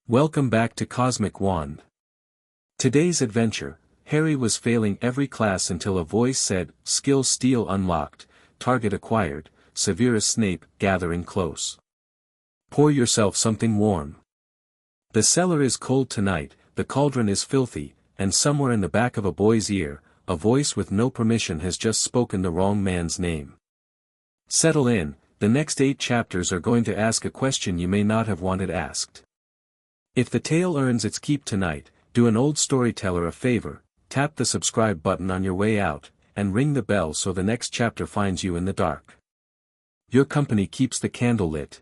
Welcome back to Cosmic Wand. Today's adventure, Harry was failing every class until a voice said, "Skill steal unlocked, target acquired, Severus Snape gathering close. Pour yourself something warm. The cellar is cold tonight, the cauldron is filthy, and somewhere in the back of a boy's ear, a voice with no permission has just spoken the wrong man's name. Settle in, the next 8 chapters are going to ask a question you may not have wanted asked. If the tale earns its keep tonight, do an old storyteller a favor, tap the subscribe button on your way out, and ring the bell so the next chapter finds you in the dark. Your company keeps the candle lit.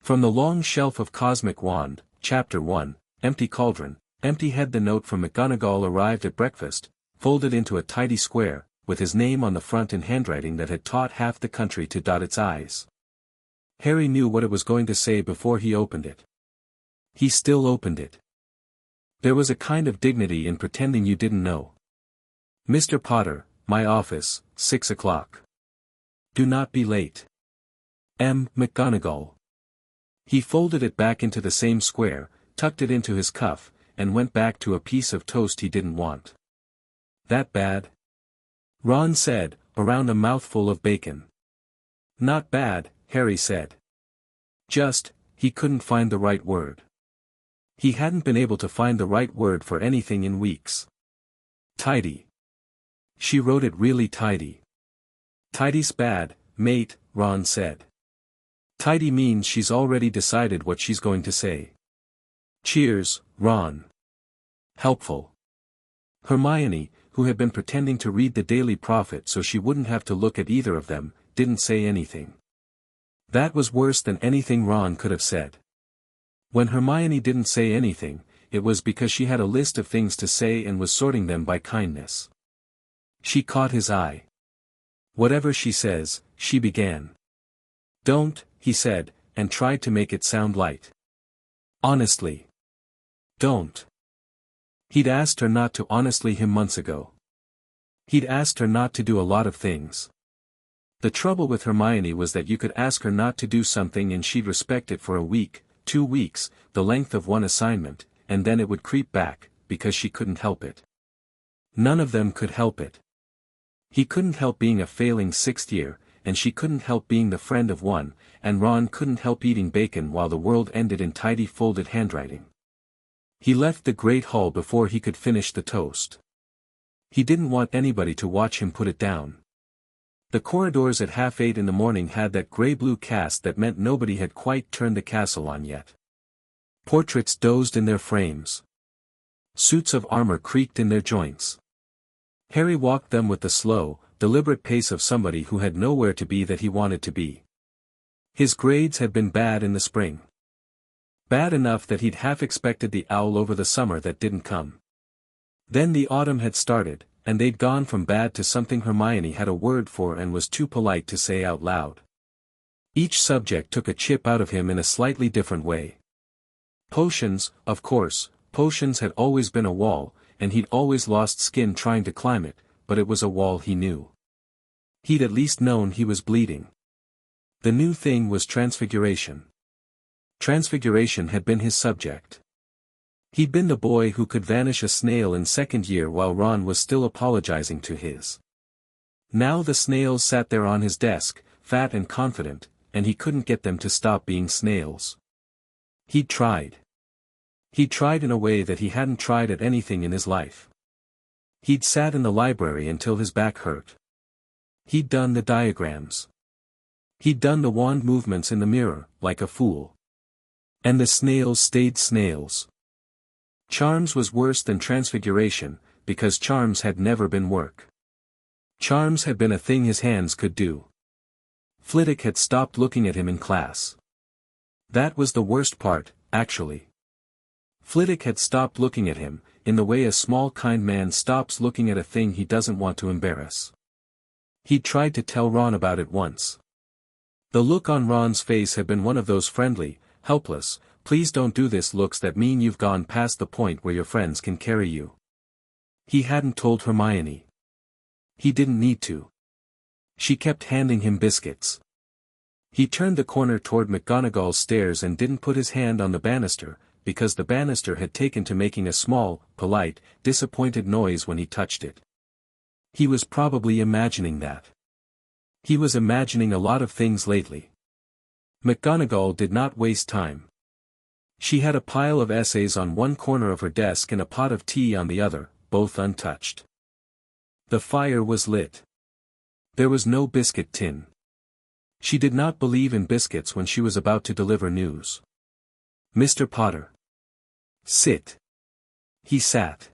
From the long shelf of Cosmic Wand, Chapter 1, Empty Cauldron, Empty Head. The note from McGonagall arrived at breakfast, folded into a tidy square, with his name on the front in handwriting that had taught half the country to dot its I's. Harry knew what it was going to say before he opened it. He still opened it. There was a kind of dignity in pretending you didn't know. Mr. Potter, my office, 6 o'clock. Do not be late. M. McGonagall. He folded it back into the same square, tucked it into his cuff, and went back to a piece of toast he didn't want. That bad? Ron said, around a mouthful of bacon. Not bad, Harry said. Just, he couldn't find the right word. He hadn't been able to find the right word for anything in weeks. Tidy. She wrote it really tidy. Tidy's bad, mate, Ron said. Tidy means she's already decided what she's going to say. Cheers, Ron. Helpful. Hermione, who had been pretending to read the Daily Prophet so she wouldn't have to look at either of them, didn't say anything. That was worse than anything Ron could have said. When Hermione didn't say anything, it was because she had a list of things to say and was sorting them by kindness. She caught his eye. Whatever she says, she began. Don't, he said, and tried to make it sound light. Honestly. Don't. He'd asked her not to honestly him months ago. He'd asked her not to do a lot of things. The trouble with Hermione was that you could ask her not to do something and she'd respect it for a week, 2 weeks, the length of one assignment, and then it would creep back, because she couldn't help it. None of them could help it. He couldn't help being a failing 6th year, and she couldn't help being the friend of one, and Ron couldn't help eating bacon while the world ended in tidy folded handwriting. He left the great hall before he could finish the toast. He didn't want anybody to watch him put it down. The corridors at 8:30 in the morning had that grey-blue cast that meant nobody had quite turned the castle on yet. Portraits dozed in their frames. Suits of armor creaked in their joints. Harry walked them with the slow, deliberate pace of somebody who had nowhere to be that he wanted to be. His grades had been bad in the spring. Bad enough that he'd half expected the owl over the summer that didn't come. Then the autumn had started, and they'd gone from bad to something Hermione had a word for and was too polite to say out loud. Each subject took a chip out of him in a slightly different way. Potions, of course, potions had always been a wall, and he'd always lost skin trying to climb it, but it was a wall he knew. He'd at least known he was bleeding. The new thing was transfiguration. Transfiguration had been his subject. He'd been the boy who could vanish a snail in 2nd year while Ron was still apologizing to his. Now the snails sat there on his desk, fat and confident, and he couldn't get them to stop being snails. He'd tried. He'd tried in a way that he hadn't tried at anything in his life. He'd sat in the library until his back hurt. He'd done the diagrams. He'd done the wand movements in the mirror, like a fool. And the snails stayed snails. Charms was worse than transfiguration, because charms had never been work. Charms had been a thing his hands could do. Flitwick had stopped looking at him in class. That was the worst part, actually. Flitwick had stopped looking at him, in the way a small kind man stops looking at a thing he doesn't want to embarrass. He'd tried to tell Ron about it once. The look on Ron's face had been one of those friendly, helpless, please don't do this looks that mean you've gone past the point where your friends can carry you. He hadn't told Hermione. He didn't need to. She kept handing him biscuits. He turned the corner toward McGonagall's stairs and didn't put his hand on the banister, because the banister had taken to making a small, polite, disappointed noise when he touched it. He was probably imagining that. He was imagining a lot of things lately. McGonagall did not waste time. She had a pile of essays on one corner of her desk and a pot of tea on the other, both untouched. The fire was lit. There was no biscuit tin. She did not believe in biscuits when she was about to deliver news. Mr. Potter. Sit. He sat.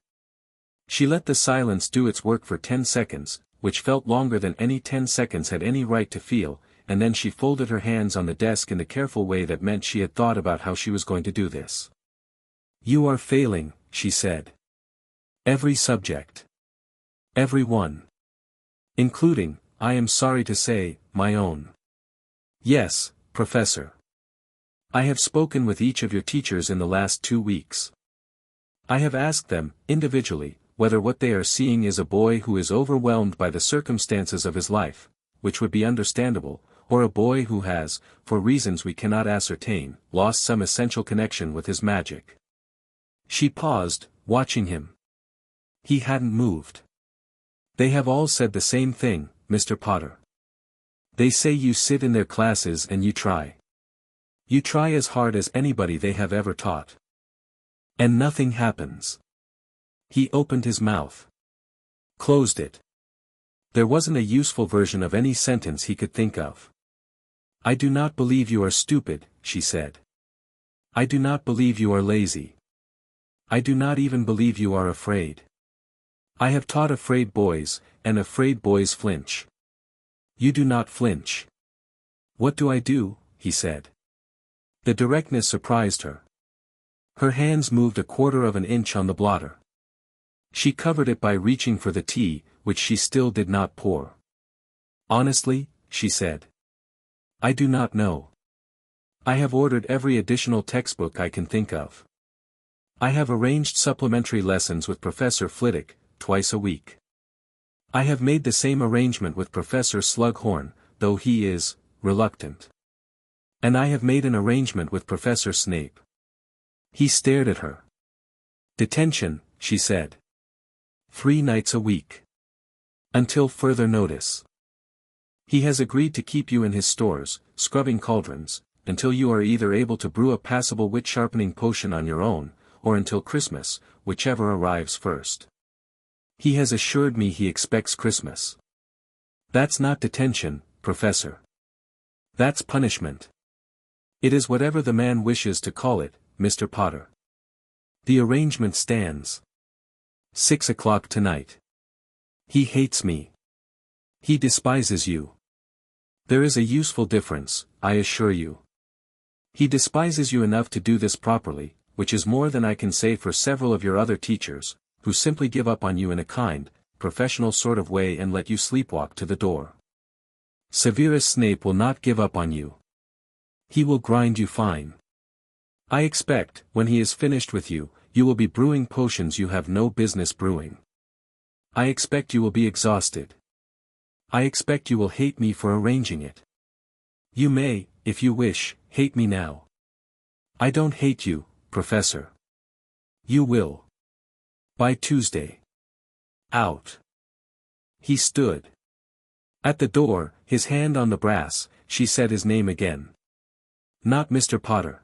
She let the silence do its work for 10 seconds, which felt longer than any 10 seconds had any right to feel, and then she folded her hands on the desk in the careful way that meant she had thought about how she was going to do this. You are failing, she said. Every subject. Every one. Including, I am sorry to say, my own. Yes, Professor. I have spoken with each of your teachers in the last 2 weeks. I have asked them, individually, whether what they are seeing is a boy who is overwhelmed by the circumstances of his life, which would be understandable, or a boy who has, for reasons we cannot ascertain, lost some essential connection with his magic. She paused, watching him. He hadn't moved. They have all said the same thing, Mr. Potter. They say you sit in their classes and you try. You try as hard as anybody they have ever taught. And nothing happens. He opened his mouth. Closed it. There wasn't a useful version of any sentence he could think of. I do not believe you are stupid, she said. I do not believe you are lazy. I do not even believe you are afraid. I have taught afraid boys, and afraid boys flinch. You do not flinch. What do I do? He said. The directness surprised her. Her hands moved 1/4 of an inch on the blotter. She covered it by reaching for the tea, which she still did not pour. Honestly, she said. I do not know. I have ordered every additional textbook I can think of. I have arranged supplementary lessons with Professor Flitwick, twice a week. I have made the same arrangement with Professor Slughorn, though he is reluctant. And I have made an arrangement with Professor Snape. He stared at her. Detention, she said. 3 nights a week. Until further notice. He has agreed to keep you in his stores, scrubbing cauldrons, until you are either able to brew a passable wit-sharpening potion on your own, or until Christmas, whichever arrives first. He has assured me he expects Christmas. That's not detention, Professor. That's punishment. It is whatever the man wishes to call it, Mr. Potter. The arrangement stands. 6 o'clock tonight. He hates me. He despises you. There is a useful difference, I assure you. He despises you enough to do this properly, which is more than I can say for several of your other teachers, who simply give up on you in a kind, professional sort of way and let you sleepwalk to the door. Severus Snape will not give up on you. He will grind you fine. I expect, when he is finished with you, you will be brewing potions you have no business brewing. I expect you will be exhausted. I expect you will hate me for arranging it. You may, if you wish, hate me now. I don't hate you, Professor. You will. By Tuesday. Out. He stood. At the door, his hand on the brass, she said his name again. Not Mr. Potter.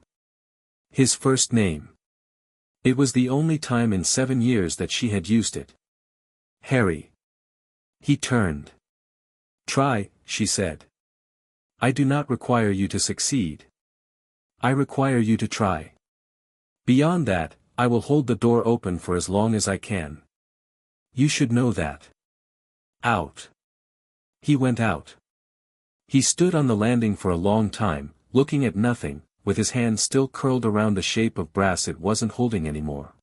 His first name. It was the only time in 7 years that she had used it. Harry. He turned. Try, she said. I do not require you to succeed. I require you to try. Beyond that, I will hold the door open for as long as I can. You should know that. Out. He went out. He stood on the landing for a long time, looking at nothing, with his hand still curled around the shape of brass it wasn't holding anymore.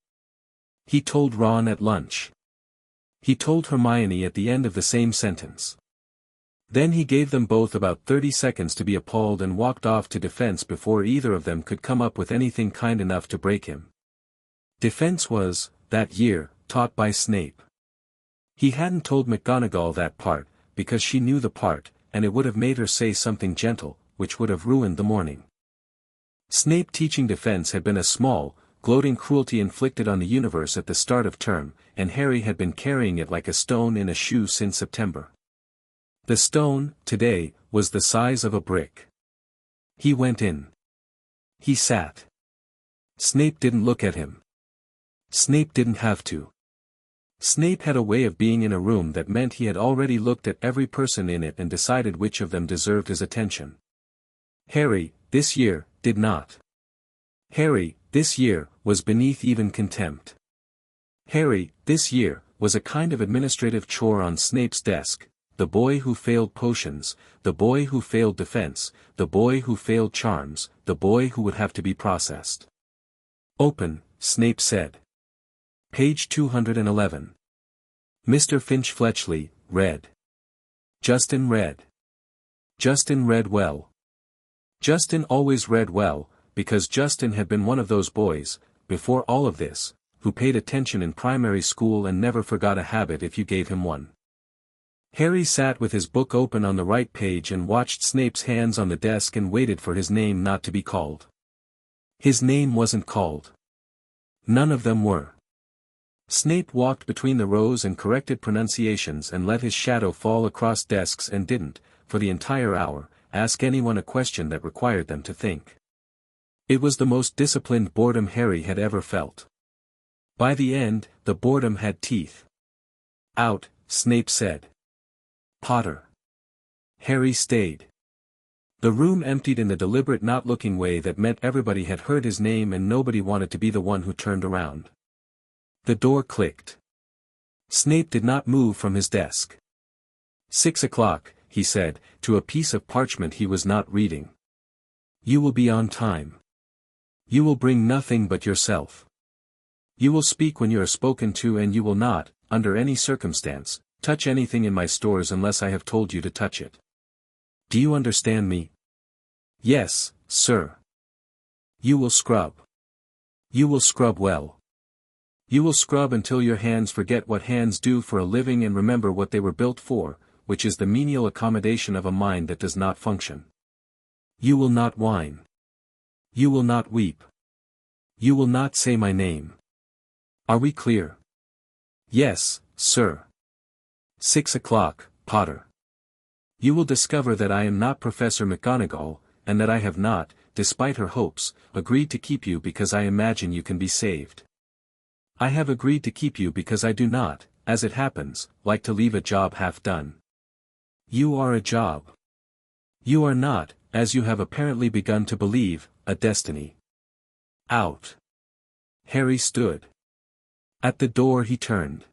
He told Ron at lunch. He told Hermione at the end of the same sentence. Then he gave them both about 30 seconds to be appalled and walked off to defense before either of them could come up with anything kind enough to break him. Defense was, that year, taught by Snape. He hadn't told McGonagall that part, because she knew the part, and it would have made her say something gentle, which would have ruined the morning. Snape teaching defense had been a small, gloating cruelty inflicted on the universe at the start of term, and Harry had been carrying it like a stone in a shoe since September. The stone, today, was the size of a brick. He went in. He sat. Snape didn't look at him. Snape didn't have to. Snape had a way of being in a room that meant he had already looked at every person in it and decided which of them deserved his attention. Harry, this year, did not. Harry, this year, was beneath even contempt. Harry, this year, was a kind of administrative chore on Snape's desk: the boy who failed potions, the boy who failed defense, the boy who failed charms, the boy who would have to be processed. "Open," Snape said. Page 211. Mr. Finch Fletchley, read. Justin read. Justin read well. Justin always read well, because Justin had been one of those boys, before all of this, who paid attention in primary school and never forgot a habit if you gave him one. Harry sat with his book open on the right page and watched Snape's hands on the desk and waited for his name not to be called. His name wasn't called. None of them were. Snape walked between the rows and corrected pronunciations and let his shadow fall across desks and didn't, for the entire hour, ask anyone a question that required them to think. It was the most disciplined boredom Harry had ever felt. By the end, the boredom had teeth. "Out," Snape said. "Potter." Harry stayed. The room emptied in the deliberate not-looking way that meant everybody had heard his name and nobody wanted to be the one who turned around. The door clicked. Snape did not move from his desk. 6 o'clock, he said, to a piece of parchment he was not reading. "You will be on time. You will bring nothing but yourself. You will speak when you are spoken to, and you will not, under any circumstance, touch anything in my stores unless I have told you to touch it. Do you understand me?" "Yes, sir." "You will scrub. You will scrub well. You will scrub until your hands forget what hands do for a living and remember what they were built for, which is the menial accommodation of a mind that does not function. You will not whine. You will not weep. You will not say my name. Are we clear?" "Yes, sir." 6 o'clock, Potter. You will discover that I am not Professor McGonagall, and that I have not, despite her hopes, agreed to keep you because I imagine you can be saved. I have agreed to keep you because I do not, as it happens, like to leave a job half done. You are a job. You are not, as you have apparently begun to believe, a destiny. Out. Harry stood. At the door he turned.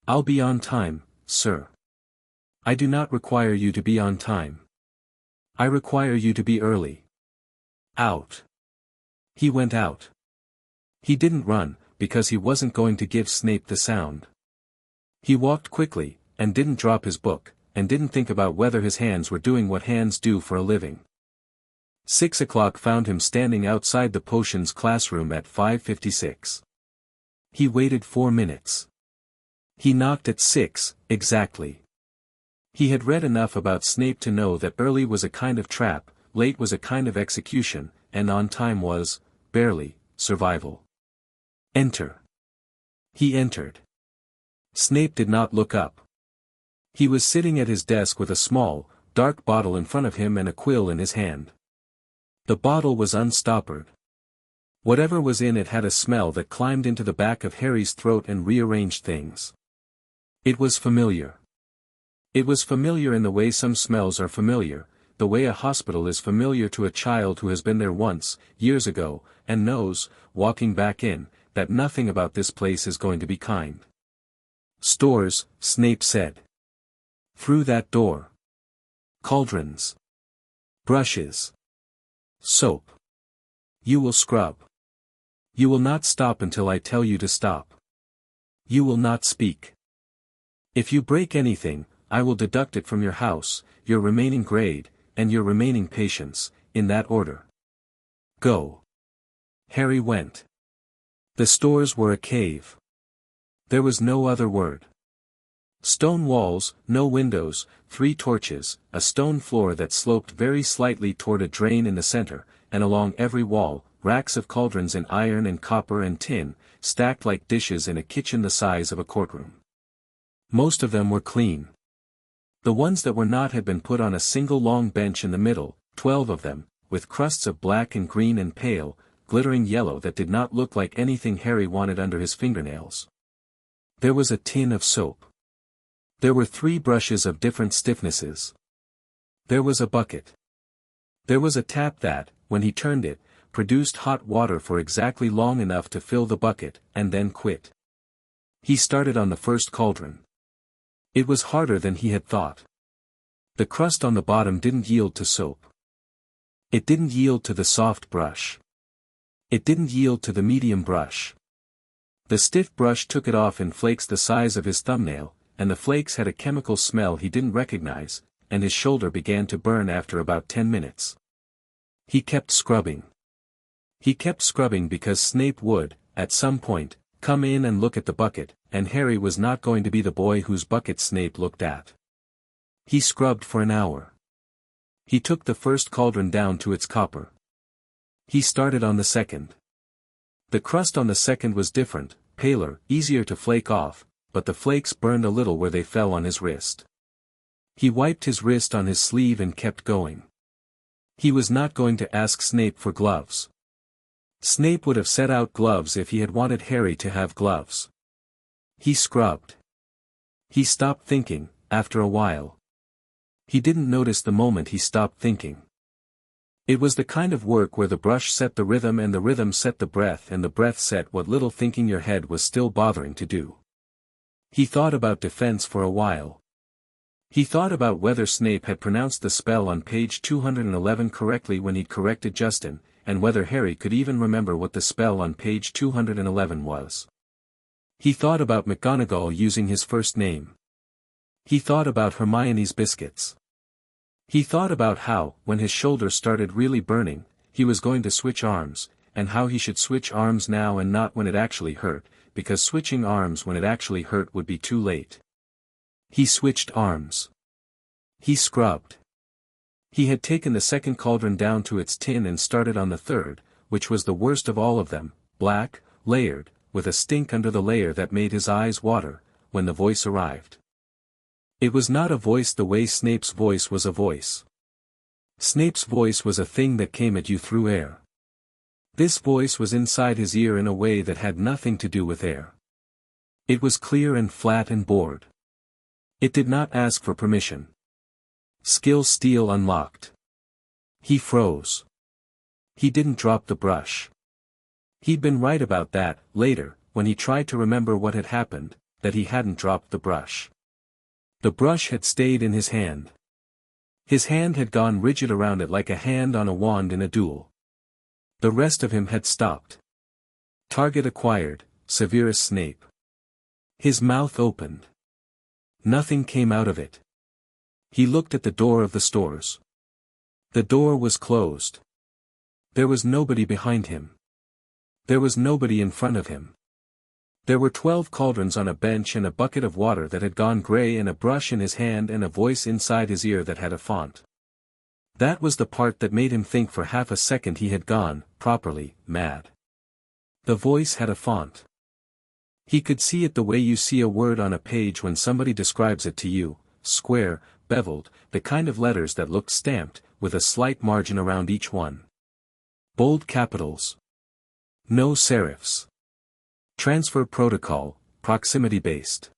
"I'll be on time, sir. I do not require you to be on time. I require you to be early. Out." He went out. He didn't run, because he wasn't going to give Snape the sound. He walked quickly, and didn't drop his book, and didn't think about whether his hands were doing what hands do for a living. 6 o'clock found him standing outside the potions classroom at 5:56. He waited 4 minutes. He knocked at 6, exactly. He had read enough about Snape to know that early was a kind of trap, late was a kind of execution, and on time was, barely, survival. "Enter." He entered. Snape did not look up. He was sitting at his desk with a small, dark bottle in front of him and a quill in his hand. The bottle was unstoppered. Whatever was in it had a smell that climbed into the back of Harry's throat and rearranged things. It was familiar. It was familiar in the way some smells are familiar, the way a hospital is familiar to a child who has been there once, years ago, and knows, walking back in, that nothing about this place is going to be kind. "Stores," Snape said. "Through that door. Cauldrons. Brushes. Soap. You will scrub. You will not stop until I tell you to stop. You will not speak. If you break anything, I will deduct it from your house, your remaining grade, and your remaining patience, in that order. Go." Harry went. The stores were a cave. There was no other word. Stone walls, no windows, 3 torches, a stone floor that sloped very slightly toward a drain in the center, and along every wall, racks of cauldrons in iron and copper and tin, stacked like dishes in a kitchen the size of a courtroom. Most of them were clean. The ones that were not had been put on a single long bench in the middle, 12 of them, with crusts of black and green and pale, glittering yellow that did not look like anything Harry wanted under his fingernails. There was a tin of soap. There were 3 brushes of different stiffnesses. There was a bucket. There was a tap that, when he turned it, produced hot water for exactly long enough to fill the bucket, and then quit. He started on the first cauldron. It was harder than he had thought. The crust on the bottom didn't yield to soap. It didn't yield to the soft brush. It didn't yield to the medium brush. The stiff brush took it off in flakes the size of his thumbnail, and the flakes had a chemical smell he didn't recognize, and his shoulder began to burn after about 10 minutes. He kept scrubbing. He kept scrubbing because Snape would, at some point, come in and look at the bucket, and Harry was not going to be the boy whose bucket Snape looked at. He scrubbed for an hour. He took the first cauldron down to its copper. He started on the second. The crust on the second was different, paler, easier to flake off, but the flakes burned a little where they fell on his wrist. He wiped his wrist on his sleeve and kept going. He was not going to ask Snape for gloves. Snape would have set out gloves if he had wanted Harry to have gloves. He scrubbed. He stopped thinking, after a while. He didn't notice the moment he stopped thinking. It was the kind of work where the brush set the rhythm and the rhythm set the breath and the breath set what little thinking your head was still bothering to do. He thought about defense for a while. He thought about whether Snape had pronounced the spell on page 211 correctly when he'd corrected Justin, and whether Harry could even remember what the spell on page 211 was. He thought about McGonagall using his first name. He thought about Hermione's biscuits. He thought about how, when his shoulder started really burning, he was going to switch arms, and how he should switch arms now and not when it actually hurt, because switching arms when it actually hurt would be too late. He switched arms. He scrubbed. He had taken the second cauldron down to its tin and started on the third, which was the worst of all of them, black, layered, with a stink under the layer that made his eyes water, when the voice arrived. It was not a voice the way Snape's voice was a voice. Snape's voice was a thing that came at you through air. This voice was inside his ear in a way that had nothing to do with air. It was clear and flat and bored. It did not ask for permission. Skill Steal unlocked. He froze. He didn't drop the brush. He'd been right about that, later, when he tried to remember what had happened, that he hadn't dropped the brush. The brush had stayed in his hand. His hand had gone rigid around it like a hand on a wand in a duel. The rest of him had stopped. Target acquired, Severus Snape. His mouth opened. Nothing came out of it. He looked at the door of the stores. The door was closed. There was nobody behind him. There was nobody in front of him. There were 12 cauldrons on a bench and a bucket of water that had gone gray and a brush in his hand and a voice inside his ear that had a font. That was the part that made him think for half a second he had gone, properly, mad. The voice had a font. He could see it the way you see a word on a page when somebody describes it to you, square, beveled, the kind of letters that looked stamped, with a slight margin around each one. Bold capitals. No serifs. Transfer protocol, proximity-based.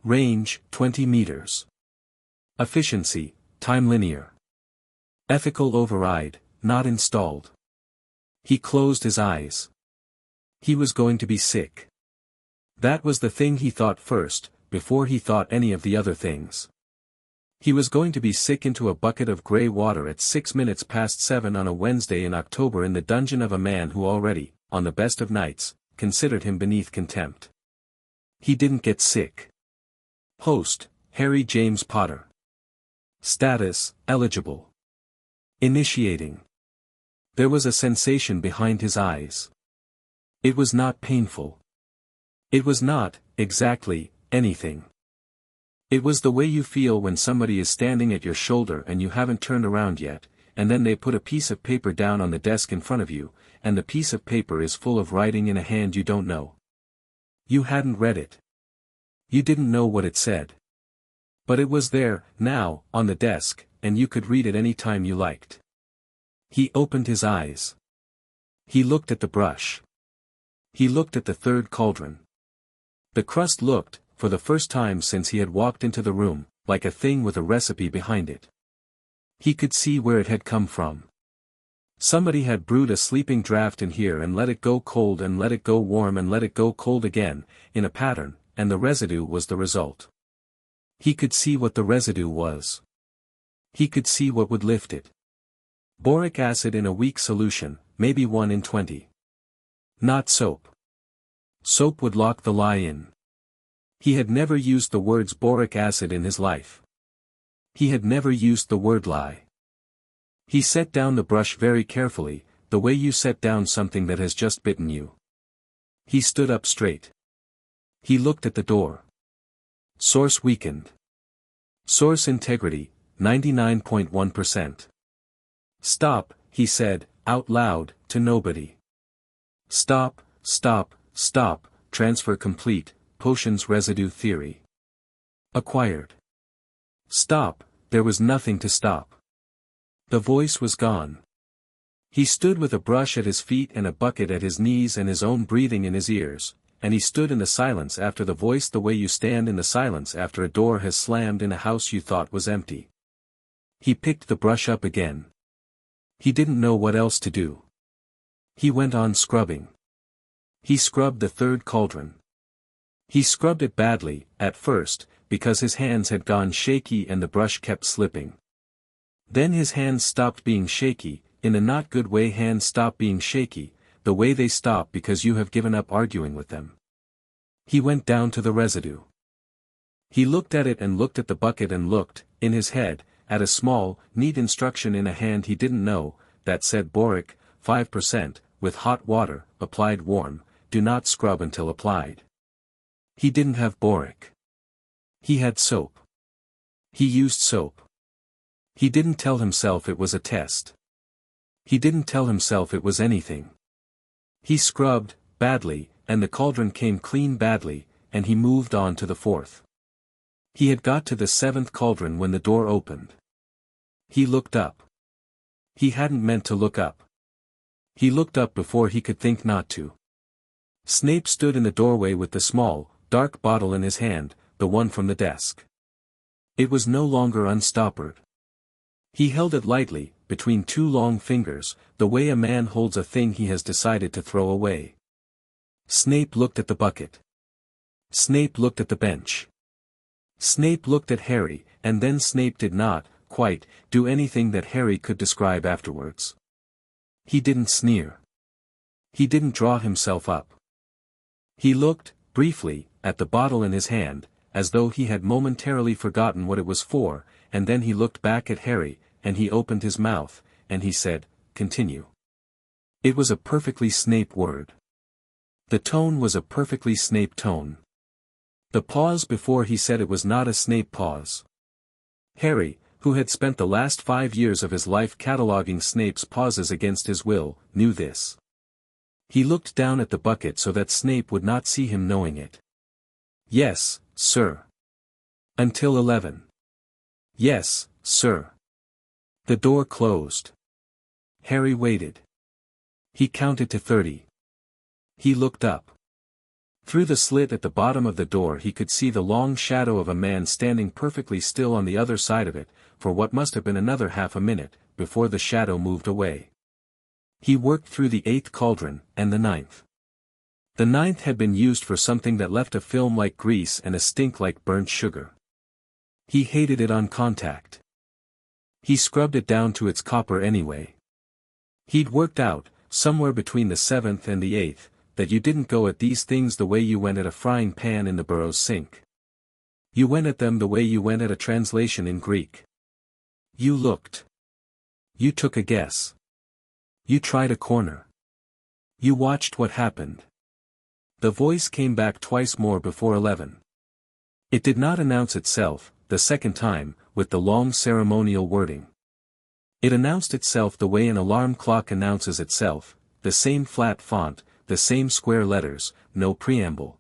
Range, 20 meters. Efficiency, time linear. Ethical override, not installed. He closed his eyes. He was going to be sick. That was the thing he thought first, before he thought any of the other things. He was going to be sick into a bucket of grey water at 7:06 on a Wednesday in October in the dungeon of a man who already, on the best of nights, considered him beneath contempt. He didn't get sick. Host, Harry James Potter. Status, eligible. Initiating. There was a sensation behind his eyes. It was not painful. It was not, exactly, anything. It was the way you feel when somebody is standing at your shoulder and you haven't turned around yet, and then they put a piece of paper down on the desk in front of you, and the piece of paper is full of writing in a hand you don't know. You hadn't read it. You didn't know what it said. But it was there, now, on the desk, and you could read it any time you liked. He opened his eyes. He looked at the brush. He looked at the third cauldron. The crust looked, for the first time since he had walked into the room, like a thing with a recipe behind it. He could see where it had come from. Somebody had brewed a sleeping draught in here and let it go cold and let it go warm and let it go cold again, in a pattern, and the residue was the result. He could see what the residue was. He could see what would lift it. Boric acid in a weak solution, maybe 1 in 20. Not soap. Soap would lock the lie in. He had never used the words boric acid in his life. He had never used the word lie. He set down the brush very carefully, the way you set down something that has just bitten you. He stood up straight. He looked at the door. Source weakened. Source integrity, 99.1%. Stop, he said, out loud, to nobody. Stop, stop, stop, transfer complete, potions residue theory. Acquired. Stop, there was nothing to stop. The voice was gone. He stood with a brush at his feet and a bucket at his knees and his own breathing in his ears, and he stood in the silence after the voice the way you stand in the silence after a door has slammed in a house you thought was empty. He picked the brush up again. He didn't know what else to do. He went on scrubbing. He scrubbed the third cauldron. He scrubbed it badly, at first, because his hands had gone shaky and the brush kept slipping. Then his hands stopped being shaky, in a not good way. Hands stop being shaky, the way they stop because you have given up arguing with them. He went down to the residue. He looked at it and looked at the bucket and looked, in his head, at a small, neat instruction in a hand he didn't know, that said boric, 5%, with hot water, applied warm, do not scrub until applied. He didn't have boric. He had soap. He used soap. He didn't tell himself it was a test. He didn't tell himself it was anything. He scrubbed, badly, and the cauldron came clean badly, and he moved on to the fourth. He had got to the seventh cauldron when the door opened. He looked up. He hadn't meant to look up. He looked up before he could think not to. Snape stood in the doorway with the small, dark bottle in his hand, the one from the desk. It was no longer unstoppered. He held it lightly, between two long fingers, the way a man holds a thing he has decided to throw away. Snape looked at the bucket. Snape looked at the bench. Snape looked at Harry, and then Snape did not, quite, do anything that Harry could describe afterwards. He didn't sneer. He didn't draw himself up. He looked, briefly, at the bottle in his hand, as though he had momentarily forgotten what it was for, and then he looked back at Harry, and he opened his mouth, and he said, "Continue." It was a perfectly Snape word. The tone was a perfectly Snape tone. The pause before he said it was not a Snape pause. Harry, who had spent the last 5 years of his life cataloguing Snape's pauses against his will, knew this. He looked down at the bucket so that Snape would not see him knowing it. "Yes, sir." "Until 11. "Yes, sir." The door closed. Harry waited. He counted to 30. He looked up. Through the slit at the bottom of the door he could see the long shadow of a man standing perfectly still on the other side of it, for what must have been another half a minute, before the shadow moved away. He worked through the 8th cauldron, and the 9th. The 9th had been used for something that left a film like grease and a stink like burnt sugar. He hated it on contact. He scrubbed it down to its copper anyway. He'd worked out, somewhere between the 7th and the 8th, that you didn't go at these things the way you went at a frying pan in the Burrows sink. You went at them the way you went at a translation in Greek. You looked. You took a guess. You tried a corner. You watched what happened. The voice came back twice more before 11. It did not announce itself, the second time, with the long ceremonial wording. It announced itself the way an alarm clock announces itself, the same flat font, the same square letters, no preamble.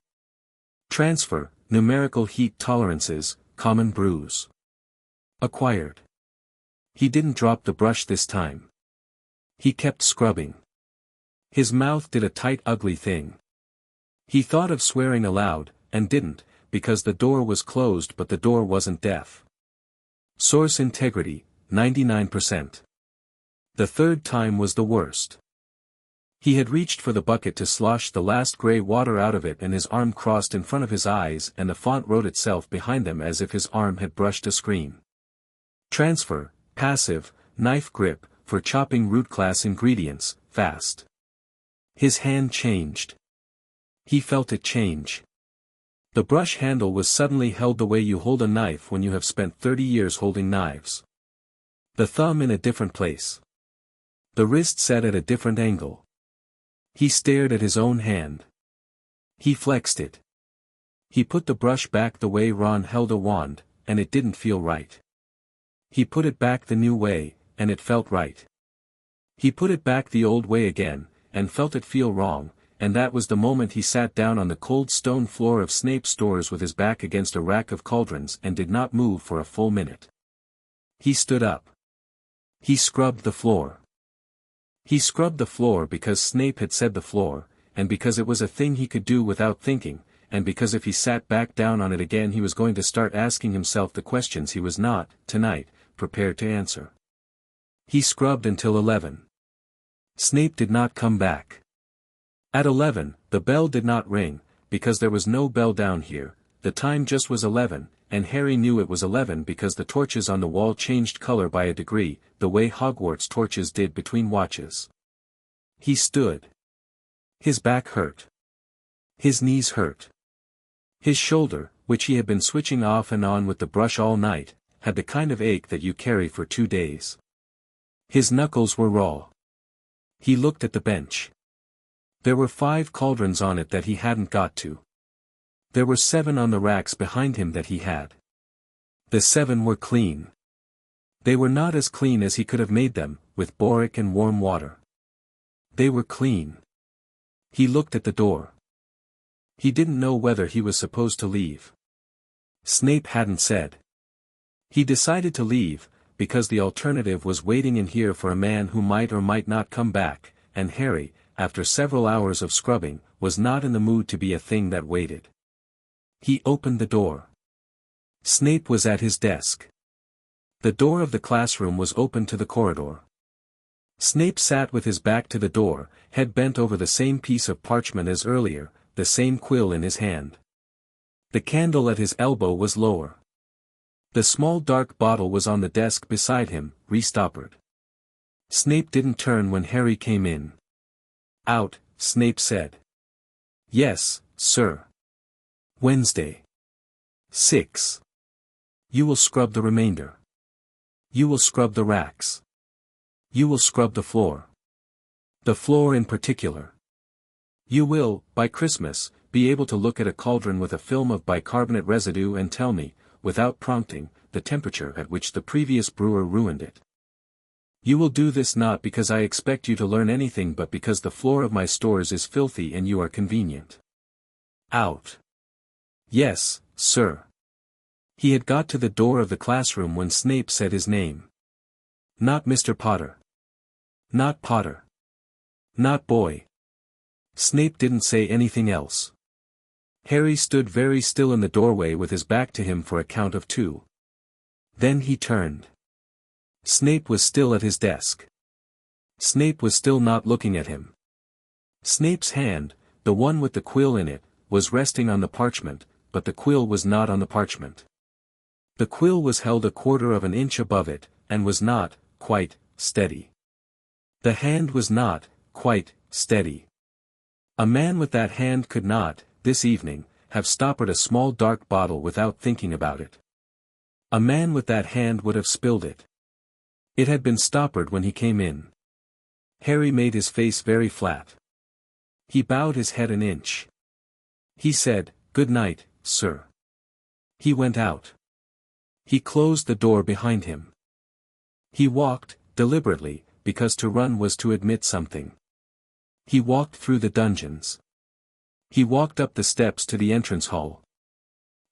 Transfer, numerical heat tolerances, common bruise. Acquired. He didn't drop the brush this time. He kept scrubbing. His mouth did a tight ugly thing. He thought of swearing aloud, and didn't, because the door was closed but the door wasn't deaf. Source integrity, 99%. The third time was the worst. He had reached for the bucket to slosh the last gray water out of it and his arm crossed in front of his eyes and the font wrote itself behind them as if his arm had brushed a screen. Transfer, passive, knife grip, for chopping root class ingredients, fast. His hand changed. He felt it change. The brush handle was suddenly held the way you hold a knife when you have spent 30 years holding knives. The thumb in a different place. The wrist set at a different angle. He stared at his own hand. He flexed it. He put the brush back the way Ron held a wand, and it didn't feel right. He put it back the new way, and it felt right. He put it back the old way again, and felt it feel wrong, and that was the moment he sat down on the cold stone floor of Snape's stores with his back against a rack of cauldrons and did not move for a full minute. He stood up. He scrubbed the floor. He scrubbed the floor because Snape had said the floor, and because it was a thing he could do without thinking, and because if he sat back down on it again he was going to start asking himself the questions he was not, tonight, prepared to answer. He scrubbed until 11. Snape did not come back. At 11, the bell did not ring, because there was no bell down here, the time just was 11, and Harry knew it was 11 because the torches on the wall changed color by a degree, the way Hogwarts torches did between watches. He stood. His back hurt. His knees hurt. His shoulder, which he had been switching off and on with the brush all night, had the kind of ache that you carry for 2 days. His knuckles were raw. He looked at the bench. There were 5 cauldrons on it that he hadn't got to. There were 7 on the racks behind him that he had. The 7 were clean. They were not as clean as he could have made them, with boric and warm water. They were clean. He looked at the door. He didn't know whether he was supposed to leave. Snape hadn't said. He decided to leave, because the alternative was waiting in here for a man who might or might not come back, and Harry, after several hours of scrubbing, was not in the mood to be a thing that waited. He opened the door. Snape was at his desk. The door of the classroom was open to the corridor. Snape sat with his back to the door, head bent over the same piece of parchment as earlier, the same quill in his hand. The candle at his elbow was lower. The small dark bottle was on the desk beside him, restoppered. Snape didn't turn when Harry came in. Out, Snape said. Yes, sir. Wednesday. 6. You will scrub the remainder. You will scrub the racks. You will scrub the floor. The floor in particular. You will, by Christmas, be able to look at a cauldron with a film of bicarbonate residue and tell me, without prompting, the temperature at which the previous brewer ruined it. You will do this not because I expect you to learn anything but because the floor of my stores is filthy and you are convenient. Out. Yes, sir. He had got to the door of the classroom when Snape said his name. Not Mr. Potter. Not Potter. Not boy. Snape didn't say anything else. Harry stood very still in the doorway with his back to him for a count of 2. Then he turned. Snape was still at his desk. Snape was still not looking at him. Snape's hand, the one with the quill in it, was resting on the parchment, but the quill was not on the parchment. The quill was held a quarter of an inch above it, and was not, quite, steady. The hand was not, quite, steady. A man with that hand could not, this evening, have stoppered a small dark bottle without thinking about it. A man with that hand would have spilled it. It had been stoppered when he came in. Harry made his face very flat. He bowed his head an inch. He said, "Good night, sir." He went out. He closed the door behind him. He walked, deliberately, because to run was to admit something. He walked through the dungeons. He walked up the steps to the entrance hall.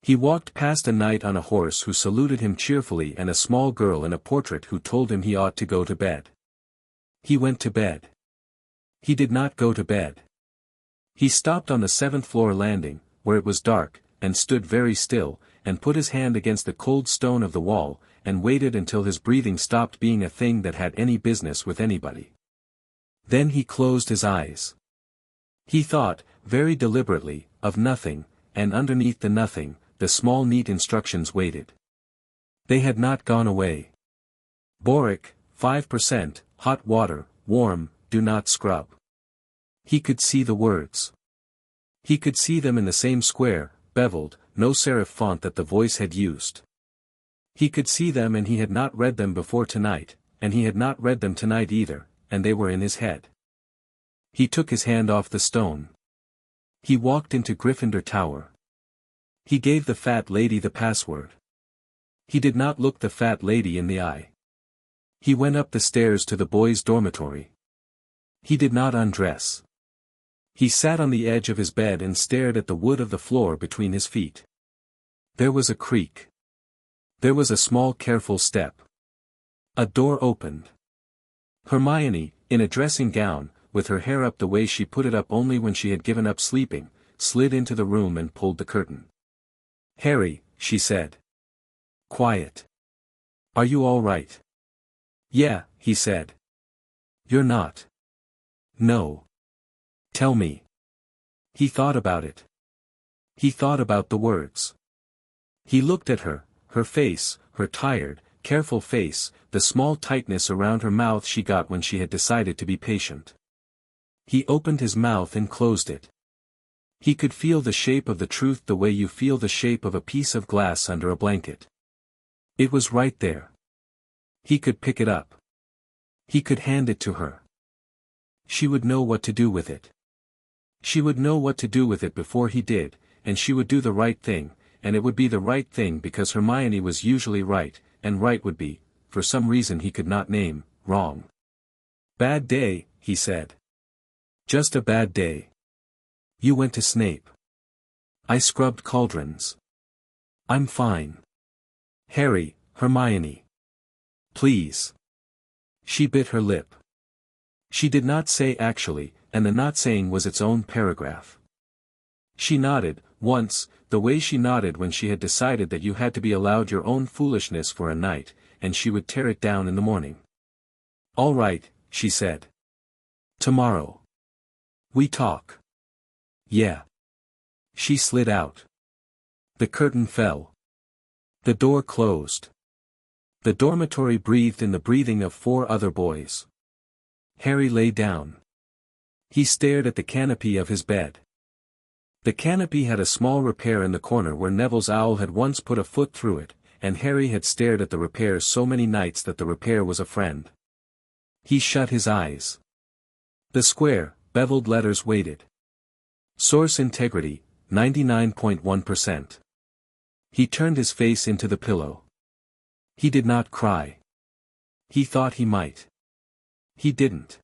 He walked past a knight on a horse who saluted him cheerfully and a small girl in a portrait who told him he ought to go to bed. He went to bed. He did not go to bed. He stopped on the 7th floor landing, where it was dark, and stood very still, and put his hand against the cold stone of the wall, and waited until his breathing stopped being a thing that had any business with anybody. Then he closed his eyes. He thought, very deliberately, of nothing, and underneath the nothing, the small neat instructions waited. They had not gone away. Boric, 5%, hot water, warm, do not scrub. He could see the words. He could see them in the same square, beveled, no serif font that the voice had used. He could see them, and he had not read them before tonight, and he had not read them tonight either, and they were in his head. He took his hand off the stone. He walked into Gryffindor Tower. He gave the fat lady the password. He did not look the fat lady in the eye. He went up the stairs to the boys' dormitory. He did not undress. He sat on the edge of his bed and stared at the wood of the floor between his feet. There was a creak. There was a small careful step. A door opened. Hermione, in a dressing gown, with her hair up the way she put it up only when she had given up sleeping, slid into the room and pulled the curtain. "Harry," she said. "Quiet. Are you all right?" "Yeah," he said. "You're not." "No. Tell me." He thought about it. He thought about the words. He looked at her face, her tired, careful face, the small tightness around her mouth she got when she had decided to be patient. He opened his mouth and closed it. He could feel the shape of the truth the way you feel the shape of a piece of glass under a blanket. It was right there. He could pick it up. He could hand it to her. She would know what to do with it. She would know what to do with it before he did, and she would do the right thing, and it would be the right thing because Hermione was usually right, and right would be, for some reason he could not name, wrong. "Bad day," he said. "Just a bad day. You went to Snape." "I scrubbed cauldrons. I'm fine." "Harry, Hermione. Please." She bit her lip. She did not say actually, and the not saying was its own paragraph. She nodded, once, the way she nodded when she had decided that you had to be allowed your own foolishness for a night, and she would tear it down in the morning. "All right," she said. "Tomorrow. We talk." "Yeah." She slid out. The curtain fell. The door closed. The dormitory breathed in the breathing of 4 other boys. Harry lay down. He stared at the canopy of his bed. The canopy had a small repair in the corner where Neville's owl had once put a foot through it, and Harry had stared at the repair so many nights that the repair was a friend. He shut his eyes. The square, beveled letters waited. Source integrity, 99.1%. He turned his face into the pillow. He did not cry. He thought he might. He didn't.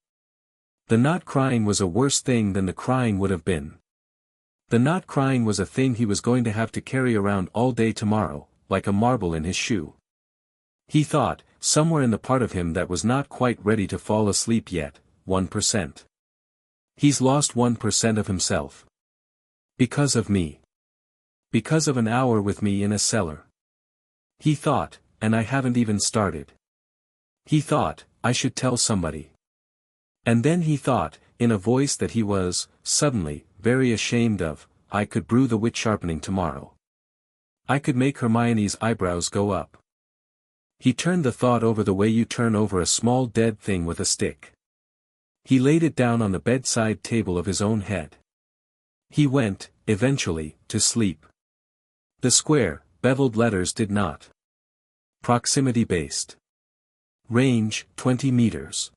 The not crying was a worse thing than the crying would have been. The not crying was a thing he was going to have to carry around all day tomorrow, like a marble in his shoe. He thought, somewhere in the part of him that was not quite ready to fall asleep yet, 1%. He's lost 1% of himself. Because of me. Because of an hour with me in a cellar. He thought, and I haven't even started. He thought, I should tell somebody. And then he thought, in a voice that he was, suddenly, very ashamed of, I could brew the wit sharpening tomorrow. I could make Hermione's eyebrows go up. He turned the thought over the way you turn over a small dead thing with a stick. He laid it down on the bedside table of his own head. He went, eventually, to sleep. The square, beveled letters did not. Proximity-based. Range, 20 meters.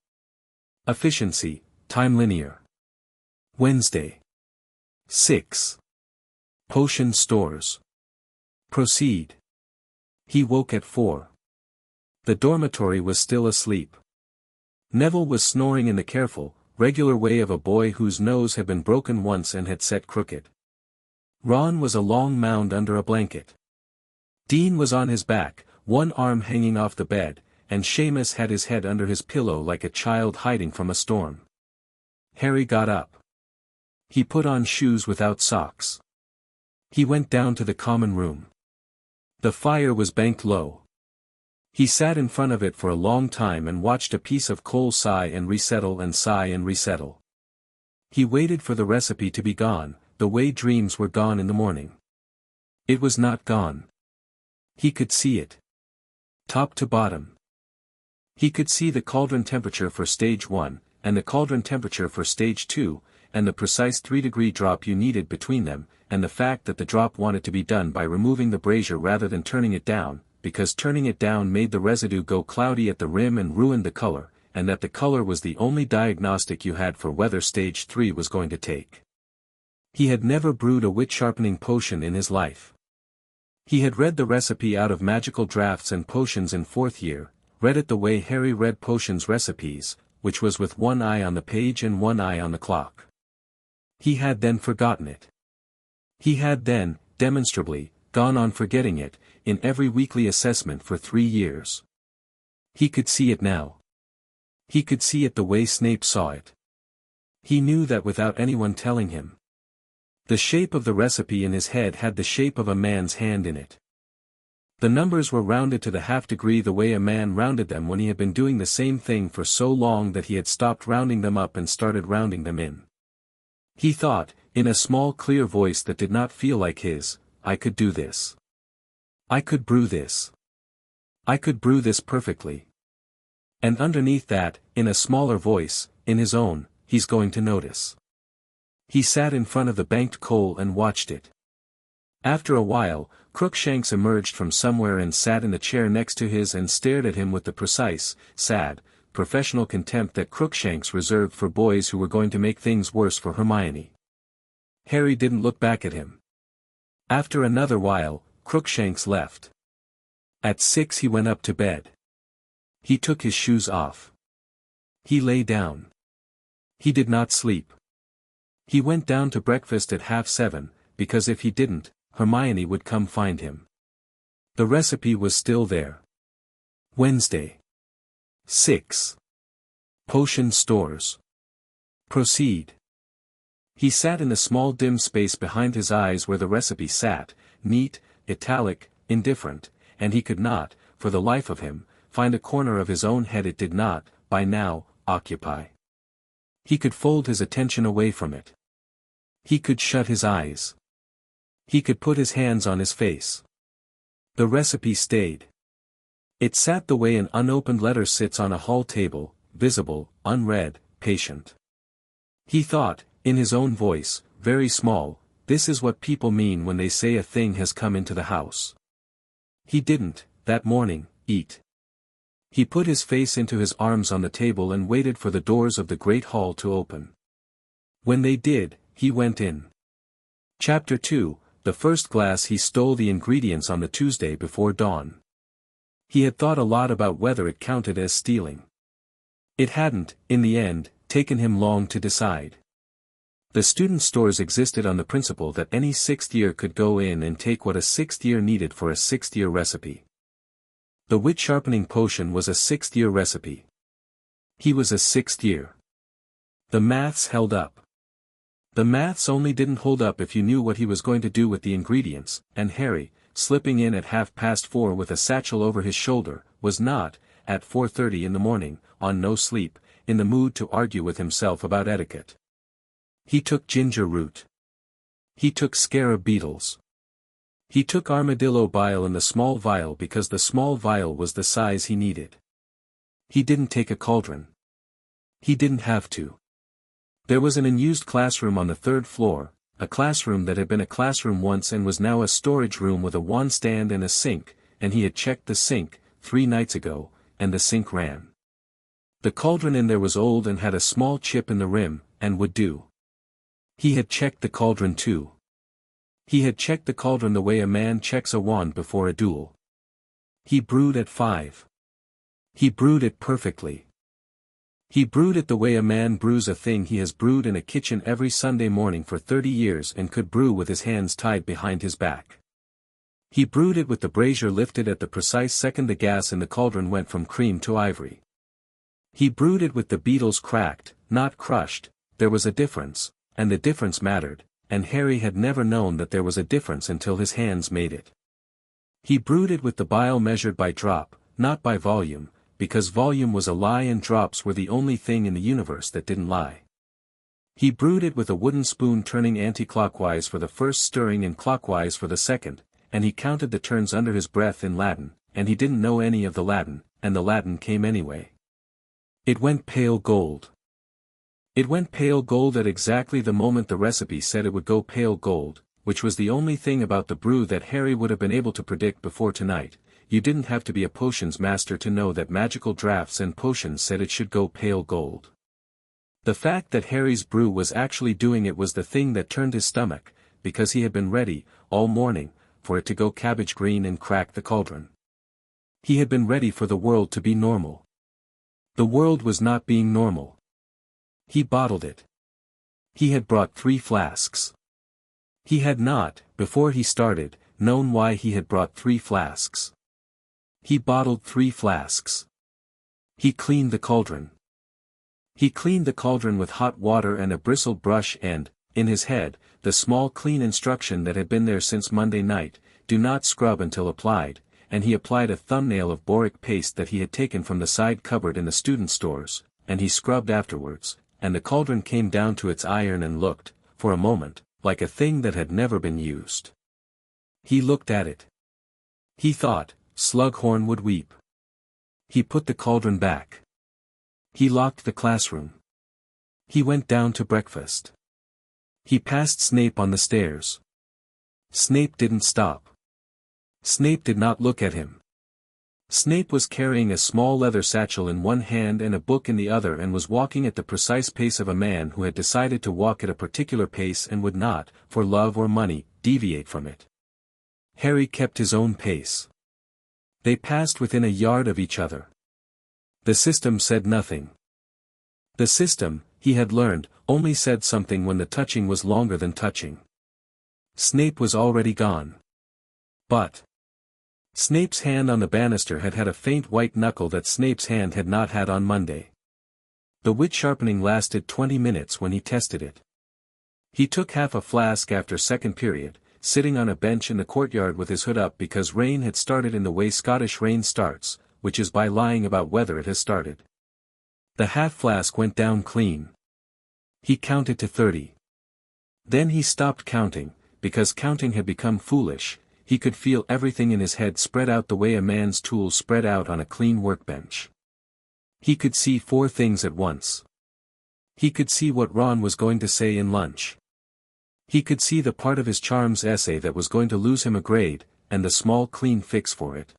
Efficiency, time linear. Wednesday. 6. Potion stores. Proceed. He woke at 4. The dormitory was still asleep. Neville was snoring in the careful, regular way of a boy whose nose had been broken once and had set crooked. Ron was a long mound under a blanket. Dean was on his back, one arm hanging off the bed, and Seamus had his head under his pillow like a child hiding from a storm. Harry got up. He put on shoes without socks. He went down to the common room. The fire was banked low. He sat in front of it for a long time and watched a piece of coal sigh and resettle. He waited for the recipe to be gone, the way dreams were gone in the morning. It was not gone. He could see it. Top to bottom. He could see the cauldron temperature for stage 1, and the cauldron temperature for stage 2, and the precise 3-degree drop you needed between them, and the fact that the drop wanted to be done by removing the brazier rather than turning it down, because turning it down made the residue go cloudy at the rim and ruined the color, and that the color was the only diagnostic you had for whether stage 3 was going to take. He had never brewed a wit-sharpening potion in his life. He had read the recipe out of magical drafts and potions in 4th year, read it the way Harry read potions recipes, which was with one eye on the page and one eye on the clock. He had then forgotten it. He had then, demonstrably, gone on forgetting it, in every weekly assessment for 3 years. He could see it now. He could see it the way Snape saw it. He knew that without anyone telling him. The shape of the recipe in his head had the shape of a man's hand in it. The numbers were rounded to the half-degree the way a man rounded them when he had been doing the same thing for so long that he had stopped rounding them up and started rounding them in. He thought, in a small clear voice that did not feel like his, I could do this. I could brew this. I could brew this perfectly. And underneath that, in a smaller voice, in his own, he's going to notice. He sat in front of the banked coal and watched it. After a while, Crookshanks emerged from somewhere and sat in the chair next to his and stared at him with the precise, sad, professional contempt that Crookshanks reserved for boys who were going to make things worse for Hermione. Harry didn't look back at him. After another while, Crookshanks left. At 6 he went up to bed. He took his shoes off. He lay down. He did not sleep. He went down to breakfast at 7:30, because if he didn't, Hermione would come find him. The recipe was still there. Wednesday. 6. Potion stores. Proceed. He sat in the small dim space behind his eyes where the recipe sat, neat, italic, indifferent, and he could not, for the life of him, find a corner of his own head it did not, by now, occupy. He could fold his attention away from it. He could shut his eyes. He could put his hands on his face. The recipe stayed. It sat the way an unopened letter sits on a hall table, visible, unread, patient. He thought, in his own voice, very small, this is what people mean when they say a thing has come into the house. He didn't, that morning, eat. He put his face into his arms on the table and waited for the doors of the great hall to open. When they did, he went in. Chapter 2, the first glass he stole the ingredients on the Tuesday before dawn. He had thought a lot about whether it counted as stealing. It hadn't, in the end, taken him long to decide. The student stores existed on the principle that any 6th year could go in and take what a 6th year needed for a 6th year recipe. The wit sharpening potion was a 6th year recipe. He was a 6th year. The maths held up. The maths only didn't hold up if you knew what he was going to do with the ingredients, and Harry, slipping in at 4:30 with a satchel over his shoulder, was not, at 4:30 in the morning, on no sleep, in the mood to argue with himself about etiquette. He took ginger root. He took scarab beetles. He took armadillo bile in the small vial because the small vial was the size he needed. He didn't take a cauldron. He didn't have to. There was an unused classroom on the 3rd floor, a classroom that had been a classroom once and was now a storage room with a wand stand and a sink, and he had checked the sink, 3 nights ago, and the sink ran. The cauldron in there was old and had a small chip in the rim, and would do. He had checked the cauldron too. He had checked the cauldron the way a man checks a wand before a duel. He brewed at 5. He brewed it perfectly. He brewed it the way a man brews a thing he has brewed in a kitchen every Sunday morning for 30 years and could brew with his hands tied behind his back. He brewed it with the brazier lifted at the precise second the gas in the cauldron went from cream to ivory. He brewed it with the beetles cracked, not crushed. There was a difference, and the difference mattered, and Harry had never known that there was a difference until his hands made it. He brewed it with the bile measured by drop, not by volume, because volume was a lie and drops were the only thing in the universe that didn't lie. He brewed it with a wooden spoon turning anti-clockwise for the first stirring and clockwise for the second, and he counted the turns under his breath in Latin, and he didn't know any of the Latin, and the Latin came anyway. It went pale gold. It went pale gold at exactly the moment the recipe said it would go pale gold, which was the only thing about the brew that Harry would have been able to predict before tonight. You didn't have to be a potions master to know that magical drafts and potions said it should go pale gold. The fact that Harry's brew was actually doing it was the thing that turned his stomach, because he had been ready, all morning, for it to go cabbage green and crack the cauldron. He had been ready for the world to be normal. The world was not being normal. He bottled it. He had brought 3 flasks. He had not, before he started, known why he had brought 3 flasks. He bottled 3 flasks. He cleaned the cauldron. He cleaned the cauldron with hot water and a bristled brush and, in his head, the small clean instruction that had been there since Monday night, do not scrub until applied, and he applied a thumbnail of boric paste that he had taken from the side cupboard in the student stores, and he scrubbed afterwards, and the cauldron came down to its iron and looked, for a moment, like a thing that had never been used. He looked at it. He thought, Slughorn would weep. He put the cauldron back. He locked the classroom. He went down to breakfast. He passed Snape on the stairs. Snape didn't stop. Snape did not look at him. Snape was carrying a small leather satchel in one hand and a book in the other and was walking at the precise pace of a man who had decided to walk at a particular pace and would not, for love or money, deviate from it. Harry kept his own pace. They passed within a yard of each other. The system said nothing. The system, he had learned, only said something when the touching was longer than touching. Snape was already gone. But Snape's hand on the banister had had a faint white knuckle that Snape's hand had not had on Monday. The wit sharpening lasted 20 minutes when he tested it. He took half a flask after second period, sitting on a bench in the courtyard with his hood up because rain had started in the way Scottish rain starts, which is by lying about whether it has started. The half flask went down clean. He counted to 30. Then he stopped counting, because counting had become foolish. He could feel everything in his head spread out the way a man's tools spread out on a clean workbench. He could see 4 things at once. He could see what Ron was going to say in lunch. He could see the part of his charms essay that was going to lose him a grade, and the small clean fix for it.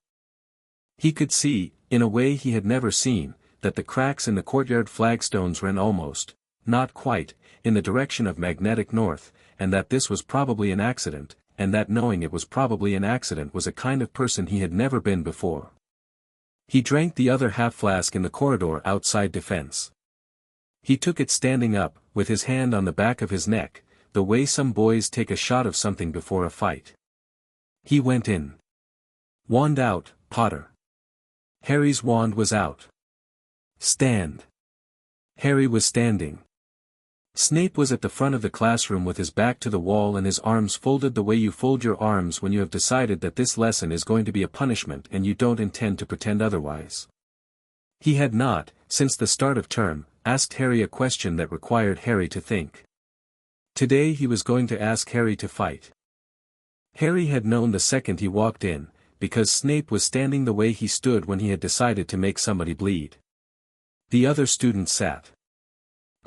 He could see, in a way he had never seen, that the cracks in the courtyard flagstones ran almost, not quite, in the direction of magnetic north, and that this was probably an accident, and that knowing it was probably an accident was a kind of person he had never been before. He drank the other half flask in the corridor outside defense. He took it standing up, with his hand on the back of his neck, the way some boys take a shot of something before a fight. He went in. Wand out, Potter. Harry's wand was out. Stand. Harry was standing. Snape was at the front of the classroom with his back to the wall and his arms folded the way you fold your arms when you have decided that this lesson is going to be a punishment and you don't intend to pretend otherwise. He had not, since the start of term, asked Harry a question that required Harry to think. Today he was going to ask Harry to fight. Harry had known the second he walked in, because Snape was standing the way he stood when he had decided to make somebody bleed. The other students sat.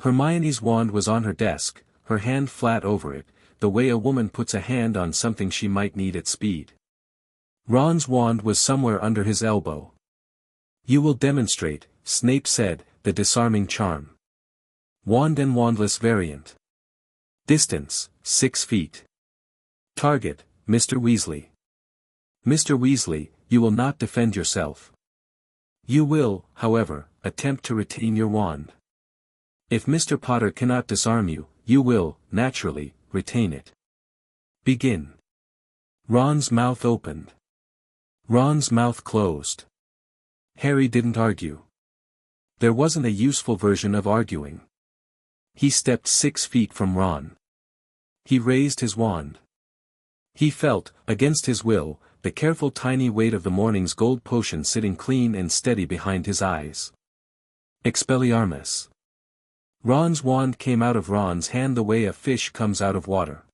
Hermione's wand was on her desk, her hand flat over it, the way a woman puts a hand on something she might need at speed. Ron's wand was somewhere under his elbow. You will demonstrate, Snape said, the disarming charm. Wand and wandless variant. Distance, 6 feet. Target, Mr. Weasley. Mr. Weasley, you will not defend yourself. You will, however, attempt to retain your wand. If Mr. Potter cannot disarm you, you will, naturally, retain it. Begin. Ron's mouth opened. Ron's mouth closed. Harry didn't argue. There wasn't a useful version of arguing. He stepped 6 feet from Ron. He raised his wand. He felt, against his will, the careful tiny weight of the morning's gold potion sitting clean and steady behind his eyes. Expelliarmus. Ron's wand came out of Ron's hand the way a fish comes out of water.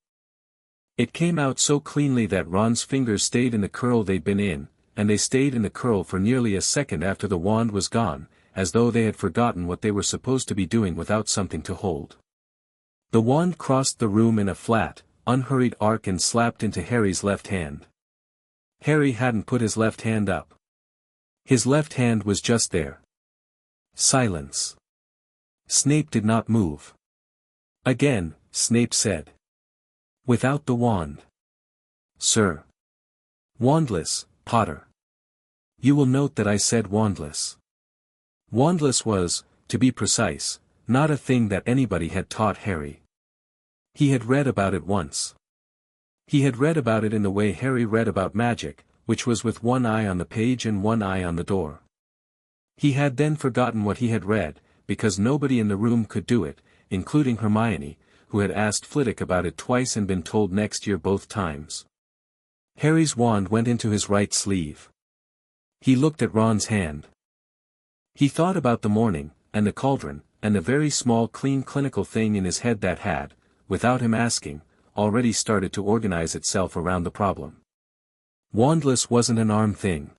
It came out so cleanly that Ron's fingers stayed in the curl they'd been in, and they stayed in the curl for nearly a second after the wand was gone, as though they had forgotten what they were supposed to be doing without something to hold. The wand crossed the room in a flat, unhurried arc and slapped into Harry's left hand. Harry hadn't put his left hand up. His left hand was just there. Silence. Snape did not move. Again, Snape said. Without the wand. Sir. Wandless, Potter. You will note that I said wandless. Wandless was, to be precise, not a thing that anybody had taught Harry. He had read about it once. He had read about it in the way Harry read about magic, which was with one eye on the page and one eye on the door. He had then forgotten what he had read, because nobody in the room could do it, including Hermione, who had asked Flitwick about it twice and been told next year both times. Harry's wand went into his right sleeve. He looked at Ron's hand. He thought about the morning, and the cauldron, and the very small clean clinical thing in his head that had, without him asking, already started to organize itself around the problem. Wandless wasn't an arm thing.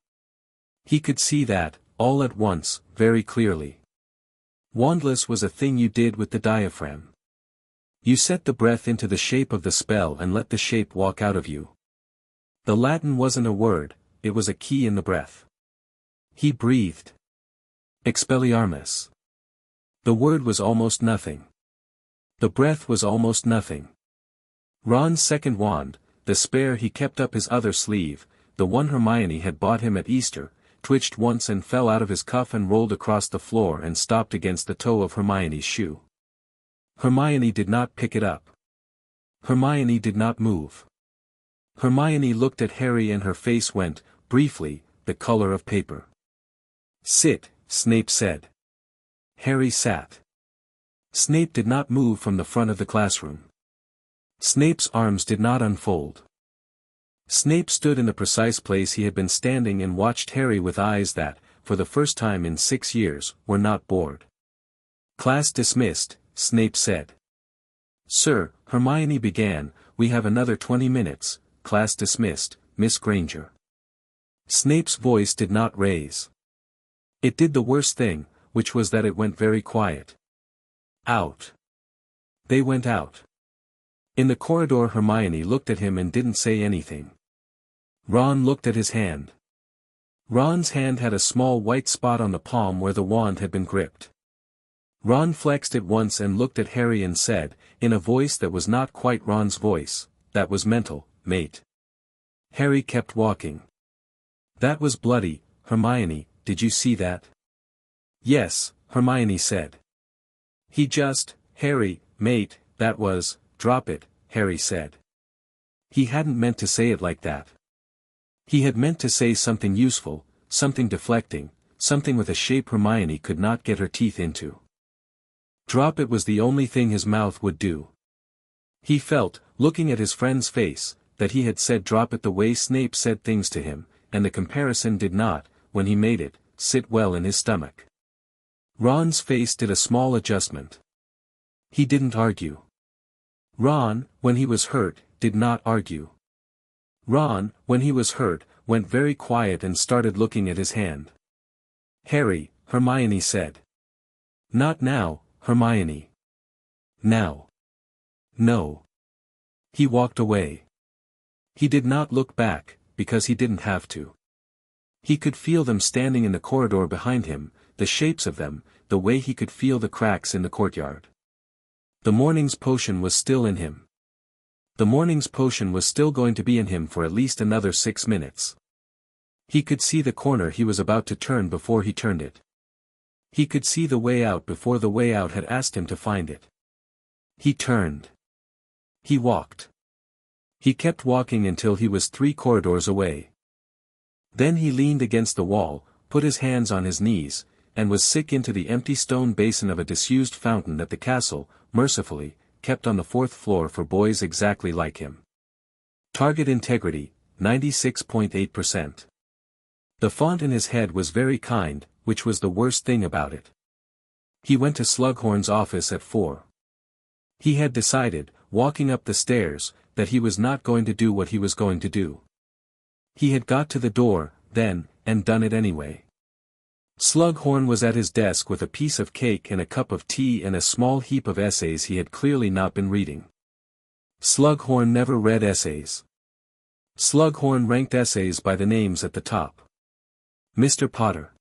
He could see that, all at once, very clearly. Wandless was a thing you did with the diaphragm. You set the breath into the shape of the spell and let the shape walk out of you. The Latin wasn't a word, it was a key in the breath. He breathed. Expelliarmus. The word was almost nothing. The breath was almost nothing. Ron's second wand, the spare he kept up his other sleeve, the one Hermione had bought him at Easter, twitched once and fell out of his cuff and rolled across the floor and stopped against the toe of Hermione's shoe. Hermione did not pick it up. Hermione did not move. Hermione looked at Harry and her face went, briefly, the color of paper. Sit, Snape said. Harry sat. Snape did not move from the front of the classroom. Snape's arms did not unfold. Snape stood in the precise place he had been standing and watched Harry with eyes that, for the first time in 6 years, were not bored. Class dismissed, Snape said. Sir, Hermione began, we have another 20 minutes, class dismissed, Miss Granger. Snape's voice did not raise. It did the worst thing, which was that it went very quiet. Out. They went out. In the corridor Hermione looked at him and didn't say anything. Ron looked at his hand. Ron's hand had a small white spot on the palm where the wand had been gripped. Ron flexed it once and looked at Harry and said, in a voice that was not quite Ron's voice, that was mental, mate. Harry kept walking. That was bloody, Hermione, did you see that? Yes, Hermione said. He just, Harry, mate, that was, drop it, Harry said. He hadn't meant to say it like that. He had meant to say something useful, something deflecting, something with a shape Hermione could not get her teeth into. Drop it was the only thing his mouth would do. He felt, looking at his friend's face, that he had said drop it the way Snape said things to him, and the comparison did not, when he made it, sit well in his stomach. Ron's face did a small adjustment. He didn't argue. Ron, when he was hurt, did not argue. Ron, when he was hurt, went very quiet and started looking at his hand. Harry, Hermione said. Not now, Hermione. Now. No. He walked away. He did not look back, because he didn't have to. He could feel them standing in the corridor behind him, the shapes of them, the way he could feel the cracks in the courtyard. The morning's potion was still in him. The morning's potion was still going to be in him for at least another 6 minutes. He could see the corner he was about to turn before he turned it. He could see the way out before the way out had asked him to find it. He turned. He walked. He kept walking until he was 3 corridors away. Then he leaned against the wall, put his hands on his knees, and was sick into the empty stone basin of a disused fountain that the castle, mercifully, kept on the 4th floor for boys exactly like him. Target integrity, 96.8%. The font in his head was very kind, which was the worst thing about it. He went to Slughorn's office at 4. He had decided, walking up the stairs, that he was not going to do what he was going to do. He had got to the door, then, and done it anyway. Slughorn was at his desk with a piece of cake and a cup of tea and a small heap of essays he had clearly not been reading. Slughorn never read essays. Slughorn ranked essays by the names at the top. Mr. Potter.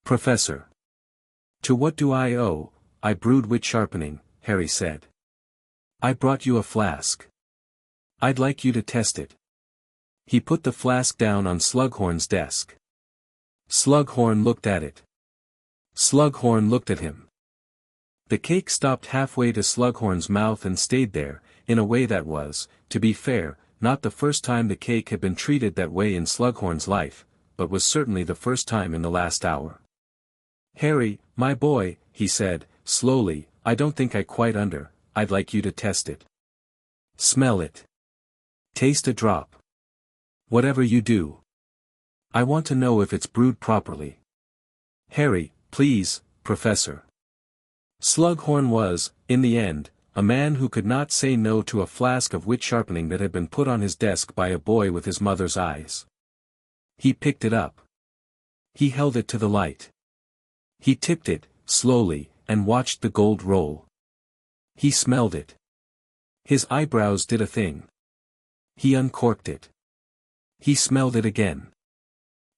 Professor. To what do I owe? I brewed wit sharpening, Harry said. I brought you a flask. I'd like you to test it. He put the flask down on Slughorn's desk. Slughorn looked at it. Slughorn looked at him. The cake stopped halfway to Slughorn's mouth and stayed there, in a way that was, to be fair, not the first time the cake had been treated that way in Slughorn's life, but was certainly the first time in the last hour. Harry, my boy, he said, slowly, I don't think I'd like you to test it. Smell it. Taste a drop. Whatever you do. I want to know if it's brewed properly. Harry, please, Professor. Slughorn was, in the end, a man who could not say no to a flask of wit sharpening that had been put on his desk by a boy with his mother's eyes. He picked it up. He held it to the light. He tipped it, slowly, and watched the gold roll. He smelled it. His eyebrows did a thing. He uncorked it. He smelled it again.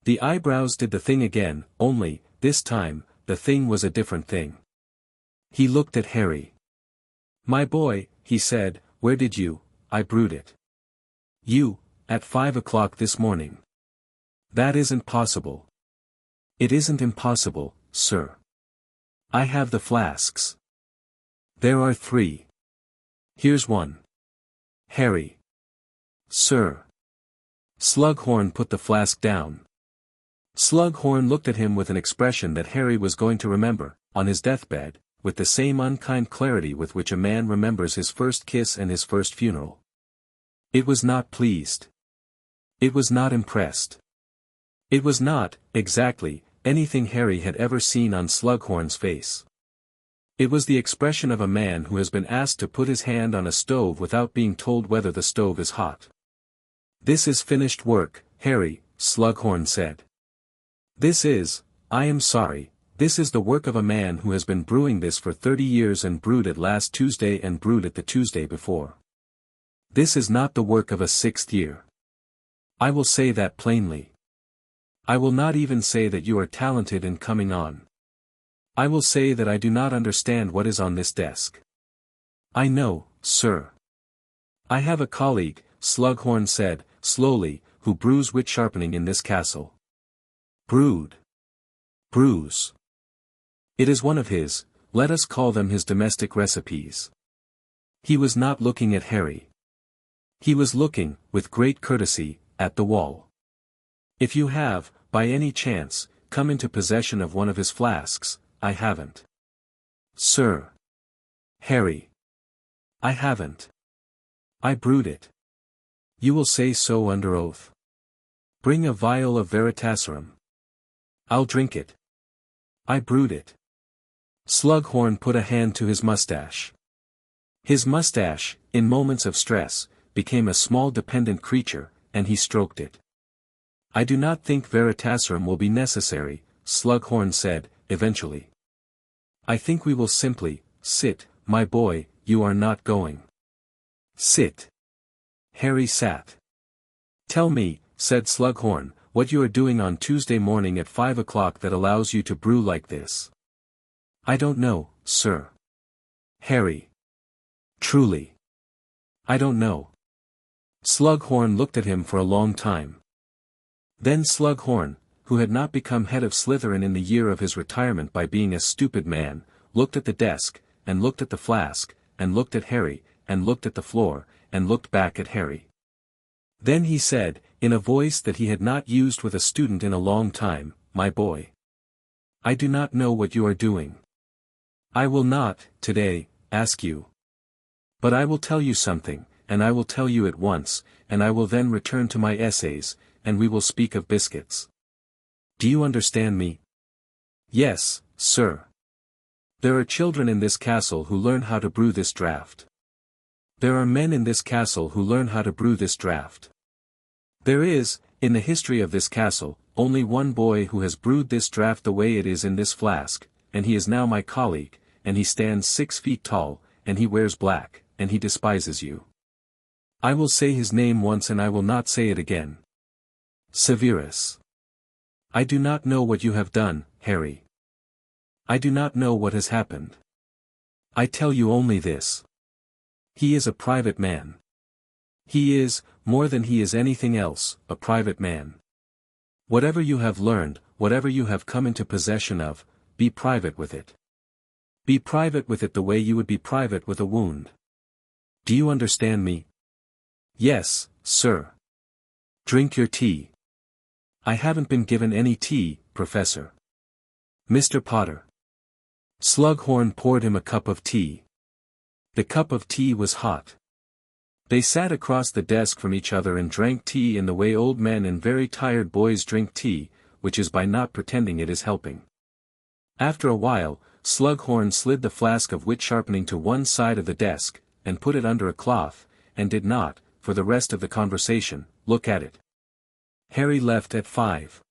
The eyebrows did the thing again, only, this time, the thing was a different thing. He looked at Harry. My boy, he said, where did I brewed it. You, at 5 o'clock this morning. That isn't possible. It isn't impossible, sir. I have the flasks. There are 3. Here's one. Harry. Sir. Slughorn put the flask down. Slughorn looked at him with an expression that Harry was going to remember, on his deathbed, with the same unkind clarity with which a man remembers his first kiss and his first funeral. It was not pleased. It was not impressed. It was not, exactly, anything Harry had ever seen on Slughorn's face. It was the expression of a man who has been asked to put his hand on a stove without being told whether the stove is hot. This is finished work, Harry, Slughorn said. I am sorry, this is the work of a man who has been brewing this for 30 years and brewed it last Tuesday and brewed it the Tuesday before. This is not the work of a 6th year. I will say that plainly. I will not even say that you are talented in coming on. I will say that I do not understand what is on this desk. I know, sir. I have a colleague, Slughorn said, slowly, who brews wit sharpening in this castle. Brewed. Brews. It is one of his, let us call them his domestic recipes. He was not looking at Harry. He was looking, with great courtesy, at the wall. If you have, by any chance, come into possession of one of his flasks, I haven't. Sir. Harry. I haven't. I brewed it. You will say so under oath. Bring a vial of Veritaserum. I'll drink it. I brewed it. Slughorn put a hand to his mustache. His mustache, in moments of stress, became a small dependent creature, and he stroked it. I do not think Veritaserum will be necessary, Slughorn said, eventually. I think we will simply, sit, my boy, you are not going. Sit. Harry sat. Tell me, said Slughorn, what you are doing on Tuesday morning at 5 o'clock that allows you to brew like this. I don't know, sir. Harry. Truly. I don't know. Slughorn looked at him for a long time. Then Slughorn, who had not become head of Slytherin in the year of his retirement by being a stupid man, looked at the desk, and looked at the flask, and looked at Harry, and looked at the floor, and looked back at Harry. Then he said, in a voice that he had not used with a student in a long time, "My boy. I do not know what you are doing. I will not, today, ask you. But I will tell you something, and I will tell you at once, and I will then return to my essays, and we will speak of biscuits. Do you understand me?" "Yes, sir. There are children in this castle who learn how to brew this draught. There are men in this castle who learn how to brew this draught. There is, in the history of this castle, only one boy who has brewed this draught the way it is in this flask, and he is now my colleague, and he stands 6 feet tall, and he wears black, and he despises you. I will say his name once and I will not say it again. Severus. I do not know what you have done, Harry. I do not know what has happened. I tell you only this. He is a private man. He is, more than he is anything else, a private man. Whatever you have learned, whatever you have come into possession of, be private with it. Be private with it the way you would be private with a wound. Do you understand me?" "Yes, sir." "Drink your tea." "I haven't been given any tea, Professor." "Mr. Potter." Slughorn poured him a cup of tea. The cup of tea was hot. They sat across the desk from each other and drank tea in the way old men and very tired boys drink tea, which is by not pretending it is helping. After a while, Slughorn slid the flask of wit sharpening to one side of the desk, and put it under a cloth, and did not, for the rest of the conversation, look at it. Harry left at 5.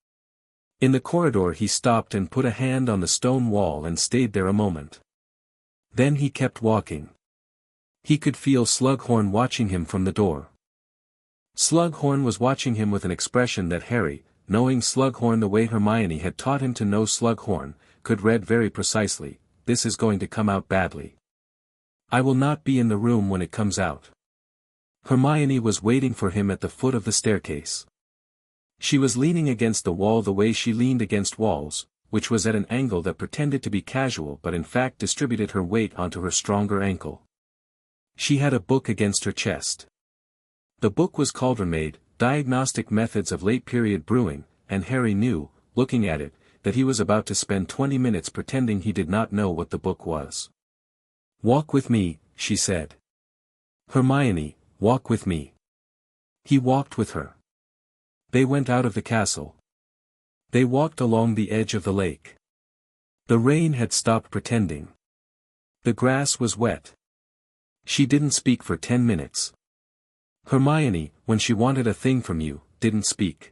In the corridor he stopped and put a hand on the stone wall and stayed there a moment. Then he kept walking. He could feel Slughorn watching him from the door. Slughorn was watching him with an expression that Harry, knowing Slughorn the way Hermione had taught him to know Slughorn, could read very precisely. This is going to come out badly. I will not be in the room when it comes out. Hermione was waiting for him at the foot of the staircase. She was leaning against the wall the way she leaned against walls, which was at an angle that pretended to be casual but in fact distributed her weight onto her stronger ankle. She had a book against her chest. The book was Cauldron-Made, Diagnostic Methods of Late-Period Brewing, and Harry knew, looking at it, that he was about to spend 20 minutes pretending he did not know what the book was. "Walk with me," she said. "Hermione, walk with me." He walked with her. They went out of the castle. They walked along the edge of the lake. The rain had stopped pretending. The grass was wet. She didn't speak for 10 minutes. Hermione, when she wanted a thing from you, didn't speak.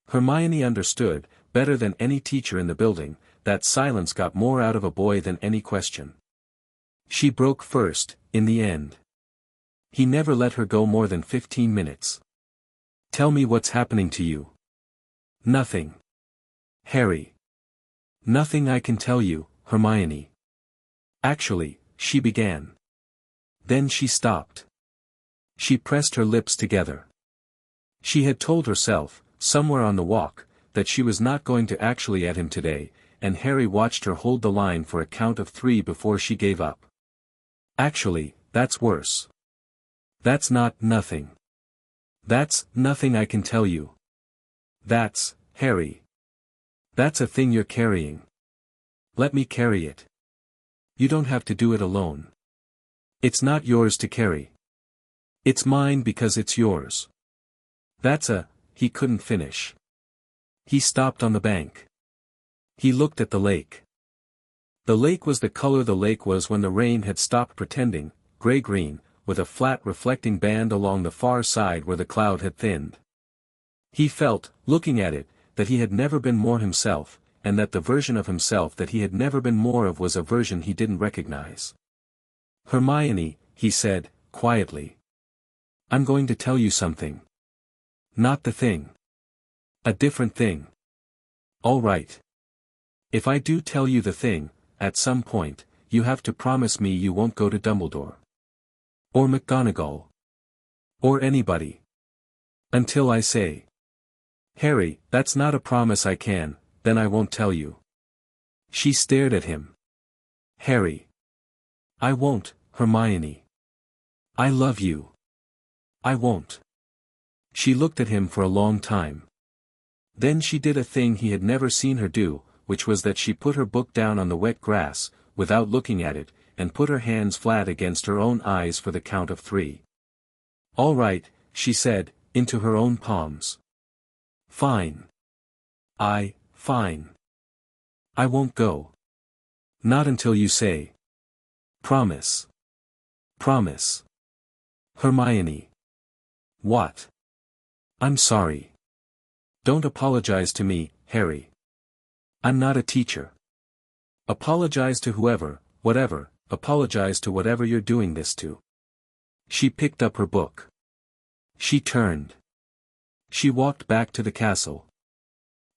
Hermione understood, better than any teacher in the building, that silence got more out of a boy than any question. She broke first, in the end. He never let her go more than 15 minutes. "Tell me what's happening to you." "Nothing. Harry." "Nothing I can tell you, Hermione." "Actually," she began. Then she stopped. She pressed her lips together. She had told herself, somewhere on the walk, that she was not going to actually at him today, and Harry watched her hold the line for a count of 3 before she gave up. "Actually, that's worse. That's not nothing. That's nothing I can tell you. That's, Harry. That's a thing you're carrying. Let me carry it. You don't have to do it alone. It's not yours to carry. It's mine because it's yours. That's a," he couldn't finish. He stopped on the bank. He looked at the lake. The lake was the color the lake was when the rain had stopped pretending, gray-green, with a flat reflecting band along the far side where the cloud had thinned. He felt, looking at it, that he had never been more himself, and that the version of himself that he had never been more of was a version he didn't recognize. "Hermione," he said, quietly. "I'm going to tell you something. Not the thing. A different thing. All right. If I do tell you the thing, at some point, you have to promise me you won't go to Dumbledore. Or McGonagall. Or anybody. Until I say. Harry, that's not a promise I can, then I won't tell you. She stared at him. Harry. I won't, Hermione. I love you. I won't. She looked at him for a long time. Then she did a thing he had never seen her do, which was that she put her book down on the wet grass, without looking at it, and put her hands flat against her own eyes for the count of 3. All right, she said, into her own palms. Fine. Fine. I won't go. Not until you say. Promise. Promise. Hermione. What? I'm sorry. Don't apologize to me, Harry. I'm not a teacher. Apologize to whoever, whatever, apologize to whatever you're doing this to. She picked up her book. She turned. She walked back to the castle.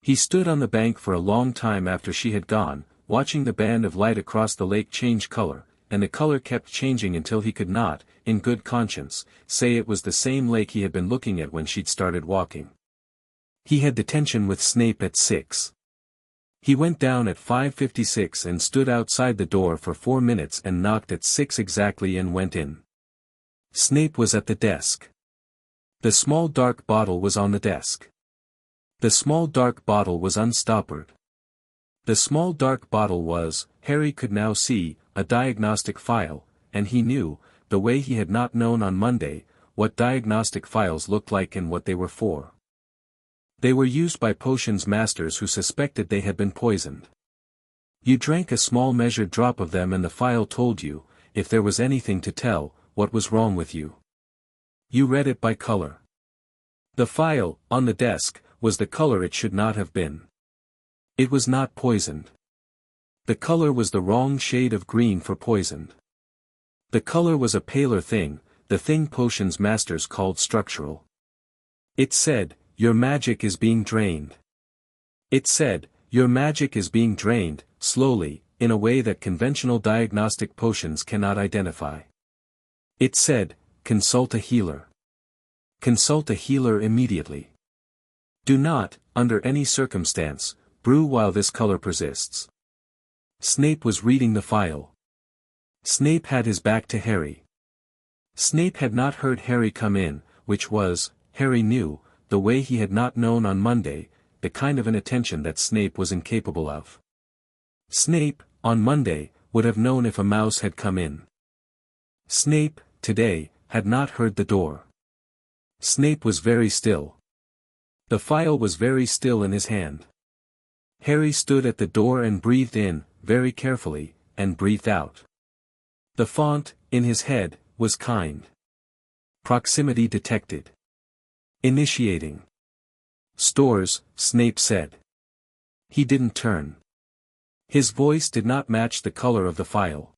He stood on the bank for a long time after she had gone, watching the band of light across the lake change color, and the color kept changing until he could not, in good conscience, say it was the same lake he had been looking at when she'd started walking. He had detention with Snape at 6. He went down at 5:56 and stood outside the door for 4 minutes and knocked at 6 exactly and went in. Snape was at the desk. The small dark bottle was on the desk. The small dark bottle was unstoppered. The small dark bottle was, Harry could now see, a diagnostic file, and he knew, the way he had not known on Monday, what diagnostic files looked like and what they were for. They were used by potions masters who suspected they had been poisoned. You drank a small measured drop of them and the file told you, if there was anything to tell, what was wrong with you. You read it by color. The file, on the desk, was the color it should not have been. It was not poisoned. The color was the wrong shade of green for poisoned. The color was a paler thing, the thing potions masters called structural. It said, your magic is being drained. It said, your magic is being drained, slowly, in a way that conventional diagnostic potions cannot identify. It said, consult a healer. Consult a healer immediately. Do not, under any circumstance, brew while this color persists. Snape was reading the file. Snape had his back to Harry. Snape had not heard Harry come in, which was, Harry knew, the way he had not known on Monday, the kind of inattention that Snape was incapable of. Snape, on Monday, would have known if a mouse had come in. Snape, today, had not heard the door. Snape was very still. The file was very still in his hand. Harry stood at the door and breathed in, very carefully, and breathed out. The font, in his head, was kind. Proximity detected. Initiating. Stores, Snape said. He didn't turn. His voice did not match the color of the file.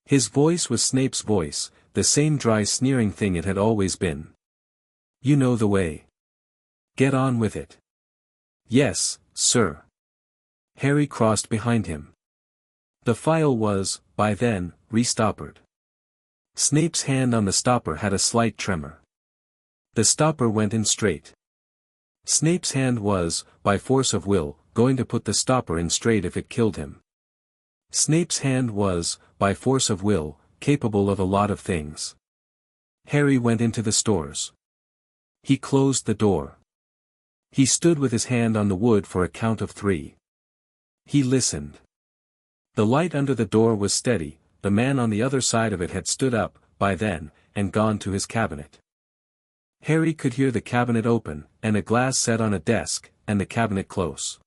His voice was Snape's voice, the same dry sneering thing it had always been. You know the way. Get on with it. Yes, sir. Harry crossed behind him. The file was, by then, restoppered. Snape's hand on the stopper had a slight tremor. The stopper went in straight. Snape's hand was, by force of will, going to put the stopper in straight if it killed him. Snape's hand was, by force of will, capable of a lot of things. Harry went into the stores. He closed the door. He stood with his hand on the wood for a count of 3. He listened. The light under the door was steady, the man on the other side of it had stood up, by then, and gone to his cabinet. Harry could hear the cabinet open, and a glass set on a desk, and the cabinet close.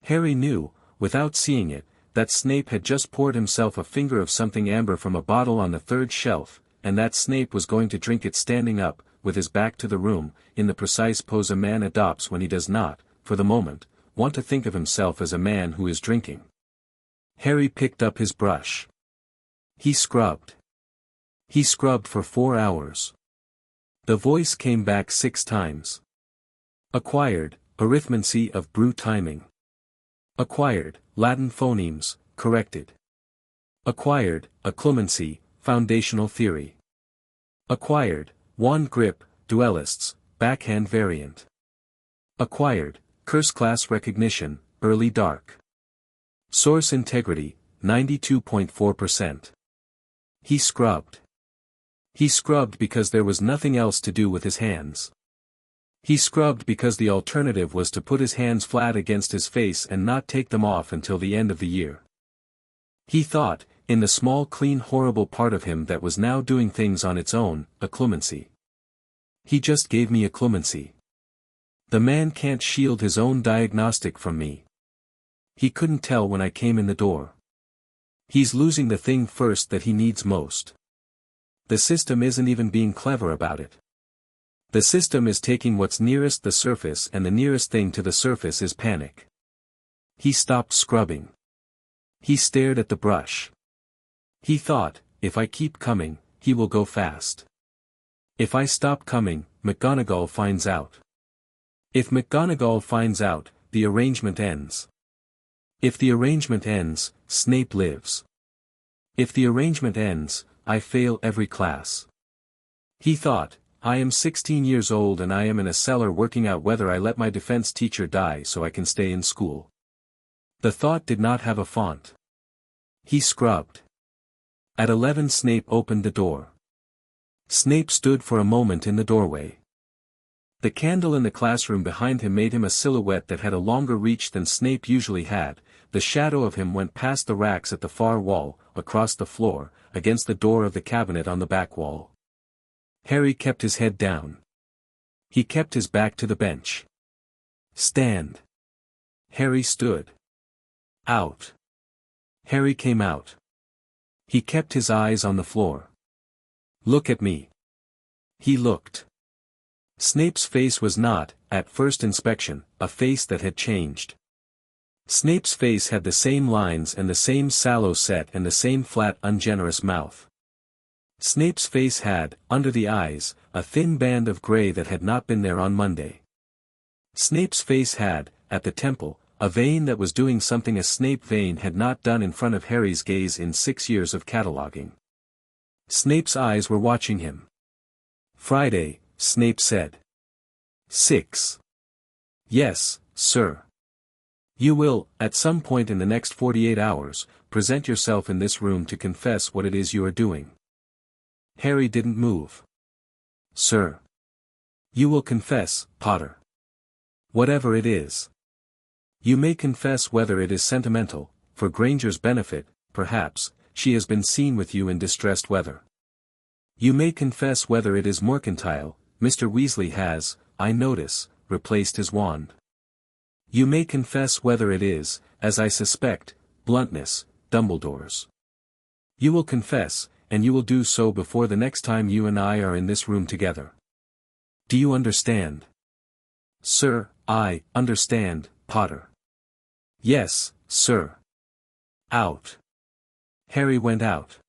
Harry knew, without seeing it, that Snape had just poured himself a finger of something amber from a bottle on the 3rd shelf, and that Snape was going to drink it standing up, with his back to the room, in the precise pose a man adopts when he does not, for the moment, want to think of himself as a man who is drinking. Harry picked up his brush. He scrubbed. He scrubbed for 4 hours. The voice came back 6 times. Acquired, arithmancy of brew timing. Acquired, Latin phonemes, corrected. Acquired, occlumency, foundational theory. Acquired, wand grip, duelists, backhand variant. Acquired, curse class recognition, early dark. Source integrity, 92.4%. He scrubbed. He scrubbed because there was nothing else to do with his hands. He scrubbed because the alternative was to put his hands flat against his face and not take them off until the end of the year. He thought, in the small clean horrible part of him that was now doing things on its own, a clemency. He just gave me a clemency. The man can't shield his own diagnostic from me. He couldn't tell when I came in the door. He's losing the thing first that he needs most. The system isn't even being clever about it. The system is taking what's nearest the surface, and the nearest thing to the surface is panic. He stopped scrubbing. He stared at the brush. He thought, if I keep coming, he will go fast. If I stop coming, McGonagall finds out. If McGonagall finds out, the arrangement ends. If the arrangement ends, Snape lives. If the arrangement ends, I fail every class. He thought, I am 16 years old and I am in a cellar working out whether I let my defense teacher die so I can stay in school. The thought did not have a font. He scrubbed. At 11 Snape opened the door. Snape stood for a moment in the doorway. The candle in the classroom behind him made him a silhouette that had a longer reach than Snape usually had. The shadow of him went past the racks at the far wall, across the floor, against the door of the cabinet on the back wall. Harry kept his head down. He kept his back to the bench. Stand. Harry stood. Out. Harry came out. He kept his eyes on the floor. Look at me. He looked. Snape's face was not, at first inspection, a face that had changed. Snape's face had the same lines and the same sallow set and the same flat ungenerous mouth. Snape's face had, under the eyes, a thin band of grey that had not been there on Monday. Snape's face had, at the temple, a vein that was doing something a Snape vein had not done in front of Harry's gaze in 6 years of cataloguing. Snape's eyes were watching him. Friday, Snape said. 6. Yes, sir. You will, at some point in the next 48 hours, present yourself in this room to confess what it is you are doing. Harry didn't move. Sir. You will confess, Potter. Whatever it is. You may confess whether it is sentimental, for Granger's benefit, perhaps, she has been seen with you in distressed weather. You may confess whether it is mercantile, Mr. Weasley has, I notice, replaced his wand. You may confess whether it is, as I suspect, bluntness, Dumbledore's. You will confess, and you will do so before the next time you and I are in this room together. Do you understand? Sir, I understand, Potter. Yes, sir. Out. Harry went out.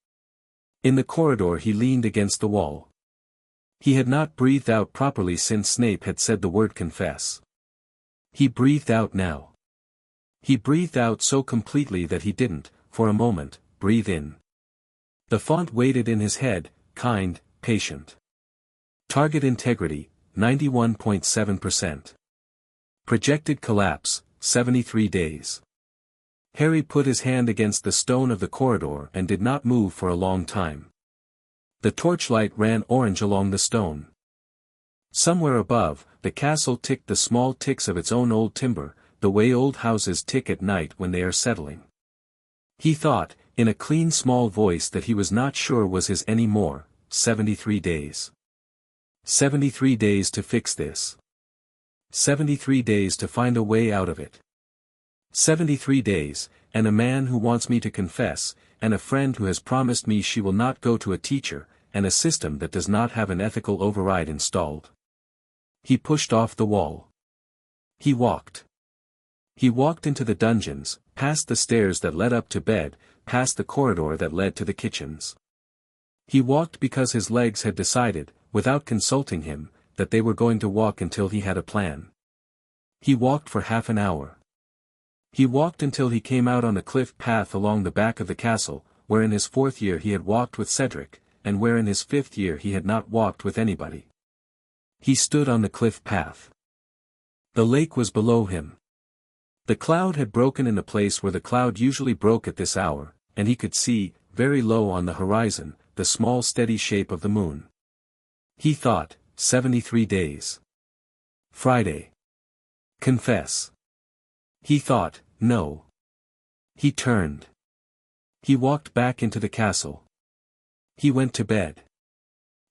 In the corridor he leaned against the wall. He had not breathed out properly since Snape had said the word confess. He breathed out now. He breathed out so completely that he didn't, for a moment, breathe in. The font waited in his head, kind, patient. Target integrity, 91.7%. Projected collapse, 73 days. Harry put his hand against the stone of the corridor and did not move for a long time. The torchlight ran orange along the stone. Somewhere above, the castle ticked the small ticks of its own old timber, the way old houses tick at night when they are settling. He thought, in a clean small voice that he was not sure was his any more, 73 days. 73 days to fix this. 73 days to find a way out of it. 73 days, and a man who wants me to confess, and a friend who has promised me she will not go to a teacher, and a system that does not have an ethical override installed. He pushed off the wall. He walked. He walked into the dungeons, past the stairs that led up to bed, past the corridor that led to the kitchens. He walked because his legs had decided, without consulting him, that they were going to walk until he had a plan. He walked for half an hour. He walked until he came out on the cliff path along the back of the castle, where in his 4th year he had walked with Cedric, and where in his 5th year he had not walked with anybody. He stood on the cliff path. The lake was below him. The cloud had broken in the place where the cloud usually broke at this hour, and he could see, very low on the horizon, the small steady shape of the moon. He thought, 73 days. Friday. Confess. He thought, no. He turned. He walked back into the castle. He went to bed.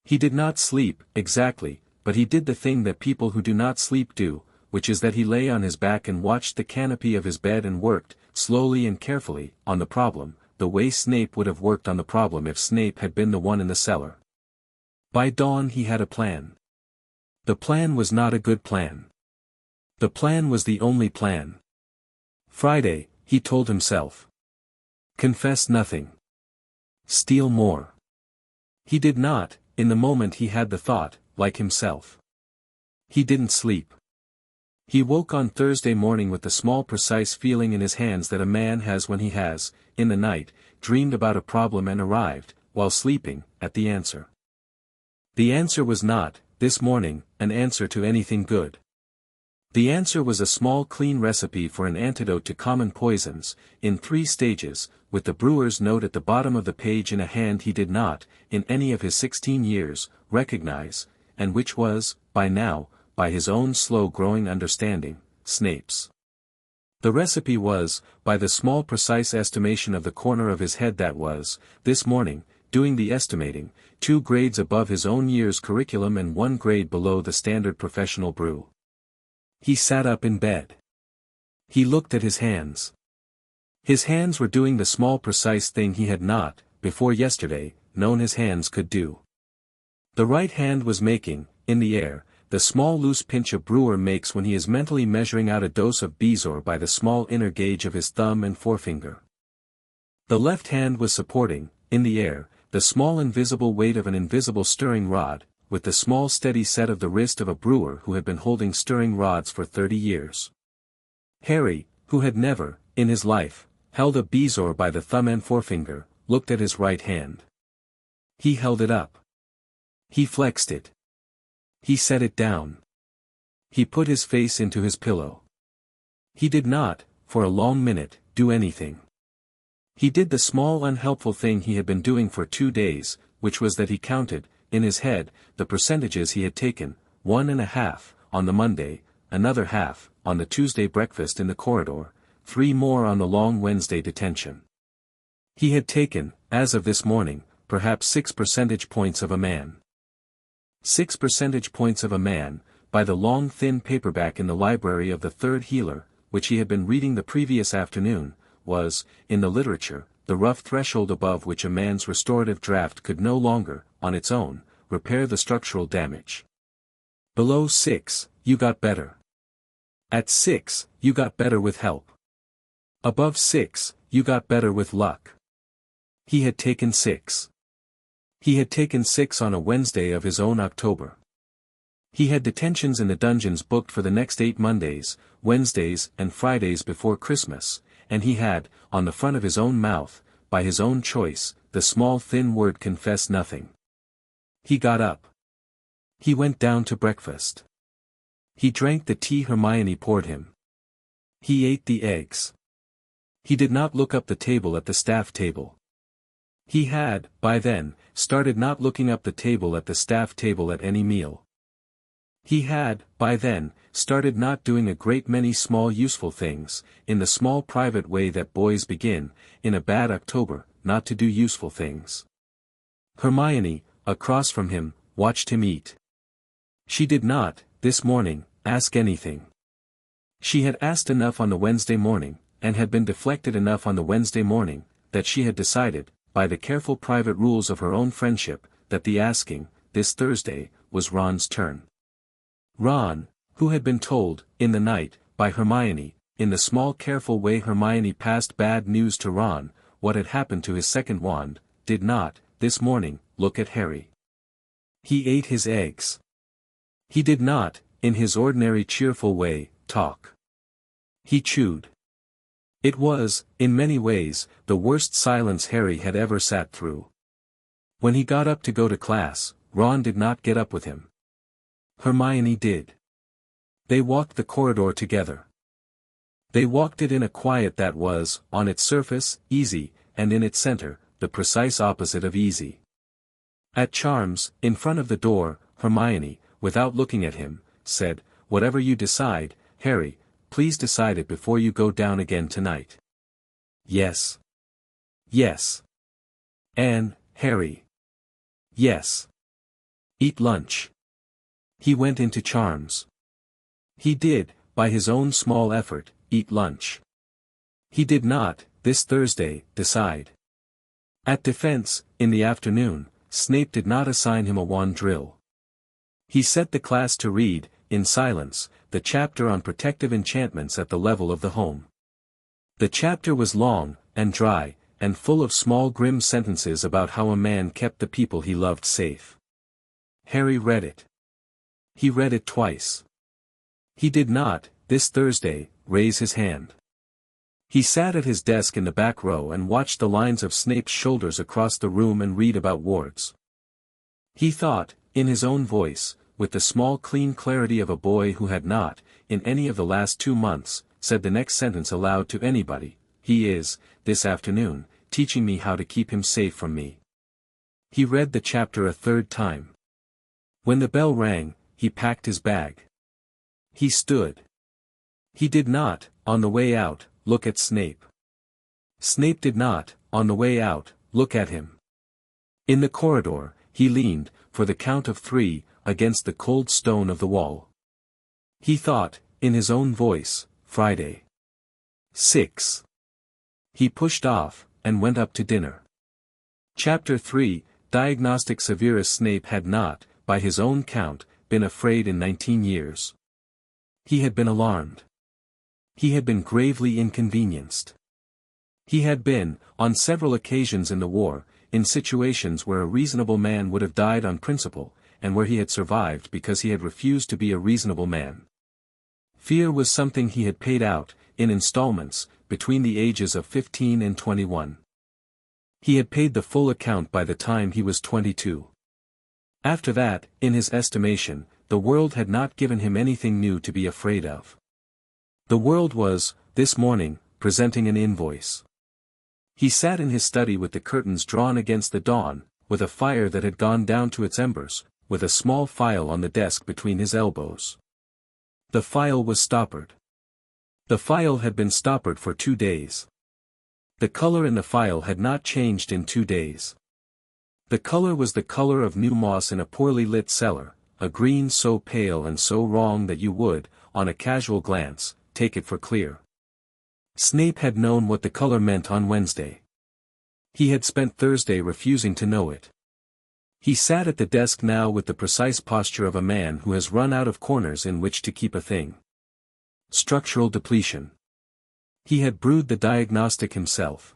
He did not sleep, exactly, but he did the thing that people who do not sleep do, which is that he lay on his back and watched the canopy of his bed and worked, slowly and carefully, on the problem, the way Snape would have worked on the problem if Snape had been the one in the cellar. By dawn he had a plan. The plan was not a good plan. The plan was the only plan. Friday, he told himself. Confess nothing. Steal more. He did not, in the moment he had the thought, like himself. He didn't sleep. He woke on Thursday morning with the small precise feeling in his hands that a man has when he has, in the night, dreamed about a problem and arrived, while sleeping, at the answer. The answer was not, this morning, an answer to anything good. The answer was a small clean recipe for an antidote to common poisons, in 3 stages, with the brewer's note at the bottom of the page in a hand he did not, in any of his 16 years, recognize, and which was, by now, by his own slow-growing understanding, Snape's. The recipe was, by the small precise estimation of the corner of his head that was, this morning, doing the estimating, 2 grades above his own year's curriculum and 1 grade below the standard professional brew. He sat up in bed. He looked at his hands. His hands were doing the small precise thing he had not, before yesterday, known his hands could do. The right hand was making, in the air, the small loose pinch a brewer makes when he is mentally measuring out a dose of Bezoar by the small inner gauge of his thumb and forefinger. The left hand was supporting, in the air, the small invisible weight of an invisible stirring rod, with the small steady set of the wrist of a brewer who had been holding stirring rods for 30 years. Harry, who had never, in his life, held a Bezoar by the thumb and forefinger, looked at his right hand. He held it up. He flexed it. He set it down. He put his face into his pillow. He did not, for a long minute, do anything. He did the small unhelpful thing he had been doing for 2 days, which was that he counted, in his head, the percentages he had taken, 1.5, on the Monday, another half, on the Tuesday breakfast in the corridor, 3 more on the long Wednesday detention. He had taken, as of this morning, perhaps 6 percentage points of a man. 6 percentage points of a man, by the long thin paperback in the library of the Third Healer, which he had been reading the previous afternoon, was, in the literature, the rough threshold above which a man's restorative draft could no longer, on its own, repair the structural damage. Below 6, you got better. At 6, you got better with help. Above 6, you got better with luck. He had taken 6. He had taken 6 on a Wednesday of his own October. He had detentions in the dungeons booked for the next 8 Mondays, Wednesdays and Fridays before Christmas, and he had, on the front of his own mouth, by his own choice, the small thin word confess nothing. He got up. He went down to breakfast. He drank the tea Hermione poured him. He ate the eggs. He did not look up the table at the staff table. He had, by then, started not looking up the table at the staff table at any meal. He had, by then, started not doing a great many small useful things, in the small private way that boys begin, in a bad October, not to do useful things. Hermione, across from him, watched him eat. She did not, this morning, ask anything. She had asked enough on the Wednesday morning, and had been deflected enough on the Wednesday morning, that she had decided, by the careful private rules of her own friendship, that the asking, this Thursday, was Ron's turn. Ron, who had been told, in the night, by Hermione, in the small careful way Hermione passed bad news to Ron, what had happened to his second wand, did not, this morning, look at Harry. He ate his eggs. He did not, in his ordinary cheerful way, talk. He chewed. It was, in many ways, the worst silence Harry had ever sat through. When he got up to go to class, Ron did not get up with him. Hermione did. They walked the corridor together. They walked it in a quiet that was, on its surface, easy, and in its center, the precise opposite of easy. At Charms, in front of the door, Hermione, without looking at him, said, "Whatever you decide, Harry, please decide it before you go down again tonight." "Yes." "Yes." "Anne, Harry." "Yes." "Eat lunch." He went into Charms. He did, by his own small effort, eat lunch. He did not, this Thursday, decide. At Defense, in the afternoon, Snape did not assign him a wand drill. He set the class to read, in silence, the chapter on protective enchantments at the level of the home. The chapter was long, and dry, and full of small grim sentences about how a man kept the people he loved safe. Harry read it. He read it twice. He did not, this Thursday, raise his hand. He sat at his desk in the back row and watched the lines of Snape's shoulders across the room and read about wards. He thought, in his own voice, with the small clean clarity of a boy who had not, in any of the last 2 months, said the next sentence aloud to anybody, "He is, this afternoon, teaching me how to keep him safe from me." He read the chapter a third time. When the bell rang, he packed his bag. He stood. He did not, on the way out, look at Snape. Snape did not, on the way out, look at him. In the corridor, he leaned, for the count of 3, against the cold stone of the wall. He thought, in his own voice, Friday. 6. He pushed off, and went up to dinner. Chapter 3, Diagnostic. Severus Snape had not, by his own count, been afraid in 19 years. He had been alarmed. He had been gravely inconvenienced. He had been, on several occasions in the war, in situations where a reasonable man would have died on principle, and where he had survived because he had refused to be a reasonable man. Fear was something he had paid out, in installments, between the ages of 15 and 21. He had paid the full account by the time he was 22. After that, in his estimation, the world had not given him anything new to be afraid of. The world was, this morning, presenting an invoice. He sat in his study with the curtains drawn against the dawn, with a fire that had gone down to its embers, with a small file on the desk between his elbows. The file was stoppered. The file had been stoppered for 2 days. The color in the file had not changed in 2 days. The color was the color of new moss in a poorly lit cellar, a green so pale and so wrong that you would, on a casual glance, take it for clear. Snape had known what the color meant on Wednesday. He had spent Thursday refusing to know it. He sat at the desk now with the precise posture of a man who has run out of corners in which to keep a thing. Structural depletion. He had brewed the diagnostic himself.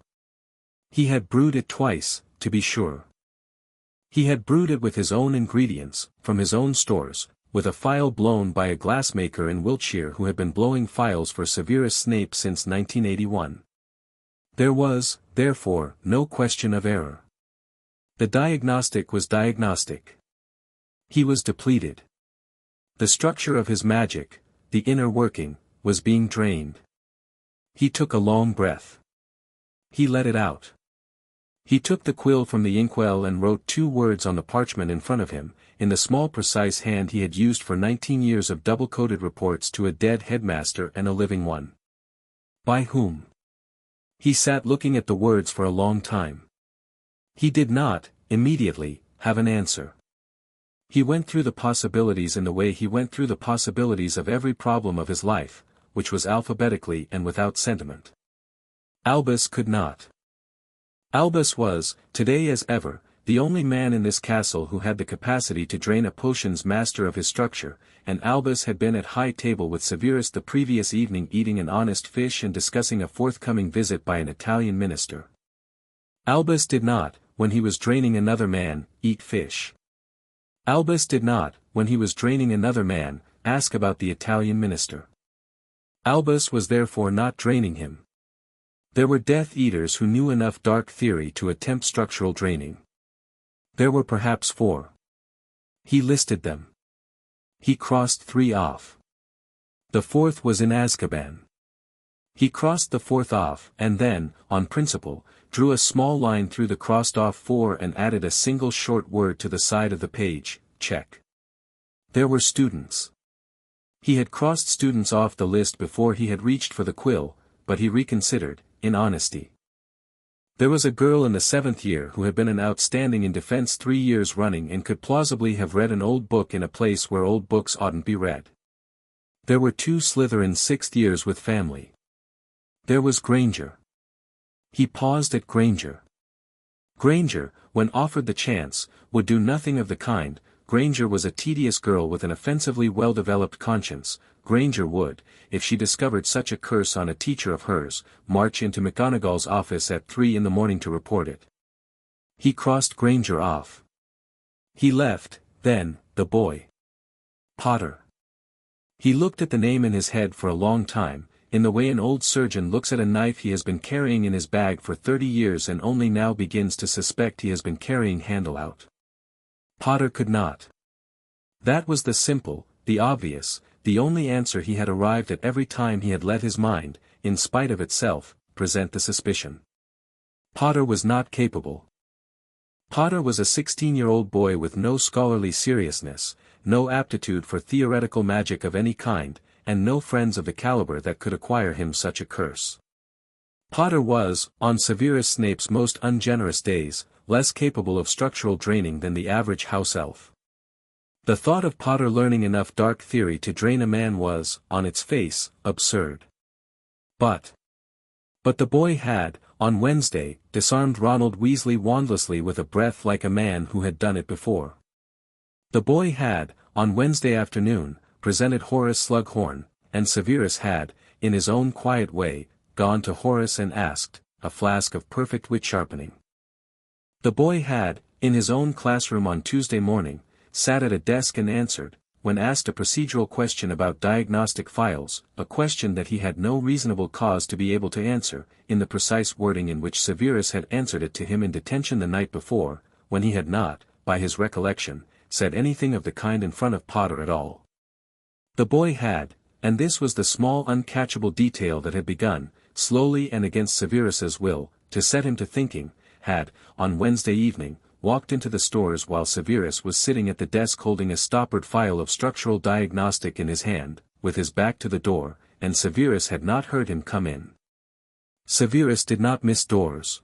He had brewed it twice, to be sure. He had brewed it with his own ingredients, from his own stores, with a file blown by a glassmaker in Wiltshire who had been blowing files for Severus Snape since 1981. There was, therefore, no question of error. The diagnostic was diagnostic. He was depleted. The structure of his magic, the inner working, was being drained. He took a long breath. He let it out. He took the quill from the inkwell and wrote 2 words on the parchment in front of him, in the small precise hand he had used for 19 years of double-coded reports to a dead headmaster and a living one. By whom? He sat looking at the words for a long time. He did not, immediately, have an answer. He went through the possibilities in the way he went through the possibilities of every problem of his life, which was alphabetically and without sentiment. Albus could not. Albus was, today as ever, the only man in this castle who had the capacity to drain a potion's master of his structure, and Albus had been at high table with Severus the previous evening eating an honest fish and discussing a forthcoming visit by an Italian minister. Albus did not, when he was draining another man, eat fish. Albus did not, when he was draining another man, ask about the Italian minister. Albus was therefore not draining him. There were Death Eaters who knew enough dark theory to attempt structural draining. There were perhaps 4. He listed them. He crossed 3 off. The fourth was in Azkaban. He crossed the fourth off, and then, on principle, drew a small line through the crossed-off 4 and added a single short word to the side of the page, check. There were students. He had crossed students off the list before he had reached for the quill, but he reconsidered, in honesty. There was a girl in the 7th year who had been an outstanding in defense 3 years running and could plausibly have read an old book in a place where old books oughtn't be read. There were 2 Slytherin 6th years with family. There was Granger. He paused at Granger. Granger, when offered the chance, would do nothing of the kind. Granger was a tedious girl with an offensively well-developed conscience. Granger would, if she discovered such a curse on a teacher of hers, march into McGonagall's office at 3 in the morning to report it. He crossed Granger off. He left, then, the boy. Potter. He looked at the name in his head for a long time, in the way an old surgeon looks at a knife he has been carrying in his bag for 30 years and only now begins to suspect he has been carrying handle out. Potter could not. That was the simple, the obvious, the only answer he had arrived at every time he had let his mind, in spite of itself, present the suspicion. Potter was not capable. Potter was a 16-year-old boy with no scholarly seriousness, no aptitude for theoretical magic of any kind, and no friends of the caliber that could acquire him such a curse. Potter was, on Severus Snape's most ungenerous days, less capable of structural draining than the average house elf. The thought of Potter learning enough dark theory to drain a man was, on its face, absurd. But the boy had, on Wednesday, disarmed Ronald Weasley wandlessly with a breath like a man who had done it before. The boy had, on Wednesday afternoon, presented Horace Slughorn, and Severus had, in his own quiet way, gone to Horace and asked, a flask of perfect wit sharpening. The boy had, in his own classroom on Tuesday morning, sat at a desk and answered, when asked a procedural question about diagnostic files, a question that he had no reasonable cause to be able to answer, in the precise wording in which Severus had answered it to him in detention the night before, when he had not, by his recollection, said anything of the kind in front of Potter at all. The boy had, and this was the small uncatchable detail that had begun, slowly and against Severus's will, to set him to thinking, had, on Wednesday evening, walked into the stores while Severus was sitting at the desk holding a stoppered file of structural diagnostic in his hand, with his back to the door, and Severus had not heard him come in. Severus did not miss doors.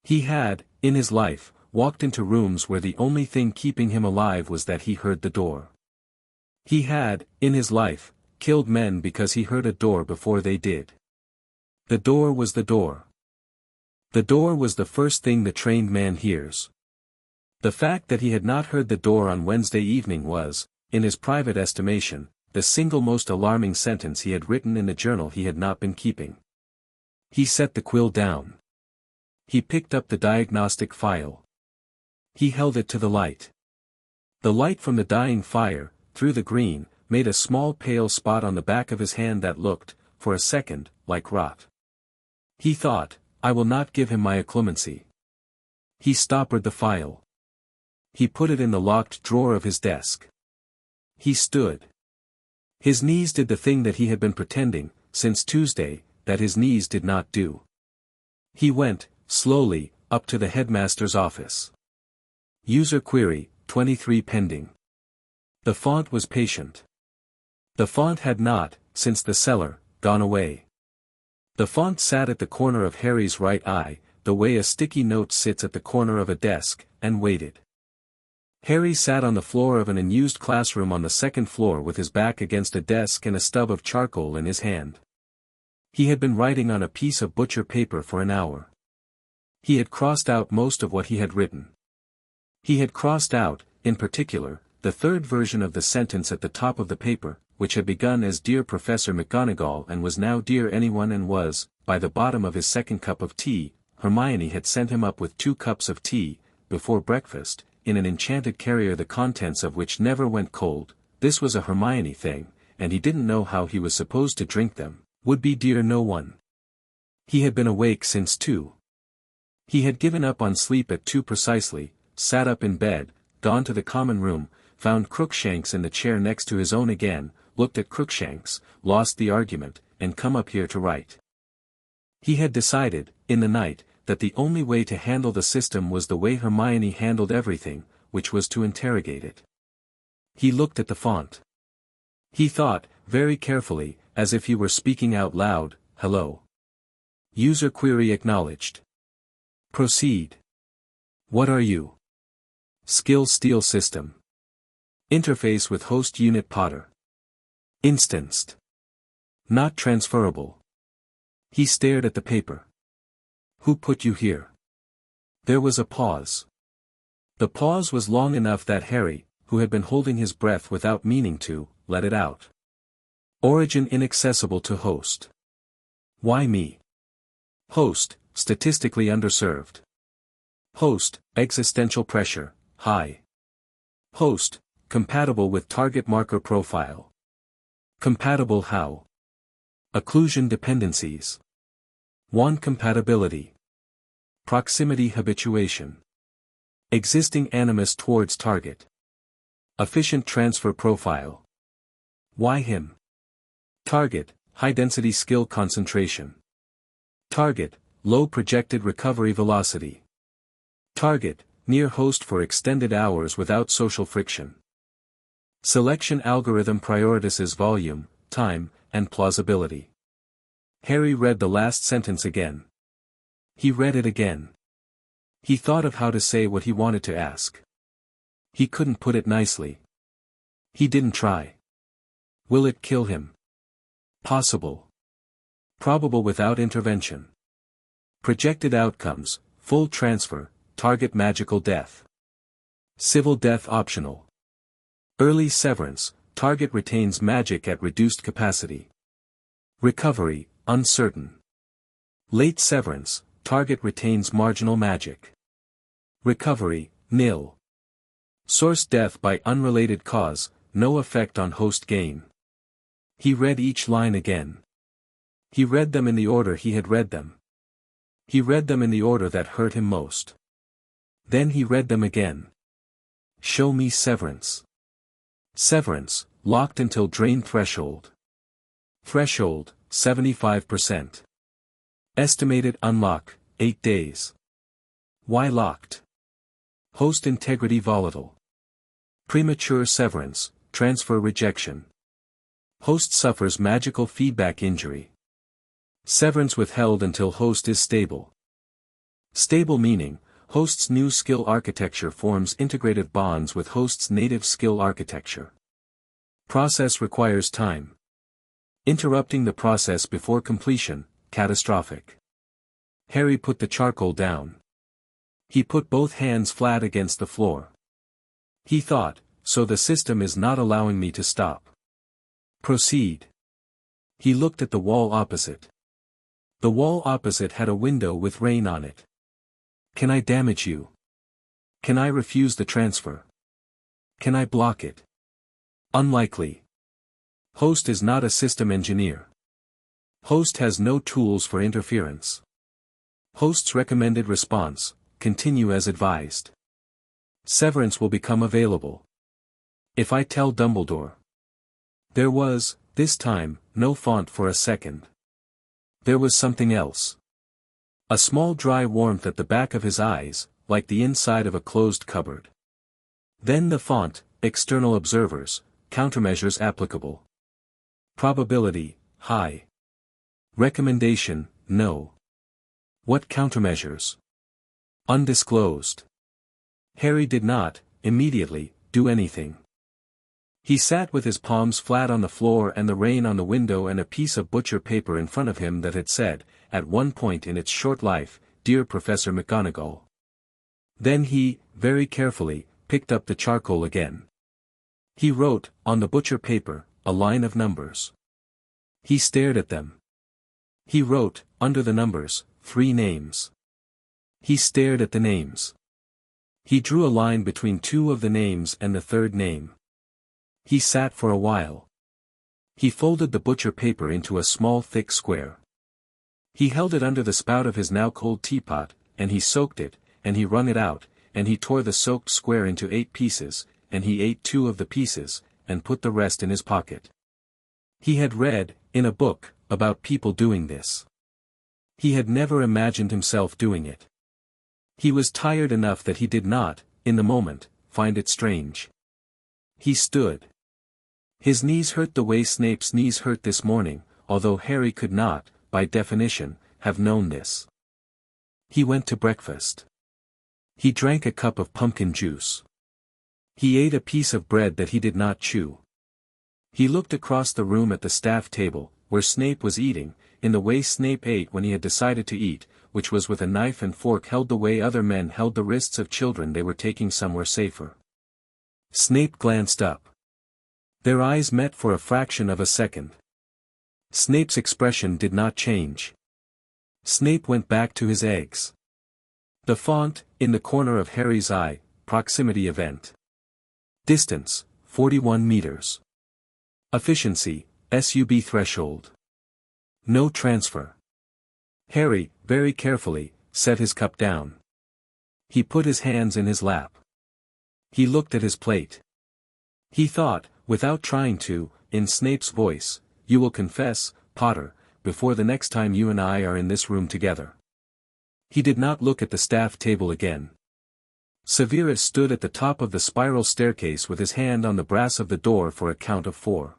He had, in his life, walked into rooms where the only thing keeping him alive was that he heard the door. He had, in his life, killed men because he heard a door before they did. The door was the door. The door was the first thing the trained man hears. The fact that he had not heard the door on Wednesday evening was, in his private estimation, the single most alarming sentence he had written in the journal he had not been keeping. He set the quill down. He picked up the diagnostic file. He held it to the light. The light from the dying fire, through the green, made a small pale spot on the back of his hand that looked, for a second, like rot. He thought, I will not give him my clemency. He stoppered the file. He put it in the locked drawer of his desk. He stood. His knees did the thing that he had been pretending, since Tuesday, that his knees did not do. He went, slowly, up to the headmaster's office. User query, 23 pending. The font was patient. The font had not, since the cellar, gone away. The font sat at the corner of Harry's right eye, the way a sticky note sits at the corner of a desk, and waited. Harry sat on the floor of an unused classroom on the second floor with his back against a desk and a stub of charcoal in his hand. He had been writing on a piece of butcher paper for an hour. He had crossed out most of what he had written. He had crossed out, in particular, the third version of the sentence at the top of the paper, which had begun as Dear Professor McGonagall and was now Dear Anyone and was, by the bottom of his second cup of tea, Hermione had sent him up with 2 cups of tea, before breakfast, in an enchanted carrier the contents of which never went cold. This was a Hermione thing, and he didn't know how he was supposed to drink them, would be Dear No One. He had been awake since 2. He had given up on sleep at 2 precisely, sat up in bed, gone to the common room, found Crookshanks in the chair next to his own again, looked at Crookshanks, lost the argument, and come up here to write. He had decided, in the night, that the only way to handle the system was the way Hermione handled everything, which was to interrogate it. He looked at the font. He thought, very carefully, as if he were speaking out loud, "Hello. User query acknowledged. Proceed. What are you? Skill Steal System. Interface with host unit Potter. Instanced. Not transferable." He stared at the paper. "Who put you here?" There was a pause. The pause was long enough that Harry, who had been holding his breath without meaning to, let it out. "Origin inaccessible to host." "Why me?" "Host, statistically underserved." "Host, existential pressure, high." "Host, compatible with target marker profile." "Compatible how?" "Occlusion dependencies." "Wand compatibility." "Proximity habituation." "Existing animus towards target." "Efficient transfer profile." "Why him?" "Target, high-density skill concentration." "Target, low projected recovery velocity." "Target, near host for extended hours without social friction." "Selection algorithm prioritizes volume, time, and plausibility." Harry read the last sentence again. He read it again. He thought of how to say what he wanted to ask. He couldn't put it nicely. He didn't try. Will it kill him? Possible. Probable without intervention. Projected outcomes, full transfer, target magical death. Civil death optional. Early severance, target retains magic at reduced capacity. Recovery, uncertain. Late severance, target retains marginal magic. Recovery, nil. Source death by unrelated cause, no effect on host gain. He read each line again. He read them in the order he had read them. He read them in the order that hurt him most. Then he read them again. Show me severance. Severance, locked until drain threshold. Threshold, 75%. Estimated unlock, 8 days. Why locked? Host integrity volatile. Premature severance, transfer rejection. Host suffers magical feedback injury. Severance withheld until host is stable. Stable meaning, host's new skill architecture forms integrative bonds with host's native skill architecture. Process requires time. Interrupting the process before completion, catastrophic. Harry put the charcoal down. He put both hands flat against the floor. He thought, so the system is not allowing me to stop. Proceed. He looked at the wall opposite. The wall opposite had a window with rain on it. Can I damage you? Can I refuse the transfer? Can I block it? Unlikely. Host is not a system engineer. Host has no tools for interference. Host's recommended response, continue as advised. Severance will become available. If I tell Dumbledore. There was, this time, no font for a second. There was something else. A small dry warmth at the back of his eyes, like the inside of a closed cupboard. Then the font, external observers, countermeasures applicable. Probability, high. Recommendation, no. What countermeasures? Undisclosed. Harry did not, immediately, do anything. He sat with his palms flat on the floor and the rain on the window and a piece of butcher paper in front of him that had said, at one point in its short life, "Dear Professor McGonagall." Then he, very carefully, picked up the charcoal again. He wrote, on the butcher paper, a line of numbers. He stared at them. He wrote, under the numbers, 3 names. He stared at the names. He drew a line between 2 of the names and the 3rd name. He sat for a while. He folded the butcher paper into a small thick square. He held it under the spout of his now cold teapot, and he soaked it, and he wrung it out, and he tore the soaked square into 8 pieces, and he ate 2 of the pieces, and put the rest in his pocket. He had read, in a book, about people doing this. He had never imagined himself doing it. He was tired enough that he did not, in the moment, find it strange. He stood. His knees hurt the way Snape's knees hurt this morning, although Harry could not, by definition, have known this. He went to breakfast. He drank a cup of pumpkin juice. He ate a piece of bread that he did not chew. He looked across the room at the staff table, where Snape was eating, in the way Snape ate when he had decided to eat, which was with a knife and fork held the way other men held the wrists of children they were taking somewhere safer. Snape glanced up. Their eyes met for a fraction of a second. Snape's expression did not change. Snape went back to his eggs. The font, in the corner of Harry's eye, proximity event. Distance, 41 meters. Efficiency, SUB threshold. No transfer. Harry, very carefully, set his cup down. He put his hands in his lap. He looked at his plate. He thought, without trying to, in Snape's voice, "You will confess, Potter, before the next time you and I are in this room together." He did not look at the staff table again. Severus stood at the top of the spiral staircase with his hand on the brass of the door for a count of 4.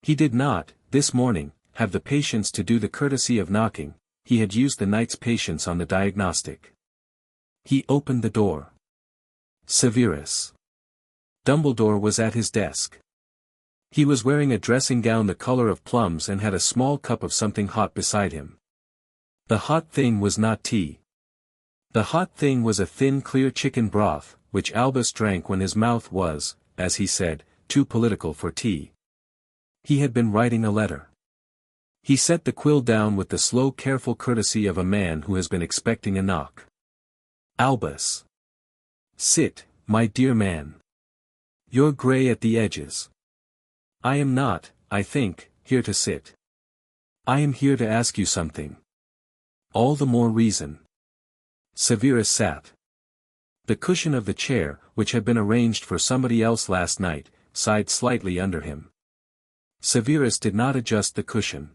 He did not, this morning, have the patience to do the courtesy of knocking. He had used the knight's patience on the diagnostic. He opened the door. Severus. Dumbledore was at his desk. He was wearing a dressing gown the color of plums and had a small cup of something hot beside him. The hot thing was not tea. The hot thing was a thin clear chicken broth, which Albus drank when his mouth was, as he said, too political for tea. He had been writing a letter. He set the quill down with the slow careful courtesy of a man who has been expecting a knock. Albus. Sit, my dear man. You're gray at the edges. I am not, I think, here to sit. I am here to ask you something. All the more reason. Severus sat. The cushion of the chair, which had been arranged for somebody else last night, sighed slightly under him. Severus did not adjust the cushion.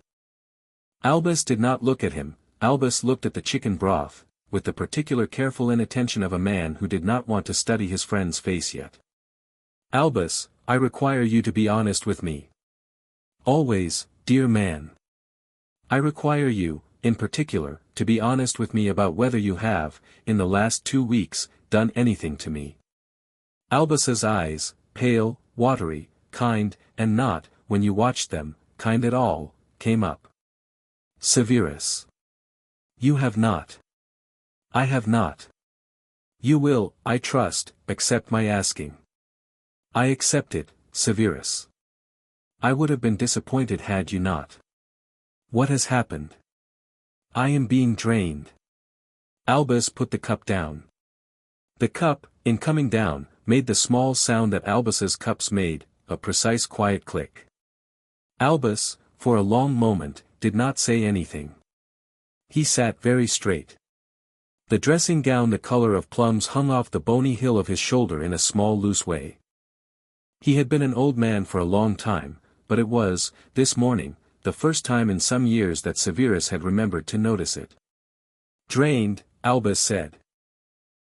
Albus did not look at him. Albus looked at the chicken broth, with the particular careful inattention of a man who did not want to study his friend's face yet. Albus, I require you to be honest with me. Always, dear man. I require you, in particular, to be honest with me about whether you have, in the last 2 weeks, done anything to me. Albus's eyes, pale, watery, kind, and not, when you watched them, kind at all, came up. Severus. You have not. I have not. You will, I trust, accept my asking. I accept it, Severus. I would have been disappointed had you not. What has happened? I am being drained. Albus put the cup down. The cup, in coming down, made the small sound that Albus's cups made, a precise quiet click. Albus, for a long moment, did not say anything. He sat very straight. The dressing gown the color of plums hung off the bony hill of his shoulder in a small loose way. He had been an old man for a long time, but it was, this morning, the first time in some years that Severus had remembered to notice it. Drained, Albus said.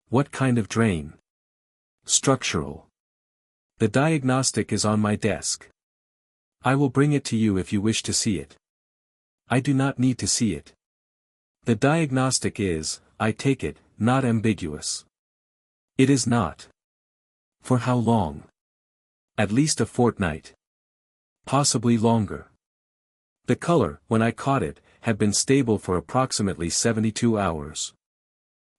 What kind of drain? Structural. The diagnostic is on my desk. I will bring it to you if you wish to see it. I do not need to see it. The diagnostic is, I take it, not ambiguous. It is not. For how long? At least a fortnight. Possibly longer. The color, when I caught it, had been stable for approximately 72 hours.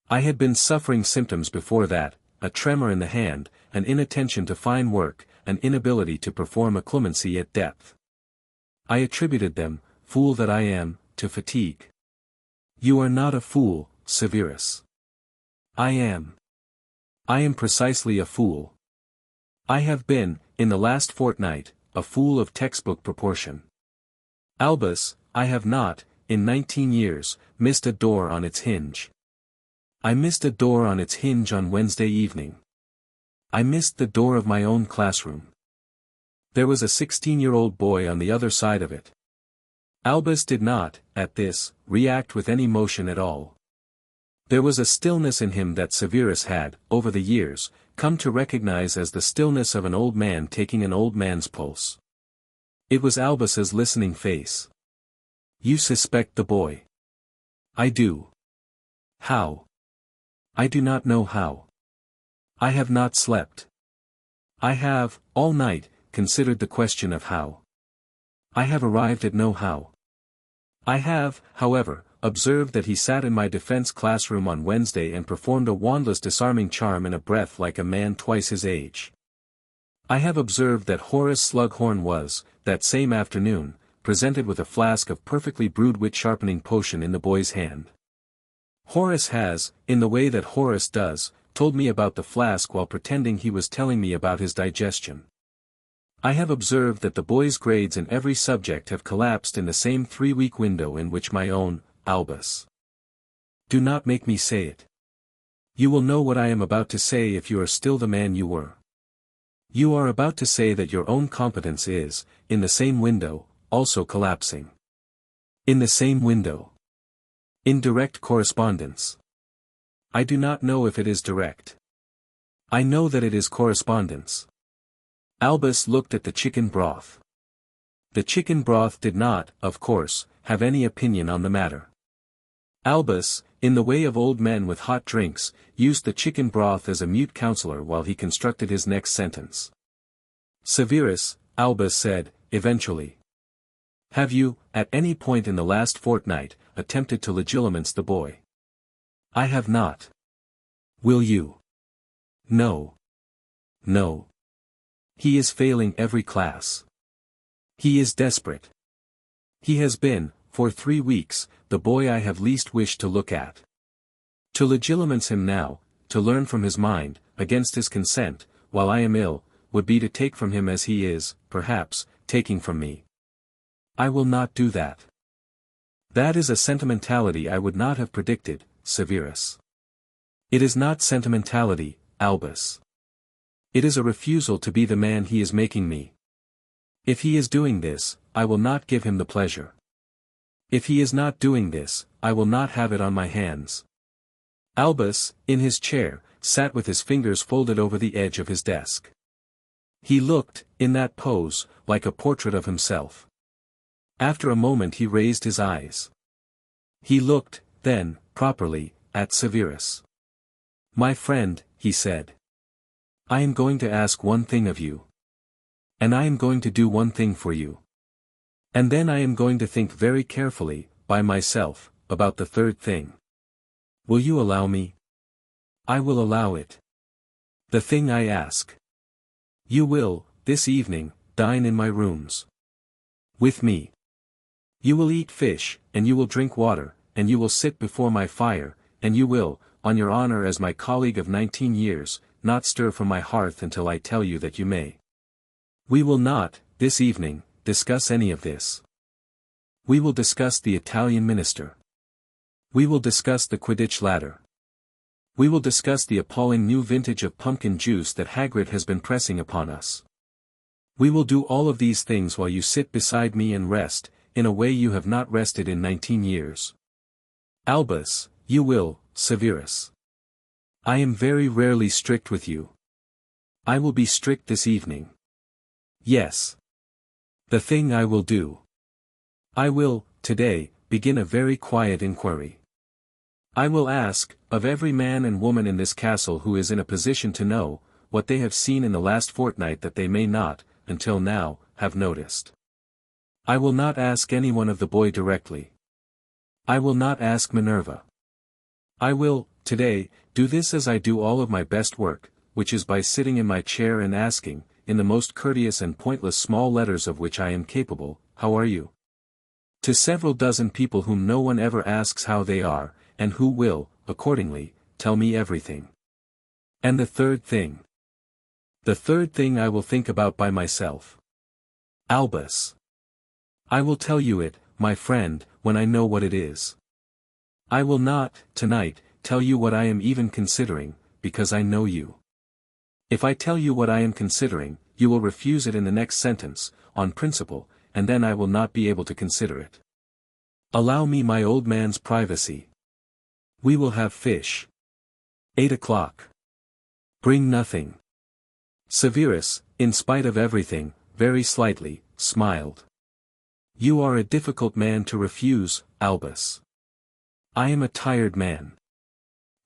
I had been suffering symptoms before that, a tremor in the hand, an inattention to fine work, an inability to perform a clemency at depth. I attributed them, fool that I am, to fatigue. You are not a fool, Severus. I am. I am precisely a fool. I have been, in the last fortnight, a fool of textbook proportion. Albus, I have not, in 19 years, missed a door on its hinge. I missed a door on its hinge on Wednesday evening. I missed the door of my own classroom. There was a 16-year-old boy on the other side of it. Albus did not, at this, react with any motion at all. There was a stillness in him that Severus had, over the years, come to recognize as the stillness of an old man taking an old man's pulse. It was Albus's listening face. You suspect the boy? I do. How? I do not know how. I have not slept. I have, all night, considered the question of how. I have arrived at no how. I have, however, observed that he sat in my defense classroom on Wednesday and performed a wandless disarming charm in a breath like a man twice his age. I have observed that Horace Slughorn was, that same afternoon, presented with a flask of perfectly brewed wit-sharpening potion in the boy's hand. Horace has, in the way that Horace does, told me about the flask while pretending he was telling me about his digestion. I have observed that the boy's grades in every subject have collapsed in the same 3-week window in which my own, Albus. Do not make me say it. You will know what I am about to say if you are still the man you were. You are about to say that your own competence is, in the same window, also collapsing. In the same window. In direct correspondence. I do not know if it is direct. I know that it is correspondence. Albus looked at the chicken broth. The chicken broth did not, of course, have any opinion on the matter. Albus, in the way of old men with hot drinks, used the chicken broth as a mute counselor while he constructed his next sentence. Severus, Albus said, eventually. Have you, at any point in the last fortnight, attempted to legilimens the boy? I have not. Will you? No. No. He is failing every class. He is desperate. He has been, for 3 weeks, the boy I have least wished to look at. To legilimens him now, to learn from his mind, against his consent, while I am ill, would be to take from him as he is, perhaps, taking from me. I will not do that. That is a sentimentality I would not have predicted, Severus. It is not sentimentality, Albus. It is a refusal to be the man he is making me. If he is doing this, I will not give him the pleasure. If he is not doing this, I will not have it on my hands. Albus, in his chair, sat with his fingers folded over the edge of his desk. He looked, in that pose, like a portrait of himself. After a moment he raised his eyes. He looked, then, properly, at Severus. My friend, he said. I am going to ask one thing of you. And I am going to do one thing for you. And then I am going to think very carefully, by myself, about the third thing. Will you allow me? I will allow it. The thing I ask. You will, this evening, dine in my rooms. With me. You will eat fish, and you will drink water, and you will sit before my fire, and you will, on your honor as my colleague of 19 years, not stir from my hearth until I tell you that you may. We will not, this evening, discuss any of this. We will discuss the Italian minister. We will discuss the Quidditch ladder. We will discuss the appalling new vintage of pumpkin juice that Hagrid has been pressing upon us. We will do all of these things while you sit beside me and rest, in a way you have not rested in 19 years. Albus, you will, Severus. I am very rarely strict with you. I will be strict this evening. Yes. The thing I will do. I will, today, begin a very quiet inquiry. I will ask, of every man and woman in this castle who is in a position to know, what they have seen in the last fortnight that they may not, until now, have noticed. I will not ask anyone of the boy directly. I will not ask Minerva. I will, today, do this as I do all of my best work, which is by sitting in my chair and asking, in the most courteous and pointless small letters of which I am capable, how are you? To several dozen people whom no one ever asks how they are, and who will, accordingly, tell me everything. And the third thing. The third thing I will think about by myself. Albus. I will tell you it, my friend, when I know what it is. I will not, tonight, tell you what I am even considering, because I know you. If I tell you what I am considering, you will refuse it in the next sentence, on principle, and then I will not be able to consider it. Allow me my old man's privacy. We will have fish. 8 o'clock. Bring nothing. Severus, in spite of everything, very slightly, smiled. You are a difficult man to refuse, Albus. I am a tired man.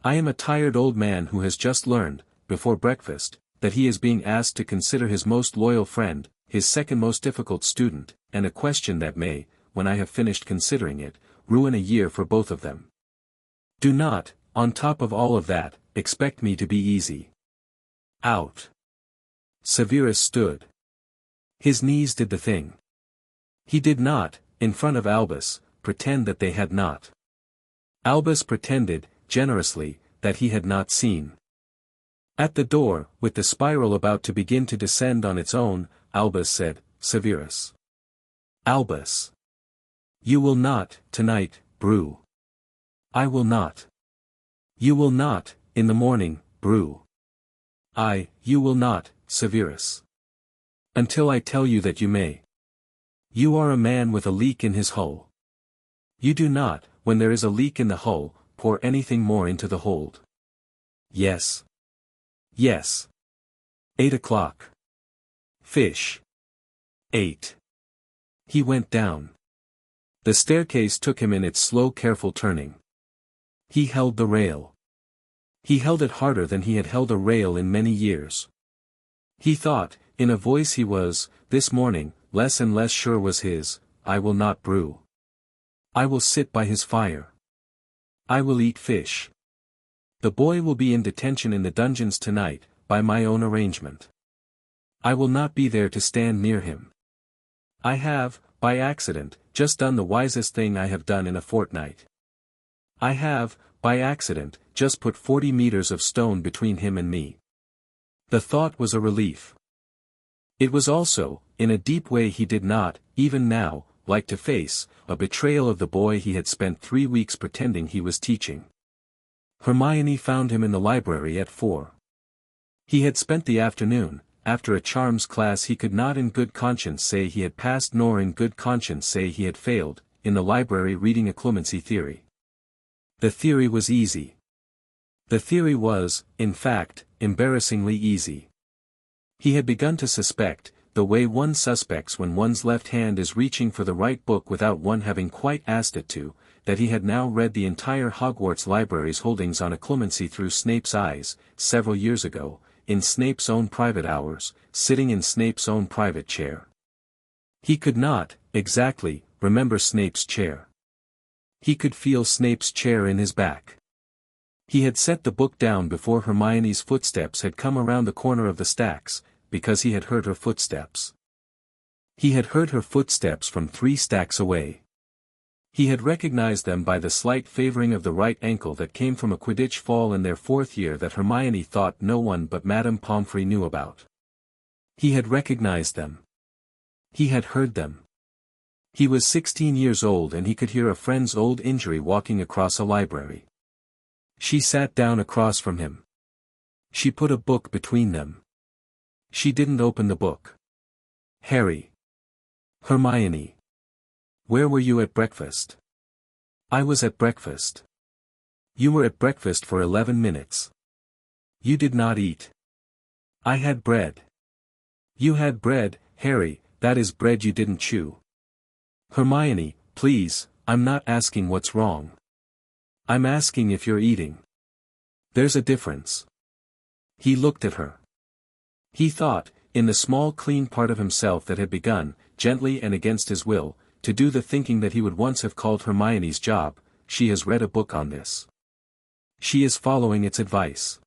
I am a tired old man who has just learned, before breakfast, that he is being asked to consider his most loyal friend, his second most difficult student, and a question that may, when I have finished considering it, ruin a year for both of them. Do not, on top of all of that, expect me to be easy. Out. Severus stood. His knees did the thing. He did not, in front of Albus, pretend that they had not. Albus pretended, generously, that he had not seen. At the door, with the spiral about to begin to descend on its own, Albus said, Severus. Albus. You will not, tonight, brew. I will not. You will not, in the morning, brew. You will not, Severus. Until I tell you that you may. You are a man with a leak in his hull. You do not, when there is a leak in the hull, pour anything more into the hold. Yes. Yes. 8 o'clock. Fish. 8. He went down. The staircase took him in its slow careful turning. He held the rail. He held it harder than he had held a rail in many years. He thought, in a voice he was, this morning, less and less sure was his, I will not brew. I will sit by his fire. I will eat fish. The boy will be in detention in the dungeons tonight, by my own arrangement. I will not be there to stand near him. I have, by accident, just done the wisest thing I have done in a fortnight. I have, by accident, just put 40 meters of stone between him and me. The thought was a relief. It was also, in a deep way he did not, even now, like to face, a betrayal of the boy he had spent 3 weeks pretending he was teaching. Hermione found him in the library at 4. He had spent the afternoon, after a charms class he could not in good conscience say he had passed nor in good conscience say he had failed, in the library reading a clemency theory. The theory was easy. The theory was, in fact, embarrassingly easy. He had begun to suspect, the way one suspects when one's left hand is reaching for the right book without one having quite asked it to, that he had now read the entire Hogwarts library's holdings on a clemency through Snape's eyes, several years ago, in Snape's own private hours, sitting in Snape's own private chair. He could not, exactly, remember Snape's chair. He could feel Snape's chair in his back. He had set the book down before Hermione's footsteps had come around the corner of the stacks, because he had heard her footsteps. He had heard her footsteps from 3 stacks away. He had recognized them by the slight favoring of the right ankle that came from a Quidditch fall in their 4th year that Hermione thought no one but Madame Pomfrey knew about. He had recognized them. He had heard them. He was 16 years old and he could hear a friend's old injury walking across a library. She sat down across from him. She put a book between them. She didn't open the book. Harry. Hermione. Where were you at breakfast? I was at breakfast. You were at breakfast for 11 minutes. You did not eat. I had bread. You had bread, Harry, that is bread you didn't chew. Hermione, please, I'm not asking what's wrong. I'm asking if you're eating. There's a difference. He looked at her. He thought, in the small clean part of himself that had begun, gently and against his will, to do the thinking that he would once have called Hermione's job, she has read a book on this. She is following its advice.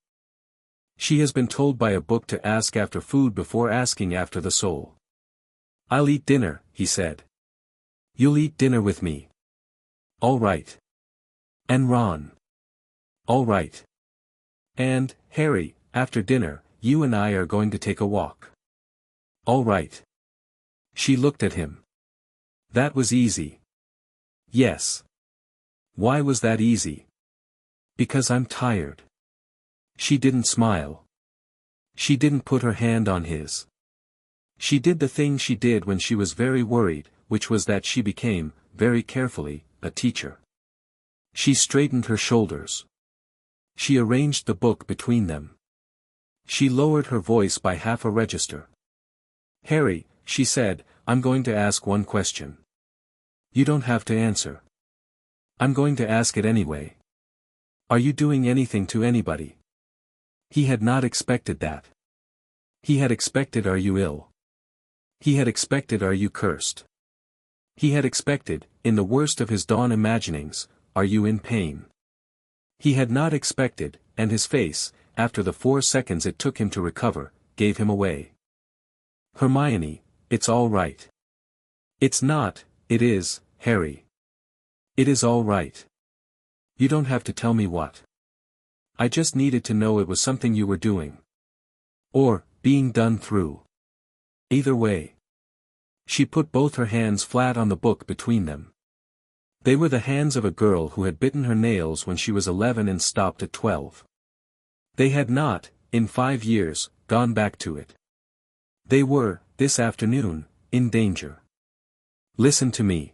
She has been told by a book to ask after food before asking after the soul. I'll eat dinner, he said. You'll eat dinner with me. All right. And Ron. All right. And, Harry, after dinner, you and I are going to take a walk. All right. She looked at him. That was easy. Yes. Why was that easy? Because I'm tired. She didn't smile. She didn't put her hand on his. She did the thing she did when she was very worried, which was that she became, very carefully, a teacher. She straightened her shoulders. She arranged the book between them. She lowered her voice by half a register. "Harry," she said, "I'm going to ask one question. You don't have to answer. I'm going to ask it anyway. Are you doing anything to anybody?" He had not expected that. He had expected, "Are you ill?" He had expected, "Are you cursed?" He had expected, in the worst of his dawn imaginings, "Are you in pain?" He had not expected, and his face, after the 4 seconds it took him to recover, gave him away. "Hermione, it's all right." "It's not, it is, Harry. It is all right. You don't have to tell me what. I just needed to know it was something you were doing. Or, being done through. Either way." She put both her hands flat on the book between them. They were the hands of a girl who had bitten her nails when she was 11 and stopped at 12. They had not, in 5 years, gone back to it. They were, this afternoon, in danger. "Listen to me.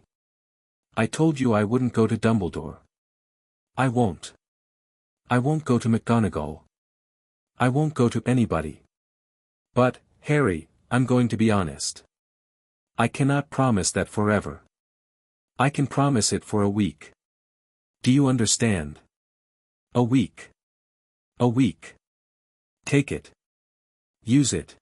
I told you I wouldn't go to Dumbledore. I won't. I won't go to McGonagall. I won't go to anybody. But, Harry, I'm going to be honest. I cannot promise that forever. I can promise it for a week. Do you understand? A week. A week. Take it. Use it.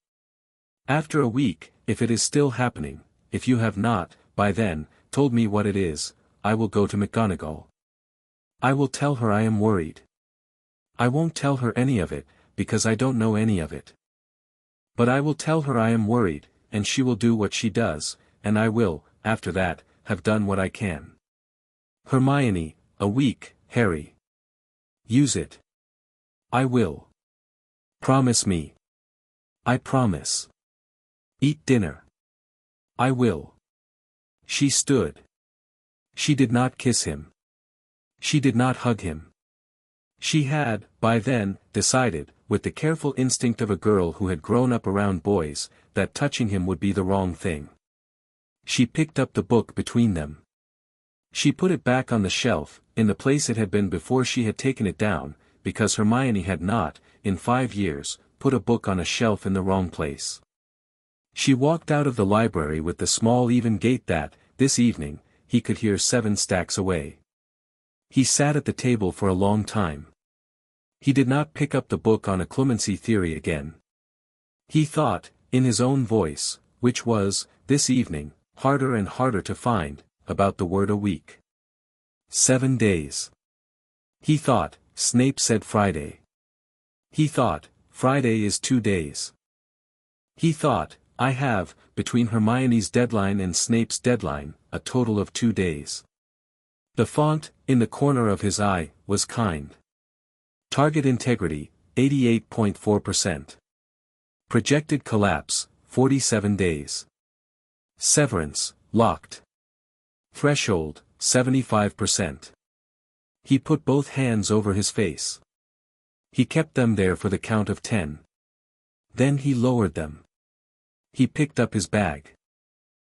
After a week, if it is still happening, if you have not, by then, told me what it is, I will go to McGonagall. I will tell her I am worried. I won't tell her any of it, because I don't know any of it. But I will tell her I am worried, and she will do what she does, and I will, after that, have done what I can. Hermione, a week, Harry. Use it. I will. Promise me. I promise. Eat dinner. I will." She stood. She did not kiss him. She did not hug him. She had, by then, decided, with the careful instinct of a girl who had grown up around boys, that touching him would be the wrong thing. She picked up the book between them. She put it back on the shelf, in the place it had been before she had taken it down, because Hermione had not, in 5 years, put a book on a shelf in the wrong place. She walked out of the library with the small even gait that, this evening, he could hear 7 stacks away. He sat at the table for a long time. He did not pick up the book on a clemency theory again. He thought, in his own voice, which was, this evening, harder and harder to find, about the word "a week." 7 days. He thought, Snape said Friday. He thought, Friday is 2 days. He thought, I have, between Hermione's deadline and Snape's deadline, a total of 2 days. The font, in the corner of his eye, was kind. Target integrity, 88.4%. Projected collapse, 47 days. Severance, locked. Threshold, 75%. He put both hands over his face. He kept them there for the count of 10. Then he lowered them. He picked up his bag.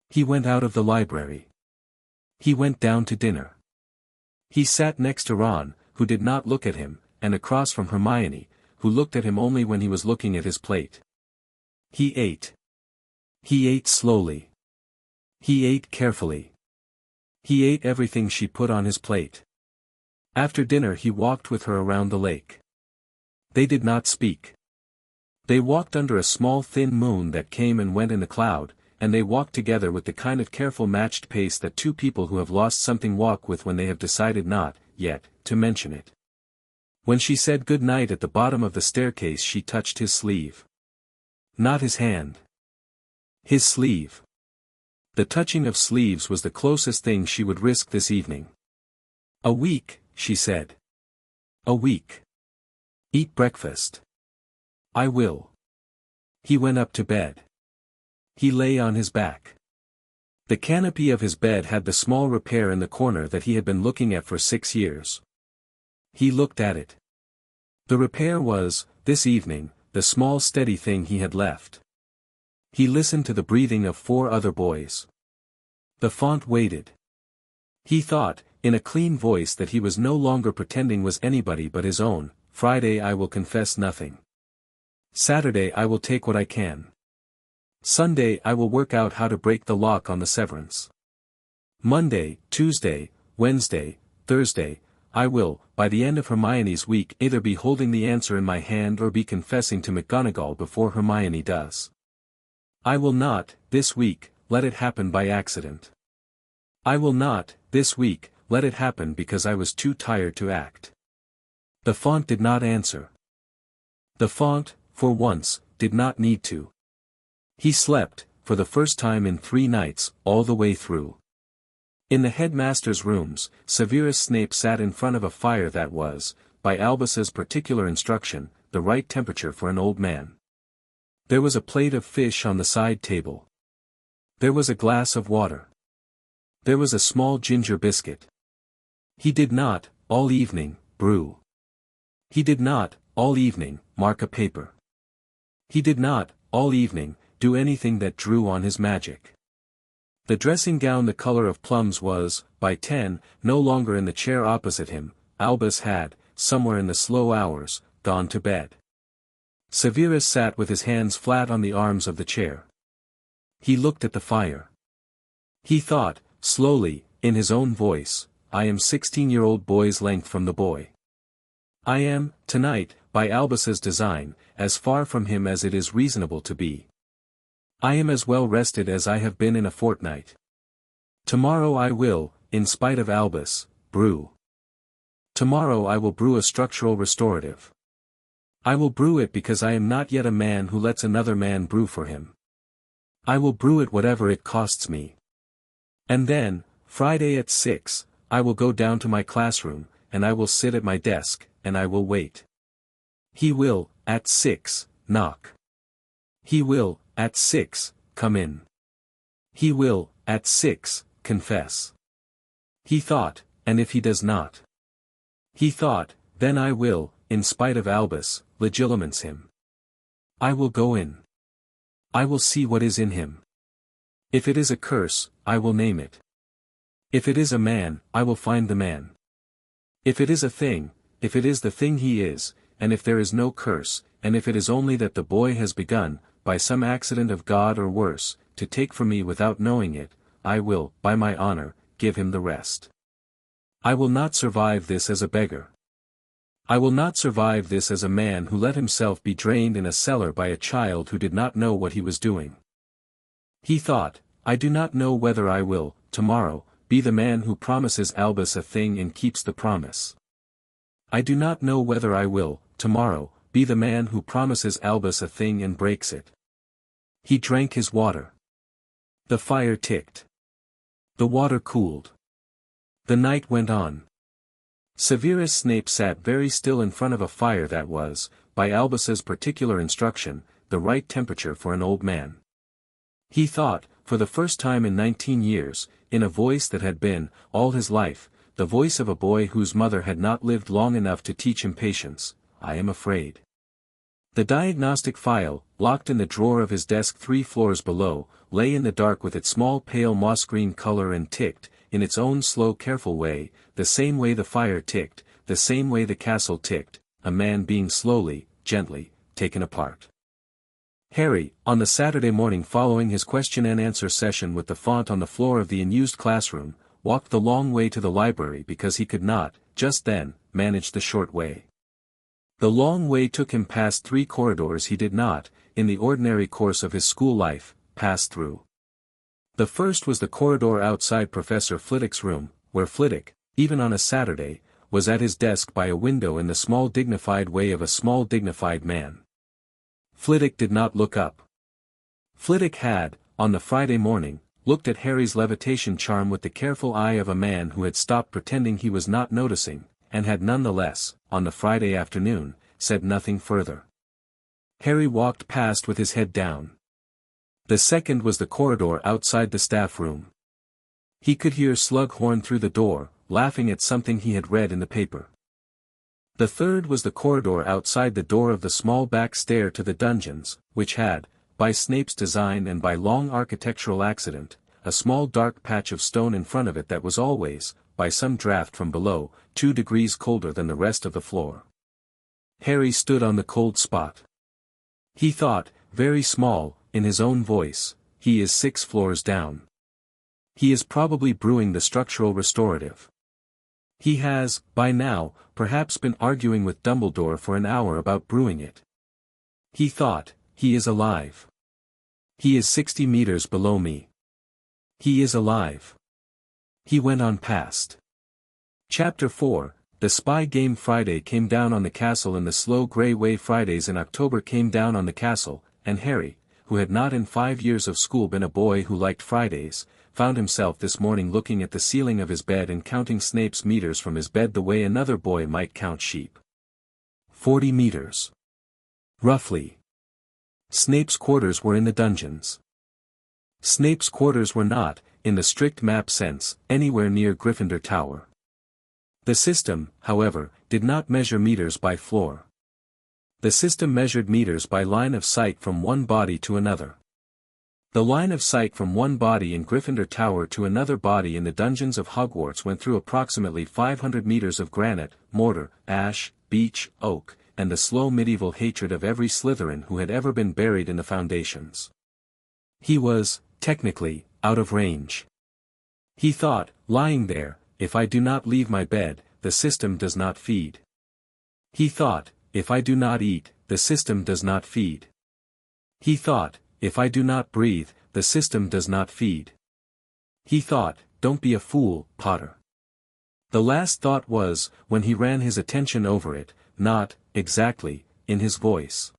He went out of the library. He went down to dinner. He sat next to Ron, who did not look at him, and across from Hermione, who looked at him only when he was looking at his plate. He ate. He ate slowly. He ate carefully. He ate everything she put on his plate. After dinner he walked with her around the lake. They did not speak. They walked under a small thin moon that came and went in a cloud, and they walked together with the kind of careful matched pace that two people who have lost something walk with when they have decided not, yet, to mention it. When she said good night at the bottom of the staircase she touched his sleeve. Not his hand. His sleeve. The touching of sleeves was the closest thing she would risk this evening. A week, she said. A week. Eat breakfast. I will. He went up to bed. He lay on his back. The canopy of his bed had the small repair in the corner that he had been looking at for 6 years. He looked at it. The repair was, this evening, the small steady thing he had left. He listened to the breathing of 4 other boys. The font waited. He thought, in a clean voice that he was no longer pretending was anybody but his own. Friday I will confess nothing. Saturday I will take what I can. Sunday I will work out how to break the lock on the severance. Monday, Tuesday, Wednesday, Thursday, I will, by the end of Hermione's week, either be holding the answer in my hand or be confessing to McGonagall before Hermione does. I will not, this week, let it happen by accident. I will not, this week, let it happen because I was too tired to act. The font did not answer. The font, for once, did not need to. He slept, for the first time in 3 nights, all the way through. In the headmaster's rooms, Severus Snape sat in front of a fire that was, by Albus's particular instruction, the right temperature for an old man. There was a plate of fish on the side table. There was a glass of water. There was a small ginger biscuit. He did not, all evening, brew. He did not, all evening, mark a paper. He did not, all evening, do anything that drew on his magic. The dressing gown the color of plums was, by 10, no longer in the chair opposite him. Albus had, somewhere in the slow hours, gone to bed. Severus sat with his hands flat on the arms of the chair. He looked at the fire. He thought, slowly, in his own voice, I am 16-year-old boy's length from the boy. I am, tonight, by Albus's design, as far from him as it is reasonable to be. I am as well rested as I have been in a fortnight. Tomorrow I will, in spite of Albus, brew. Tomorrow I will brew a structural restorative. I will brew it because I am not yet a man who lets another man brew for him. I will brew it whatever it costs me. And then, Friday at 6, I will go down to my classroom, and I will sit at my desk, and I will wait. He will, at 6, knock. He will, at 6, come in. He will, at 6, confess. He thought, and if he does not. He thought, then I will, in spite of Albus, legilimens him. I will go in. I will see what is in him. If it is a curse, I will name it. If it is a man, I will find the man. If it is a thing, if it is the thing he is, and if there is no curse, and if it is only that the boy has begun, by some accident of God or worse, to take from me without knowing it, I will, by my honor, give him the rest. I will not survive this as a beggar. I will not survive this as a man who let himself be drained in a cellar by a child who did not know what he was doing. He thought, I do not know whether I will, tomorrow, be the man who promises Albus a thing and keeps the promise. I do not know whether I will, tomorrow, be the man who promises Albus a thing and breaks it. He drank his water. The fire ticked. The water cooled. The night went on. Severus Snape sat very still in front of a fire that was, by Albus's particular instruction, the right temperature for an old man. He thought, for the first time in 19 years, in a voice that had been, all his life, the voice of a boy whose mother had not lived long enough to teach him patience, I am afraid. The diagnostic file, locked in the drawer of his desk 3 floors below, lay in the dark with its small pale moss-green color and ticked, in its own slow careful way, the same way the fire ticked, the same way the castle ticked, a man being slowly, gently, taken apart. Harry, on the Saturday morning following his question-and-answer session with the font on the floor of the unused classroom, walked the long way to the library because he could not, just then, manage the short way. The long way took him past 3 corridors he did not, in the ordinary course of his school life, pass through. The first was the corridor outside Professor Flitwick's room, where Flitwick, even on a Saturday, was at his desk by a window in the small dignified way of a small dignified man. Flitwick did not look up. Flitwick had, on the Friday morning, looked at Harry's levitation charm with the careful eye of a man who had stopped pretending he was not noticing, and had nonetheless, on the Friday afternoon, said nothing further. Harry walked past with his head down. The second was the corridor outside the staff room. He could hear Slughorn through the door, laughing at something he had read in the paper. The third was the corridor outside the door of the small back stair to the dungeons, which had, by Snape's design and by long architectural accident, a small dark patch of stone in front of it that was always, by some draught from below, 2 degrees colder than the rest of the floor. Harry stood on the cold spot. He thought, very small, in his own voice, he is 6 floors down. He is probably brewing the structural restorative. He has, by now, perhaps been arguing with Dumbledore for an hour about brewing it. He thought, he is alive. He is 60 meters below me. He is alive. He went on past. Chapter 4, The Spy Game. Friday came down on the castle in the slow grey way Fridays in October came down on the castle, and Harry, who had not in 5 years of school been a boy who liked Fridays, found himself this morning looking at the ceiling of his bed and counting Snape's meters from his bed the way another boy might count sheep. 40 meters. Roughly. Snape's quarters were in the dungeons. Snape's quarters were not, in the strict map sense, anywhere near Gryffindor Tower. The system, however, did not measure meters by floor. The system measured meters by line of sight from one body to another. The line of sight from one body in Gryffindor Tower to another body in the dungeons of Hogwarts went through approximately 500 meters of granite, mortar, ash, beech, oak, and the slow medieval hatred of every Slytherin who had ever been buried in the foundations. He was, technically, out of range. He thought, lying there, if I do not leave my bed, the system does not feed. He thought, if I do not eat, the system does not feed. He thought, if I do not breathe, the system does not feed. He thought, don't be a fool, Potter. The last thought was, when he ran his attention over it, not, exactly, in his voice.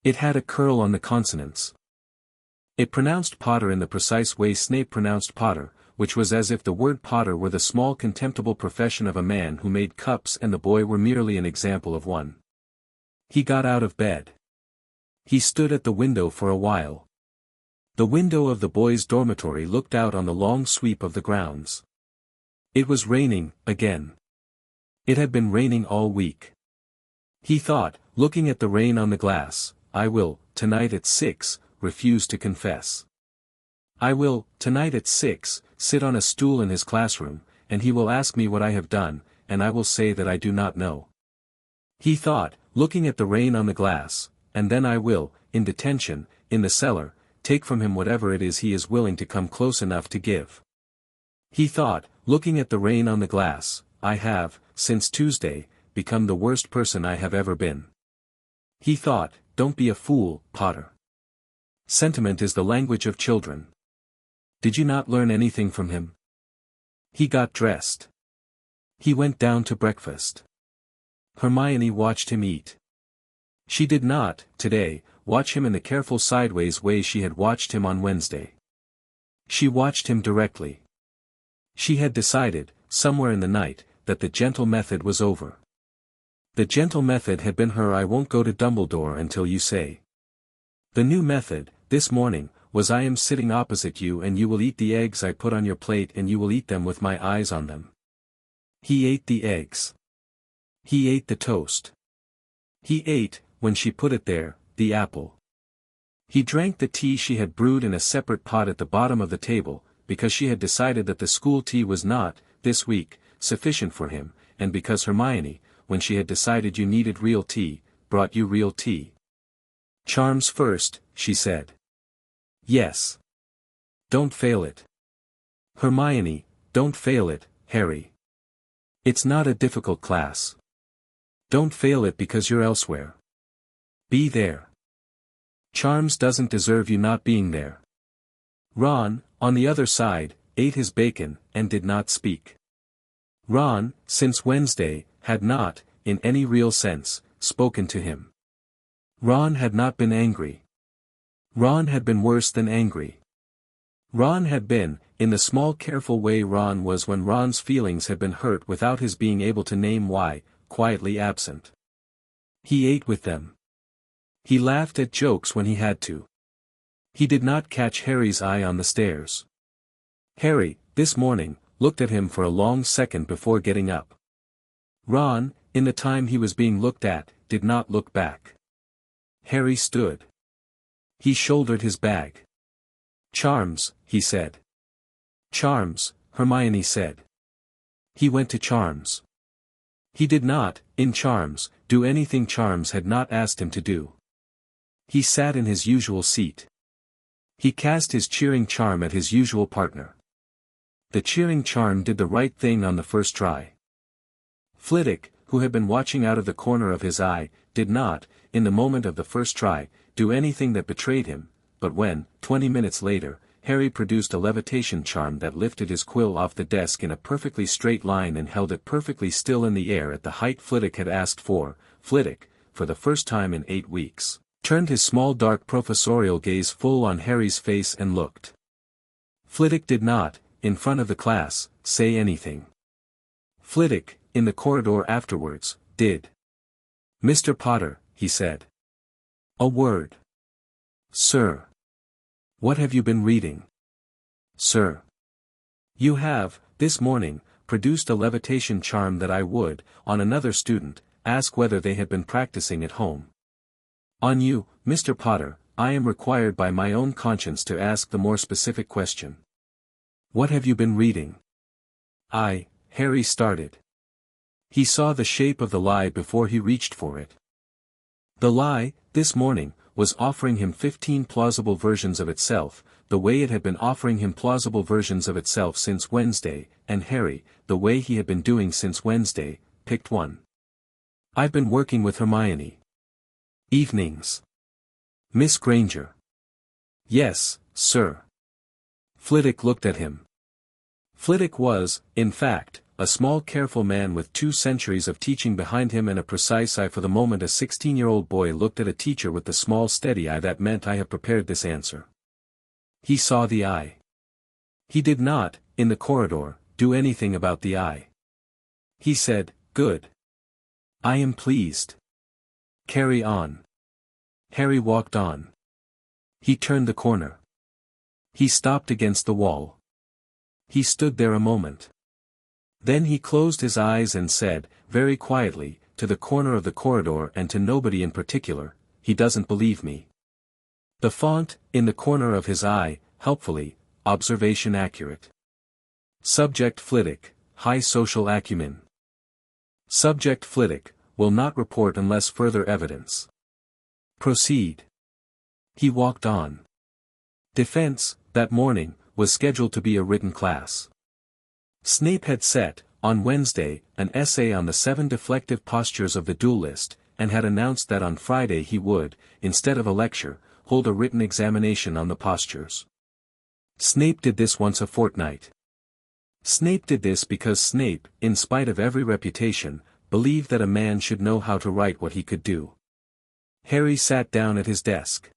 It had a curl on the consonants. It pronounced Potter in the precise way Snape pronounced Potter, which was as if the word Potter were the small contemptible profession of a man who made cups and the boy were merely an example of one. He got out of bed. He stood at the window for a while. The window of the boys' dormitory looked out on the long sweep of the grounds. It was raining, again. It had been raining all week. He thought, looking at the rain on the glass, I will, tonight at 6, refuse to confess. I will, tonight at 6, sit on a stool in his classroom, and he will ask me what I have done, and I will say that I do not know. He thought, looking at the rain on the glass, and then I will, in detention, in the cellar, take from him whatever it is he is willing to come close enough to give. He thought, looking at the rain on the glass, I have, since Tuesday, become the worst person I have ever been. He thought, don't be a fool, Potter. Sentiment is the language of children. Did you not learn anything from him? He got dressed. He went down to breakfast. Hermione watched him eat. She did not, today, watch him in the careful sideways way she had watched him on Wednesday. She watched him directly. She had decided, somewhere in the night, that the gentle method was over. The gentle method had been her I won't go to Dumbledore until you say. The new method, this morning, was I am sitting opposite you and you will eat the eggs I put on your plate and you will eat them with my eyes on them. He ate the eggs. He ate the toast. He ate, when she put it there, the apple. He drank the tea she had brewed in a separate pot at the bottom of the table, because she had decided that the school tea was not, this week, sufficient for him, and because Hermione, when she had decided you needed real tea, brought you real tea. Charms first, she said. Yes. Don't fail it. Hermione, don't fail it, Harry. It's not a difficult class. Don't fail it because you're elsewhere. Be there. Charms doesn't deserve you not being there. Ron, on the other side, ate his bacon, and did not speak. Ron, since Wednesday, had not, in any real sense, spoken to him. Ron had not been angry. Ron had been worse than angry. Ron had been, in the small careful way Ron was when Ron's feelings had been hurt without his being able to name why, quietly absent. He ate with them. He laughed at jokes when he had to. He did not catch Harry's eye on the stairs. Harry, this morning, looked at him for a long second before getting up. Ron, in the time he was being looked at, did not look back. Harry stood. He shouldered his bag. "Charms," he said. "Charms," Hermione said. He went to Charms. He did not, in Charms, do anything Charms had not asked him to do. He sat in his usual seat. He cast his cheering charm at his usual partner. The cheering charm did the right thing on the first try. Flitwick, who had been watching out of the corner of his eye, did not, in the moment of the first try, do anything that betrayed him, but when, 20 minutes later, Harry produced a levitation charm that lifted his quill off the desk in a perfectly straight line and held it perfectly still in the air at the height Flitwick had asked for, Flitwick, for the first time in 8 weeks, turned his small dark professorial gaze full on Harry's face and looked. Flitwick did not, in front of the class, say anything. Flitwick, in the corridor afterwards, did. "Mr. Potter," he said. "A word." "Sir." "What have you been reading?" "Sir." "You have, this morning, produced a levitation charm that I would, on another student, ask whether they had been practicing at home. On you, Mr. Potter, I am required by my own conscience to ask the more specific question. What have you been reading?" Harry started. He saw the shape of the lie before he reached for it. The lie, this morning, was offering him 15 plausible versions of itself, the way it had been offering him plausible versions of itself since Wednesday, and Harry, the way he had been doing since Wednesday, picked one. "I've been working with Hermione." "Evenings." "Miss Granger." "Yes, sir." Flitwick looked at him. Flitwick was, in fact, a small careful man with 2 centuries of teaching behind him and a precise eye for the moment a 16-year-old boy looked at a teacher with the small steady eye that meant "I have prepared this answer." He saw the eye. He did not, in the corridor, do anything about the eye. He said, "Good. I am pleased. Carry on." Harry walked on. He turned the corner. He stopped against the wall. He stood there a moment. Then he closed his eyes and said, very quietly, to the corner of the corridor and to nobody in particular, "He doesn't believe me." The font, in the corner of his eye, helpfully, observation accurate. Subject Flitwick, high social acumen. Subject Flitwick, will not report unless further evidence. Proceed. He walked on. Defense, that morning, was scheduled to be a written class. Snape had set, on Wednesday, an essay on the 7 deflective postures of the duelist, and had announced that on Friday he would, instead of a lecture, hold a written examination on the postures. Snape did this once a fortnight. Snape did this because Snape, in spite of every reputation, believed that a man should know how to write what he could do. Harry sat down at his desk.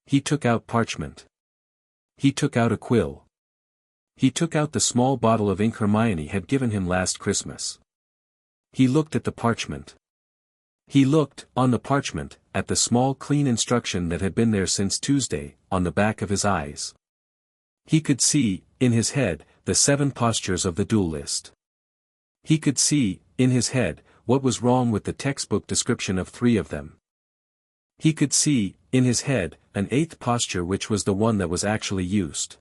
He took out parchment. He took out a quill. He took out the small bottle of ink Hermione had given him last Christmas. He looked at the parchment. He looked, on the parchment, at the small clean instruction that had been there since Tuesday, on the back of his eyes. He could see, in his head, the 7 postures of the duelist. He could see, in his head, what was wrong with the textbook description of 3 of them. He could see, in his head, an 8th posture which was the one that was actually used.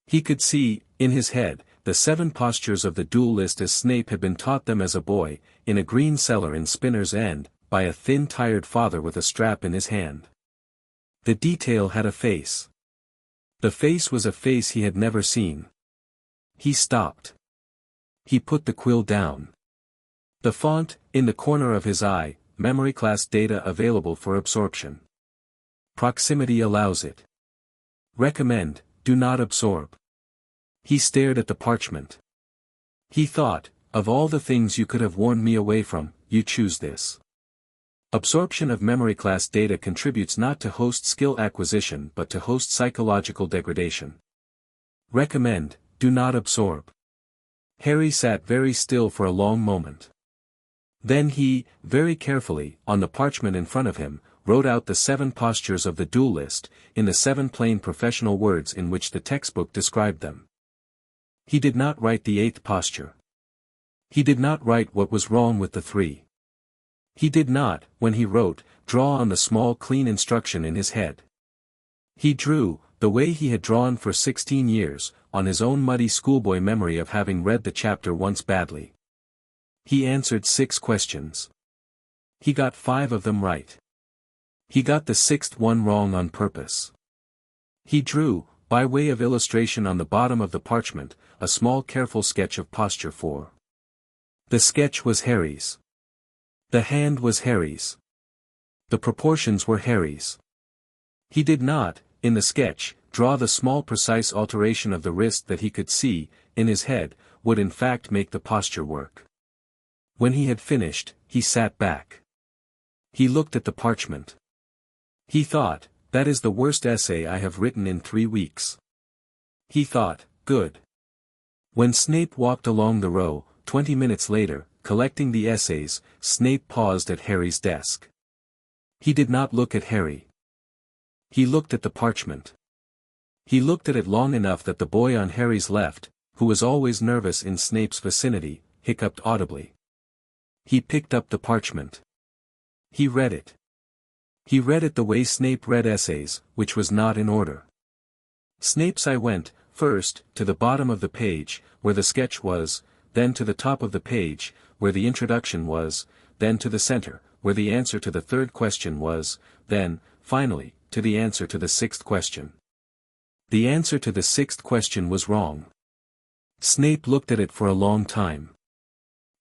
He could see, in his head, the 7 postures of the duelist as Snape had been taught them as a boy, in a green cellar in Spinner's End, by a thin tired father with a strap in his hand. The detail had a face. The face was a face he had never seen. He stopped. He put the quill down. The font, in the corner of his eye, memory class data available for absorption. Proximity allows it. Recommend, do not absorb. He stared at the parchment. He thought, of all the things you could have warned me away from, you choose this. Absorption of memory class data contributes not to host skill acquisition but to host psychological degradation. Recommend, do not absorb. Harry sat very still for a long moment. Then he, very carefully, on the parchment in front of him, wrote out the 7 postures of the duelist, in the 7 plain professional words in which the textbook described them. He did not write the 8th posture. He did not write what was wrong with the three. He did not, when he wrote, draw on the small clean instruction in his head. He drew, the way he had drawn for 16 years, on his own muddy schoolboy memory of having read the chapter once badly. He answered 6 questions. He got 5 of them right. He got the 6th one wrong on purpose. He drew, by way of illustration on the bottom of the parchment, a small careful sketch of posture 4. The sketch was Harry's. The hand was Harry's. The proportions were Harry's. He did not, in the sketch, draw the small precise alteration of the wrist that he could see, in his head, would in fact make the posture work. When he had finished, he sat back. He looked at the parchment. He thought, that is the worst essay I have written in 3 weeks. He thought, good. When Snape walked along the row, 20 minutes later, collecting the essays, Snape paused at Harry's desk. He did not look at Harry. He looked at the parchment. He looked at it long enough that the boy on Harry's left, who was always nervous in Snape's vicinity, hiccuped audibly. He picked up the parchment. He read it. He read it the way Snape read essays, which was not in order. Snape's eye went, first, to the bottom of the page, where the sketch was, then to the top of the page, where the introduction was, then to the center, where the answer to the 3rd question was, then, finally, to the answer to the 6th question. The answer to the 6th question was wrong. Snape looked at it for a long time.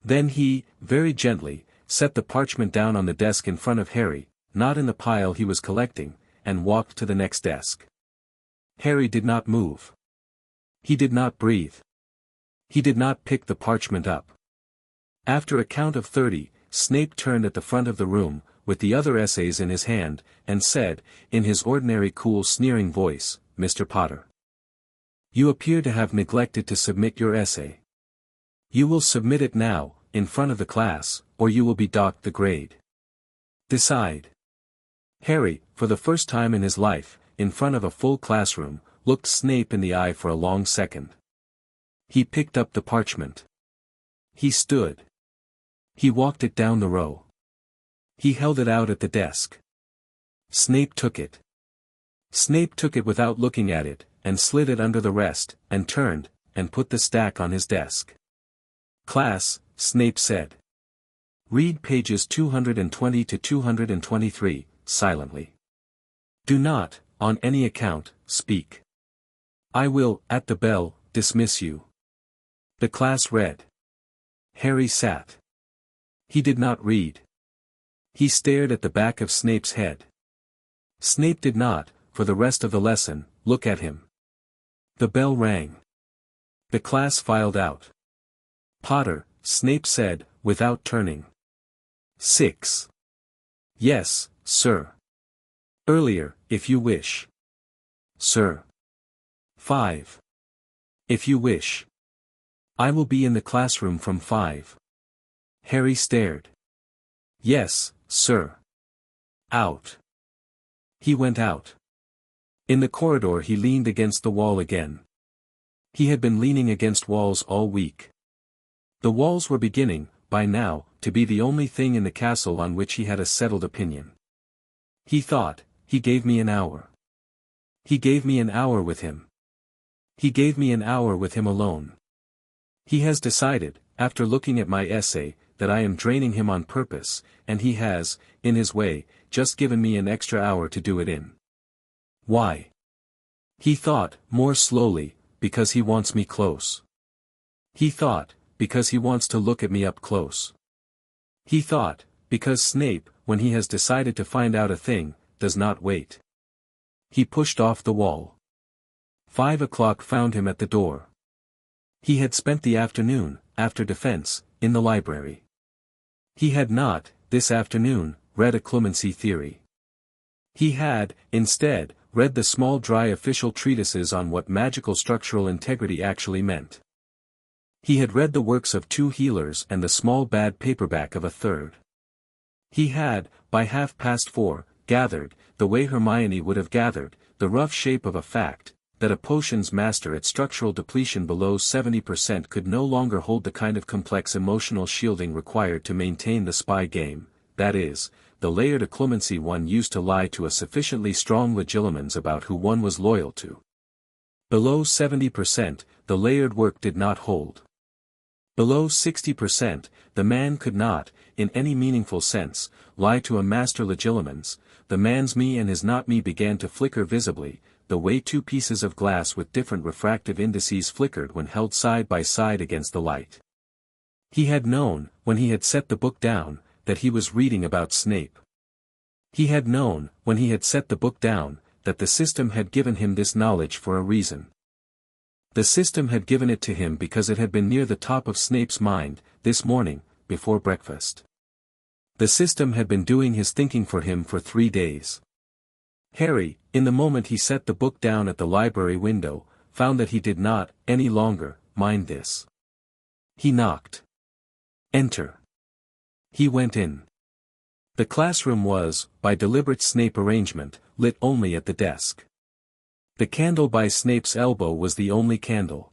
Then he, very gently, set the parchment down on the desk in front of Harry, not in the pile he was collecting, and walked to the next desk. Harry did not move. He did not breathe. He did not pick the parchment up. After a count of 30, Snape turned at the front of the room, with the other essays in his hand, and said, in his ordinary cool sneering voice, "Mr. Potter, you appear to have neglected to submit your essay. You will submit it now, in front of the class, or you will be docked the grade. Decide." Harry, for the first time in his life, in front of a full classroom, looked Snape in the eye for a long second. He picked up the parchment. He stood. He walked it down the row. He held it out at the desk. Snape took it. Snape took it without looking at it, and slid it under the rest, and turned, and put the stack on his desk. "Class," Snape said. "Read pages 220 to 223, silently. Do not, on any account, speak. I will, at the bell, dismiss you." The class read. Harry sat. He did not read. He stared at the back of Snape's head. Snape did not, for the rest of the lesson, look at him. The bell rang. The class filed out. "Potter," Snape said, without turning. 6. "Yes, sir." "Earlier, if you wish." "Sir." 5. "If you wish. I will be in the classroom from 5. Harry stared. "Yes, sir." "Out." He went out. In the corridor he leaned against the wall again. He had been leaning against walls all week. The walls were beginning, by now, to be the only thing in the castle on which he had a settled opinion. He thought, he gave me an hour. He gave me an hour with him. He gave me an hour with him alone. He has decided, after looking at my essay, that I am draining him on purpose, and he has, in his way, just given me an extra hour to do it in. Why? He thought, more slowly, because he wants me close. He thought, because he wants to look at me up close. He thought, because Snape, when he has decided to find out a thing, does not wait. He pushed off the wall. 5 o'clock found him at the door. He had spent the afternoon, after defense, in the library. He had not, this afternoon, read a clemency theory. He had, instead, read the small dry official treatises on what magical structural integrity actually meant. He had read the works of 2 healers and the small bad paperback of a 3rd. He had, by 4:30, gathered, the way Hermione would have gathered, the rough shape of a fact, that a potions master at structural depletion below 70% could no longer hold the kind of complex emotional shielding required to maintain the spy game, that is, the layered occlumency one used to lie to a sufficiently strong legilimens about who one was loyal to. Below 70%, the layered work did not hold. Below 60%, the man could not, in any meaningful sense, lie to a master legilimens. The man's me and his not me began to flicker visibly, the way two pieces of glass with different refractive indices flickered when held side by side against the light. He had known, when he had set the book down, that he was reading about Snape. He had known, when he had set the book down, that the system had given him this knowledge for a reason. The system had given it to him because it had been near the top of Snape's mind, this morning, before breakfast. The system had been doing his thinking for him for 3 days. Harry, in the moment he set the book down at the library window, found that he did not, any longer, mind this. He knocked. Enter. He went in. The classroom was, by deliberate Snape arrangement, lit only at the desk. The candle by Snape's elbow was the only candle.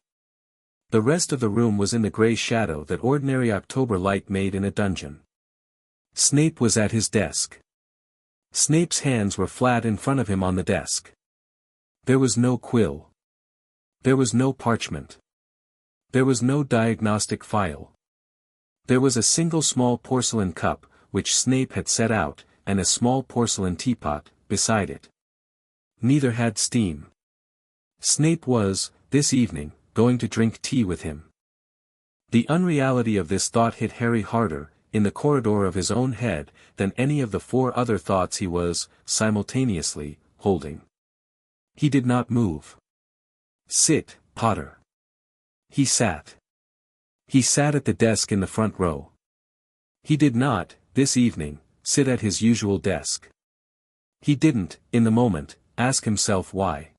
The rest of the room was in the grey shadow that ordinary October light made in a dungeon. Snape was at his desk. Snape's hands were flat in front of him on the desk. There was no quill. There was no parchment. There was no diagnostic file. There was a single small porcelain cup, which Snape had set out, and a small porcelain teapot, beside it. Neither had steam. Snape was, this evening, going to drink tea with him. The unreality of this thought hit Harry harder, in the corridor of his own head, than any of the 4 other thoughts he was, simultaneously, holding. He did not move. Sit, Potter. He sat. He sat at the desk in the front row. He did not, this evening, sit at his usual desk. He didn't, in the moment, ask himself why.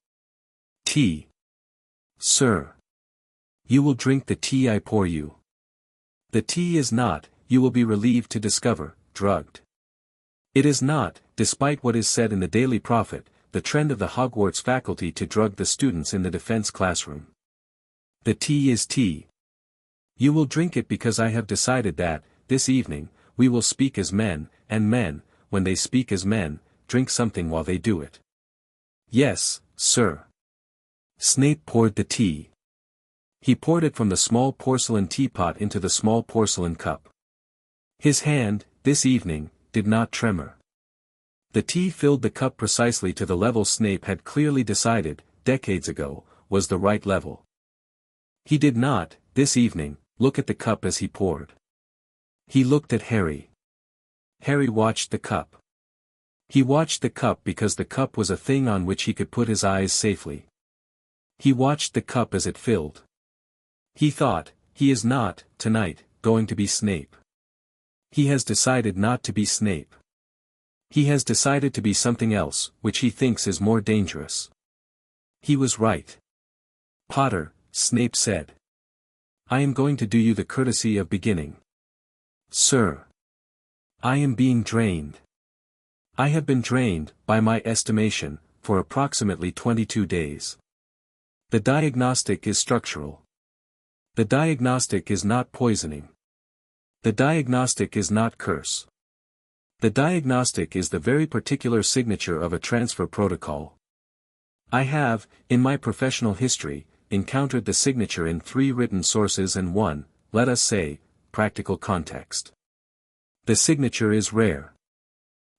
Tea. Sir. You will drink the tea I pour you. The tea is not, you will be relieved to discover, drugged. It is not, despite what is said in the Daily Prophet, the trend of the Hogwarts faculty to drug the students in the defense classroom. The tea is tea. You will drink it because I have decided that, this evening, we will speak as men, and men, when they speak as men, drink something while they do it. Yes, sir. Snape poured the tea. He poured it from the small porcelain teapot into the small porcelain cup. His hand, this evening, did not tremor. The tea filled the cup precisely to the level Snape had clearly decided, decades ago, was the right level. He did not, this evening, look at the cup as he poured. He looked at Harry. Harry watched the cup. He watched the cup because the cup was a thing on which he could put his eyes safely. He watched the cup as it filled. He thought, he is not, tonight, going to be Snape. He has decided not to be Snape. He has decided to be something else, which he thinks is more dangerous. He was right. Potter, Snape said. I am going to do you the courtesy of beginning. Sir. I am being drained. I have been drained, by my estimation, for approximately 22 days. The diagnostic is structural. The diagnostic is not poisoning. The diagnostic is not curse. The diagnostic is the very particular signature of a transfer protocol. I have, in my professional history, encountered the signature in 3 written sources and 1, let us say, practical context. The signature is rare.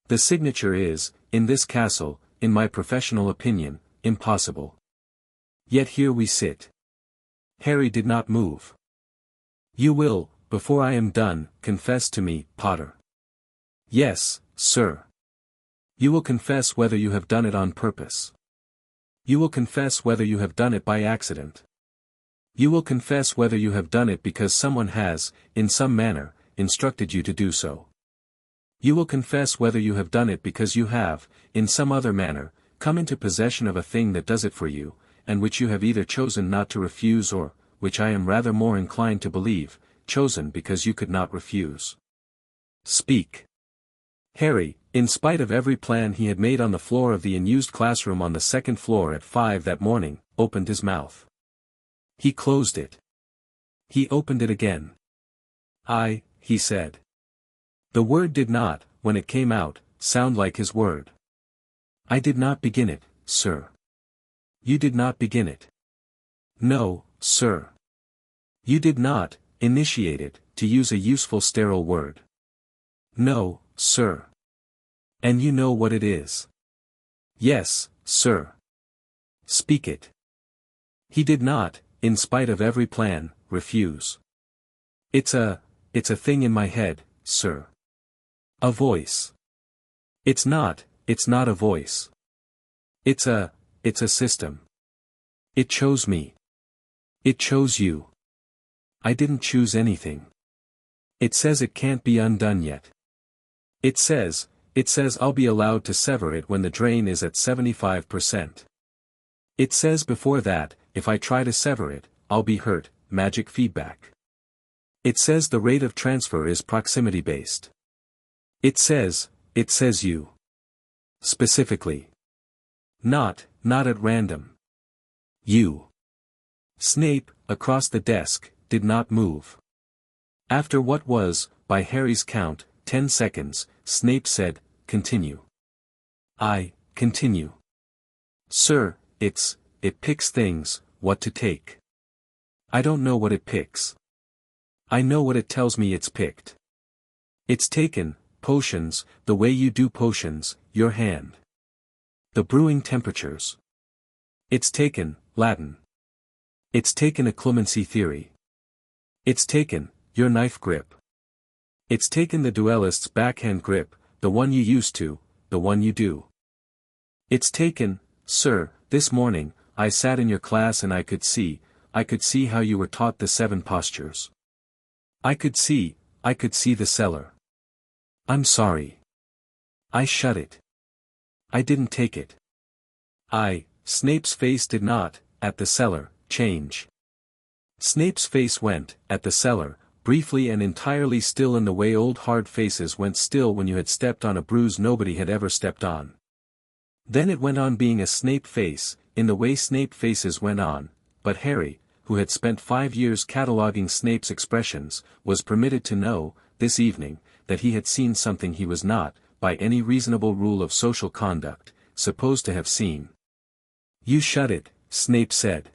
The signature is, in this castle, in my professional opinion, impossible. Yet here we sit. Harry did not move. You will, before I am done, confess to me, Potter. Yes, sir. You will confess whether you have done it on purpose. You will confess whether you have done it by accident. You will confess whether you have done it because someone has, in some manner, instructed you to do so. You will confess whether you have done it because you have, in some other manner, come into possession of a thing that does it for you, and which you have either chosen not to refuse or, which I am rather more inclined to believe, chosen because you could not refuse. Speak. Harry, in spite of every plan he had made on the floor of the unused classroom on the second floor at 5 that morning, opened his mouth. He closed it. He opened it again. He said. The word did not, when it came out, sound like his word. I did not begin it, sir. You did not begin it. No, sir. You did not initiate it, to use a useful sterile word. No, sir. And you know what it is. Yes, sir. Speak it. He did not, in spite of every plan, refuse. It's a thing in my head, sir. A voice. It's not a voice. It's a system. It chose me. It chose you. I didn't choose anything. It says it can't be undone yet. It says I'll be allowed to sever it when the drain is at 75%. It says before that, if I try to sever it, I'll be hurt, magic feedback. It says the rate of transfer is proximity-based. It says you. Specifically. Not at random. You. Snape, across the desk, did not move. After what was, by Harry's count, 10 seconds, Snape said, "Continue." Continue. Sir, it picks things, what to take. I don't know what it picks. I know what it tells me it's picked. It's taken, potions, the way you do potions, your hand. The brewing temperatures. It's taken, Latin. It's taken a clemency theory. It's taken, your knife grip. It's taken the duelist's backhand grip, the one you used to, the one you do. It's taken, sir, this morning, I sat in your class and I could see how you were taught the 7 postures. I could see the cellar. I'm sorry. I shut it. I didn't take it. Snape's face did not, at the cellar, change. Snape's face went, at the cellar, briefly and entirely still in the way old hard faces went still when you had stepped on a bruise nobody had ever stepped on. Then it went on being a Snape face, in the way Snape faces went on, but Harry, who had spent 5 years cataloguing Snape's expressions, was permitted to know, this evening, that he had seen something he was not, by any reasonable rule of social conduct, supposed to have seen. You shut it, Snape said.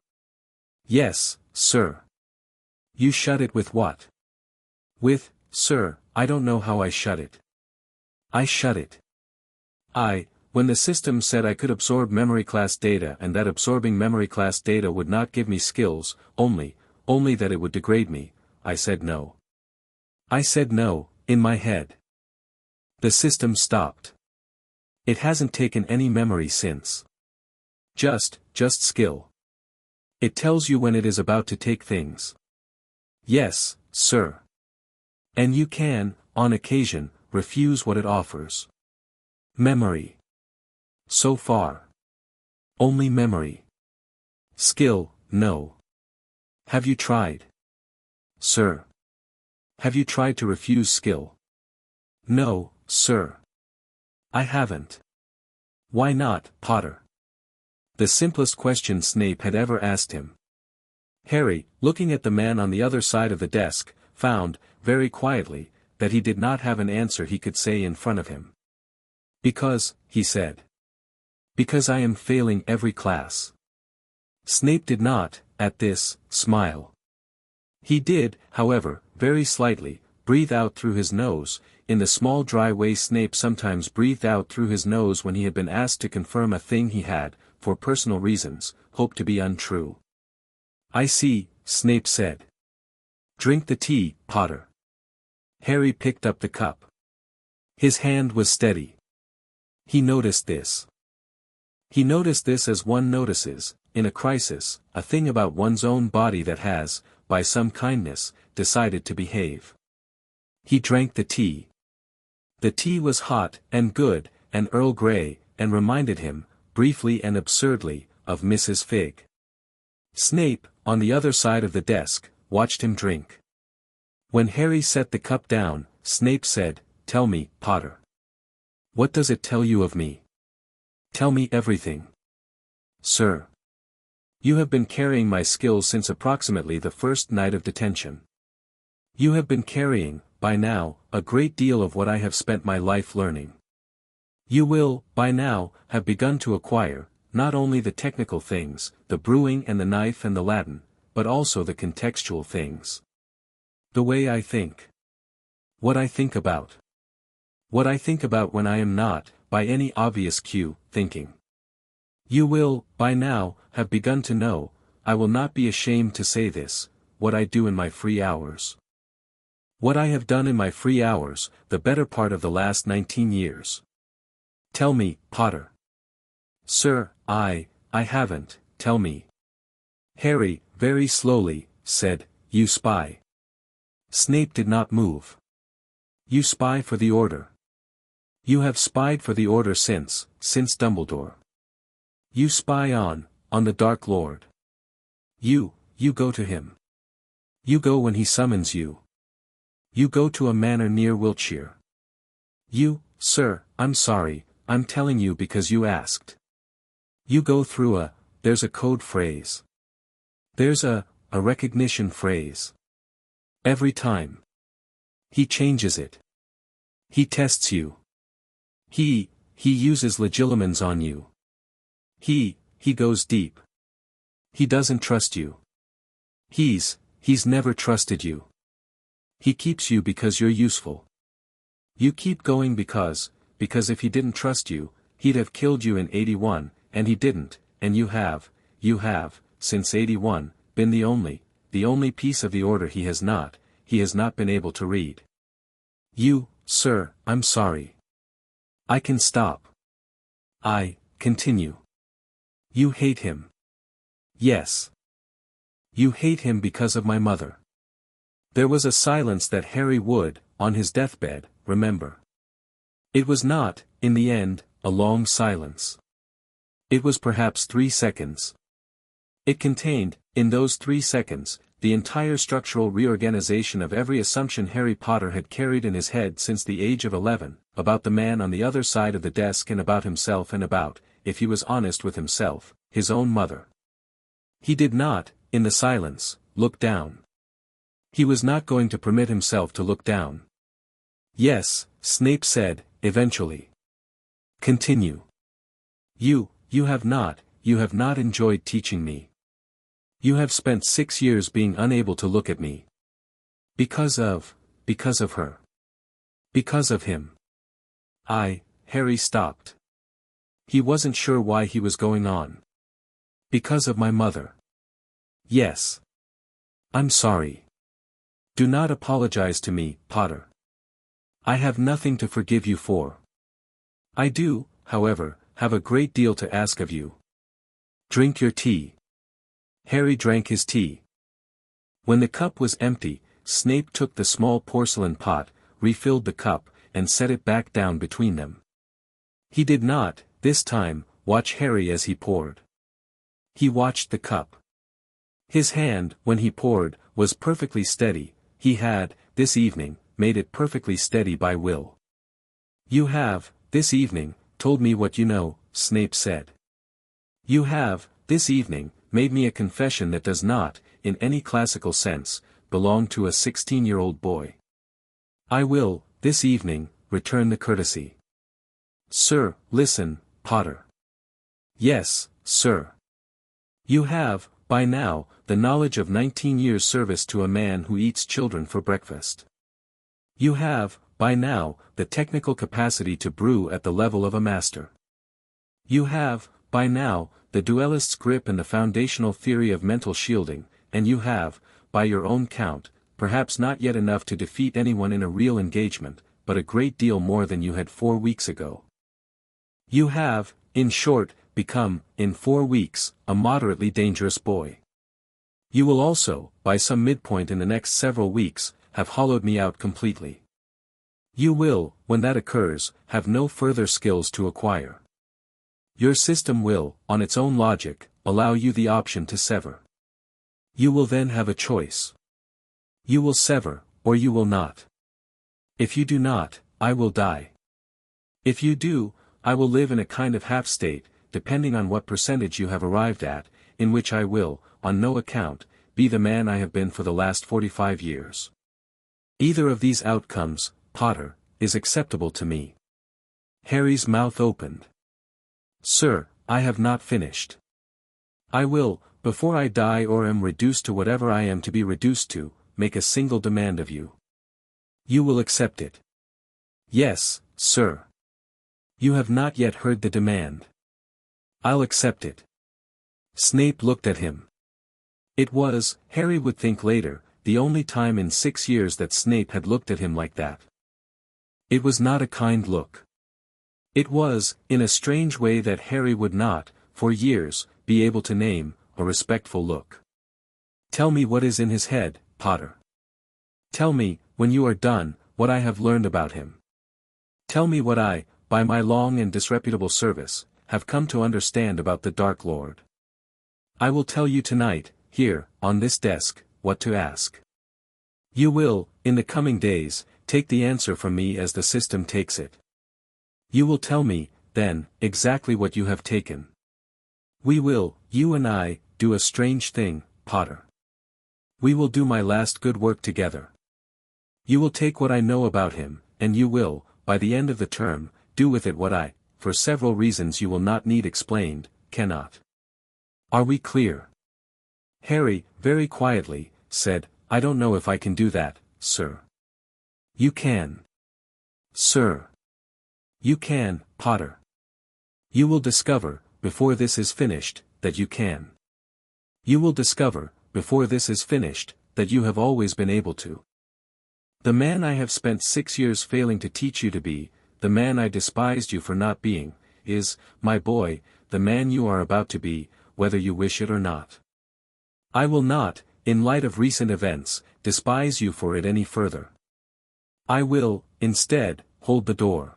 Yes, sir. You shut it with what? With, sir, I don't know how I shut it. I shut it. When the system said I could absorb memory class data and that absorbing memory class data would not give me skills, only that it would degrade me, I said no. I said no, in my head. The system stopped. It hasn't taken any memory since. Just skill. It tells you when it is about to take things. Yes, sir. And you can, on occasion, refuse what it offers. Memory. So far. Only memory. Skill, no. Have you tried? Sir. Have you tried to refuse skill? No, sir. I haven't. Why not, Potter? The simplest question Snape had ever asked him. Harry, looking at the man on the other side of the desk, found, very quietly, that he did not have an answer he could say in front of him. Because, he said. Because I am failing every class. Snape did not, at this, smile. He did, however, very slightly, breathe out through his nose, in the small dry way Snape sometimes breathed out through his nose when he had been asked to confirm a thing he had, for personal reasons, hoped to be untrue. I see, Snape said. Drink the tea, Potter. Harry picked up the cup. His hand was steady. He noticed this. He noticed this as one notices, in a crisis, a thing about one's own body that has, by some kindness, decided to behave. He drank the tea. The tea was hot and good, and Earl Grey, and reminded him, briefly and absurdly, of Mrs. Figg. Snape, on the other side of the desk, watched him drink. When Harry set the cup down, Snape said, "Tell me, Potter. What does it tell you of me? Tell me everything. Sir. You have been carrying my skills since approximately the first night of detention. You have been carrying, by now, a great deal of what I have spent my life learning. You will, by now, have begun to acquire, not only the technical things, the brewing and the knife and the Latin, but also the contextual things. The way I think. What I think about. What I think about when I am not, by any obvious cue, thinking. You will, by now, have begun to know, I will not be ashamed to say this, what I do in my free hours. What I have done in my free hours, the better part of the last 19 years. Tell me, Potter. Sir, I haven't, tell me. Harry, very slowly, said, You spy. Snape did not move. You spy for the Order. You have spied for the Order since Dumbledore. You spy on the Dark Lord. You go to him. You go when he summons you. You go to a manor near Wiltshire. You, sir, I'm sorry, I'm telling you because you asked. You go through there's a code phrase. There's a recognition phrase. Every time. He changes it. He tests you. He uses legilimens on you. He goes deep. He doesn't trust you. He's never trusted you. He keeps you because you're useful. You keep going because if he didn't trust you, he'd have killed you in 81, and he didn't, and you have, since 81, been the only piece of the Order he has not been able to read. You, sir, I'm sorry. I can stop. Continue. You hate him. Yes. You hate him because of my mother. There was a silence that Harry would, on his deathbed, remember. It was not, in the end, a long silence. It was perhaps 3 seconds. It contained, in those 3 seconds, the entire structural reorganization of every assumption Harry Potter had carried in his head since the age of 11, about the man on the other side of the desk and about himself and about, if he was honest with himself, his own mother. He did not, in the silence, look down. He was not going to permit himself to look down. Yes, Snape said, eventually. Continue. You have not enjoyed teaching me. You have spent 6 years being unable to look at me. Because of her. Because of him. Harry stopped. He wasn't sure why he was going on. Because of my mother. Yes. I'm sorry. Do not apologize to me, Potter. I have nothing to forgive you for. I do, however, have a great deal to ask of you. Drink your tea. Harry drank his tea. When the cup was empty, Snape took the small porcelain pot, refilled the cup, and set it back down between them. He did not, this time, watch Harry as he poured. He watched the cup. His hand, when he poured, was perfectly steady. He had, this evening, made it perfectly steady by will. You have, this evening, told me what you know, Snape said. You have, this evening, made me a confession that does not, in any classical sense, belong to a 16-year-old boy. I will, this evening, return the courtesy. Sir, listen, Potter. Yes, sir. You have, by now, the knowledge of 19 years' service to a man who eats children for breakfast. You have, by now, the technical capacity to brew at the level of a master. You have, by now, the duelist's grip and the foundational theory of mental shielding, and you have, by your own count, perhaps not yet enough to defeat anyone in a real engagement, but a great deal more than you had 4 weeks ago. You have, in short, become, in 4 weeks, a moderately dangerous boy. You will also, by some midpoint in the next several weeks, have hollowed me out completely. You will, when that occurs, have no further skills to acquire. Your system will, on its own logic, allow you the option to sever. You will then have a choice. You will sever, or you will not. If you do not, I will die. If you do, I will live in a kind of half-state, depending on what percentage you have arrived at, in which I will, on no account, be the man I have been for the last 45 years. Either of these outcomes, Potter, is acceptable to me. Harry's mouth opened. Sir, I have not finished. I will, before I die or am reduced to whatever I am to be reduced to, make a single demand of you. You will accept it. Yes, sir. You have not yet heard the demand. I'll accept it. Snape looked at him. It was, Harry would think later, the only time in 6 years that Snape had looked at him like that. It was not a kind look. It was, in a strange way that Harry would not, for years, be able to name, a respectful look. Tell me what is in his head, Potter. Tell me, when you are done, what I have learned about him. Tell me what I, by my long and disreputable service, have come to understand about the Dark Lord. I will tell you tonight, here, on this desk, what to ask. You will, in the coming days, take the answer from me as the system takes it. You will tell me, then, exactly what you have taken. We will, you and I, do a strange thing, Potter. We will do my last good work together. You will take what I know about him, and you will, by the end of the term, do with it what I, for several reasons you will not need explained, cannot. Are we clear? Harry, very quietly, said, I don't know if I can do that, sir. You can. Sir. You can, Potter. You will discover, before this is finished, that you can. You will discover, before this is finished, that you have always been able to. The man I have spent 6 years failing to teach you to be, the man I despised you for not being, is, my boy, the man you are about to be, whether you wish it or not. I will not, in light of recent events, despise you for it any further. I will, instead, hold the door.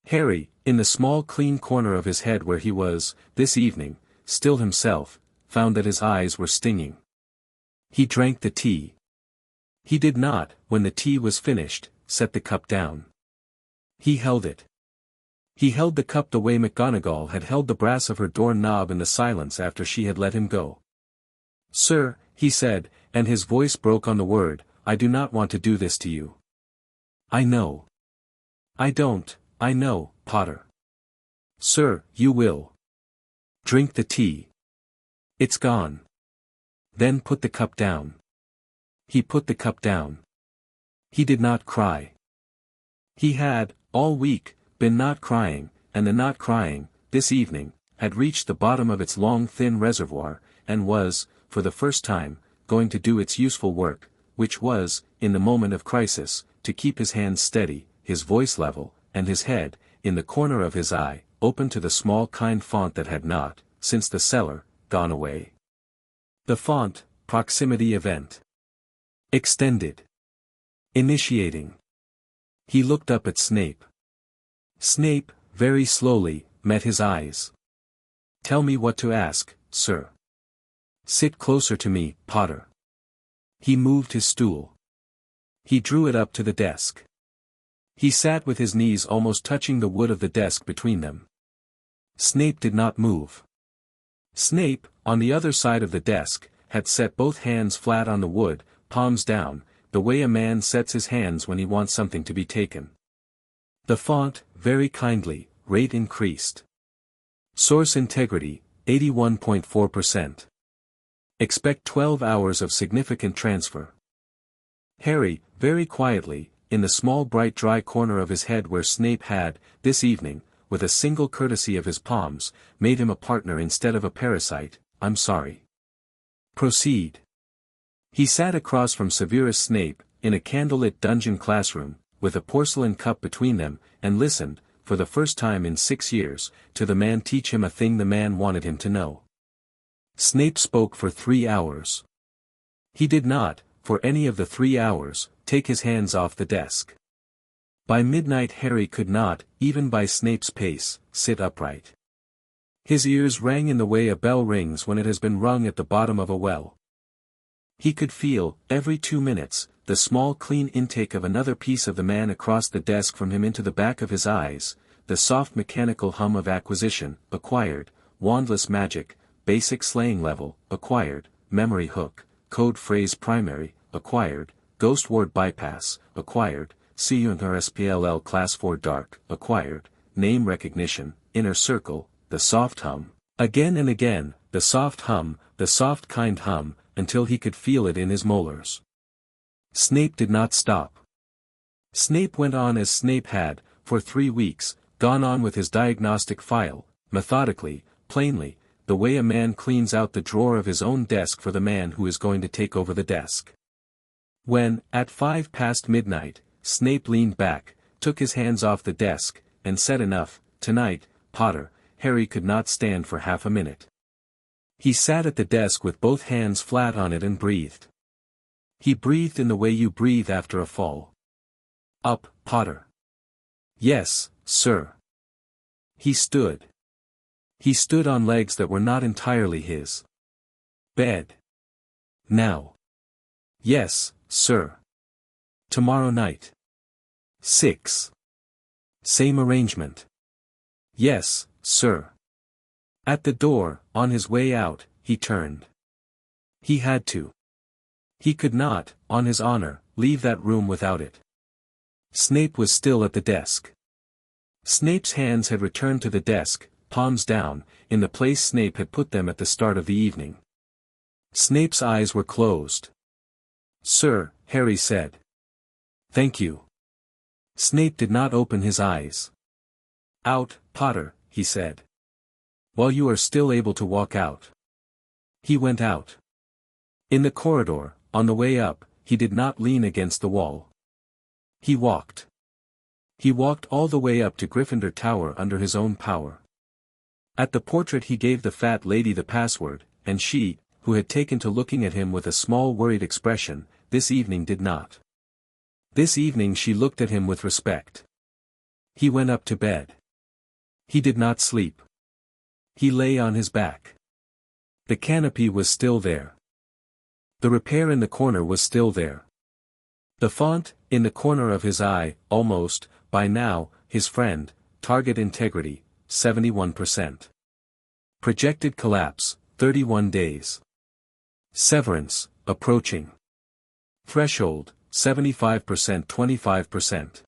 Harry, in the small clean corner of his head where he was, this evening, still himself, found that his eyes were stinging. He drank the tea. He did not, when the tea was finished, set the cup down. He held it. He held the cup the way McGonagall had held the brass of her door knob in the silence after she had let him go. Sir, he said, and his voice broke on the word, I do not want to do this to you. I know. I don't, I know, Potter. Sir, you will. Drink the tea. It's gone. Then put the cup down. He put the cup down. He did not cry. He had, all week, been not crying, and the not crying, this evening, had reached the bottom of its long thin reservoir, and was, for the first time, going to do its useful work, which was, in the moment of crisis, to keep his hands steady, his voice level, and his head, in the corner of his eye, open to the small kind font that had not, since the cellar, gone away. The font, proximity event. Extended. Initiating. He looked up at Snape. Snape, very slowly, met his eyes. Tell me what to ask, sir. Sit closer to me, Potter. He moved his stool. He drew it up to the desk. He sat with his knees almost touching the wood of the desk between them. Snape did not move. Snape, on the other side of the desk, had set both hands flat on the wood, palms down, the way a man sets his hands when he wants something to be taken. The font, very kindly, rate increased. Source integrity, 81.4%. Expect 12 hours of significant transfer. Harry, very quietly, in the small bright dry corner of his head where Snape had, this evening, with a single courtesy of his palms, made him a partner instead of a parasite, I'm sorry. Proceed. He sat across from Severus Snape, in a candlelit dungeon classroom, with a porcelain cup between them, and listened, for the first time in 6 years, to the man teach him a thing the man wanted him to know. Snape spoke for 3 hours. He did not, for any of the 3 hours, take his hands off the desk. By midnight Harry could not, even by Snape's pace, sit upright. His ears rang in the way a bell rings when it has been rung at the bottom of a well. He could feel, every 2 minutes, the small clean intake of another piece of the man across the desk from him into the back of his eyes, the soft mechanical hum of acquisition, acquired, wandless magic, basic slaying level, acquired, memory hook, code phrase primary, acquired, ghost ward bypass, acquired, CUNRSPLL class 4 dark, acquired, name recognition, inner circle, the soft hum. Again and again, the soft hum, the soft kind hum, until he could feel it in his molars. Snape did not stop. Snape went on as Snape had, for 3 weeks, gone on with his diagnostic file, methodically, plainly, the way a man cleans out the drawer of his own desk for the man who is going to take over the desk. When, at 5 past midnight, Snape leaned back, took his hands off the desk, and said enough, tonight, Potter, Harry could not stand for half a minute. He sat at the desk with both hands flat on it and breathed. He breathed in the way you breathe after a fall. Up, Potter. Yes, sir. He stood. He stood on legs that were not entirely his. Bed. Now. Yes, sir. Tomorrow night. 6. Same arrangement. Yes, sir. At the door, on his way out, he turned. He had to. He could not, on his honor, leave that room without it. Snape was still at the desk. Snape's hands had returned to the desk, palms down, in the place Snape had put them at the start of the evening. Snape's eyes were closed. Sir, Harry said. Thank you. Snape did not open his eyes. Out, Potter, he said. While you are still able to walk out. He went out. In the corridor, on the way up, he did not lean against the wall. He walked. He walked all the way up to Gryffindor Tower under his own power. At the portrait he gave the fat lady the password, and she, who had taken to looking at him with a small worried expression, this evening did not. This evening she looked at him with respect. He went up to bed. He did not sleep. He lay on his back. The canopy was still there. The repair in the corner was still there. The font, in the corner of his eye, almost, by now, his friend, target integrity, 71%. Projected collapse, 31 days. Severance, approaching. Threshold, 75% 25%.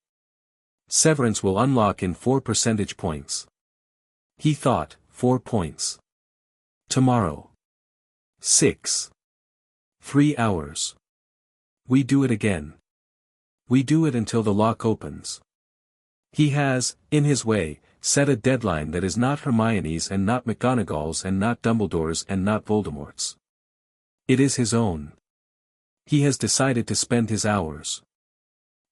Severance will unlock in 4 percentage points. He thought, 4 points. Tomorrow. 6. 3 hours. We do it again. We do it until the lock opens. He has, in his way, set a deadline that is not Hermione's and not McGonagall's and not Dumbledore's and not Voldemort's. It is his own. He has decided to spend his hours.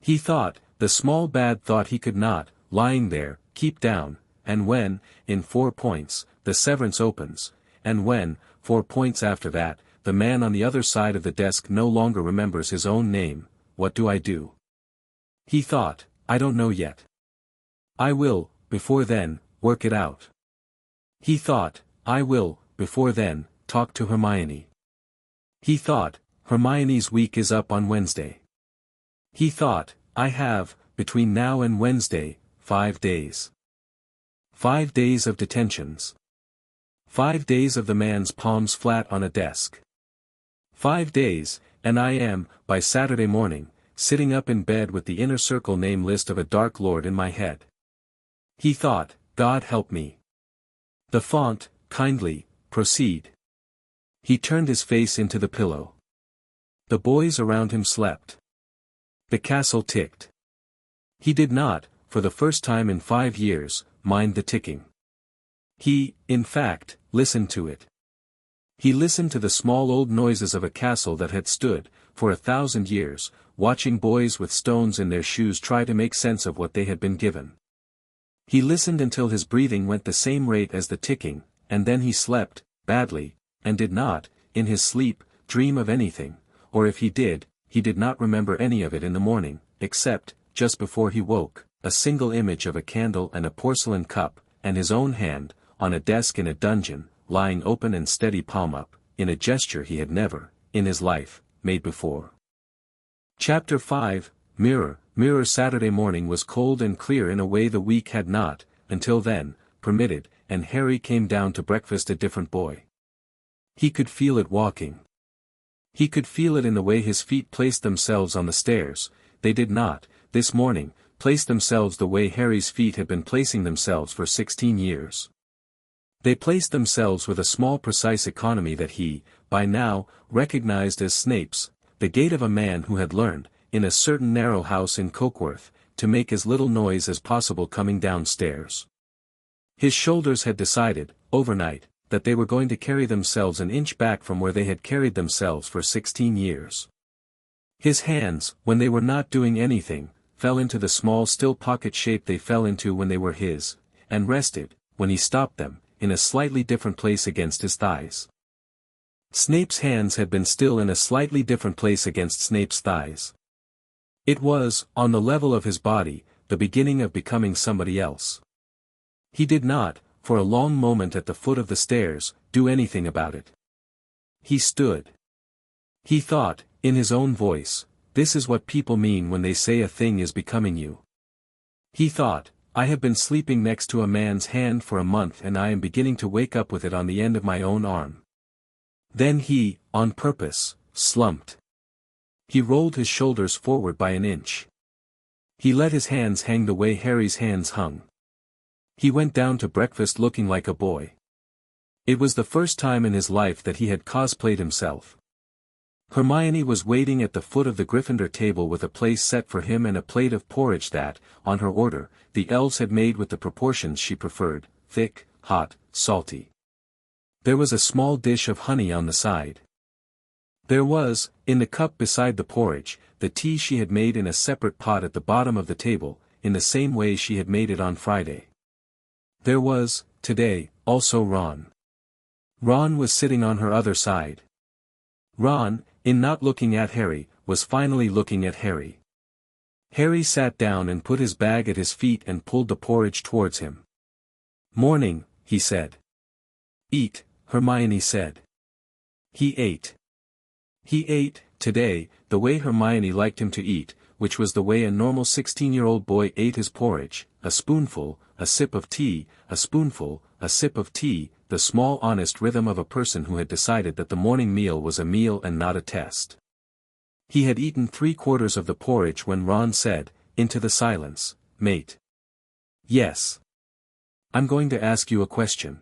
He thought, the small bad thought he could not, lying there, keep down, and when, in 4 points, the severance opens, and when, 4 points after that, the man on the other side of the desk no longer remembers his own name, what do I do? He thought, I don't know yet. I will, before then, work it out. He thought, I will, before then, talk to Hermione. He thought, Hermione's week is up on Wednesday. He thought, I have, between now and Wednesday, 5 days. 5 days of detentions. 5 days of the man's palms flat on a desk. 5 days, and I am, by Saturday morning, sitting up in bed with the inner circle name list of a Dark Lord in my head. He thought, God help me. The font, kindly, proceed. He turned his face into the pillow. The boys around him slept. The castle ticked. He did not, for the first time in 5 years, mind the ticking. He, in fact, listened to it. He listened to the small old noises of a castle that had stood, for 1,000 years, watching boys with stones in their shoes try to make sense of what they had been given. He listened until his breathing went the same rate as the ticking, and then he slept, badly, and did not, in his sleep, dream of anything, or if he did not remember any of it in the morning, except, just before he woke, a single image of a candle and a porcelain cup, and his own hand, on a desk in a dungeon, lying open and steady palm up, in a gesture he had never, in his life, made before. Chapter 5, Mirror. Mirror. Saturday morning was cold and clear in a way the week had not, until then, permitted, and Harry came down to breakfast a different boy. He could feel it walking. He could feel it in the way his feet placed themselves on the stairs. They did not, this morning, place themselves the way Harry's feet had been placing themselves for 16 years. They placed themselves with a small precise economy that he, by now, recognized as Snape's, the gait of a man who had learned, in a certain narrow house in Cokeworth, to make as little noise as possible coming downstairs. His shoulders had decided, overnight, that they were going to carry themselves an inch back from where they had carried themselves for 16 years. His hands, when they were not doing anything, fell into the small still pocket shape they fell into when they were his, and rested, when he stopped them, in a slightly different place against his thighs. Snape's hands had been still in a slightly different place against Snape's thighs. It was, on the level of his body, the beginning of becoming somebody else. He did not, for a long moment at the foot of the stairs, do anything about it. He stood. He thought, in his own voice, this is what people mean when they say a thing is becoming you. He thought, I have been sleeping next to a man's hand for a month and I am beginning to wake up with it on the end of my own arm. Then he, on purpose, slumped. He rolled his shoulders forward by an inch. He let his hands hang the way Harry's hands hung. He went down to breakfast looking like a boy. It was the first time in his life that he had cosplayed himself. Hermione was waiting at the foot of the Gryffindor table with a place set for him and a plate of porridge that, on her order, the elves had made with the proportions she preferred, thick, hot, salty. There was a small dish of honey on the side. There was, in the cup beside the porridge, the tea she had made in a separate pot at the bottom of the table, in the same way she had made it on Friday. There was, today, also Ron. Ron was sitting on her other side. Ron, in not looking at Harry, was finally looking at Harry. Harry sat down and put his bag at his feet and pulled the porridge towards him. "Morning," he said. "Eat," Hermione said. He ate. He ate, today, the way Hermione liked him to eat, which was the way a normal 16-year-old boy ate his porridge, a spoonful, a sip of tea, a spoonful, a sip of tea, the small honest rhythm of a person who had decided that the morning meal was a meal and not a test. He had eaten 3/4 of the porridge when Ron said, into the silence, "Mate." "Yes. I'm going to ask you a question."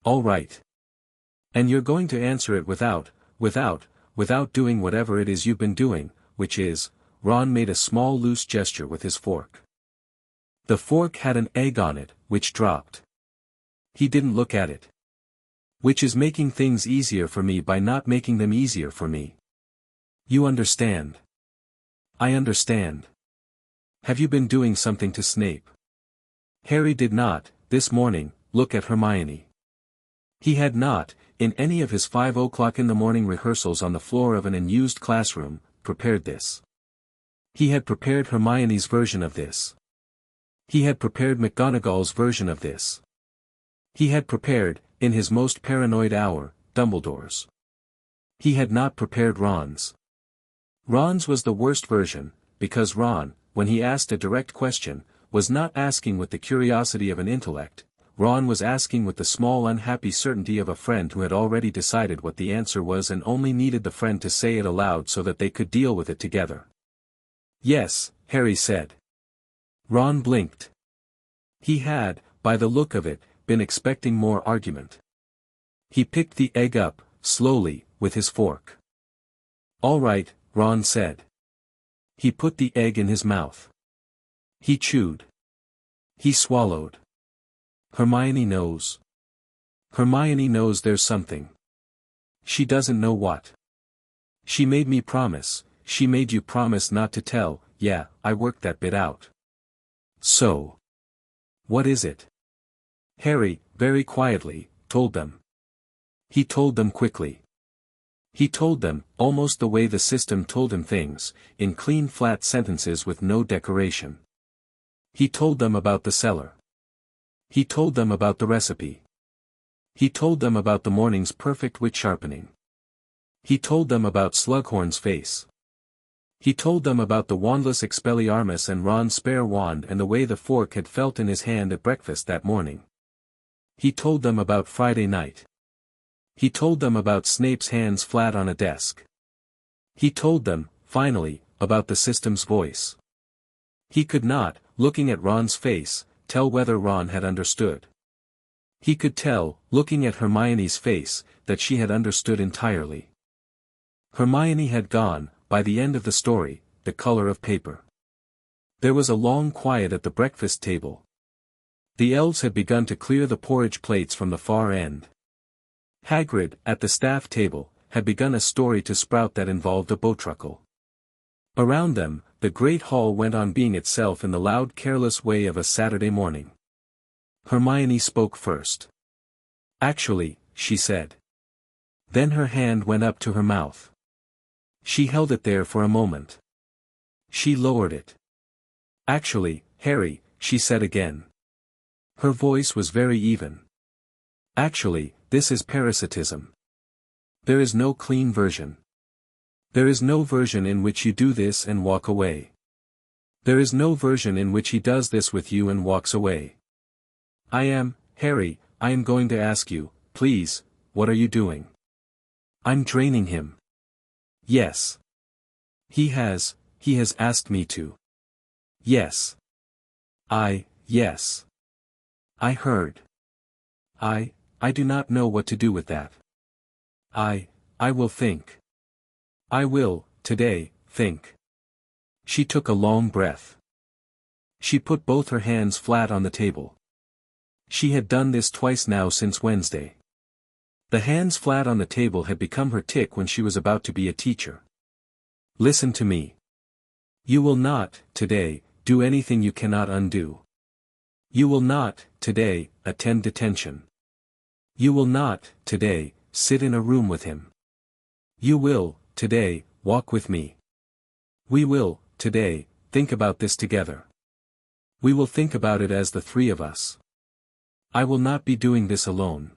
"All right. And you're going to answer it without doing whatever it is you've been doing, which is," Ron made a small loose gesture with his fork. The fork had an egg on it, which dropped. He didn't look at it. "Which is making things easier for me by not making them easier for me. You understand?" "I understand. Have you been doing something to Snape?" Harry did not, this morning, look at Hermione. He had not, in any of his 5 o'clock in the morning rehearsals on the floor of an unused classroom, prepared this. He had prepared Hermione's version of this. He had prepared McGonagall's version of this. He had prepared, in his most paranoid hour, Dumbledore's. He had not prepared Ron's. Ron's was the worst version, because Ron, when he asked a direct question, was not asking with the curiosity of an intellect. Ron was asking with the small unhappy certainty of a friend who had already decided what the answer was and only needed the friend to say it aloud so that they could deal with it together. "Yes," Harry said. Ron blinked. He had, by the look of it, been expecting more argument. He picked the egg up, slowly, with his fork. "All right," Ron said. He put the egg in his mouth. He chewed. He swallowed. "Hermione knows. Hermione knows there's something. She doesn't know what. She made me promise, she made you promise not to tell." "Yeah, I worked that bit out." "So. What is it?" Harry, very quietly, told them. He told them quickly. He told them, almost the way the system told him things, in clean flat sentences with no decoration. He told them about the cellar. He told them about the recipe. He told them about the morning's perfect wit sharpening. He told them about Slughorn's face. He told them about the wandless Expelliarmus and Ron's spare wand and the way the fork had felt in his hand at breakfast that morning. He told them about Friday night. He told them about Snape's hands flat on a desk. He told them, finally, about the system's voice. He could not, looking at Ron's face, tell whether Ron had understood. He could tell, looking at Hermione's face, that she had understood entirely. Hermione had gone, by the end of the story, the color of paper. There was a long quiet at the breakfast table. The elves had begun to clear the porridge plates from the far end. Hagrid, at the staff table, had begun a story to sprout that involved a bowtruckle. Around them, the great hall went on being itself in the loud careless way of a Saturday morning. Hermione spoke first. "Actually," she said. Then her hand went up to her mouth. She held it there for a moment. She lowered it. "Actually, Harry," she said again. Her voice was very even. "Actually, this is parasitism. There is no clean version. There is no version in which you do this and walk away. There is no version in which he does this with you and walks away. Harry, I am going to ask you, please, what are you doing?" "I'm draining him." "Yes. He has asked me to." "Yes. Yes. I heard. I do not know what to do with that. I will think. I will, today, think." She took a long breath. She put both her hands flat on the table. She had done this twice now since Wednesday. The hands flat on the table had become her tic when she was about to be a teacher. "Listen to me. You will not, today, do anything you cannot undo. You will not, today, attend detention. You will not, today, sit in a room with him. You will, today, walk with me. We will, today, think about this together. We will think about it as the three of us. I will not be doing this alone.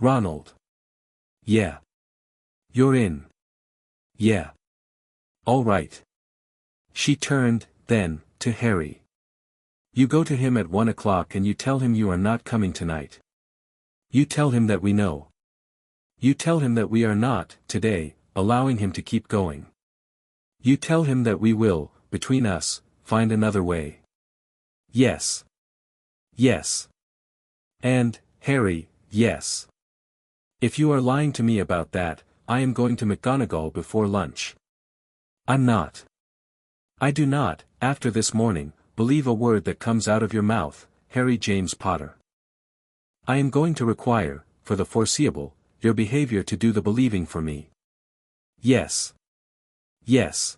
Ronald." "Yeah. You're in." "Yeah. All right." She turned, then, to Harry. "You go to him at 1 o'clock and you tell him you are not coming tonight. You tell him that we know. You tell him that we are not, today, allowing him to keep going. You tell him that we will, between us, find another way." "Yes. Yes. And, Harry, yes. If you are lying to me about that, I am going to McGonagall before lunch. I'm not. I do not, after this morning, believe a word that comes out of your mouth, Harry James Potter. I am going to require, for the foreseeable, your behavior to do the believing for me. Yes. Yes."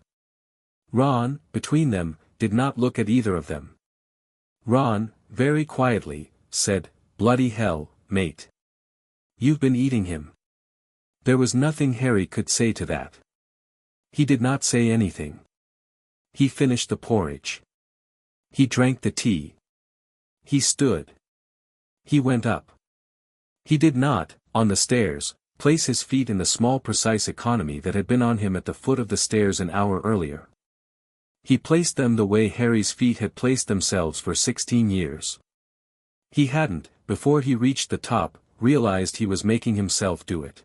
Ron, between them, did not look at either of them. Ron, very quietly, said, "Bloody hell, mate. You've been eating him." There was nothing Harry could say to that. He did not say anything. He finished the porridge. He drank the tea. He stood. He went up. He did not, on the stairs, place his feet in the small precise economy that had been on him at the foot of the stairs an hour earlier. He placed them the way Harry's feet had placed themselves for 16 years. He hadn't, before he reached the top, realized he was making himself do it.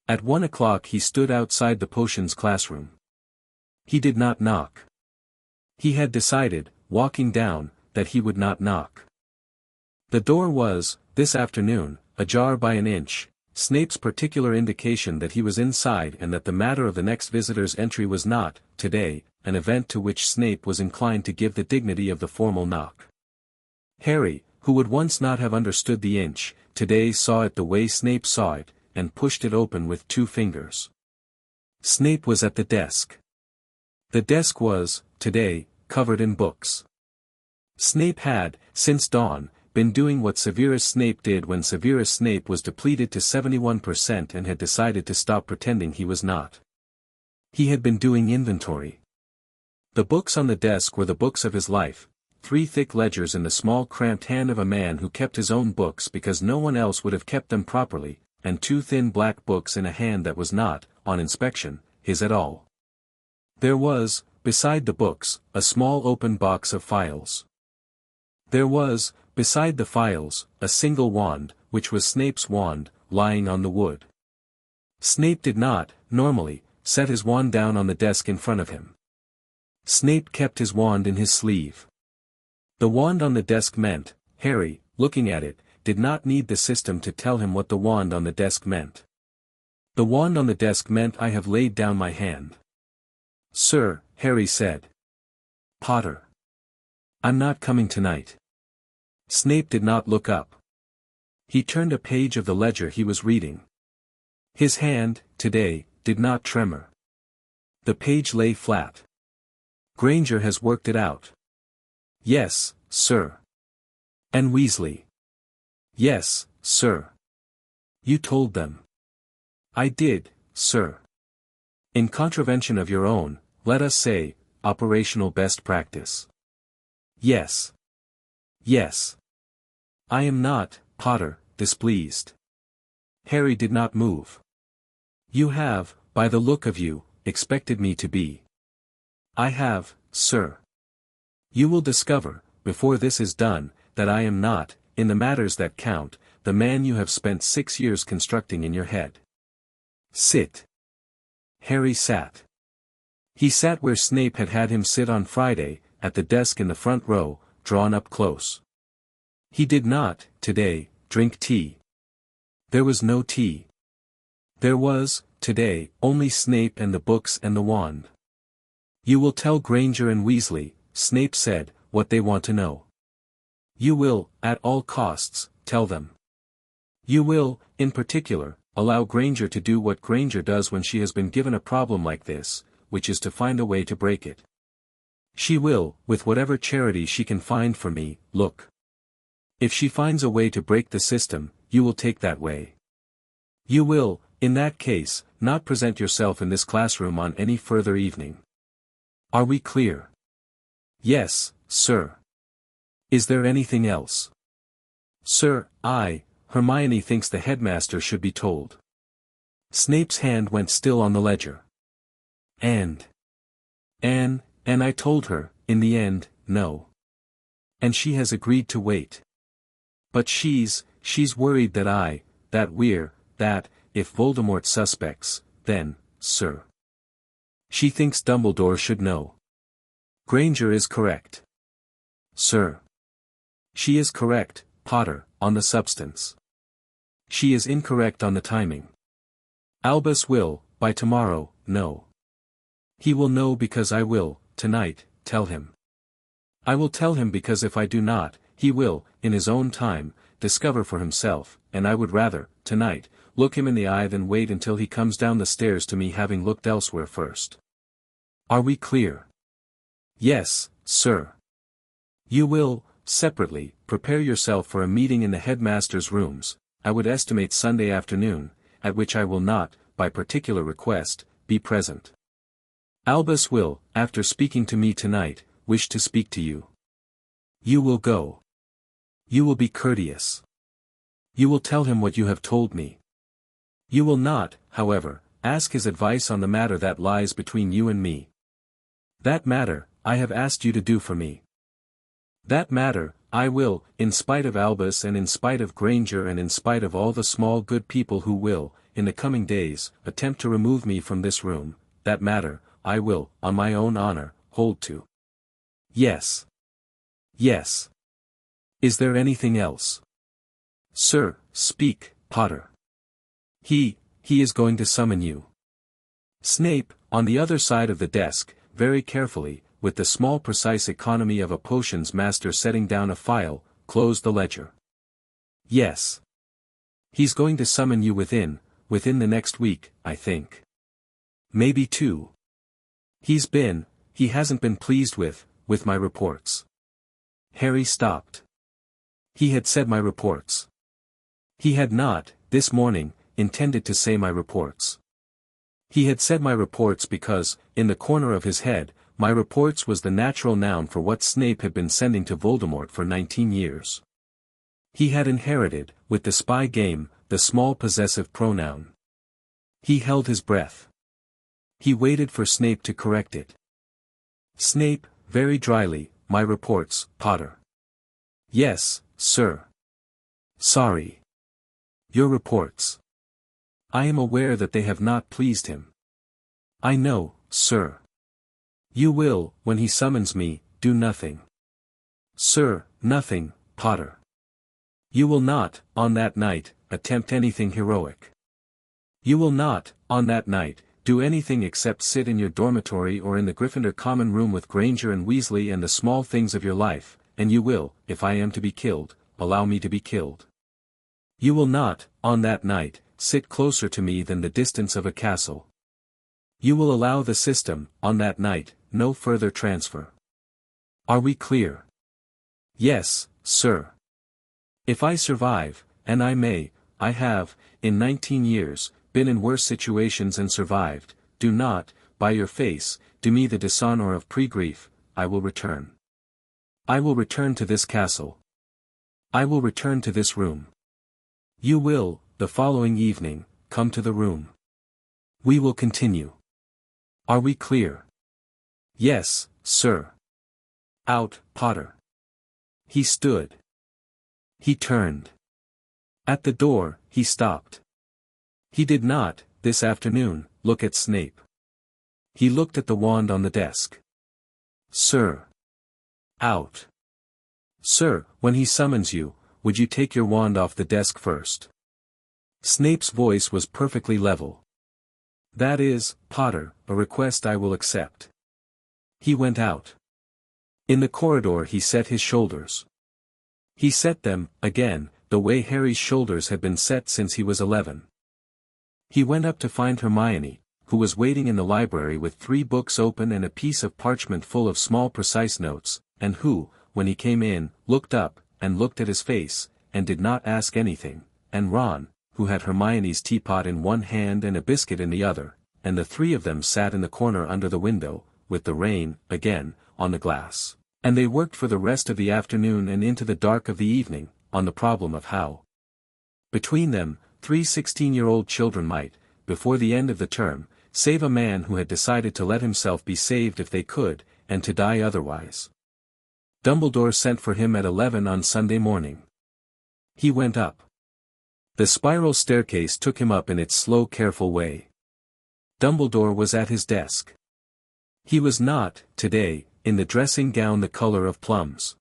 At 1 o'clock he stood outside the potions classroom. He did not knock. He had decided, walking down, that he would not knock. The door was, this afternoon, ajar by an inch, Snape's particular indication that he was inside and that the matter of the next visitor's entry was not, today, an event to which Snape was inclined to give the dignity of the formal knock. Harry, who would once not have understood the inch, today saw it the way Snape saw it, and pushed it open with 2 fingers. Snape was at the desk. The desk was, today, covered in books. Snape had, since dawn, been doing what Severus Snape did when Severus Snape was depleted to 71% and had decided to stop pretending he was not. He had been doing inventory. The books on the desk were the books of his life, 3 thick ledgers in the small cramped hand of a man who kept his own books because no one else would have kept them properly, and 2 thin black books in a hand that was not, on inspection, his at all. There was, beside the books, a small open box of files. There was, beside the files, a single wand, which was Snape's wand, lying on the wood. Snape did not, normally, set his wand down on the desk in front of him. Snape kept his wand in his sleeve. The wand on the desk meant, Harry, looking at it, did not need the system to tell him what the wand on the desk meant. The wand on the desk meant I have laid down my hand. Sir, Harry said. Potter. I'm not coming tonight. Snape did not look up. He turned a page of the ledger he was reading. His hand, today, did not tremor. The page lay flat. Granger has worked it out. Yes, sir. And Weasley. Yes, sir. You told them. I did, sir. In contravention of your own, let us say, operational best practice. Yes. Yes. I am not, Potter, displeased. Harry did not move. You have, by the look of you, expected me to be. I have, sir. You will discover, before this is done, that I am not, in the matters that count, the man you have spent 6 years constructing in your head. Sit. Harry sat. He sat where Snape had had him sit on Friday, at the desk in the front row, drawn up close. He did not, today, drink tea. There was no tea. There was, today, only Snape and the books and the wand. You will tell Granger and Weasley, Snape said, what they want to know. You will, at all costs, tell them. You will, in particular, allow Granger to do what Granger does when she has been given a problem like this, which is to find a way to break it. She will, with whatever charity she can find for me, look. If she finds a way to break the system, you will take that way. You will, in that case, not present yourself in this classroom on any further evening. Are we clear? Yes, sir. Is there anything else? Sir, Hermione thinks the headmaster should be told. Snape's hand went still on the ledger. And I told her, in the end, no. And she has agreed to wait. But she's worried that if Voldemort suspects, then, sir. She thinks Dumbledore should know. Granger is correct. Sir. She is correct, Potter, on the substance. She is incorrect on the timing. Albus will, by tomorrow, know. He will know because I will, tonight, tell him. I will tell him because if I do not, he will, in his own time, discover for himself, and I would rather, tonight, look him in the eye than wait until he comes down the stairs to me having looked elsewhere first. Are we clear? Yes, sir. You will, separately, prepare yourself for a meeting in the headmaster's rooms, I would estimate Sunday afternoon, at which I will not, by particular request, be present. Albus will, after speaking to me tonight, wish to speak to you. You will go. You will be courteous. You will tell him what you have told me. You will not, however, ask his advice on the matter that lies between you and me. That matter, I have asked you to do for me. That matter, I will, in spite of Albus and in spite of Granger and in spite of all the small good people who will, in the coming days, attempt to remove me from this room, that matter, I will, on my own honor, hold to. Yes. Yes. Is there anything else? Sir, speak, Potter. He is going to summon you. Snape, on the other side of the desk, very carefully, with the small precise economy of a potions master setting down a file, closed the ledger. Yes. He's going to summon you within the next week, I think. Maybe 2. He hasn't been pleased with my reports. Harry stopped. He had said my reports. He had not, this morning, intended to say my reports. He had said my reports because, in the corner of his head, my reports was the natural noun for what Snape had been sending to Voldemort for 19 years. He had inherited, with the spy game, the small possessive pronoun. He held his breath. He waited for Snape to correct it. Snape, very dryly, my reports, Potter. Yes, sir. Sorry. Your reports. I am aware that they have not pleased him. I know, sir. You will, when he summons me, do nothing. Sir, nothing, Potter. You will not, on that night, attempt anything heroic. You will not, on that night, do anything except sit in your dormitory or in the Gryffindor common room with Granger and Weasley and the small things of your life, and you will, if I am to be killed, allow me to be killed. You will not, on that night, sit closer to me than the distance of a castle. You will allow the system, on that night, no further transfer. Are we clear? Yes, sir. If I survive, and I may, I have, in 19 years, been in worse situations and survived, do not, by your face, do me the dishonor of pre-grief, I will return. I will return to this castle. I will return to this room. You will, the following evening, come to the room. We will continue. Are we clear? Yes, sir. Out, Potter. He stood. He turned. At the door, he stopped. He did not, this afternoon, look at Snape. He looked at the wand on the desk. Sir. Out. Sir, when he summons you, would you take your wand off the desk first? Snape's voice was perfectly level. That is, Potter, a request I will accept. He went out. In the corridor he set his shoulders. He set them, again, the way Harry's shoulders had been set since he was 11. He went up to find Hermione, who was waiting in the library with 3 books open and a piece of parchment full of small precise notes, and who, when he came in, looked up, and looked at his face, and did not ask anything, and Ron, who had Hermione's teapot in one hand and a biscuit in the other, and the 3 of them sat in the corner under the window, with the rain, again, on the glass, and they worked for the rest of the afternoon and into the dark of the evening, on the problem of how. Between them, 3 16-year-old children might, before the end of the term, save a man who had decided to let himself be saved if they could, and to die otherwise. Dumbledore sent for him at 11 on Sunday morning. He went up. The spiral staircase took him up in its slow careful way. Dumbledore was at his desk. He was not, today, in the dressing gown the color of plums.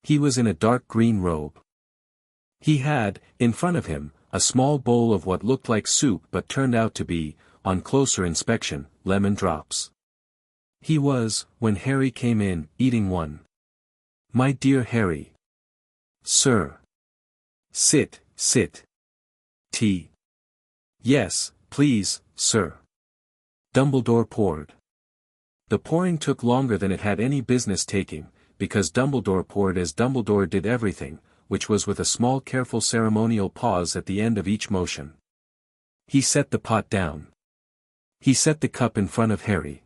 He was in a dark green robe. He had, in front of him, a small bowl of what looked like soup but turned out to be, on closer inspection, lemon drops. He was, when Harry came in, eating one. My dear Harry. Sir. Sit, sit. Tea. Yes, please, sir. Dumbledore poured. The pouring took longer than it had any business taking, because Dumbledore poured as Dumbledore did everything, which was with a small careful ceremonial pause at the end of each motion. He set the pot down. He set the cup in front of Harry.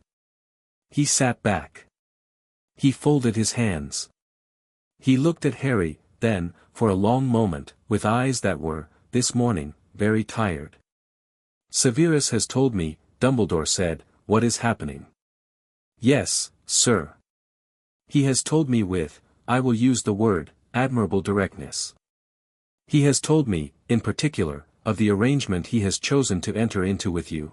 He sat back. He folded his hands. He looked at Harry, then, for a long moment, with eyes that were, this morning, very tired. Severus has told me, Dumbledore said, what is happening. Yes, sir. He has told me with, I will use the word, admirable directness. He has told me, in particular, of the arrangement he has chosen to enter into with you.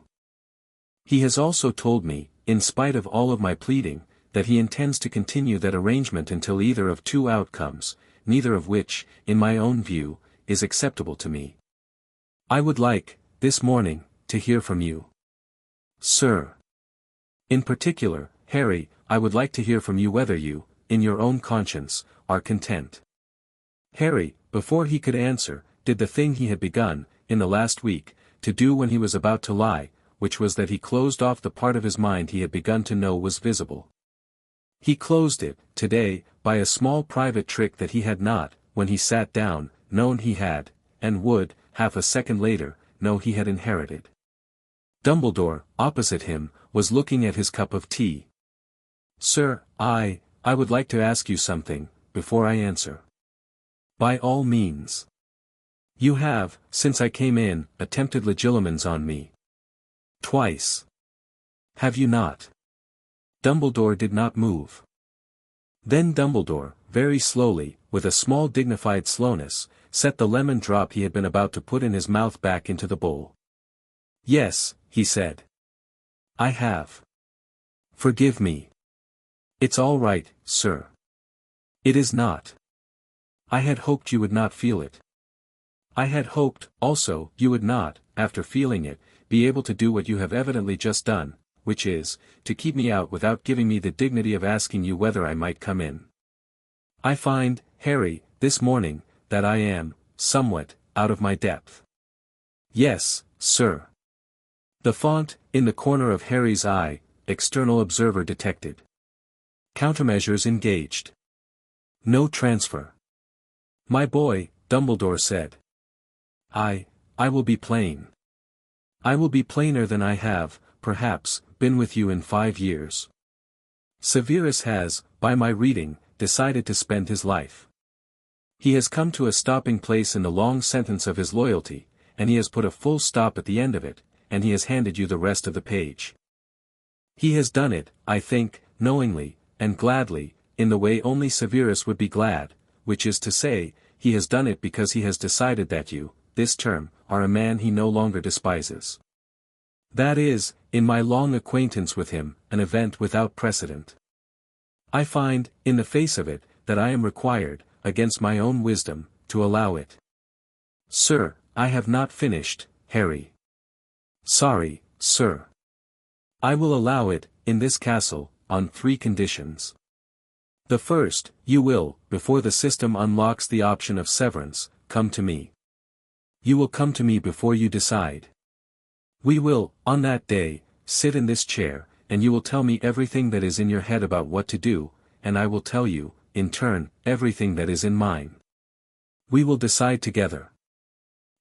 He has also told me, in spite of all of my pleading, that he intends to continue that arrangement until either of 2 outcomes, neither of which, in my own view, is acceptable to me. I would like, this morning, to hear from you. Sir. In particular, Harry, I would like to hear from you whether you, in your own conscience, are content. Harry, before he could answer, did the thing he had begun, in the last week, to do when he was about to lie, which was that he closed off the part of his mind he had begun to know was visible. He closed it, today, by a small private trick that he had not, when he sat down, known he had, and would, half a second later, know he had inherited. Dumbledore, opposite him, was looking at his cup of tea. Sir, I would like to ask you something, before I answer. By all means. You have, since I came in, attempted legilimens on me. Twice. Have you not? Dumbledore did not move. Then Dumbledore, very slowly, with a small dignified slowness, set the lemon drop he had been about to put in his mouth back into the bowl. Yes, he said. I have. Forgive me. It's all right, sir. It is not. I had hoped you would not feel it. I had hoped, also, you would not, after feeling it, be able to do what you have evidently just done, which is, to keep me out without giving me the dignity of asking you whether I might come in. I find, Harry, this morning, that I am, somewhat, out of my depth. Yes, sir. The font, in the corner of Harry's eye, external observer detected. Countermeasures engaged. No transfer. My boy, Dumbledore said. I will be plain. I will be plainer than I have, perhaps, been with you in 5 years. Severus has, by my reading, decided to spend his life. He has come to a stopping place in the long sentence of his loyalty, and he has put a full stop at the end of it, and he has handed you the rest of the page. He has done it, I think, knowingly, and gladly, in the way only Severus would be glad, which is to say, he has done it because he has decided that you, this term, are a man he no longer despises. That is, in my long acquaintance with him, an event without precedent. I find, in the face of it, that I am required, against my own wisdom, to allow it. Sir, I have not finished, Harry. Sorry, sir. I will allow it, in this castle, on 3 conditions. The first, you will, before the system unlocks the option of severance, come to me. You will come to me before you decide. We will, on that day, sit in this chair, and you will tell me everything that is in your head about what to do, and I will tell you, in turn, everything that is in mine. We will decide together.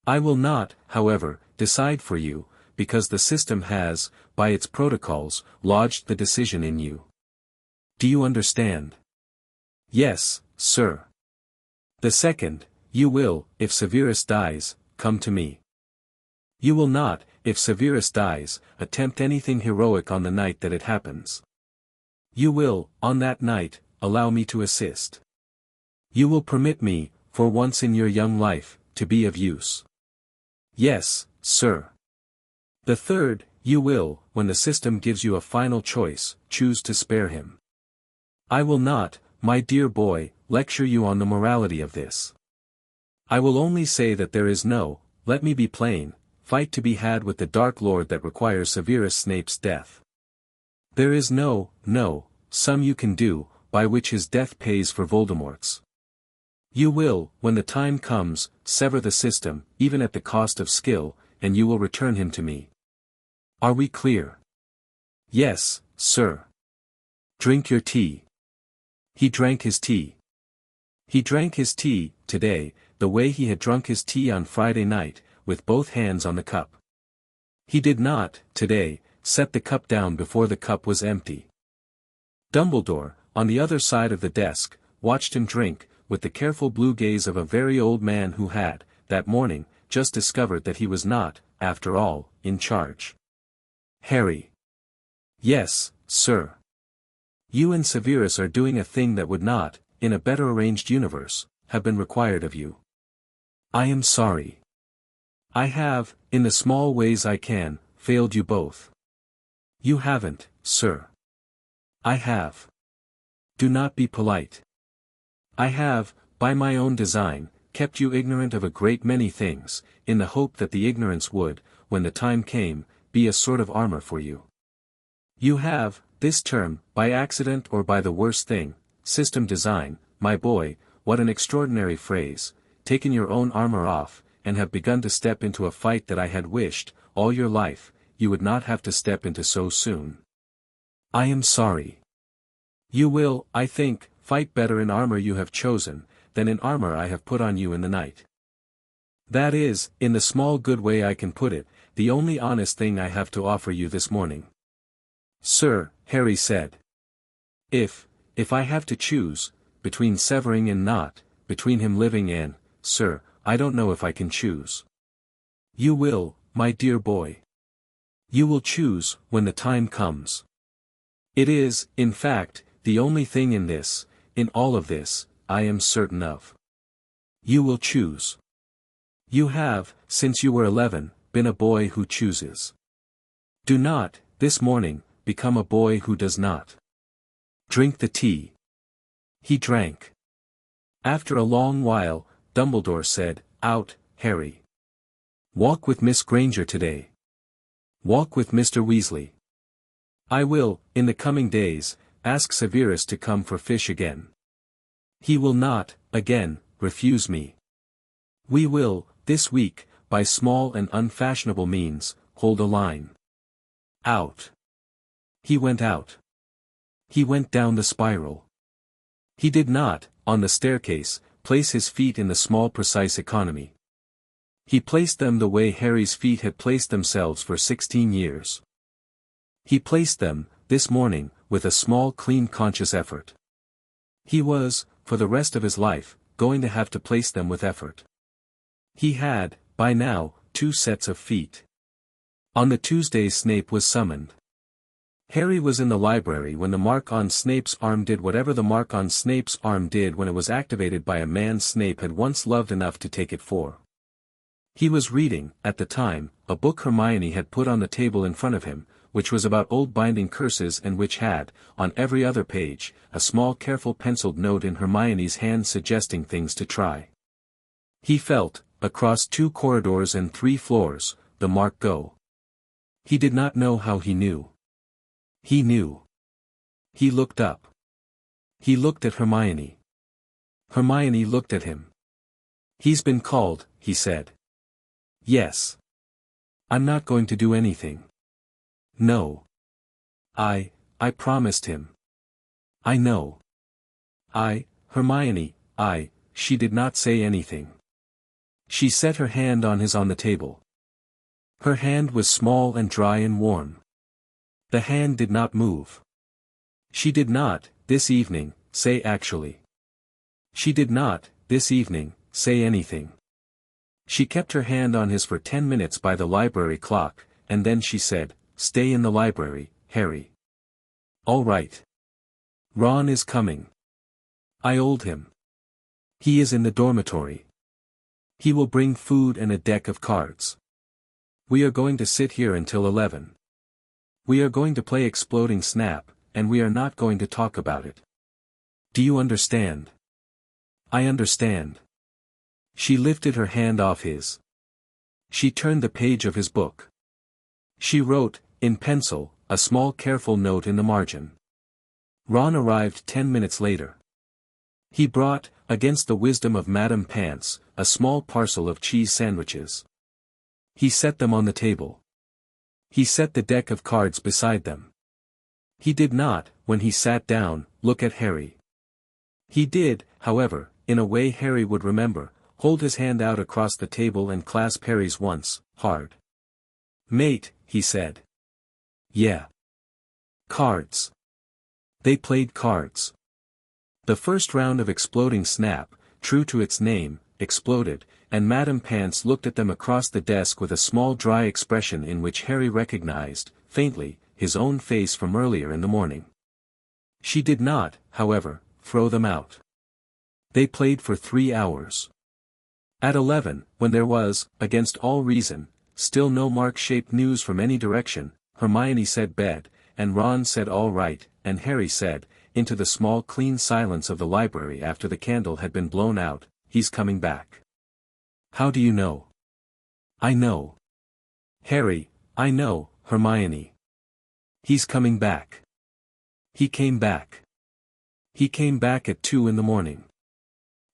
I will not, however, decide for you, because the system has, by its protocols, lodged the decision in you. Do you understand? Yes, sir. The second, you will, if Severus dies, come to me. You will not, if Severus dies, attempt anything heroic on the night that it happens. You will, on that night, allow me to assist. You will permit me, for once in your young life, to be of use. Yes, sir. The third, you will, when the system gives you a final choice, choose to spare him. I will not, my dear boy, lecture you on the morality of this. I will only say that there is no, let me be plain, fight to be had with the Dark Lord that requires Severus Snape's death. There is no sum you can do, by which his death pays for Voldemort's. You will, when the time comes, sever the system, even at the cost of skill, and you will return him to me. Are we clear? Yes, sir. Drink your tea. He drank his tea. He drank his tea, today, the way he had drunk his tea on Friday night, with both hands on the cup. He did not, today, set the cup down before the cup was empty. Dumbledore, on the other side of the desk, watched him drink, with the careful blue gaze of a very old man who had, that morning, just discovered that he was not, after all, in charge. Harry. Yes, sir. You and Severus are doing a thing that would not, in a better arranged universe, have been required of you. I am sorry. I have, in the small ways I can, failed you both. You haven't, sir. I have. Do not be polite. I have, by my own design, kept you ignorant of a great many things, in the hope that the ignorance would, when the time came, be a sort of armor for you. You have, this term, by accident or by the worst thing, system design, my boy, what an extraordinary phrase, taken your own armor off, and have begun to step into a fight that I had wished, all your life, you would not have to step into so soon. I am sorry. You will, I think, fight better in armor you have chosen, than in armor I have put on you in the night. That is, in the small good way I can put it, the only honest thing I have to offer you this morning. Sir, Harry said. If I have to choose, between severing and not, between him living and, sir, I don't know if I can choose. You will, my dear boy. You will choose, when the time comes. It is, in fact, the only thing in all of this, I am certain of. You will choose. You have, since you were 11, been a boy who chooses. Do not, this morning, become a boy who does not. Drink the tea. He drank. After a long while, Dumbledore said, "Out, Harry. Walk with Miss Granger today. Walk with Mr. Weasley. I will, in the coming days, ask Severus to come for fish again. He will not, again, refuse me. We will, this week, by small and unfashionable means, hold a line. Out." He went out. He went down the spiral. He did not, on the staircase, place his feet in the small precise economy. He placed them the way Harry's feet had placed themselves for 16 years. He placed them, this morning, with a small clean conscious effort. He was, for the rest of his life, going to have to place them with effort. He had, by now, 2 sets of feet. On the Tuesday Snape was summoned. Harry was in the library when the mark on Snape's arm did whatever the mark on Snape's arm did when it was activated by a man Snape had once loved enough to take it for. He was reading, at the time, a book Hermione had put on the table in front of him, which was about old binding curses and which had, on every other page, a small careful penciled note in Hermione's hand suggesting things to try. He felt, across 2 corridors and 3 floors, the mark go. He did not know how he knew. He knew. He looked up. He looked at Hermione. Hermione looked at him. "He's been called," he said. "Yes. I'm not going to do anything." "No. I promised him." "I know." Hermione, she did not say anything. She set her hand on the table. Her hand was small and dry and warm. The hand did not move. She did not, this evening, say actually. She did not, this evening, say anything. She kept her hand on his for 10 minutes by the library clock, and then she said, "Stay in the library, Harry." "All right. Ron is coming. I told him. He is in the dormitory. He will bring food and a deck of cards. We are going to sit here until 11. We are going to play Exploding Snap, and we are not going to talk about it. Do you understand?" "I understand." She lifted her hand off his. She turned the page of his book. She wrote, in pencil, a small careful note in the margin. Ron arrived 10 minutes later. He brought, against the wisdom of Madame Pants, a small parcel of cheese sandwiches. He set them on the table. He set the deck of cards beside them. He did not, when he sat down, look at Harry. He did, however, in a way Harry would remember, hold his hand out across the table and clasp Harry's once, hard. "Mate," he said. "Yeah." Cards. They played cards. The first round of Exploding Snap, true to its name, exploded, and Madame Pants looked at them across the desk with a small dry expression in which Harry recognized, faintly, his own face from earlier in the morning. She did not, however, throw them out. They played for 3 hours. At 11, when there was, against all reason, still no mark-shaped news from any direction, Hermione said bed, and Ron said all right, and Harry said, into the small clean silence of the library after the candle had been blown out, "He's coming back." "How do you know?" "I know. Harry, I know, Hermione. He's coming back." He came back. He came back at 2 in the morning.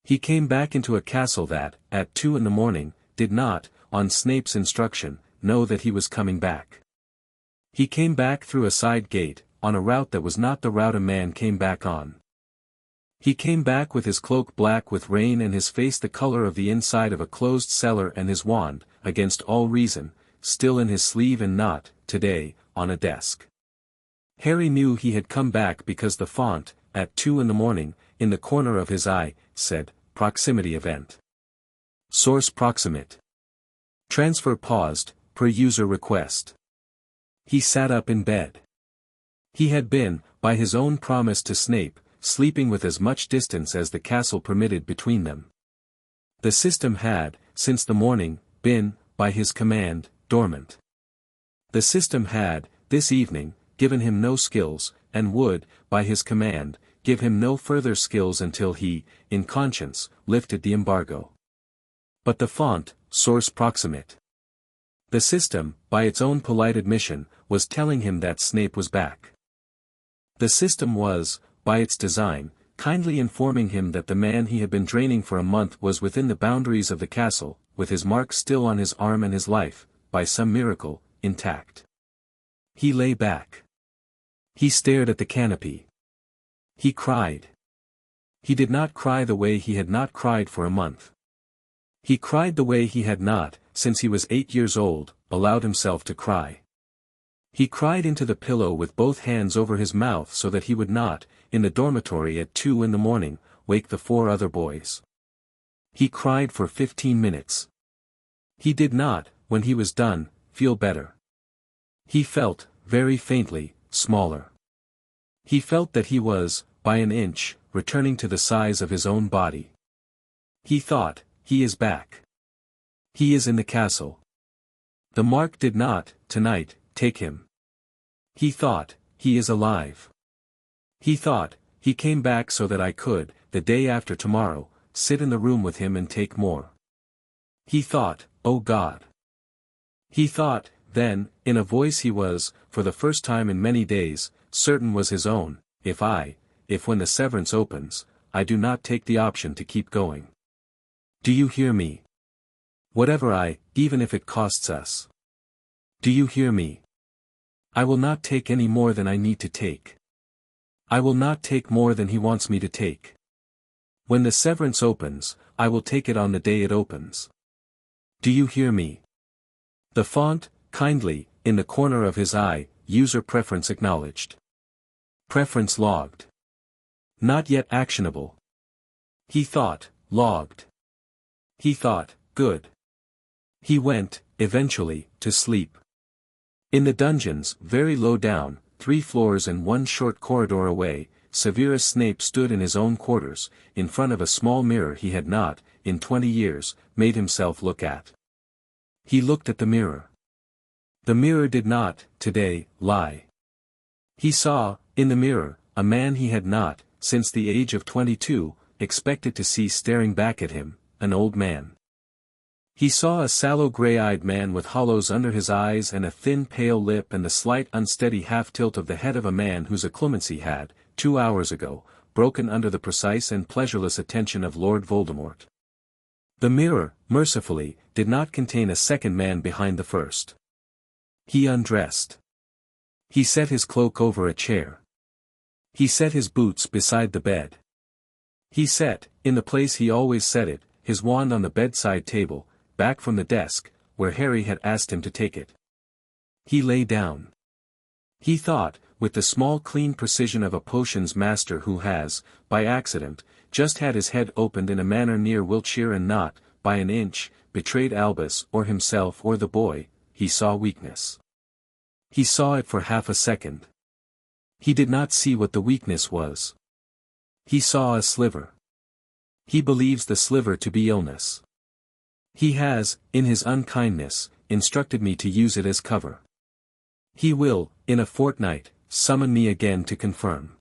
He came back into a castle that, at 2 in the morning, did not, on Snape's instruction, know that he was coming back. He came back through a side gate, on a route that was not the route a man came back on. He came back with his cloak black with rain and his face the color of the inside of a closed cellar and his wand, against all reason, still in his sleeve and not, today, on a desk. Harry knew he had come back because the font, at 2 in the morning, in the corner of his eye, said, "Proximity event. Source proximate. Transfer paused, per user request." He sat up in bed. He had been, by his own promise to Snape, sleeping with as much distance as the castle permitted between them. The system had, since the morning, been, by his command, dormant. The system had, this evening, given him no skills, and would, by his command, give him no further skills until he, in conscience, lifted the embargo. But the font, source proximate. The system, by its own polite admission, was telling him that Snape was back. The system was, by its design, kindly informing him that the man he had been draining for a month was within the boundaries of the castle, with his mark still on his arm and his life, by some miracle, intact. He lay back. He stared at the canopy. He cried. He did not cry the way he had not cried for a month. He cried the way he had not, since he was 8 years old, allowed himself to cry. He cried into the pillow with both hands over his mouth so that he would not, in the dormitory at 2 in the morning, wake the 4 other boys. He cried for 15 minutes. He did not, when he was done, feel better. He felt, very faintly, smaller. He felt that he was, by an inch, returning to the size of his own body. He thought, he is back. He is in the castle. The mark did not, tonight, take him. He thought, he is alive. He thought, he came back so that I could, the day after tomorrow, sit in the room with him and take more. He thought, oh God. He thought, then, in a voice he was, for the first time in many days, certain was his own, if when the severance opens, I do not take the option to keep going. Do you hear me? Whatever even if it costs us. Do you hear me? I will not take any more than I need to take. I will not take more than he wants me to take. When the severance opens, I will take it on the day it opens. Do you hear me? The font, kindly, in the corner of his eye, user preference acknowledged. Preference logged. Not yet actionable. He thought, logged. He thought, good. He went, eventually, to sleep. In the dungeons, very low down, 3 floors and 1 short corridor away, Severus Snape stood in his own quarters, in front of a small mirror he had not, in 20 years, made himself look at. He looked at the mirror. The mirror did not, today, lie. He saw, in the mirror, a man he had not, since the age of 22, expected to see staring back at him, an old man. He saw a sallow gray-eyed man with hollows under his eyes and a thin pale lip and the slight unsteady half-tilt of the head of a man whose acclimacy had, 2 hours ago, broken under the precise and pleasureless attention of Lord Voldemort. The mirror, mercifully, did not contain a second man behind the first. He undressed. He set his cloak over a chair. He set his boots beside the bed. He set, in the place he always set it, his wand on the bedside table, back from the desk, where Harry had asked him to take it. He lay down. He thought, with the small clean precision of a potions master who has, by accident, just had his head opened in a manner near Wiltshire and not, by an inch, betrayed Albus or himself or the boy, he saw weakness. He saw it for half a second. He did not see what the weakness was. He saw a sliver. He believes the sliver to be illness. He has, in his unkindness, instructed me to use it as cover. He will, in a fortnight, summon me again to confirm.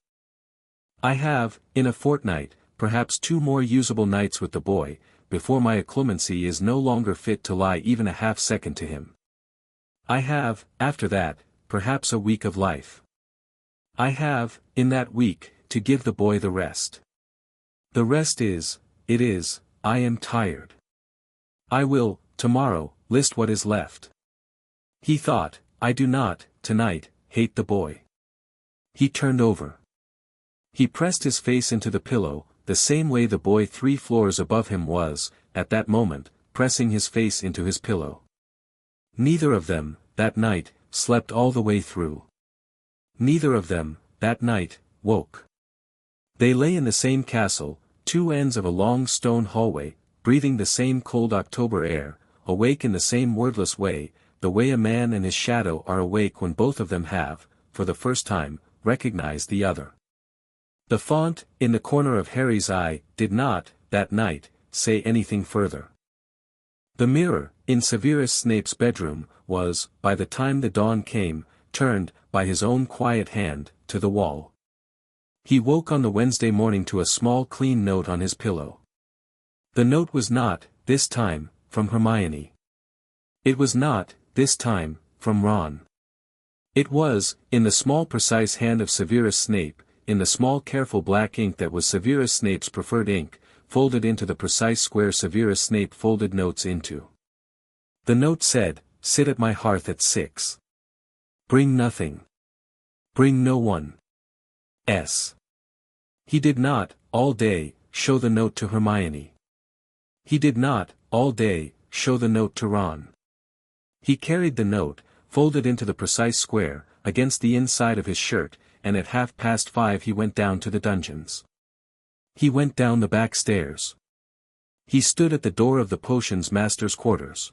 I have, in a fortnight, perhaps 2 more usable nights with the boy, before my acclimacy is no longer fit to lie even a half-second to him. I have, after that, perhaps a week of life. I have, in that week, to give the boy the rest. The rest is, I am tired. I will, tomorrow, list what is left. He thought, I do not, tonight, hate the boy. He turned over. He pressed his face into the pillow, the same way the boy 3 floors above him was, at that moment, pressing his face into his pillow. Neither of them, that night, slept all the way through. Neither of them, that night, woke. They lay in the same castle, 2 ends of a long stone hallway, breathing the same cold October air, awake in the same wordless way, the way a man and his shadow are awake when both of them have, for the first time, recognized the other. The font, in the corner of Harry's eye, did not, that night, say anything further. The mirror, in Severus Snape's bedroom, was, by the time the dawn came, turned, by his own quiet hand, to the wall. He woke on the Wednesday morning to a small clean note on his pillow. The note was not, this time, from Hermione. It was not, this time, from Ron. It was, in the small precise hand of Severus Snape, in the small careful black ink that was Severus Snape's preferred ink, folded into the precise square Severus Snape folded notes into. The note said, "Sit at my hearth at 6. Bring nothing. Bring no one. S." He did not, all day, show the note to Hermione. He did not, all day, show the note to Ron. He carried the note, folded into the precise square, against the inside of his shirt, and at 5:30 he went down to the dungeons. He went down the back stairs. He stood at the door of the potions master's quarters.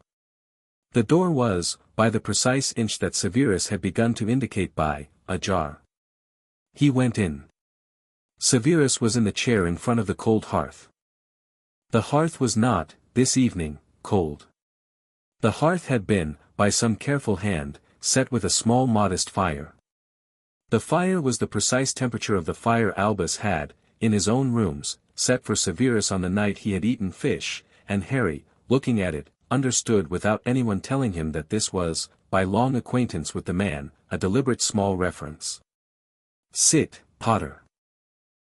The door was, by the precise inch that Severus had begun to indicate by, ajar. He went in. Severus was in the chair in front of the cold hearth. The hearth was not, this evening, cold. The hearth had been, by some careful hand, set with a small modest fire. The fire was the precise temperature of the fire Albus had, in his own rooms, set for Severus on the night he had eaten fish, and Harry, looking at it, understood without anyone telling him that this was, by long acquaintance with the man, a deliberate small reference. "Sit, Potter."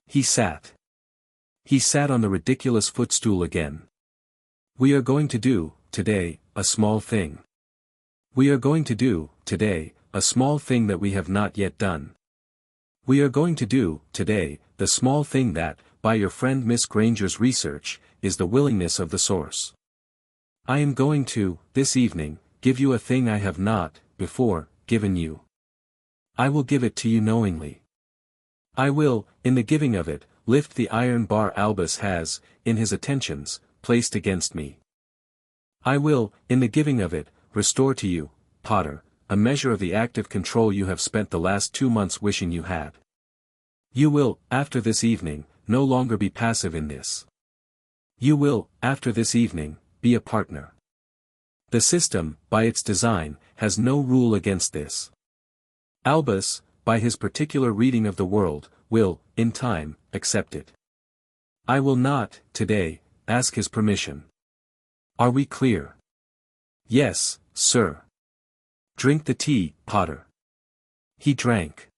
He sat. He sat on the ridiculous footstool again. "We are going to do, today, a small thing. We are going to do, today, a small thing that we have not yet done. We are going to do, today, the small thing that, by your friend Miss Granger's research, is the willingness of the source. I am going to, this evening, give you a thing I have not, before, given you. I will give it to you knowingly. I will, in the giving of it, lift the iron bar Albus has, in his attentions, placed against me. I will, in the giving of it, restore to you, Potter, a measure of the active control you have spent the last 2 months wishing you had. You will, after this evening, no longer be passive in this. You will, after this evening, be a partner. The system, by its design, has no rule against this. Albus, by his particular reading of the world, will, in time, accept it. I will not, today, ask his permission. Are we clear? Yes, sir. Drink the tea, Potter." He drank.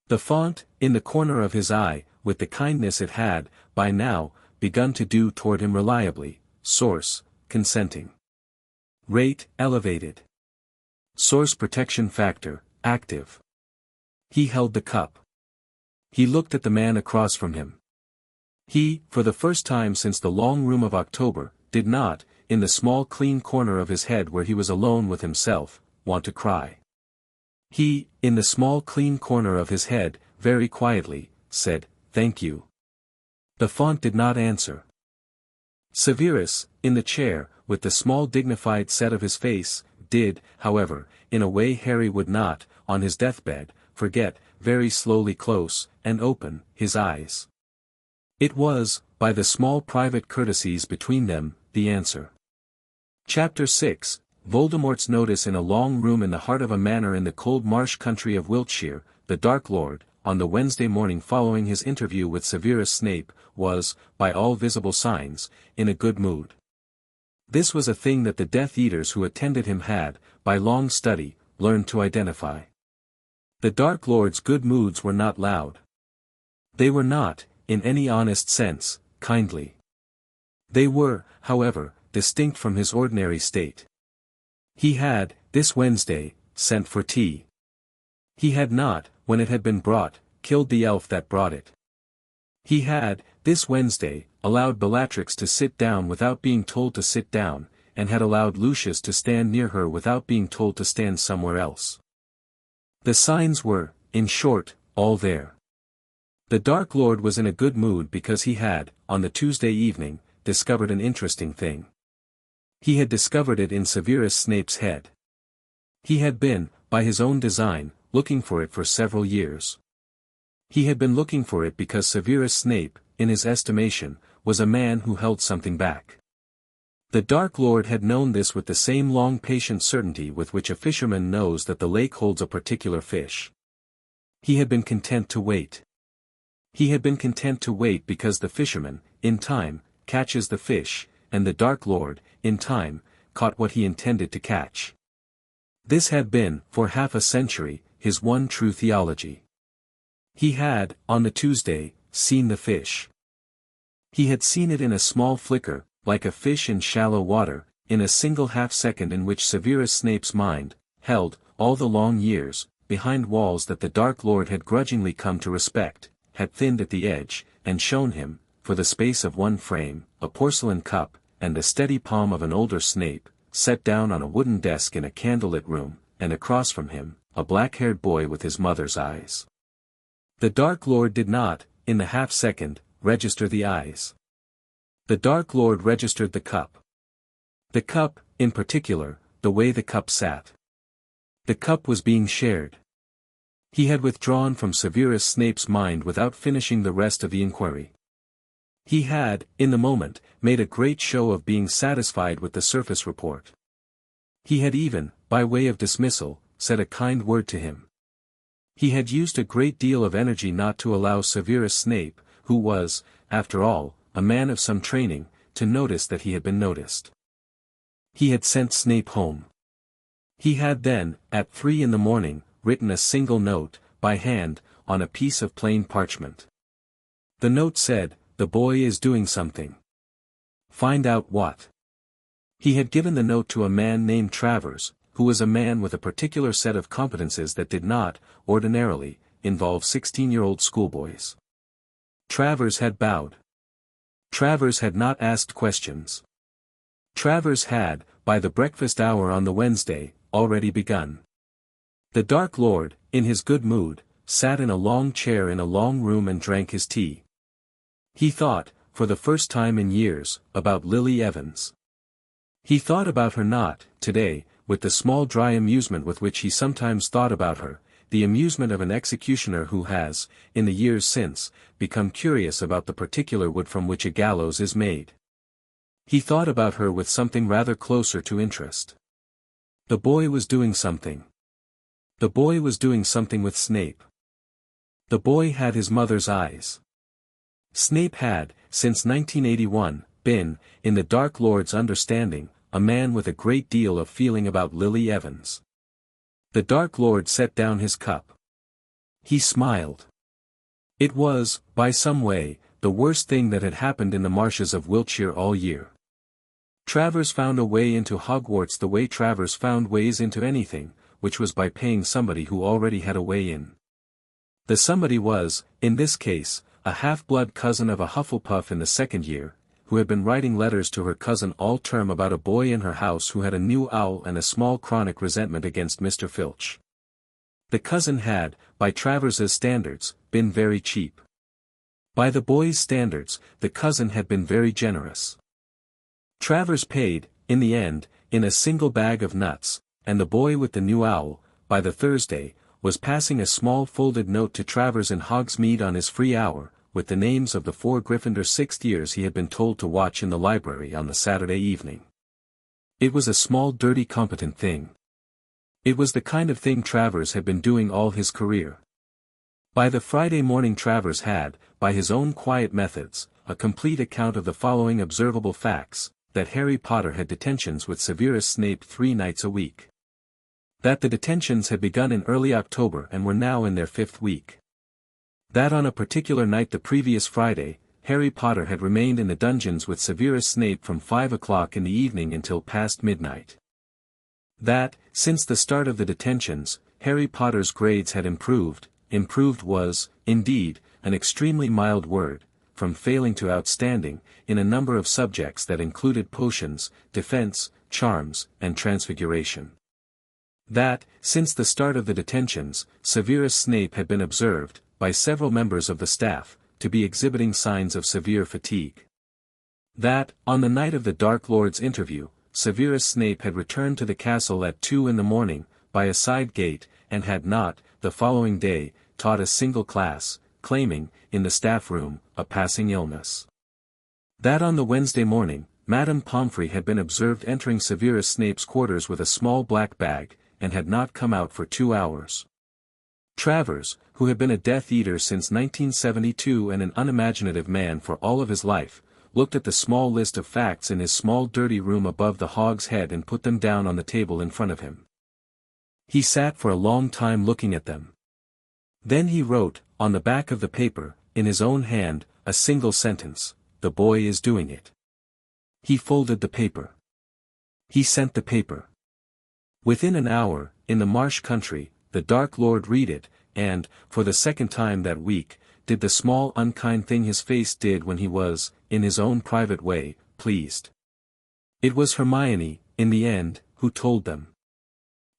The font, in the corner of his eye, with the kindness it had, by now, begun to do toward him reliably, source, consenting. Rate, elevated. Source protection factor, active. He held the cup. He looked at the man across from him. He, for the first time since the long room of October, did not, in the small clean corner of his head where he was alone with himself, want to cry. He, in the small clean corner of his head, very quietly, said, "Thank you." The font did not answer. Severus, in the chair, with the small dignified set of his face, did, however, in a way Harry would not, on his deathbed, forget, very slowly close, and open, his eyes. It was, by the small private courtesies between them, the answer. Chapter 6, Voldemort's Notice. In a long room in the heart of a manor in the cold marsh country of Wiltshire, the Dark Lord, on the Wednesday morning following his interview with Severus Snape, was, by all visible signs, in a good mood. This was a thing that the Death Eaters who attended him had, by long study, learned to identify. The Dark Lord's good moods were not loud. They were not, in any honest sense, kindly. They were, however, distinct from his ordinary state. He had, this Wednesday, sent for tea. He had not, when it had been brought, killed the elf that brought it. He had, this Wednesday, allowed Bellatrix to sit down without being told to sit down, and had allowed Lucius to stand near her without being told to stand somewhere else. The signs were, in short, all there. The Dark Lord was in a good mood because he had, on the Tuesday evening, discovered an interesting thing. He had discovered it in Severus Snape's head. He had been, by his own design, looking for it for several years. He had been looking for it because Severus Snape, in his estimation, was a man who held something back. The Dark Lord had known this with the same long patient certainty with which a fisherman knows that the lake holds a particular fish. He had been content to wait. He had been content to wait because the fisherman, in time, catches the fish, and the Dark Lord, in time, caught what he intended to catch. This had been, for half a century, his one true theology. He had, on the Tuesday, seen the fish. He had seen it in a small flicker, like a fish in shallow water, in a single half-second in which Severus Snape's mind, held, all the long years, behind walls that the Dark Lord had grudgingly come to respect, had thinned at the edge, and shown him, for the space of one frame, a porcelain cup, and the steady palm of an older Snape, set down on a wooden desk in a candlelit room, and across from him, a black-haired boy with his mother's eyes. The Dark Lord did not, in the half-second, register the eyes. The Dark Lord registered the cup. The cup, in particular, the way the cup sat. The cup was being shared. He had withdrawn from Severus Snape's mind without finishing the rest of the inquiry. He had, in the moment, made a great show of being satisfied with the surface report. He had even, by way of dismissal, said a kind word to him. He had used a great deal of energy not to allow Severus Snape, who was, after all, a man of some training, to notice that he had been noticed. He had sent Snape home. He had then, at 3 in the morning, written a single note, by hand, on a piece of plain parchment. The note said, "The boy is doing something. Find out what." He had given the note to a man named Travers, who was a man with a particular set of competences that did not, ordinarily, involve 16-year-old schoolboys. Travers had bowed. Travers had not asked questions. Travers had, by the breakfast hour on the Wednesday, already begun. The Dark Lord, in his good mood, sat in a long chair in a long room and drank his tea. He thought, for the first time in years, about Lily Evans. He thought about her not, today, with the small dry amusement with which he sometimes thought about her, the amusement of an executioner who has, in the years since, become curious about the particular wood from which a gallows is made. He thought about her with something rather closer to interest. The boy was doing something. The boy was doing something with Snape. The boy had his mother's eyes. Snape had, since 1981, been, in the Dark Lord's understanding, a man with a great deal of feeling about Lily Evans. The Dark Lord set down his cup. He smiled. It was, by some way, the worst thing that had happened in the marshes of Wiltshire all year. Travers found a way into Hogwarts the way Travers found ways into anything, which was by paying somebody who already had a way in. The somebody was, in this case, a half-blood cousin of a Hufflepuff in the second year, who had been writing letters to her cousin all term about a boy in her house who had a new owl and a small chronic resentment against Mr. Filch. The cousin had, by Travers's standards, been very cheap. By the boy's standards, the cousin had been very generous. Travers paid, in the end, in a single bag of nuts, and the boy with the new owl, by the Thursday, was passing a small folded note to Travers in Hogsmeade on his free hour, with the names of the 4 Gryffindor sixth years he had been told to watch in the library on the Saturday evening. It was a small dirty competent thing. It was the kind of thing Travers had been doing all his career. By the Friday morning Travers had, by his own quiet methods, a complete account of the following observable facts, that Harry Potter had detentions with Severus Snape 3 nights a week. That the detentions had begun in early October and were now in their 5th week. That on a particular night the previous Friday, Harry Potter had remained in the dungeons with Severus Snape from 5 o'clock in the evening until past midnight. That, since the start of the detentions, Harry Potter's grades had improved. Improved was, indeed, an extremely mild word, from failing to outstanding, in a number of subjects that included potions, defense, charms, and transfiguration. That, since the start of the detentions, Severus Snape had been observed, by several members of the staff, to be exhibiting signs of severe fatigue. That, on the night of the Dark Lord's interview, Severus Snape had returned to the castle at 2 in the morning, by a side gate, and had not, the following day, taught a single class, claiming, in the staff room, a passing illness. That on the Wednesday morning, Madame Pomfrey had been observed entering Severus Snape's quarters with a small black bag, and had not come out for 2 hours. Travers, who had been a Death Eater since 1972 and an unimaginative man for all of his life, looked at the small list of facts in his small dirty room above the Hog's Head and put them down on the table in front of him. He sat for a long time looking at them. Then he wrote, on the back of the paper, in his own hand, a single sentence: "The boy is doing it." He folded the paper. He sent the paper. Within an hour, in the Marsh country, the Dark Lord read it, and, for the second time that week, did the small unkind thing his face did when he was, in his own private way, pleased. It was Hermione, in the end, who told them.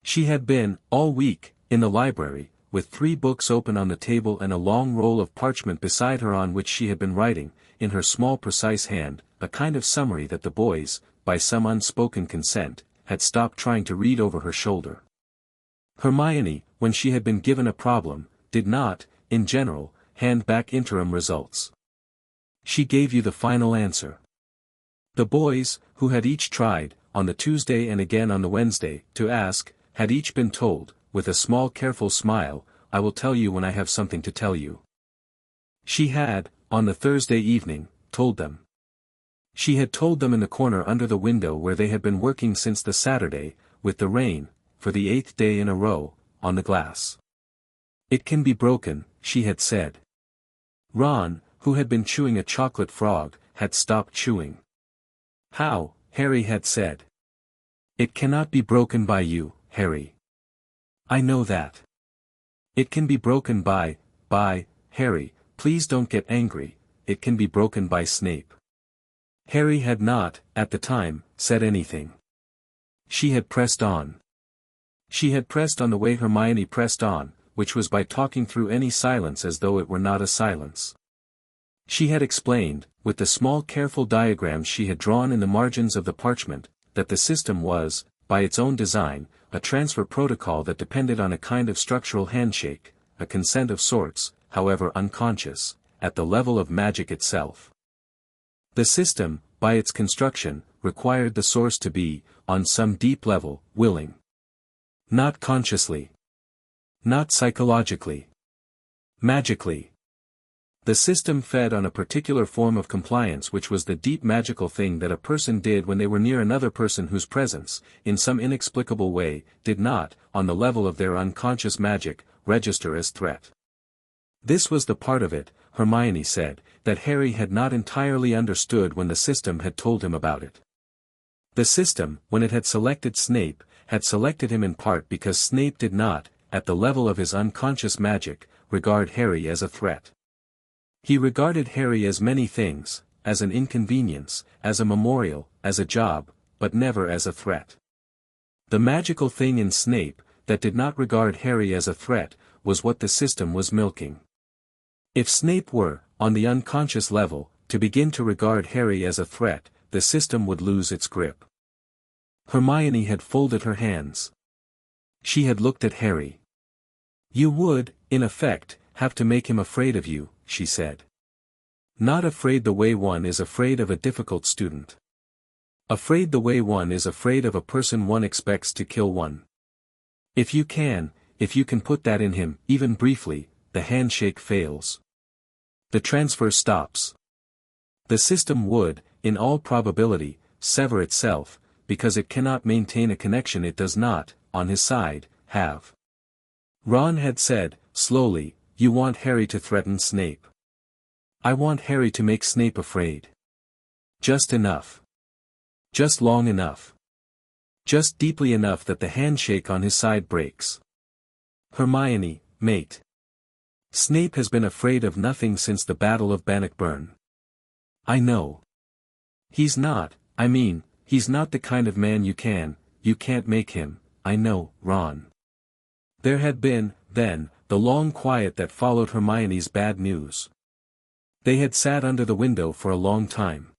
She had been, all week, in the library, with 3 books open on the table and a long roll of parchment beside her on which she had been writing, in her small precise hand, a kind of summary that the boys, by some unspoken consent, had stopped trying to read over her shoulder. Hermione, when she had been given a problem, did not, in general, hand back interim results. She gave you the final answer. The boys, who had each tried, on the Tuesday and again on the Wednesday, to ask, had each been told, with a small careful smile, "I will tell you when I have something to tell you." She had, on the Thursday evening, told them. She had told them in the corner under the window where they had been working since the Saturday, with the rain, for the 8th day in a row, on the glass. "It can be broken," she had said. Ron, who had been chewing a chocolate frog, had stopped chewing. "How?" Harry had said. "It cannot be broken by you, Harry." "I know that." "It can be broken by, Harry, please don't get angry, it can be broken by Snape." Harry had not, at the time, said anything. She had pressed on. She had pressed on the way Hermione pressed on, which was by talking through any silence as though it were not a silence. She had explained, with the small careful diagrams she had drawn in the margins of the parchment, that the system was, by its own design, a transfer protocol that depended on a kind of structural handshake, a consent of sorts, however unconscious, at the level of magic itself. The system, by its construction, required the source to be, on some deep level, willing. Not consciously. Not psychologically. Magically. The system fed on a particular form of compliance which was the deep magical thing that a person did when they were near another person whose presence, in some inexplicable way, did not, on the level of their unconscious magic, register as threat. This was the part of it, Hermione said, that Harry had not entirely understood when the system had told him about it. The system, when it had selected Snape, had selected him in part because Snape did not, at the level of his unconscious magic, regard Harry as a threat. He regarded Harry as many things, as an inconvenience, as a memorial, as a job, but never as a threat. The magical thing in Snape, that did not regard Harry as a threat, was what the system was milking. If Snape were, on the unconscious level, to begin to regard Harry as a threat, the system would lose its grip. Hermione had folded her hands. She had looked at Harry. "You would, in effect, have to make him afraid of you," she said. "Not afraid the way one is afraid of a difficult student. Afraid the way one is afraid of a person one expects to kill one. If you can put that in him, even briefly, the handshake fails. The transfer stops. The system would, in all probability, sever itself, because it cannot maintain a connection it does not, on his side, have." Ron had said, slowly, "You want Harry to threaten Snape." "I want Harry to make Snape afraid. Just enough. Just long enough. Just deeply enough that the handshake on his side breaks. Hermione, mate. Snape has been afraid of nothing since the Battle of Bannockburn. I know. He's not the kind of man you can't make him, I know, Ron." There had been, then, the long quiet that followed Hermione's bad news. They had sat under the window for a long time.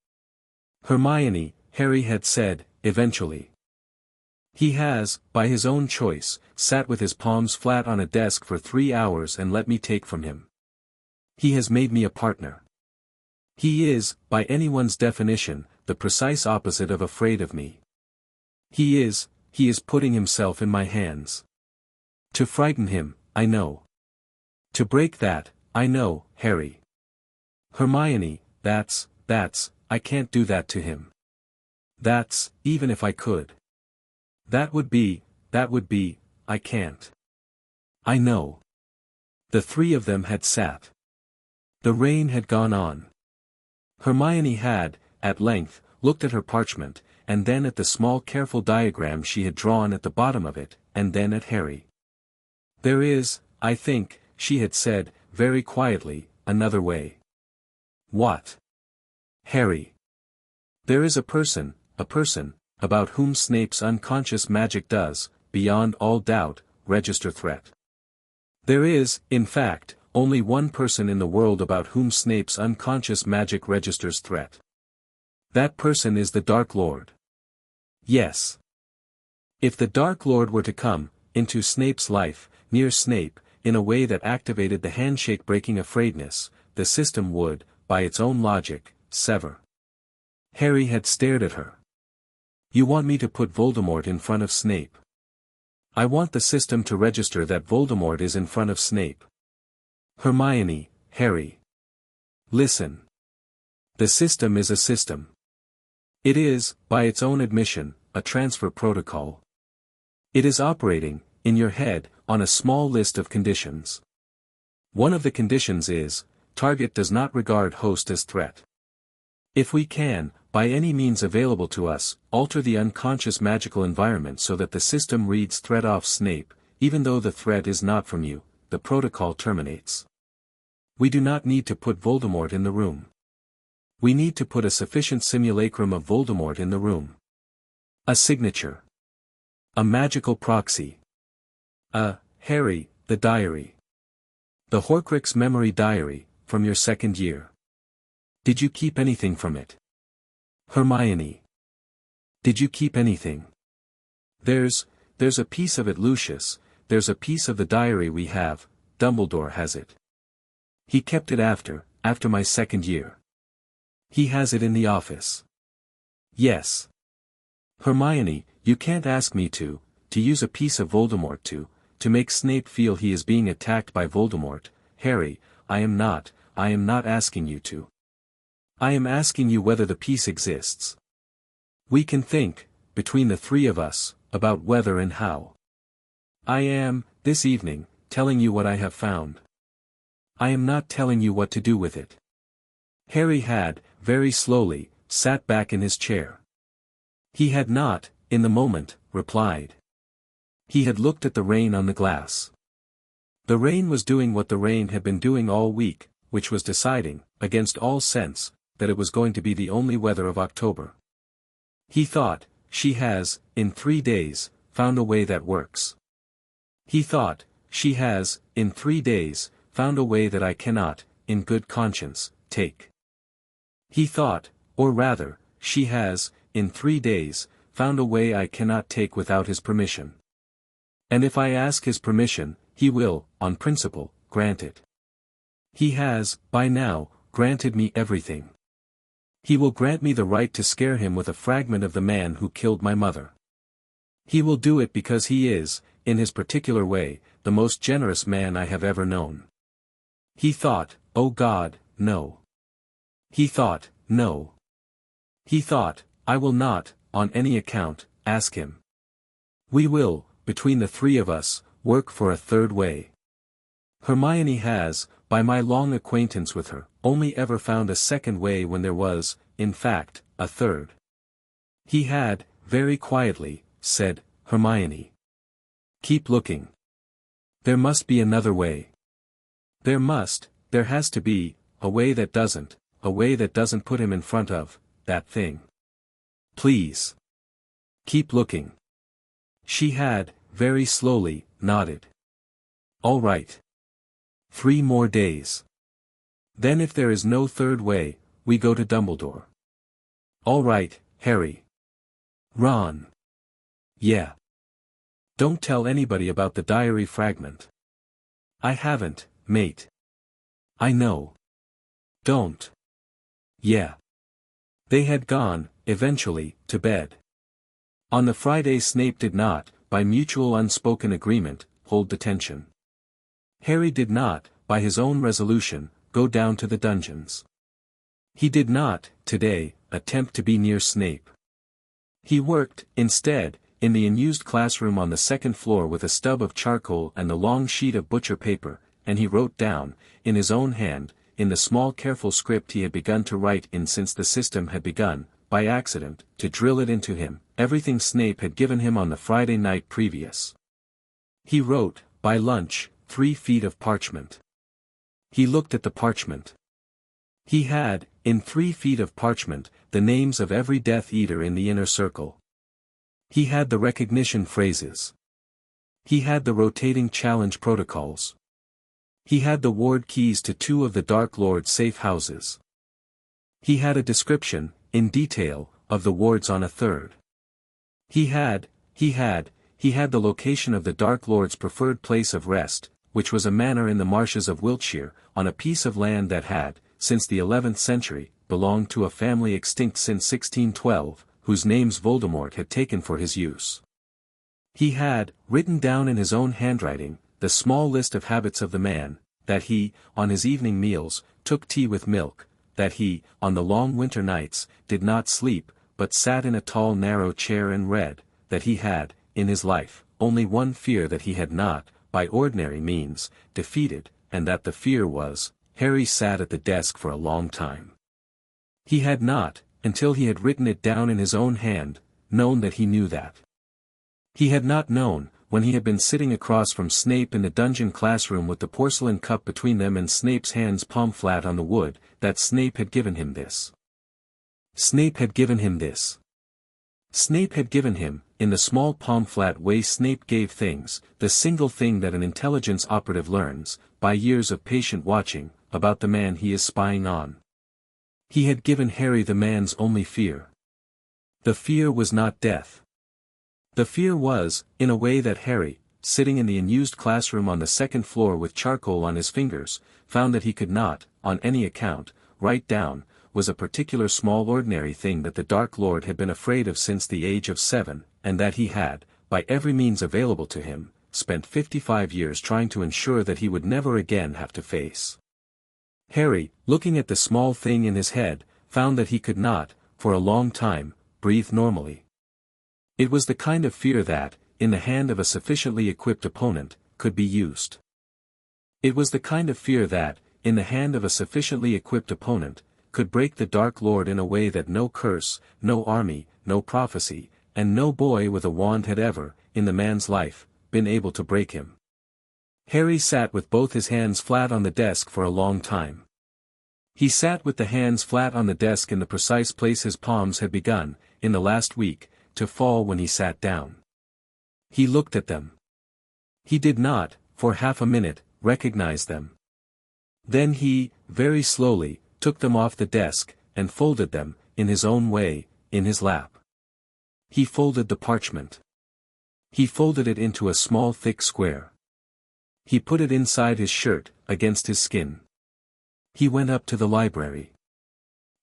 "Hermione," Harry had said, eventually. He has, by his own choice, sat with his palms flat on a desk for 3 hours and let me take from him. He has made me a partner. He is, by anyone's definition, the precise opposite of afraid of me. He is putting himself in my hands. To frighten him, I know. To break that, I know, Harry. Hermione, that's, I can't do that to him. That's, even if I could. That would be, I can't. I know. The three of them had sat. The rain had gone on. Hermione had, at length, looked at her parchment, and then at the small careful diagram she had drawn at the bottom of it, and then at Harry. There is, I think, she had said, very quietly, another way. What? Harry. There is a person, about whom Snape's unconscious magic does, beyond all doubt, register threat. There is, in fact, only one person in the world about whom Snape's unconscious magic registers threat. That person is the Dark Lord. Yes. If the Dark Lord were to come, into Snape's life, near Snape, in a way that activated the handshake-breaking afraidness, the system would, by its own logic, sever. Harry had stared at her. You want me to put Voldemort in front of Snape? I want the system to register that Voldemort is in front of Snape. Hermione, Harry. Listen. The system is a system. It is, by its own admission, a transfer protocol. It is operating, in your head, on a small list of conditions. One of the conditions is, target does not regard host as threat. If we can, by any means available to us, alter the unconscious magical environment so that the system reads threat off Snape, even though the threat is not from you, the protocol terminates. We do not need to put Voldemort in the room. We need to put a sufficient simulacrum of Voldemort in the room. A signature. A magical proxy. Harry, the diary. The Horcrux memory diary, from your second year. Did you keep anything from it? Hermione. Did you keep anything? There's a piece of it, Lucius, there's a piece of the diary we have, Dumbledore has it. He kept it after my second year. He has it in the office. Yes. Hermione, you can't ask me to use a piece of Voldemort to make Snape feel he is being attacked by Voldemort. Harry, I am not asking you to. I am asking you whether the piece exists. We can think, between the three of us, about whether and how. I am, this evening, telling you what I have found. I am not telling you what to do with it. Harry had, very slowly, sat back in his chair. He had not, in the moment, replied. He had looked at the rain on the glass. The rain was doing what the rain had been doing all week, which was deciding, against all sense, that it was going to be the only weather of October. He thought, she has, in 3 days, found a way that works. He thought, she has, in 3 days, found a way that I cannot, in good conscience, take. He thought, or rather, she has, in 3 days, found a way I cannot take without his permission. And if I ask his permission, he will, on principle, grant it. He has, by now, granted me everything. He will grant me the right to scare him with a fragment of the man who killed my mother. He will do it because he is, in his particular way, the most generous man I have ever known. He thought, oh God, no. He thought, no. He thought, I will not, on any account, ask him. We will, between the three of us, work for a third way. Hermione has, by my long acquaintance with her, only ever found a second way when there was, in fact, a third. He had, very quietly, said, Hermione. Keep looking. There must be another way. There has to be, a way that doesn't put him in front of, that thing. Please. Keep looking. She had, very slowly, nodded. All right. 3 more days. Then if there is no third way, we go to Dumbledore. All right, Harry. Ron. Yeah. Don't tell anybody about the diary fragment. I haven't, mate. I know. Don't. Yeah. They had gone, eventually, to bed. On the Friday Snape did not, by mutual unspoken agreement, hold detention. Harry did not, by his own resolution, go down to the dungeons. He did not, today, attempt to be near Snape. He worked, instead, in the unused classroom on the second floor with a stub of charcoal and the long sheet of butcher paper, and he wrote down, in his own hand, in the small careful script he had begun to write in since the system had begun, by accident, to drill it into him, everything Snape had given him on the Friday night previous. He wrote, by lunch, 3 feet of parchment. He looked at the parchment. He had, in 3 feet of parchment, the names of every Death Eater in the inner circle. He had the recognition phrases. He had the rotating challenge protocols. He had the ward keys to 2 of the Dark Lord's safe houses. He had a description, in detail, of the wards on a third. He had the location of the Dark Lord's preferred place of rest, which was a manor in the marshes of Wiltshire, on a piece of land that had, since the 11th century, belonged to a family extinct since 1612, whose names Voldemort had taken for his use. He had, written down in his own handwriting, the small list of habits of the man, that he, on his evening meals, took tea with milk, that he, on the long winter nights, did not sleep, but sat in a tall narrow chair and read, that he had, in his life, only one fear that he had not, by ordinary means, defeated, and that the fear was, Harry sat at the desk for a long time. He had not, until he had written it down in his own hand, known that he knew that. He had not known, when he had been sitting across from Snape in the dungeon classroom with the porcelain cup between them and Snape's hands palm flat on the wood, that Snape had given him this. Snape had given him this. Snape had given him, in the small palm-flat way Snape gave things, the single thing that an intelligence operative learns, by years of patient watching, about the man he is spying on. He had given Harry the man's only fear. The fear was not death. The fear was, in a way that Harry, sitting in the unused classroom on the second floor with charcoal on his fingers, found that he could not, on any account, write down, was a particular small ordinary thing that the Dark Lord had been afraid of since the age of 7, and that he had, by every means available to him, spent 55 years trying to ensure that he would never again have to face. Harry, looking at the small thing in his head, found that he could not, for a long time, breathe normally. It was the kind of fear that, in the hand of a sufficiently equipped opponent, could be used. It was the kind of fear that, in the hand of a sufficiently equipped opponent, could break the Dark Lord in a way that no curse, no army, no prophecy, and no boy with a wand had ever, in the man's life, been able to break him. Harry sat with both his hands flat on the desk for a long time. He sat with the hands flat on the desk in the precise place his palms had begun, in the last week, to fall when he sat down. He looked at them. He did not, for half a minute, recognize them. Then he, very slowly, took them off the desk, and folded them, in his own way, in his lap. He folded the parchment. He folded it into a small thick square. He put it inside his shirt, against his skin. He went up to the library.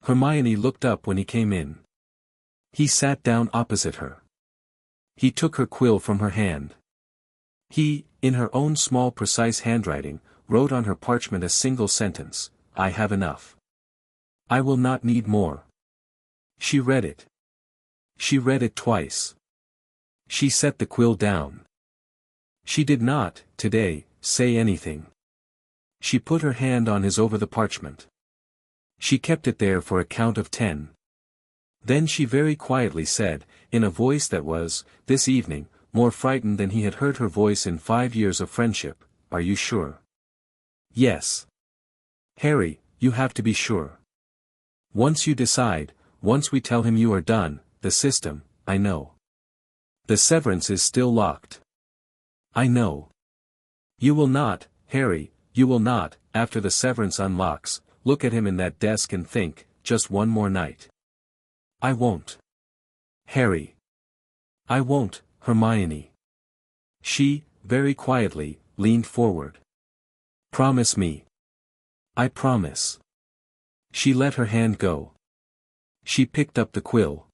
Hermione looked up when he came in. He sat down opposite her. He took her quill from her hand. He, in her own small precise handwriting, wrote on her parchment a single sentence, "I have enough. I will not need more." She read it. She read it twice. She set the quill down. She did not, today, say anything. She put her hand on his over the parchment. She kept it there for a count of 10. Then she very quietly said, in a voice that was, this evening, more frightened than he had heard her voice in 5 years of friendship, "Are you sure?" "Yes. Harry, you have to be sure. Once you decide, once we tell him you are done, the system, I know. The severance is still locked. I know. You will not, Harry, you will not, after the severance unlocks, look at him in that desk and think, just one more night. I won't. Harry. I won't, Hermione. She, very quietly, leaned forward. "Promise me." "I promise." She let her hand go. She picked up the quill.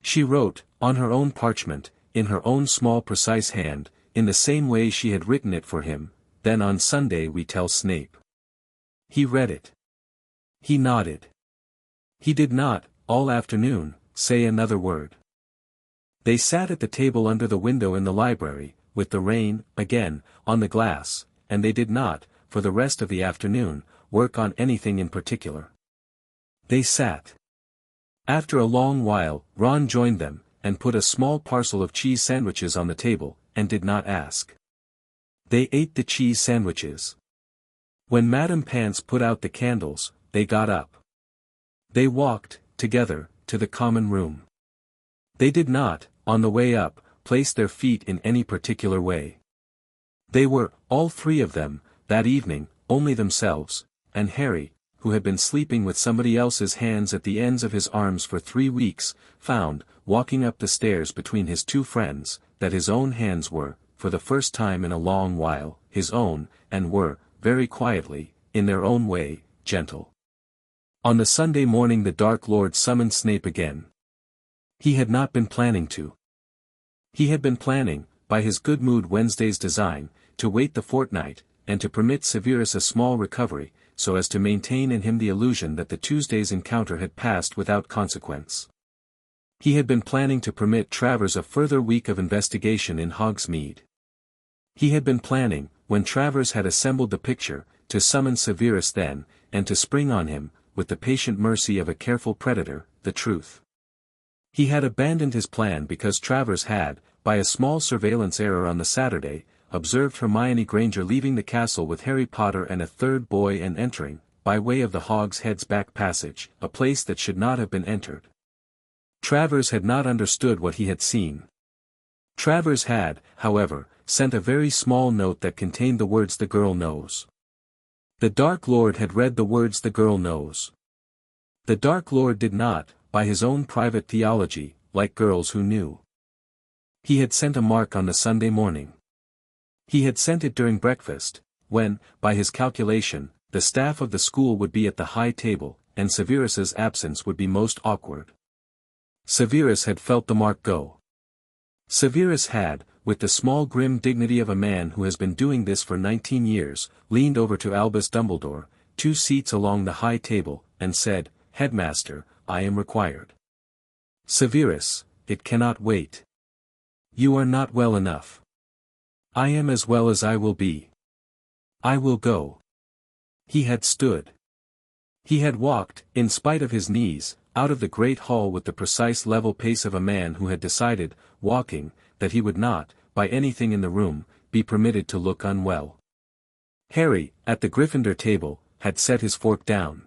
She wrote, on her own parchment, in her own small precise hand, in the same way she had written it for him, "Then on Sunday we tell Snape." He read it. He nodded. He did not, all afternoon, say another word. They sat at the table under the window in the library, with the rain, again, on the glass, and they did not, for the rest of the afternoon, work on anything in particular. They sat. After a long while, Ron joined them, and put a small parcel of cheese sandwiches on the table, and did not ask. They ate the cheese sandwiches. When Madame Pants put out the candles, they got up. They walked, together, to the common room. They did not, on the way up, place their feet in any particular way. They were, all three of them, that evening, only themselves, and Harry, who had been sleeping with somebody else's hands at the ends of his arms for 3 weeks, found, walking up the stairs between his two friends, that his own hands were, for the first time in a long while, his own, and were, very quietly, in their own way, gentle. On the Sunday morning the Dark Lord summoned Snape again. He had not been planning to. He had been planning, by his good mood Wednesday's design, to wait the fortnight, and to permit Severus a small recovery, so as to maintain in him the illusion that the Tuesday's encounter had passed without consequence. He had been planning to permit Travers a further week of investigation in Hogsmeade. He had been planning, when Travers had assembled the picture, to summon Severus then, and to spring on him, with the patient mercy of a careful predator, the truth. He had abandoned his plan because Travers had, by a small surveillance error on the Saturday, observed Hermione Granger leaving the castle with Harry Potter and a third boy and entering, by way of the Hog's Head's back passage, a place that should not have been entered. Travers had not understood what he had seen. Travers had, however, sent a very small note that contained the words "the girl knows." The Dark Lord had read the words "the girl knows." The Dark Lord did not, by his own private theology, like girls who knew. He had sent a mark on the Sunday morning. He had sent it during breakfast, when, by his calculation, the staff of the school would be at the high table, and Severus's absence would be most awkward. Severus had felt the mark go. Severus had, with the small grim dignity of a man who has been doing this for 19 years, leaned over to Albus Dumbledore, 2 seats along the high table, and said, "Headmaster, I am required." "Severus, it cannot wait. You are not well enough." "I am as well as I will be. I will go." He had stood. He had walked, in spite of his knees, out of the great hall with the precise level pace of a man who had decided, walking, that he would not, by anything in the room, be permitted to look unwell. Harry, at the Gryffindor table, had set his fork down.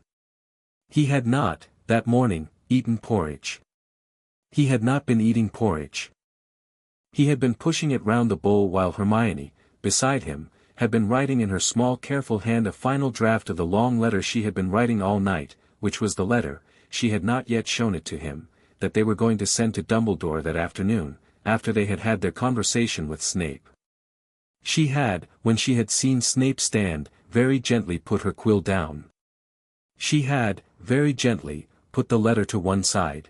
He had not, that morning, eaten porridge. He had not been eating porridge. He had been pushing it round the bowl while Hermione, beside him, had been writing in her small careful hand a final draft of the long letter she had been writing all night, which was the letter, she had not yet shown it to him, that they were going to send to Dumbledore that afternoon, after they had had their conversation with Snape. She had, when she had seen Snape stand, very gently put her quill down. She had, very gently, put the letter to one side.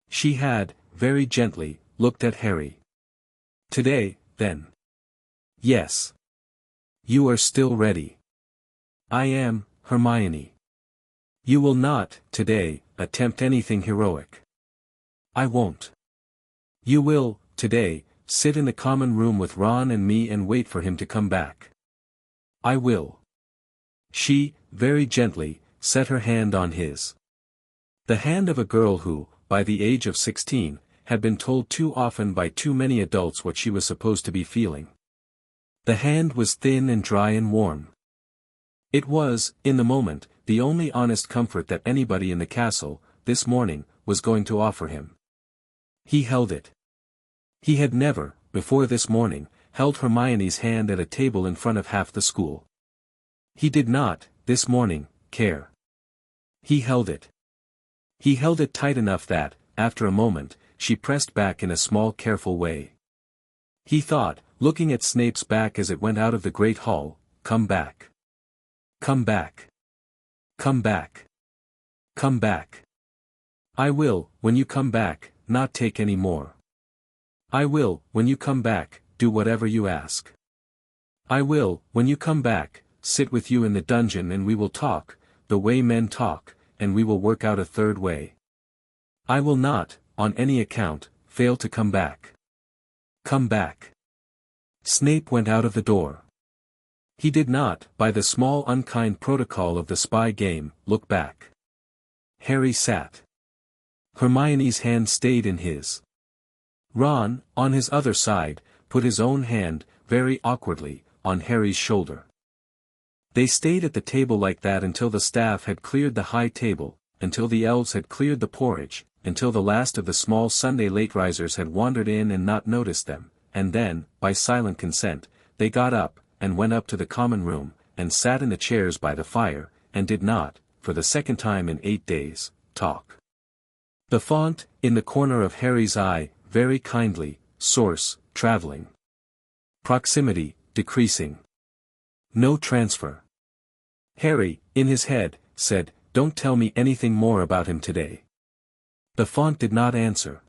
She had, very gently, looked at Harry. "Today, then?" "Yes." "You are still ready?" "I am, Hermione." "You will not, today, attempt anything heroic?" "I won't." "You will, today, sit in the common room with Ron and me and wait for him to come back?" "I will." She, very gently, set her hand on his. The hand of a girl who, by the age of 16, had been told too often by too many adults what she was supposed to be feeling. The hand was thin and dry and warm. It was, in the moment, the only honest comfort that anybody in the castle, this morning, was going to offer him. He held it. He had never, before this morning, held Hermione's hand at a table in front of half the school. He did not, this morning, care. He held it. He held it tight enough that, after a moment, she pressed back in a small careful way. He thought, looking at Snape's back as it went out of the great hall. "Come back. Come back. Come back. Come back. I will, when you come back, not take any more. I will, when you come back, do whatever you ask. I will, when you come back, sit with you in the dungeon and we will talk, the way men talk, and we will work out a third way. I will not, on any account, fail to come back. Come back." Snape went out of the door. He did not, by the small unkind protocol of the spy game, look back. Harry sat. Hermione's hand stayed in his. Ron, on his other side, put his own hand, very awkwardly, on Harry's shoulder. They stayed at the table like that until the staff had cleared the high table, until the elves had cleared the porridge, until the last of the small Sunday late-risers had wandered in and not noticed them, and then, by silent consent, they got up, and went up to the common room, and sat in the chairs by the fire, and did not, for the second time in 8 days, talk. The font, in the corner of Harry's eye, very kindly, source, traveling. Proximity, decreasing. No transfer. Harry, in his head, said, "Don't tell me anything more about him today." The font did not answer.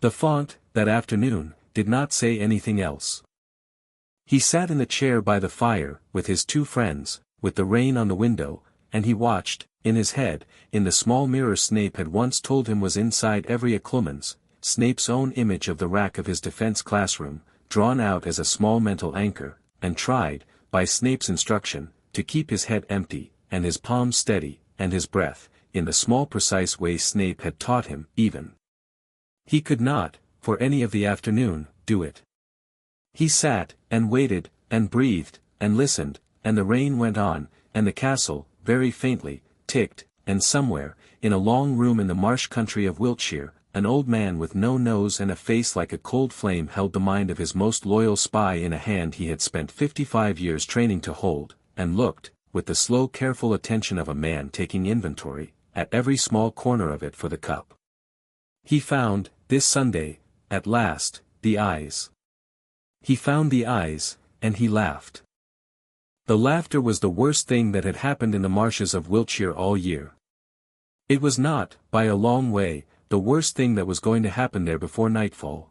The font, that afternoon, did not say anything else. He sat in the chair by the fire, with his two friends, with the rain on the window, and he watched, in his head, in the small mirror Snape had once told him was inside every Acclumen's, Snape's own image of the rack of his defense classroom, drawn out as a small mental anchor, and tried, by Snape's instruction, to keep his head empty, and his palms steady, and his breath, in the small precise way Snape had taught him, even. He could not, for any of the afternoon, do it. He sat, and waited, and breathed, and listened, and the rain went on, and the castle, very faintly, ticked, and somewhere, in a long room in the marsh country of Wiltshire, an old man with no nose and a face like a cold flame held the mind of his most loyal spy in a hand he had spent 55 years training to hold, and looked, with the slow careful attention of a man taking inventory, at every small corner of it for the cup. He found, this Sunday, at last, the eyes. He found the eyes, and he laughed. The laughter was the worst thing that had happened in the marshes of Wiltshire all year. It was not, by a long way, the worst thing that was going to happen there before nightfall.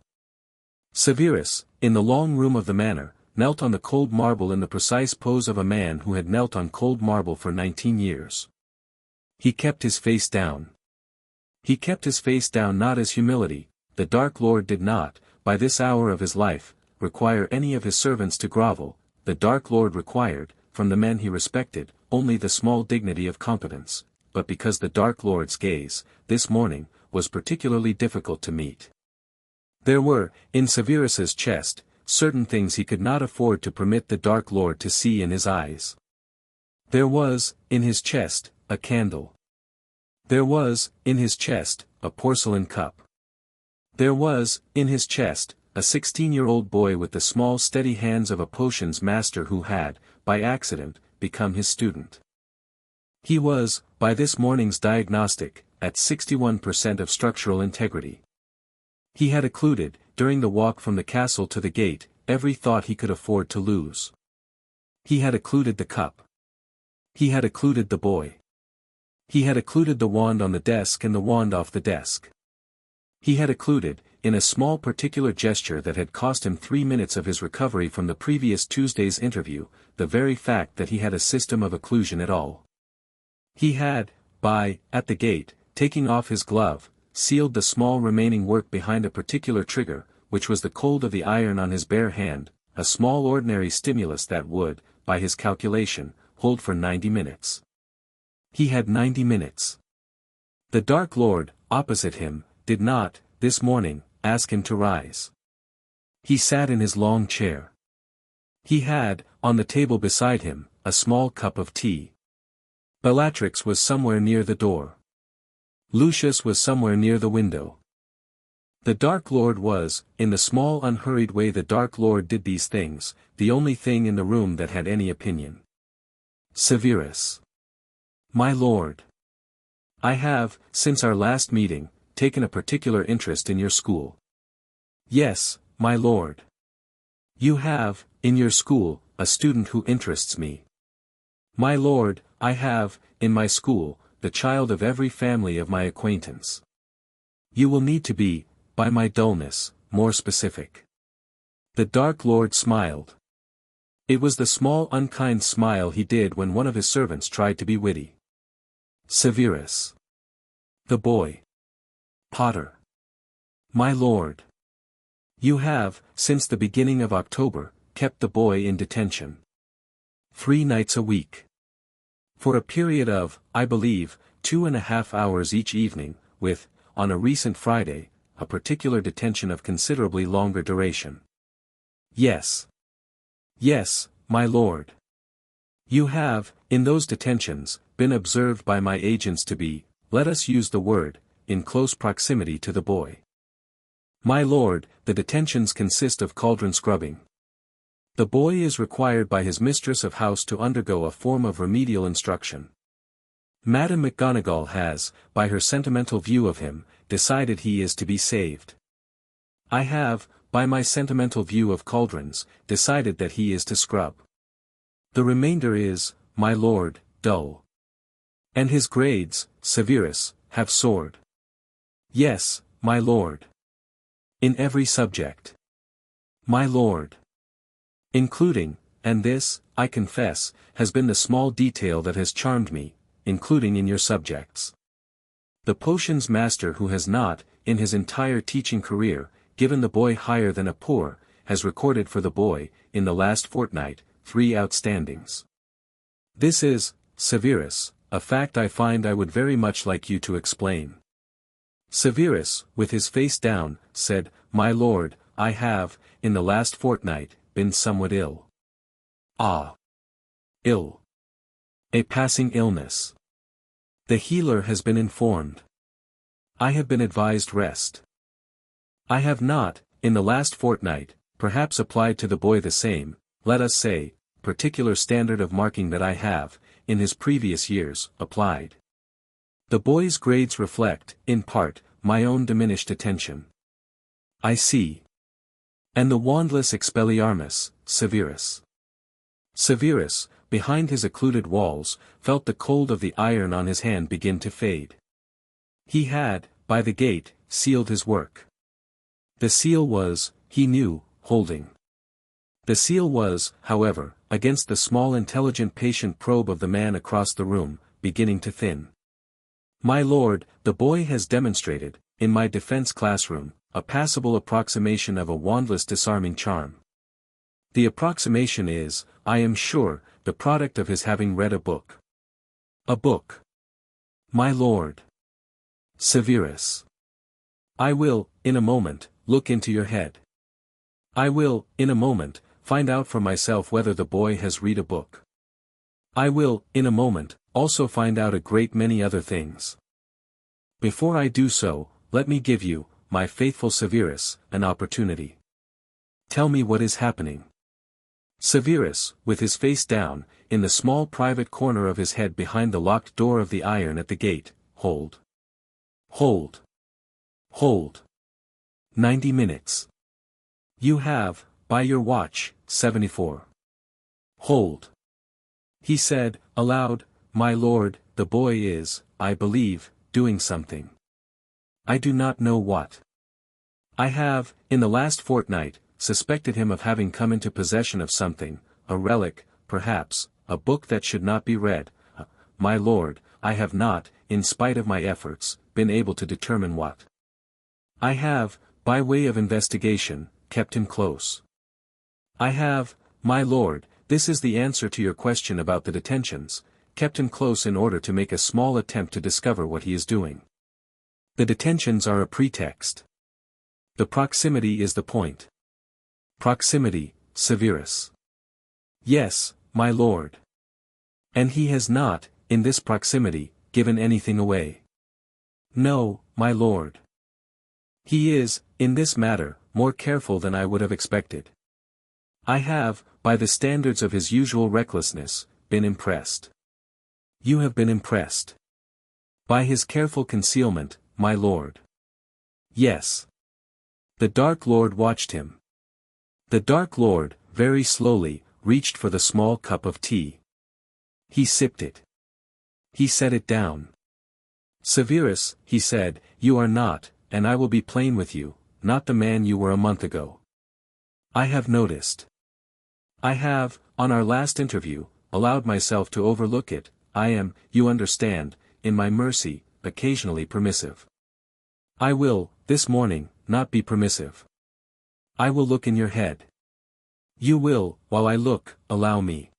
Severus, in the long room of the manor, knelt on the cold marble in the precise pose of a man who had knelt on cold marble for 19 years. He kept his face down. He kept his face down not as humility, the Dark Lord did not, by this hour of his life, require any of his servants to grovel, the Dark Lord required, from the men he respected, only the small dignity of competence, but because the Dark Lord's gaze, this morning, was particularly difficult to meet. There were, in Severus's chest, certain things he could not afford to permit the Dark Lord to see in his eyes. There was, in his chest, a candle. There was, in his chest, a porcelain cup. There was, in his chest, a 16-year-old boy with the small steady hands of a potions master who had, by accident, become his student. He was, by this morning's diagnostic, at 61% of structural integrity. He had occluded, during the walk from the castle to the gate, every thought he could afford to lose. He had occluded the cup. He had occluded the boy. He had occluded the wand on the desk and the wand off the desk. He had occluded, in a small particular gesture that had cost him 3 minutes of his recovery from the previous Tuesday's interview, the very fact that he had a system of occlusion at all. He had, at the gate, taking off his glove, sealed the small remaining work behind a particular trigger, which was the cold of the iron on his bare hand, a small ordinary stimulus that would, by his calculation, hold for 90 minutes. He had 90 minutes. The Dark Lord, opposite him, did not, this morning, ask him to rise. He sat in his long chair. He had, on the table beside him, a small cup of tea. Bellatrix was somewhere near the door. Lucius was somewhere near the window. The Dark Lord was, in the small unhurried way the Dark Lord did these things, the only thing in the room that had any opinion. Severus. My lord. I have, since our last meeting, taken a particular interest in your school. Yes, my lord. You have, in your school, a student who interests me. My lord, I have, in my school, the child of every family of my acquaintance. You will need to be, by my dullness, more specific. The Dark Lord smiled. It was the small unkind smile he did when one of his servants tried to be witty. Severus. The boy. Potter. My lord. You have, since the beginning of October, kept the boy in detention. 3 nights a week. For a period of, I believe, 2.5 hours each evening, with, on a recent Friday, a particular detention of considerably longer duration. Yes. Yes, my lord. You have, in those detentions, been observed by my agents to be, let us use the word, in close proximity to the boy. My lord, the detentions consist of cauldron scrubbing. The boy is required by his mistress of house to undergo a form of remedial instruction. Madame McGonagall has, by her sentimental view of him, decided he is to be saved. I have, by my sentimental view of cauldrons, decided that he is to scrub. The remainder is, my lord, dull. And his grades, Severus, have soared. Yes, my lord. In every subject. My lord. Including, and this, I confess, has been the small detail that has charmed me, including in your subjects. The potions master who has not, in his entire teaching career, given the boy higher than a poor, has recorded for the boy, in the last fortnight, 3 outstandings. This is, Severus, a fact I find I would very much like you to explain. Severus, with his face down, said, My lord, I have, in the last fortnight, been somewhat ill. Ah. Ill. A passing illness. The healer has been informed. I have been advised rest. I have not, in the last fortnight, perhaps applied to the boy the same, let us say, particular standard of marking that I have, in his previous years, applied. The boy's grades reflect, in part, my own diminished attention. I see. And the wandless Expelliarmus, Severus. Severus, behind his occluded walls, felt the cold of the iron on his hand begin to fade. He had, by the gate, sealed his work. The seal was, he knew, holding. The seal was, however, against the small intelligent patient probe of the man across the room, beginning to thin. My lord, the boy has demonstrated, in my defense classroom, a passable approximation of a wandless disarming charm. The approximation is, I am sure, the product of his having read a book. A book. My lord. Severus. I will, in a moment, look into your head. I will, in a moment, find out for myself whether the boy has read a book. I will, in a moment, also find out a great many other things. Before I do so, let me give you, my faithful Severus, an opportunity. Tell me what is happening. Severus, with his face down, in the small private corner of his head behind the locked door of the iron at the gate, hold. Hold. Hold. 90 minutes. You have, by your watch, 74. Hold. He said, aloud, My lord, the boy is, I believe, doing something. I do not know what. I have, in the last fortnight, suspected him of having come into possession of something, a relic, perhaps, a book that should not be read. My lord, I have not, in spite of my efforts, been able to determine what. I have, by way of investigation, kept him close. I have, my lord, this is the answer to your question about the detentions, kept him close in order to make a small attempt to discover what he is doing. The detentions are a pretext. The proximity is the point. Proximity, Severus. Yes, my lord. And he has not, in this proximity, given anything away. No, my lord. He is, in this matter, more careful than I would have expected. I have, by the standards of his usual recklessness, been impressed. You have been impressed. By his careful concealment, my lord. Yes. The Dark Lord watched him. The Dark Lord, very slowly, reached for the small cup of tea. He sipped it. He set it down. "Severus," he said, "you are not, and I will be plain with you, not the man you were a month ago. I have noticed. I have, on our last interview, allowed myself to overlook it. I am, you understand, in my mercy, occasionally permissive. I will, this morning, not be permissive. I will look in your head. You will, while I look, allow me.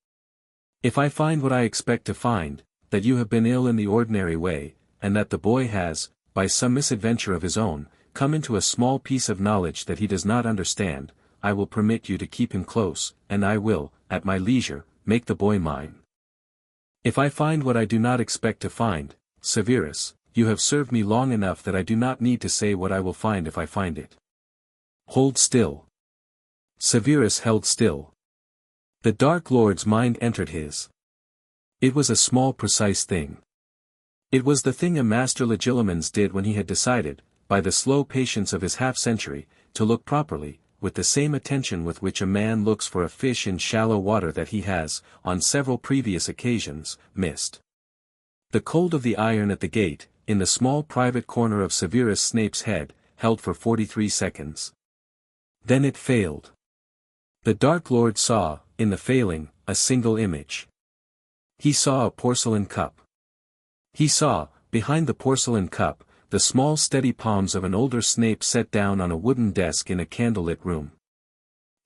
If I find what I expect to find, that you have been ill in the ordinary way, and that the boy has, by some misadventure of his own, come into a small piece of knowledge that he does not understand, I will permit you to keep him close, and I will, at my leisure, make the boy mine. If I find what I do not expect to find, Severus, you have served me long enough that I do not need to say what I will find if I find it. Hold still." Severus held still. The Dark Lord's mind entered his. It was a small precise thing. It was the thing a master legilimens did when he had decided, by the slow patience of his half-century, to look properly, with the same attention with which a man looks for a fish in shallow water that he has, on several previous occasions, missed. The cold of the iron at the gate, in the small private corner of Severus Snape's head, held for 43 seconds. Then it failed. The Dark Lord saw, in the failing, a single image. He saw a porcelain cup. He saw, behind the porcelain cup, the small steady palms of an older Snape set down on a wooden desk in a candlelit room.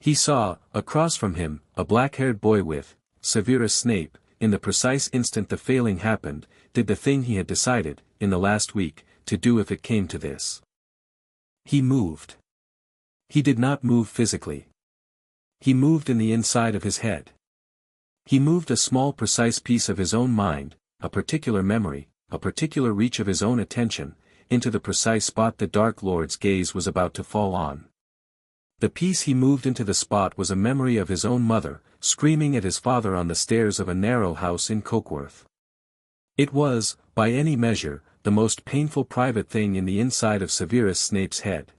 He saw, across from him, a black-haired boy with, Severus Snape, in the precise instant the failing happened, did the thing he had decided, in the last week, to do if it came to this. He moved. He did not move physically. He moved in the inside of his head. He moved a small precise piece of his own mind, a particular memory, a particular reach of his own attention, into the precise spot the Dark Lord's gaze was about to fall on. The piece he moved into the spot was a memory of his own mother, screaming at his father on the stairs of a narrow house in Cokeworth. It was, by any measure, the most painful private thing in the inside of Severus Snape's head.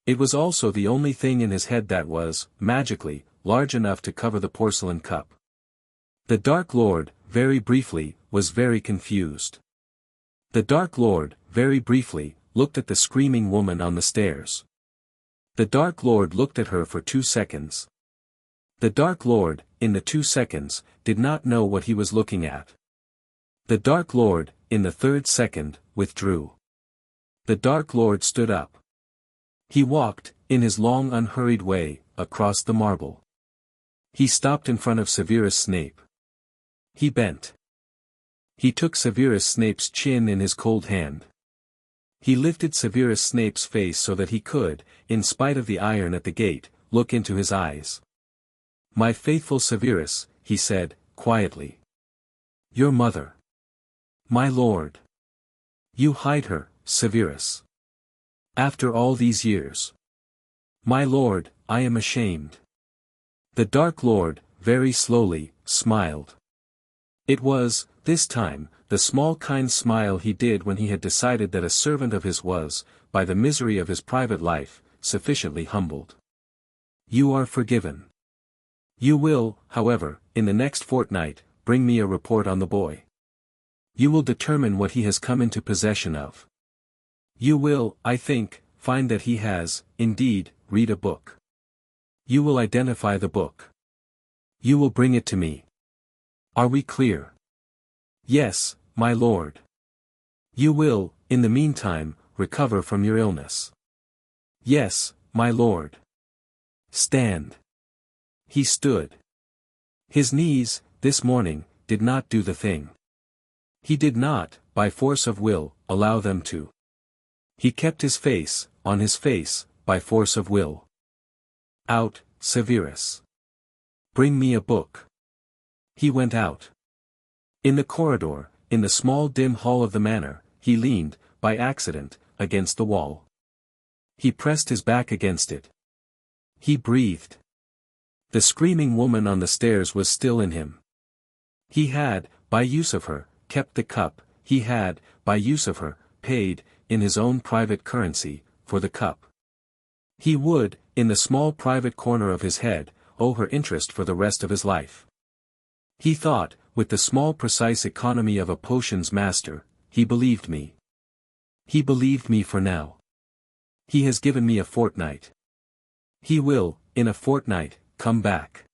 It was also the only thing in his head that was, magically, large enough to cover the porcelain cup. The Dark Lord, very briefly, was very confused. The Dark Lord, very briefly, looked at the screaming woman on the stairs. The Dark Lord looked at her for 2 seconds. The Dark Lord, in the 2 seconds, did not know what he was looking at. The Dark Lord, in the 3rd second, withdrew. The Dark Lord stood up. He walked, in his long unhurried way, across the marble. He stopped in front of Severus Snape. He bent. He took Severus Snape's chin in his cold hand. He lifted Severus Snape's face so that he could, in spite of the iron at the gate, look into his eyes. "My faithful Severus," he said, quietly. "Your mother. My lord. You hide her, Severus. After all these years. My lord, I am ashamed." The Dark Lord, very slowly, smiled. It was, this time, the small kind smile he did when he had decided that a servant of his was, by the misery of his private life, sufficiently humbled. "You are forgiven. You will, however, in the next fortnight, bring me a report on the boy. You will determine what he has come into possession of. You will, I think, find that he has, indeed, read a book. You will identify the book. You will bring it to me. Are we clear?" "Yes, my lord." "You will, in the meantime, recover from your illness." "Yes, my lord." "Stand." He stood. His knees, this morning, did not do the thing. He did not, by force of will, allow them to. He kept his face, on his face, by force of will. "Out, Severus. Bring me a book." He went out. In the corridor, in the small dim hall of the manor, he leaned, by accident, against the wall. He pressed his back against it. He breathed. The screaming woman on the stairs was still in him. He had, by use of her, kept the cup, he had, by use of her, paid, in his own private currency, for the cup. He would, in the small private corner of his head, owe her interest for the rest of his life. He thought, with the small precise economy of a potions master, he believed me. He believed me for now. He has given me a fortnight. He will, in a fortnight, come back.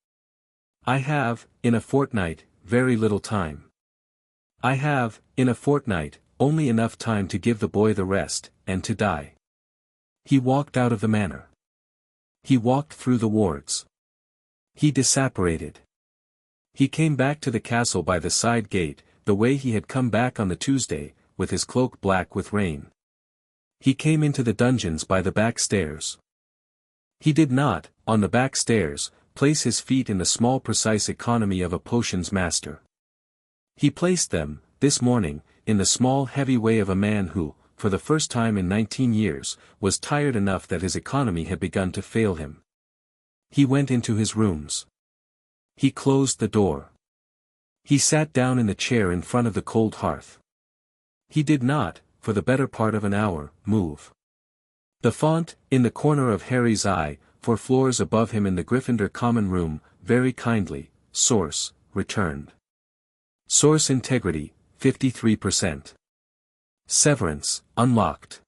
I have, in a fortnight, very little time. I have, in a fortnight, only enough time to give the boy the rest, and to die. He walked out of the manor. He walked through the wards. He disapparated. He came back to the castle by the side gate, the way he had come back on the Tuesday, with his cloak black with rain. He came into the dungeons by the back stairs. He did not, on the back stairs, place his feet in the small precise economy of a potions master. He placed them, this morning, in the small heavy way of a man who, for the first time in 19 years, was tired enough that his economy had begun to fail him. He went into his rooms. He closed the door. He sat down in the chair in front of the cold hearth. He did not, for the better part of an hour, move. The font, in the corner of Harry's eye, 4 floors above him in the Gryffindor common room, very kindly, source, returned. Source integrity, 53%. Severance, unlocked.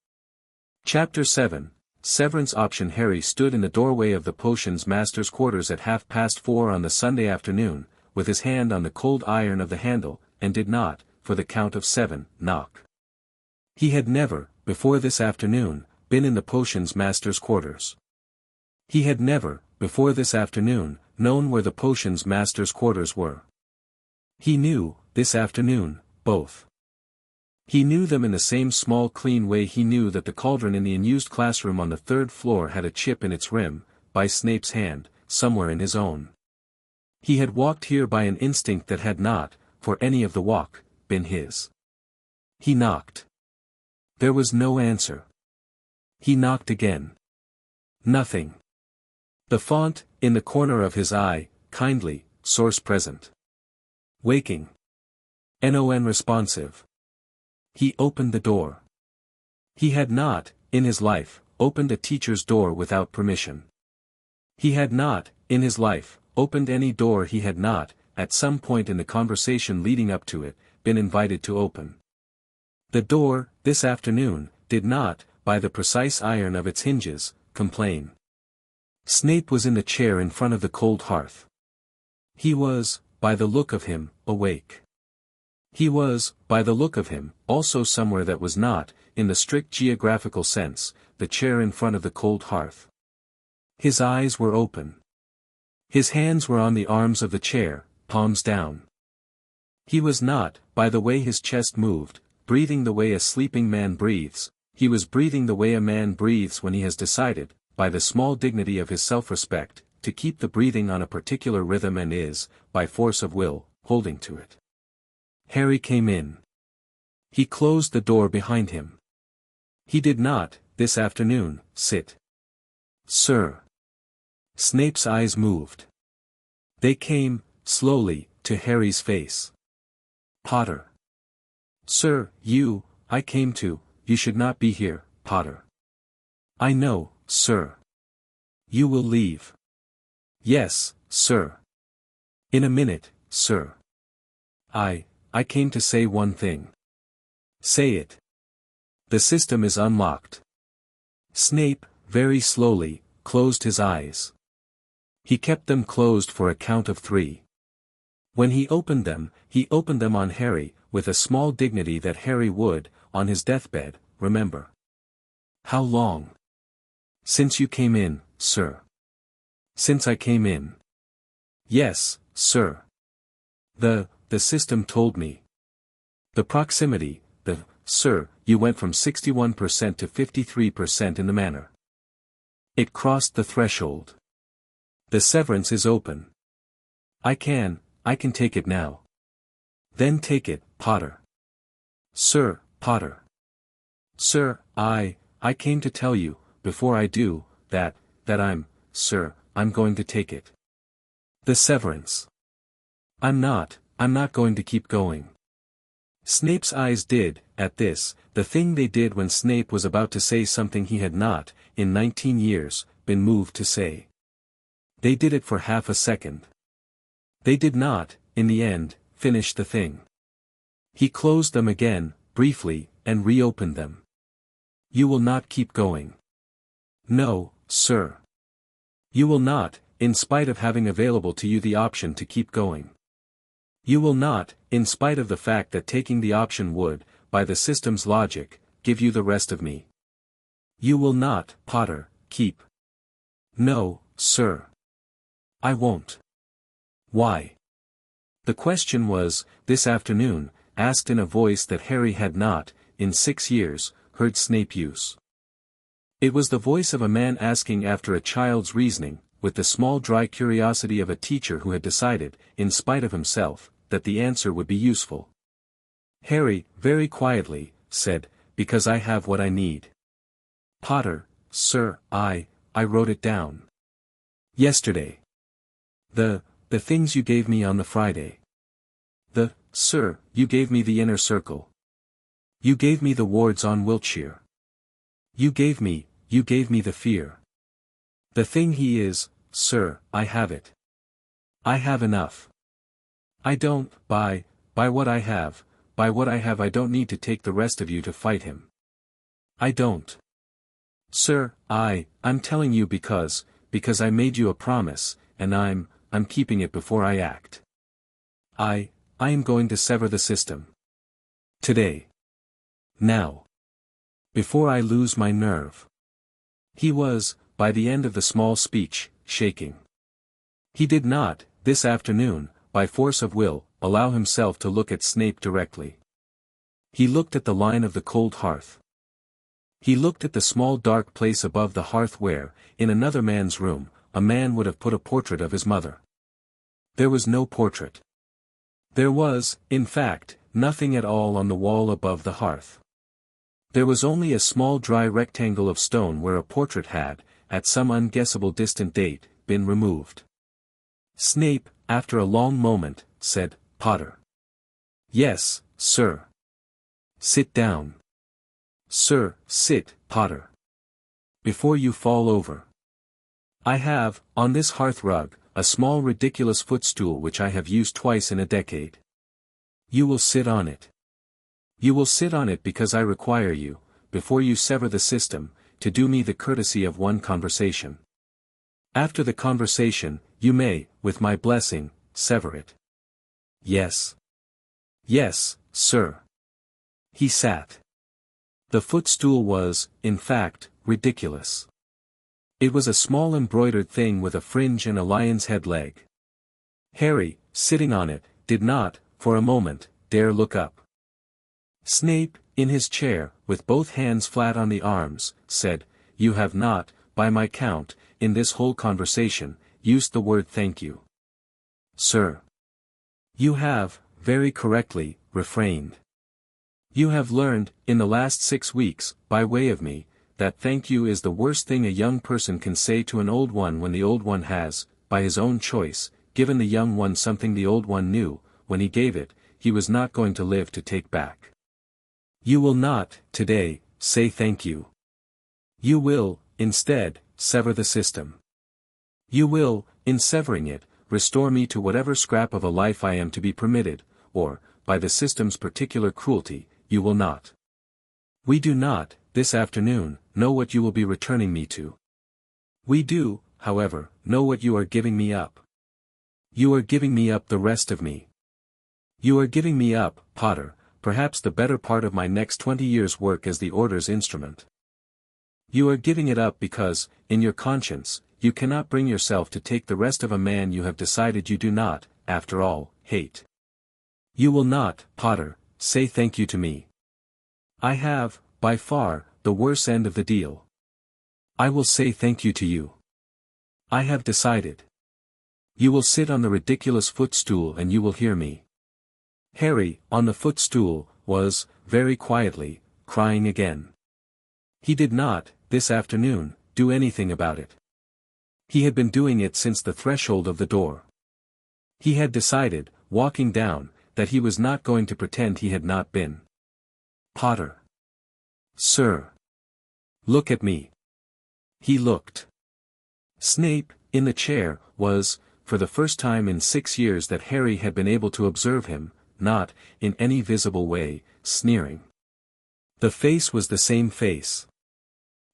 Chapter 7, Severance option. Harry stood in the doorway of the potions master's quarters at 4:30 on the Sunday afternoon, with his hand on the cold iron of the handle, and did not, for the count of 7, knock. He had never, before this afternoon, been in the potions master's quarters. He had never, before this afternoon, known where the potions master's quarters were. He knew, this afternoon, both. He knew them in the same small clean way he knew that the cauldron in the unused classroom on the 3rd floor had a chip in its rim, by Snape's hand, somewhere in his own. He had walked here by an instinct that had not, for any of the walk, been his. He knocked. There was no answer. He knocked again. Nothing. The font, in the corner of his eye, kindly, source present. Waking. Non responsive. He opened the door. He had not, in his life, opened a teacher's door without permission. He had not, in his life, opened any door he had not, at some point in the conversation leading up to it, been invited to open. The door, this afternoon, did not, by the precise iron of its hinges, complain. Snape was in the chair in front of the cold hearth. He was, by the look of him, awake. He was, by the look of him, also somewhere that was not, in the strict geographical sense, the chair in front of the cold hearth. His eyes were open. His hands were on the arms of the chair, palms down. He was not, by the way his chest moved, breathing the way a sleeping man breathes. He was breathing the way a man breathes when he has decided, by the small dignity of his self-respect, to keep the breathing on a particular rhythm and is, by force of will, holding to it. Harry came in. He closed the door behind him. He did not, this afternoon, sit. Sir. Snape's eyes moved. They came, slowly, to Harry's face. Potter. Sir, I came to, you should not be here, Potter. I know, sir. You will leave. Yes, sir. In a minute, sir. I came to say one thing. Say it. The system is unlocked. Snape, very slowly, closed his eyes. He kept them closed for a count of 3. When he opened them on Harry, with a small dignity that Harry would, on his deathbed, remember. How long? Since you came in, sir. Since I came in. Yes, sir. The system told me. The proximity, sir, you went from 61% to 53% in the manor. It crossed the threshold. The severance is open. I can take it now. Then take it, Potter. Sir, Potter. Sir, I came to tell you, before I do, that I'm going to take it. The severance. I'm not going to keep going. Snape's eyes did, at this, the thing they did when Snape was about to say something he had not, in 19 years, been moved to say. They did it for half a second. They did not, in the end, finish the thing. He closed them again, briefly, and reopened them. You will not keep going. No, sir. You will not, in spite of having available to you the option to keep going. You will not, in spite of the fact that taking the option would, by the system's logic, give you the rest of me. You will not, Potter, keep. No, sir. I won't. Why? The question was, this afternoon, asked in a voice that Harry had not, in 6 years, heard Snape use. It was the voice of a man asking after a child's reasoning, with the small dry curiosity of a teacher who had decided, in spite of himself, that the answer would be useful. Harry, very quietly, said, because I have what I need. Potter, sir, I wrote it down. Yesterday. The things you gave me on the Friday. Sir, you gave me the inner circle. You gave me the wards on Wiltshire. You gave me the fear. The thing he is, sir, I have it. I have enough. I don't, by what I have I don't need to take the rest of you to fight him. I don't. Sir, I'm telling you because I made you a promise, and I'm keeping it before I act. I am going to sever the system. Today. Now. Before I lose my nerve. He was, by the end of the small speech, shaking. He did not, this afternoon, by force of will, allow himself to look at Snape directly. He looked at the line of the cold hearth. He looked at the small dark place above the hearth where, in another man's room, a man would have put a portrait of his mother. There was no portrait. There was, in fact, nothing at all on the wall above the hearth. There was only a small dry rectangle of stone where a portrait had, at some unguessable distant date, been removed. Snape, after a long moment, said, Potter. Yes, sir. Sit down. Sir, sit, Potter. Before you fall over. I have, on this hearth rug, a small ridiculous footstool which I have used twice in a decade. You will sit on it. You will sit on it because I require you, before you sever the system, to do me the courtesy of one conversation. After the conversation, you may, with my blessing, sever it. Yes. Yes, sir. He sat. The footstool was, in fact, ridiculous. It was a small embroidered thing with a fringe and a lion's head leg. Harry, sitting on it, did not, for a moment, dare look up. Snape, in his chair, with both hands flat on the arms, said, You have not, by my count, in this whole conversation, used the word thank you. Sir. You have, very correctly, refrained. You have learned, in the last 6 weeks, by way of me, that thank you is the worst thing a young person can say to an old one when the old one has, by his own choice, given the young one something the old one knew, when he gave it, he was not going to live to take back. You will not, today, say thank you. You will, instead, sever the system. You will, in severing it, restore me to whatever scrap of a life I am to be permitted, or, by the system's particular cruelty, you will not. We do not, this afternoon, know what you will be returning me to. We do, however, know what you are giving me up. You are giving me up the rest of me. You are giving me up, Potter, perhaps the better part of my next 20 years' work as the Order's instrument. You are giving it up because, in your conscience, you cannot bring yourself to take the rest of a man you have decided you do not, after all, hate. You will not, Potter, say thank you to me. I have, by far, the worse end of the deal. I will say thank you to you. I have decided. You will sit on the ridiculous footstool and you will hear me. Harry, on the footstool, was, very quietly, crying again. He did not, this afternoon, do anything about it. He had been doing it since the threshold of the door. He had decided, walking down, that he was not going to pretend he had not been. Potter. Sir. Look at me. He looked. Snape, in the chair, was, for the first time in 6 years that Harry had been able to observe him, not, in any visible way, sneering. The face was the same face.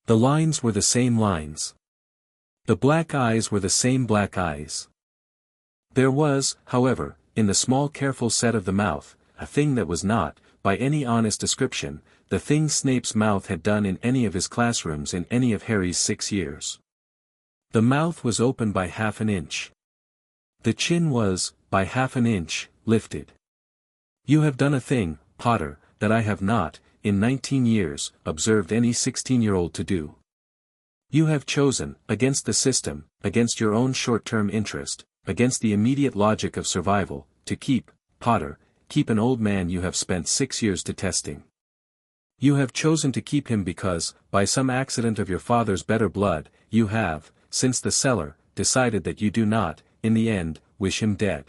The lines were the same lines. The black eyes were the same black eyes. There was, however, in the small careful set of the mouth, a thing that was not, by any honest description, the thing Snape's mouth had done in any of his classrooms in any of Harry's 6 years. The mouth was open by half an inch. The chin was, by half an inch, lifted. You have done a thing, Potter, that I have not, in 19 years, observed any 16-year-old to do. You have chosen, against the system, against your own short-term interest, against the immediate logic of survival, to keep, Potter, keep an old man you have spent 6 years detesting. You have chosen to keep him because, by some accident of your father's better blood, you have, since the cellar, decided that you do not, in the end, wish him dead.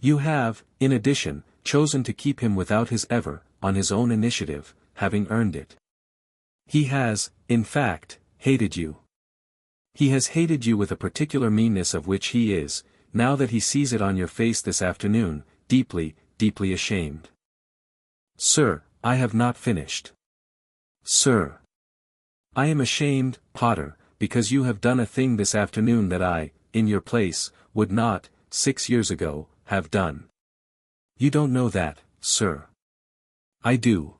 You have, in addition, chosen to keep him without his ever, on his own initiative, having earned it. He has, in fact, hated you. He has hated you with a particular meanness of which he is, now that he sees it on your face this afternoon, deeply, deeply ashamed. Sir, I have not finished. Sir. I am ashamed, Potter, because you have done a thing this afternoon that I, in your place, would not, 6 years ago, have done. You don't know that, sir. I do.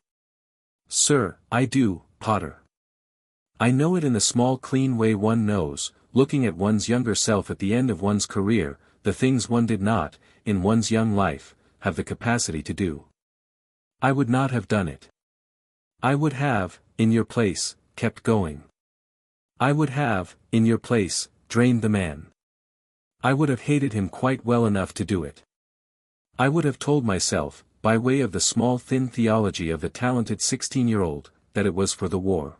Sir, I do, Potter. I know it in the small clean way one knows, looking at one's younger self at the end of one's career, the things one did not, in one's young life, have the capacity to do. I would not have done it. I would have, in your place, kept going. I would have, in your place, drained the man. I would have hated him quite well enough to do it. I would have told myself, by way of the small thin theology of the talented 16-year-old, that it was for the war.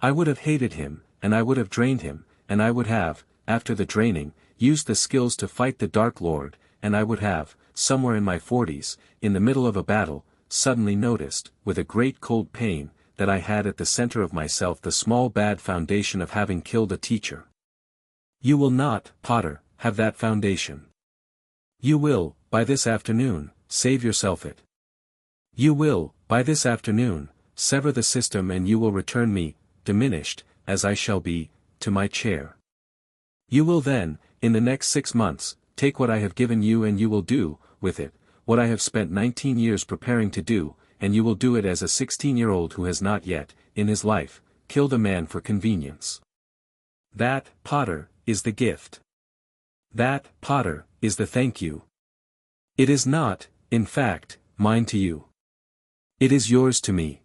I would have hated him, and I would have drained him, and I would have, after the draining, used the skills to fight the Dark Lord, and I would have, somewhere in my 40s, in the middle of a battle, suddenly noticed, with a great cold pain, that I had at the center of myself the small bad foundation of having killed a teacher. You will not, Potter, have that foundation. You will, by this afternoon, save yourself it. You will, by this afternoon, sever the system and you will return me, diminished, as I shall be, to my chair. You will then, in the next 6 months, take what I have given you and you will do, with it, what I have spent 19 years preparing to do, and you will do it as a 16-year-old who has not yet, in his life, killed a man for convenience. That, Potter, is the gift. That, Potter, is the thank you. It is not, in fact, mine to you. It is yours to me.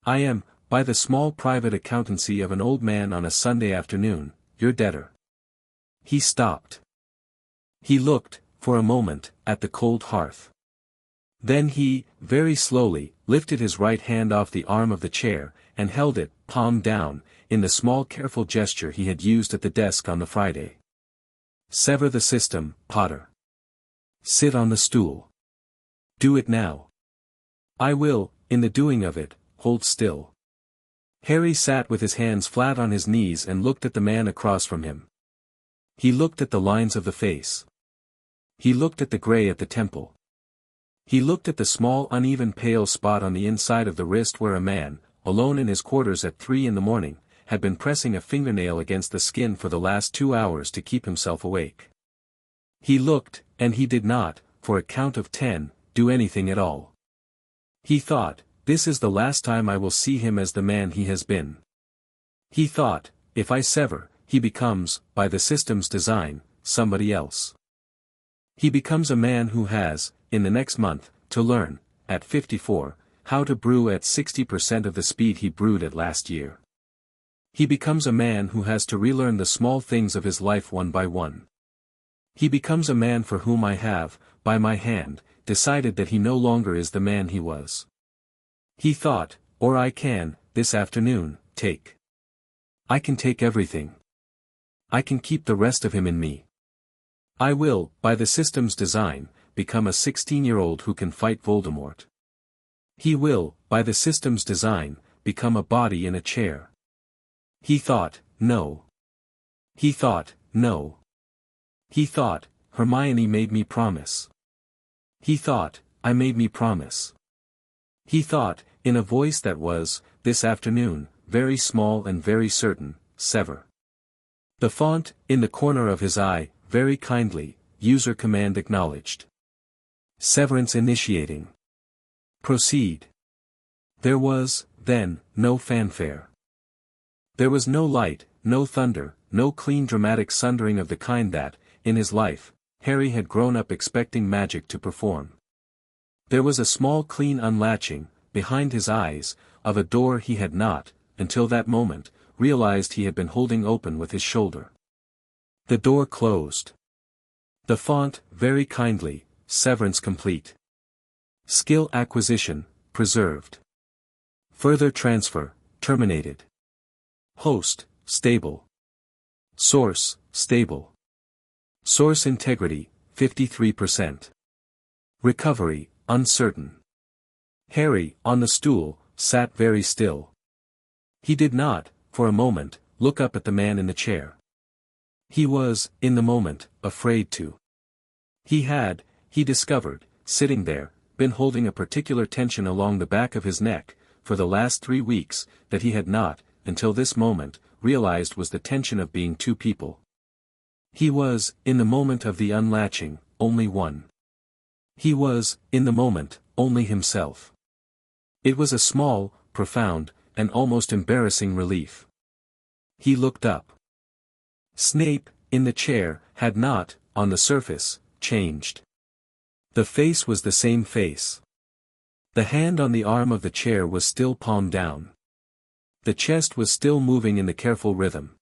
I am, by the small private accountancy of an old man on a Sunday afternoon, your debtor. He stopped. He looked, for a moment, at the cold hearth. Then he, very slowly, lifted his right hand off the arm of the chair, and held it, palm down, in the small careful gesture he had used at the desk on the Friday. Sever the system, Potter. Sit on the stool. Do it now. I will, in the doing of it, hold still. Harry sat with his hands flat on his knees and looked at the man across from him. He looked at the lines of the face. He looked at the gray at the temple. He looked at the small uneven pale spot on the inside of the wrist where a man, alone in his quarters at 3 a.m, had been pressing a fingernail against the skin for the last 2 hours to keep himself awake. He looked, and he did not, for a count of 10, do anything at all. He thought, this is the last time I will see him as the man he has been. He thought, if I sever, he becomes, by the system's design, somebody else. He becomes a man who has, in the next month, to learn, at 54, how to brew at 60% of the speed he brewed at last year. He becomes a man who has to relearn the small things of his life one by one. He becomes a man for whom I have, by my hand, decided that he no longer is the man he was. He thought, or I can, this afternoon, take. I can take everything. I can keep the rest of him in me. I will, by the system's design, become a 16-year-old who can fight Voldemort. He will, by the system's design, become a body in a chair. He thought, no. He thought, no. He thought, Hermione made me promise. He thought, I made me promise. He thought, in a voice that was, this afternoon, very small and very certain, Sever. The font, in the corner of his eye, very kindly, user command acknowledged. Severance initiating. Proceed. There was, then, no fanfare. There was no light, no thunder, no clean dramatic sundering of the kind that, in his life, Harry had grown up expecting magic to perform. There was a small clean unlatching, behind his eyes, of a door he had not, until that moment, realized he had been holding open with his shoulder. The door closed. The font, very kindly, severance complete. Skill acquisition, preserved. Further transfer, terminated. Host, stable. Source, stable. Source integrity, 53%. Recovery, uncertain. Harry, on the stool, sat very still. He did not, for a moment, look up at the man in the chair. He was, in the moment, afraid to. He had, he discovered, sitting there, been holding a particular tension along the back of his neck, for the last 3 weeks, that he had not, until this moment, realized was the tension of being two people. He was, in the moment of the unlatching, only one. He was, in the moment, only himself. It was a small, profound, and almost embarrassing relief. He looked up. Snape, in the chair, had not, on the surface, changed. The face was the same face. The hand on the arm of the chair was still palm down. The chest was still moving in the careful rhythm.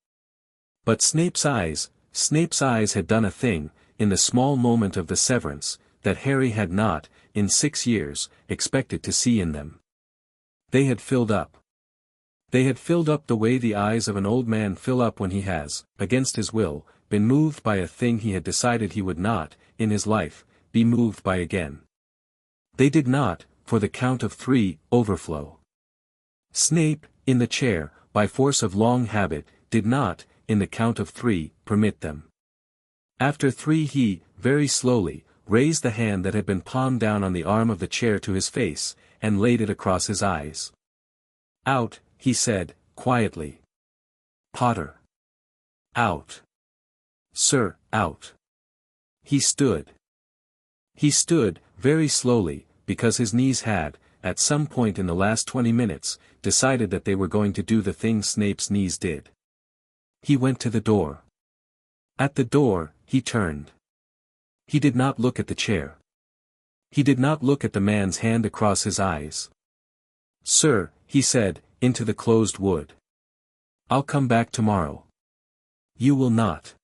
But Snape's eyes had done a thing, in the small moment of the severance, that Harry had not, in 6 years, expected to see in them. They had filled up. They had filled up the way the eyes of an old man fill up when he has, against his will, been moved by a thing he had decided he would not, in his life, be moved by again. They did not, for the count of 3, overflow. Snape, in the chair, by force of long habit, did not, in the count of 3, permit them. After 3 he, very slowly, raised the hand that had been palmed down on the arm of the chair to his face, and laid it across his eyes. Out, he said, quietly. Potter. Out. Sir, out. He stood. He stood, very slowly, because his knees had, at some point in the last 20 minutes, decided that they were going to do the thing Snape's knees did. He went to the door. At the door, he turned. He did not look at the chair. He did not look at the man's hand across his eyes. Sir, he said, into the closed wood. I'll come back tomorrow. You will not.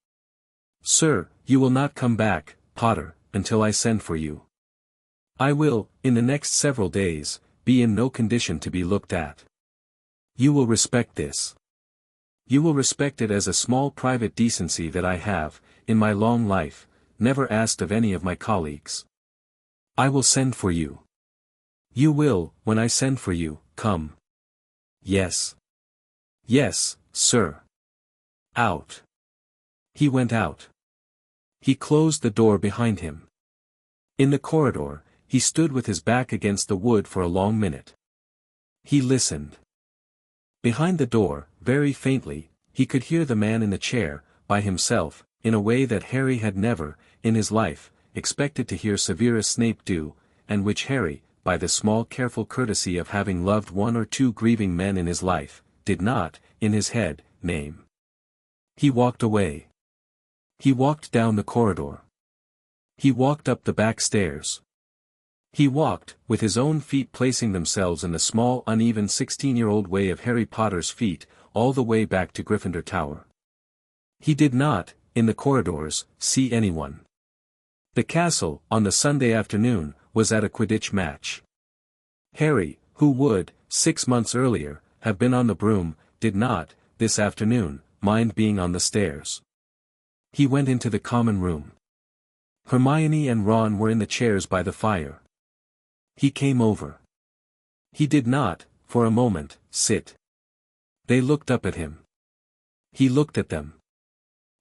Sir, you will not come back, Potter, until I send for you. I will, in the next several days, be in no condition to be looked at. You will respect this. You will respect it as a small private decency that I have, in my long life, never asked of any of my colleagues. I will send for you. You will, when I send for you, come. Yes. Yes, sir. Out. He went out. He closed the door behind him. In the corridor, he stood with his back against the wood for a long minute. He listened. Behind the door, very faintly, he could hear the man in the chair, by himself, in a way that Harry had never, in his life, expected to hear Severus Snape do, and which Harry, by the small careful courtesy of having loved 1 or 2 grieving men in his life, did not, in his head, name. He walked away. He walked down the corridor. He walked up the back stairs. He walked, with his own feet placing themselves in the small uneven 16-year-old way of Harry Potter's feet, all the way back to Gryffindor Tower. He did not, in the corridors, see anyone. The castle, on the Sunday afternoon, was at a Quidditch match. Harry, who would, 6 months earlier, have been on the broom, did not, this afternoon, mind being on the stairs. He went into the common room. Hermione and Ron were in the chairs by the fire. He came over. He did not, for a moment, sit. They looked up at him. He looked at them.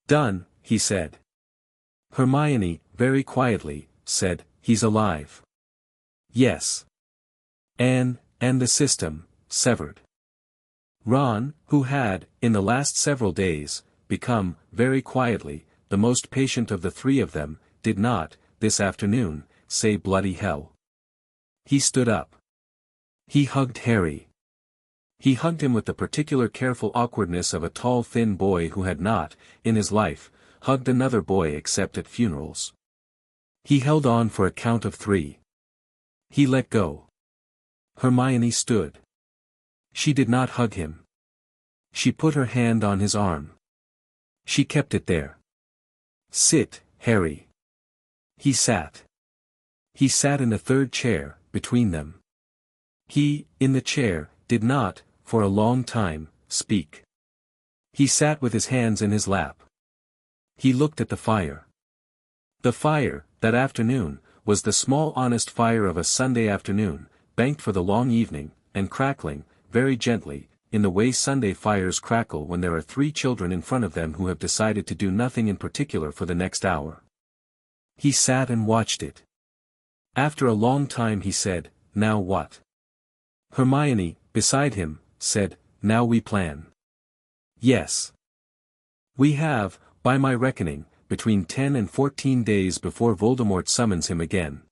"Done," he said. Hermione, very quietly, said, "He's alive." "Yes. And the system, severed." Ron, who had, in the last several days, become, very quietly, the most patient of the three of them, did not, this afternoon, say bloody hell. He stood up. He hugged Harry. He hugged him with the particular careful awkwardness of a tall thin boy who had not, in his life, hugged another boy except at funerals. He held on for a count of 3. He let go. Hermione stood. She did not hug him. She put her hand on his arm. She kept it there. "Sit, Harry." He sat. He sat in the third chair, between them. He, in the chair, did not, for a long time, speak. He sat with his hands in his lap. He looked at the fire. The fire, that afternoon, was the small honest fire of a Sunday afternoon, banked for the long evening, and crackling, very gently, in the way Sunday fires crackle when there are 3 children in front of them who have decided to do nothing in particular for the next hour. He sat and watched it. After a long time he said, "Now what?" Hermione, beside him, said, "Now we plan." "Yes. We have, by my reckoning, between 10 and 14 days before Voldemort summons him again.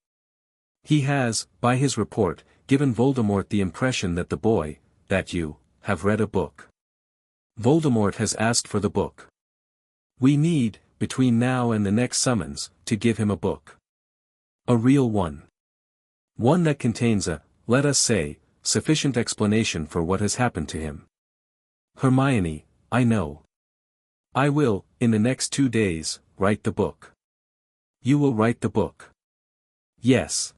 He has, by his report, given Voldemort the impression that the boy, that you, have read a book. Voldemort has asked for the book. We need, between now and the next summons, to give him a book. A real one. One that contains a, let us say, sufficient explanation for what has happened to him." "Hermione, I know. I will, in the next 2 days, write the book." "You will write the book?" "Yes."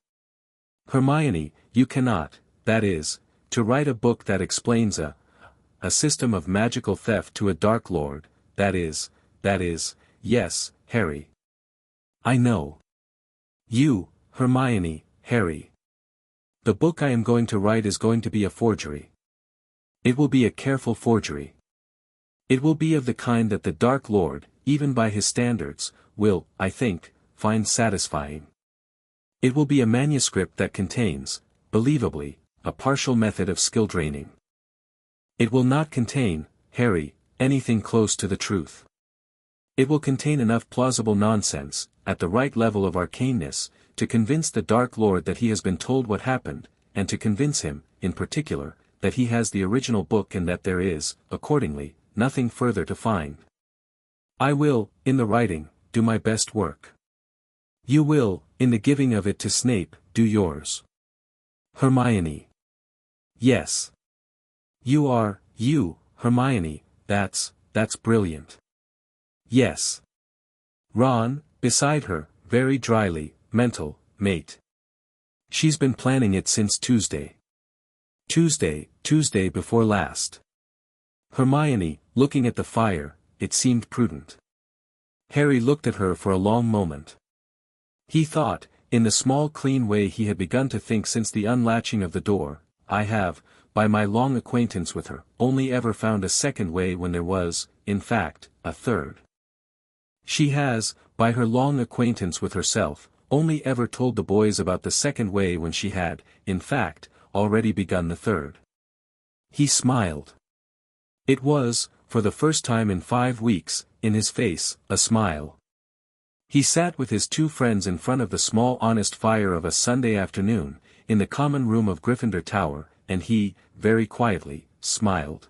"Hermione, you cannot, that is, to write a book that explains a system of magical theft to a Dark Lord, that is, yes, Harry. I know. You, Hermione, Harry. The book I am going to write is going to be a forgery. It will be a careful forgery. It will be of the kind that the Dark Lord, even by his standards, will, I think, find satisfying. It will be a manuscript that contains, believably, a partial method of skill draining. It will not contain, Harry, anything close to the truth. It will contain enough plausible nonsense, at the right level of arcaneness, to convince the Dark Lord that he has been told what happened, and to convince him, in particular, that he has the original book and that there is, accordingly, nothing further to find. I will, in the writing, do my best work. You will, in the giving of it to Snape, do yours. Hermione. Yes. You, Hermione, that's brilliant. Yes. Ron, beside her, very dryly, mental, mate. She's been planning it since Tuesday. Tuesday before last. Hermione, looking at the fire, it seemed prudent. Harry looked at her for a long moment. He thought, in the small clean way he had begun to think since the unlatching of the door, I have, by my long acquaintance with her, only ever found a second way when there was, in fact, a third. She has, by her long acquaintance with herself, only ever told the boys about the second way when she had, in fact, already begun the third. He smiled. It was, for the first time in 5 weeks, in his face, a smile. He sat with his 2 friends in front of the small honest fire of a Sunday afternoon, in the common room of Gryffindor Tower, and he, very quietly, smiled.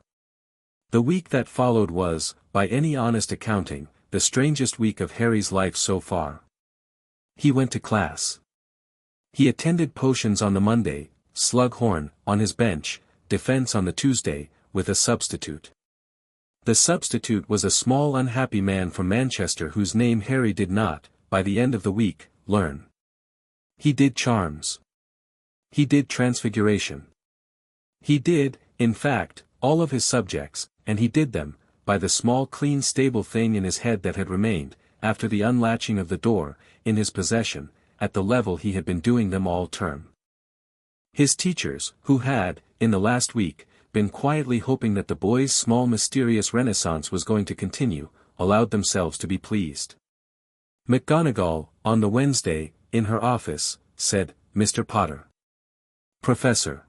The week that followed was, by any honest accounting, the strangest week of Harry's life so far. He went to class. He attended potions on the Monday, Slughorn, on his bench, defense on the Tuesday, with a substitute. The substitute was a small unhappy man from Manchester whose name Harry did not, by the end of the week, learn. He did charms. He did transfiguration. He did, in fact, all of his subjects, and he did them, by the small clean stable thing in his head that had remained, after the unlatching of the door, in his possession, at the level he had been doing them all term. His teachers, who had, in the last week, been quietly hoping that the boy's small mysterious renaissance was going to continue, allowed themselves to be pleased. McGonagall, on the Wednesday, in her office, said, "Mr. Potter. Professor.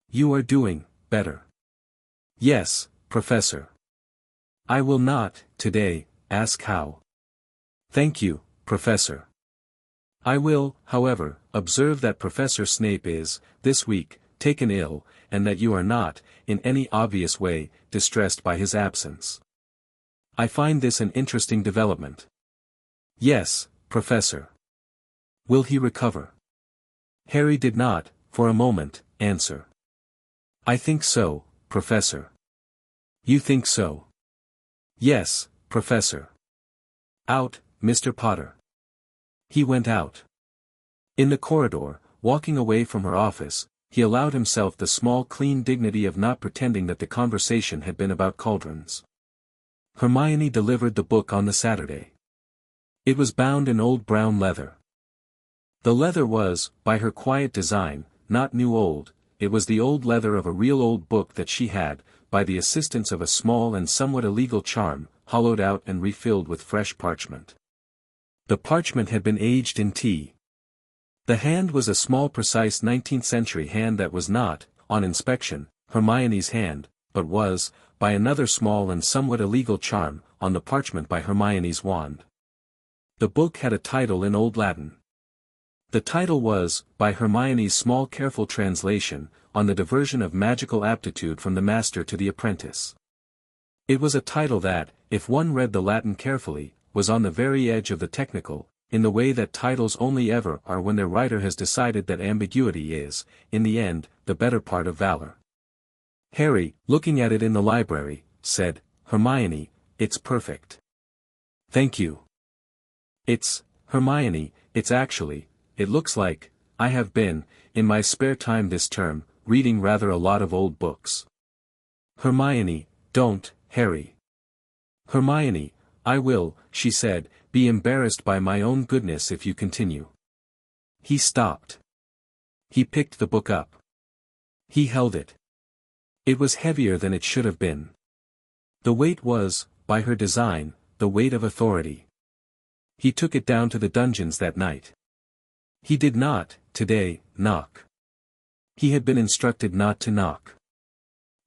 You are doing better." "Yes, Professor. I will not, today, ask how." "Thank you, Professor. I will, however, observe that Professor Snape is, this week, taken ill, and that you are not, in any obvious way, distressed by his absence. I find this an interesting development." "Yes, Professor." "Will he recover?" Harry did not, for a moment, answer. "I think so, Professor." "You think so?" "Yes, Professor." "Out, Mr. Potter." He went out. In the corridor, walking away from her office, he allowed himself the small clean dignity of not pretending that the conversation had been about cauldrons. Hermione delivered the book on the Saturday. It was bound in old brown leather. The leather was, by her quiet design, not new old, it was the old leather of a real old book that she had, by the assistance of a small and somewhat illegal charm, hollowed out and refilled with fresh parchment. The parchment had been aged in tea. The hand was a small precise 19th-century hand that was not, on inspection, Hermione's hand, but was, by another small and somewhat illegal charm, on the parchment by Hermione's wand. The book had a title in Old Latin. The title was, by Hermione's small careful translation, On the Diversion of Magical Aptitude from the Master to the Apprentice. It was a title that, if one read the Latin carefully, was on the very edge of the technical, in the way that titles only ever are when their writer has decided that ambiguity is, in the end, the better part of valor. Harry, looking at it in the library, said, "Hermione, it's perfect." "Thank you." Hermione, it's actually, it looks like, I have been, in my spare time this term, reading rather a lot of old books." "Hermione, don't, Harry." "Hermione, I will," she said, "be embarrassed by my own goodness if you continue." He stopped. He picked the book up. He held it. It was heavier than it should have been. The weight was, by her design, the weight of authority. He took it down to the dungeons that night. He did not, today, knock. He had been instructed not to knock.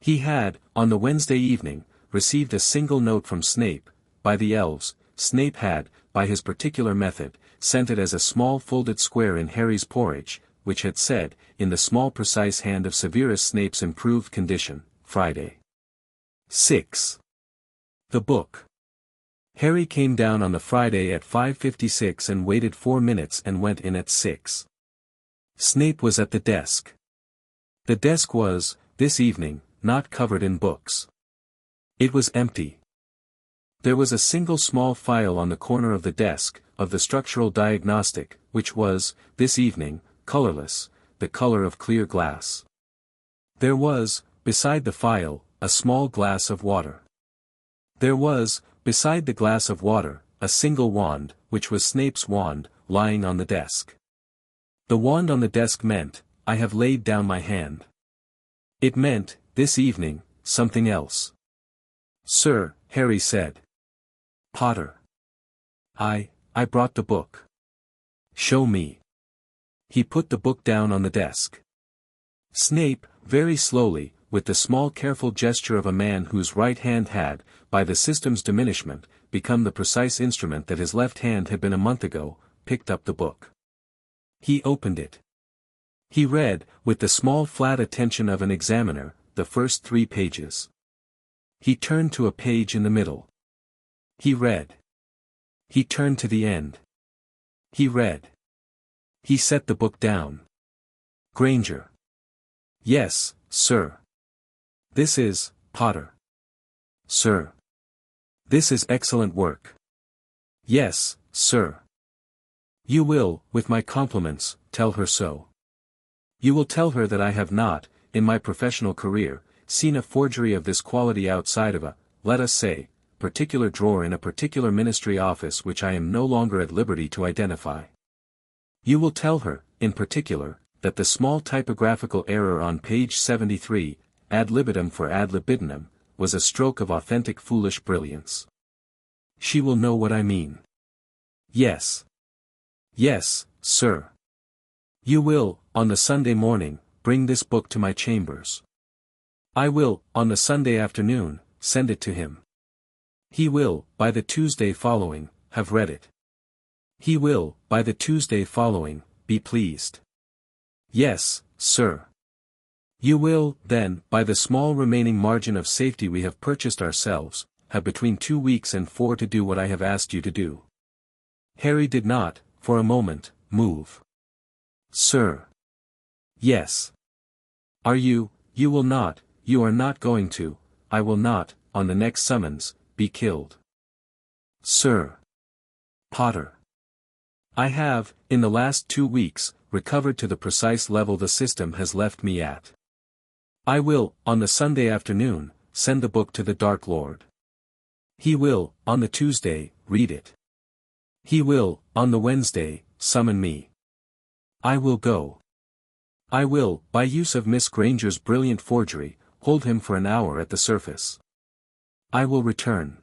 He had, on the Wednesday evening, received a single note from Snape, by the elves. Snape had, by his particular method, sent it as a small folded square in Harry's porridge, which had said, in the small precise hand of Severus Snape's improved condition, Friday. 6. The book. Harry came down on the Friday at 5:56 and waited 4 minutes and went in at 6. Snape was at the desk. The desk was, this evening, not covered in books. It was empty. There was a single small file on the corner of the desk, of the structural diagnostic, which was, this evening, colorless, the color of clear glass. There was, beside the file, a small glass of water. There was, beside the glass of water, a single wand, which was Snape's wand, lying on the desk. The wand on the desk meant, I have laid down my hand. It meant, this evening, something else. Sir, Harry said. Potter. I brought the book. Show me. He put the book down on the desk. Snape, very slowly, with the small careful gesture of a man whose right hand had, by the system's diminishment, become the precise instrument that his left hand had been a month ago, picked up the book. He opened it. He read, with the small flat attention of an examiner, the first 3 pages. He turned to a page in the middle. He read. He turned to the end. He read. He set the book down. Granger. Yes, sir. This is, Potter. Sir. This is excellent work. Yes, sir. You will, with my compliments, tell her so. You will tell her that I have not, in my professional career, seen a forgery of this quality outside of a, let us say, particular drawer in a particular ministry office which I am no longer at liberty to identify. You will tell her, in particular, that the small typographical error on page 73, ad libitum for ad libidinum, was a stroke of authentic foolish brilliance. She will know what I mean. Yes. Yes, sir. You will, on the Sunday morning, bring this book to my chambers. I will, on the Sunday afternoon, send it to him. He will, by the Tuesday following, have read it. He will, by the Tuesday following, be pleased. Yes, sir. You will, then, by the small remaining margin of safety we have purchased ourselves, have between 2 weeks and 4 to do what I have asked you to do. Harry did not, for a moment, move. Sir. Yes. Are you will not, you are not going to, I will not, on the next summons, be killed. Sir. Potter. I have, in the last 2 weeks, recovered to the precise level the system has left me at. I will, on the Sunday afternoon, send the book to the Dark Lord. He will, on the Tuesday, read it. He will, on the Wednesday, summon me. I will go. I will, by use of Miss Granger's brilliant forgery, hold him for an hour at the surface. I will return.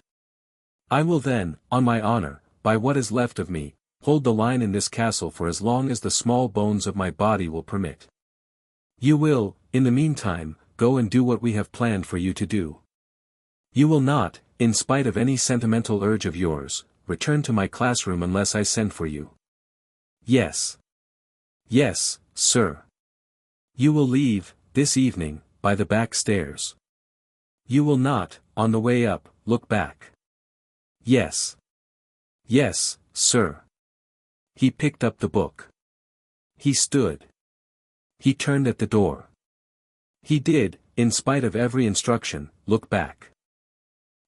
I will then, on my honor, by what is left of me, hold the line in this castle for as long as the small bones of my body will permit. You will, in the meantime, go and do what we have planned for you to do. You will not, in spite of any sentimental urge of yours, return to my classroom unless I send for you. Yes. Yes, sir. You will leave, this evening, by the back stairs. You will not, on the way up, look back. Yes. Yes, sir. He picked up the book. He stood. He turned at the door. He did, in spite of every instruction, look back.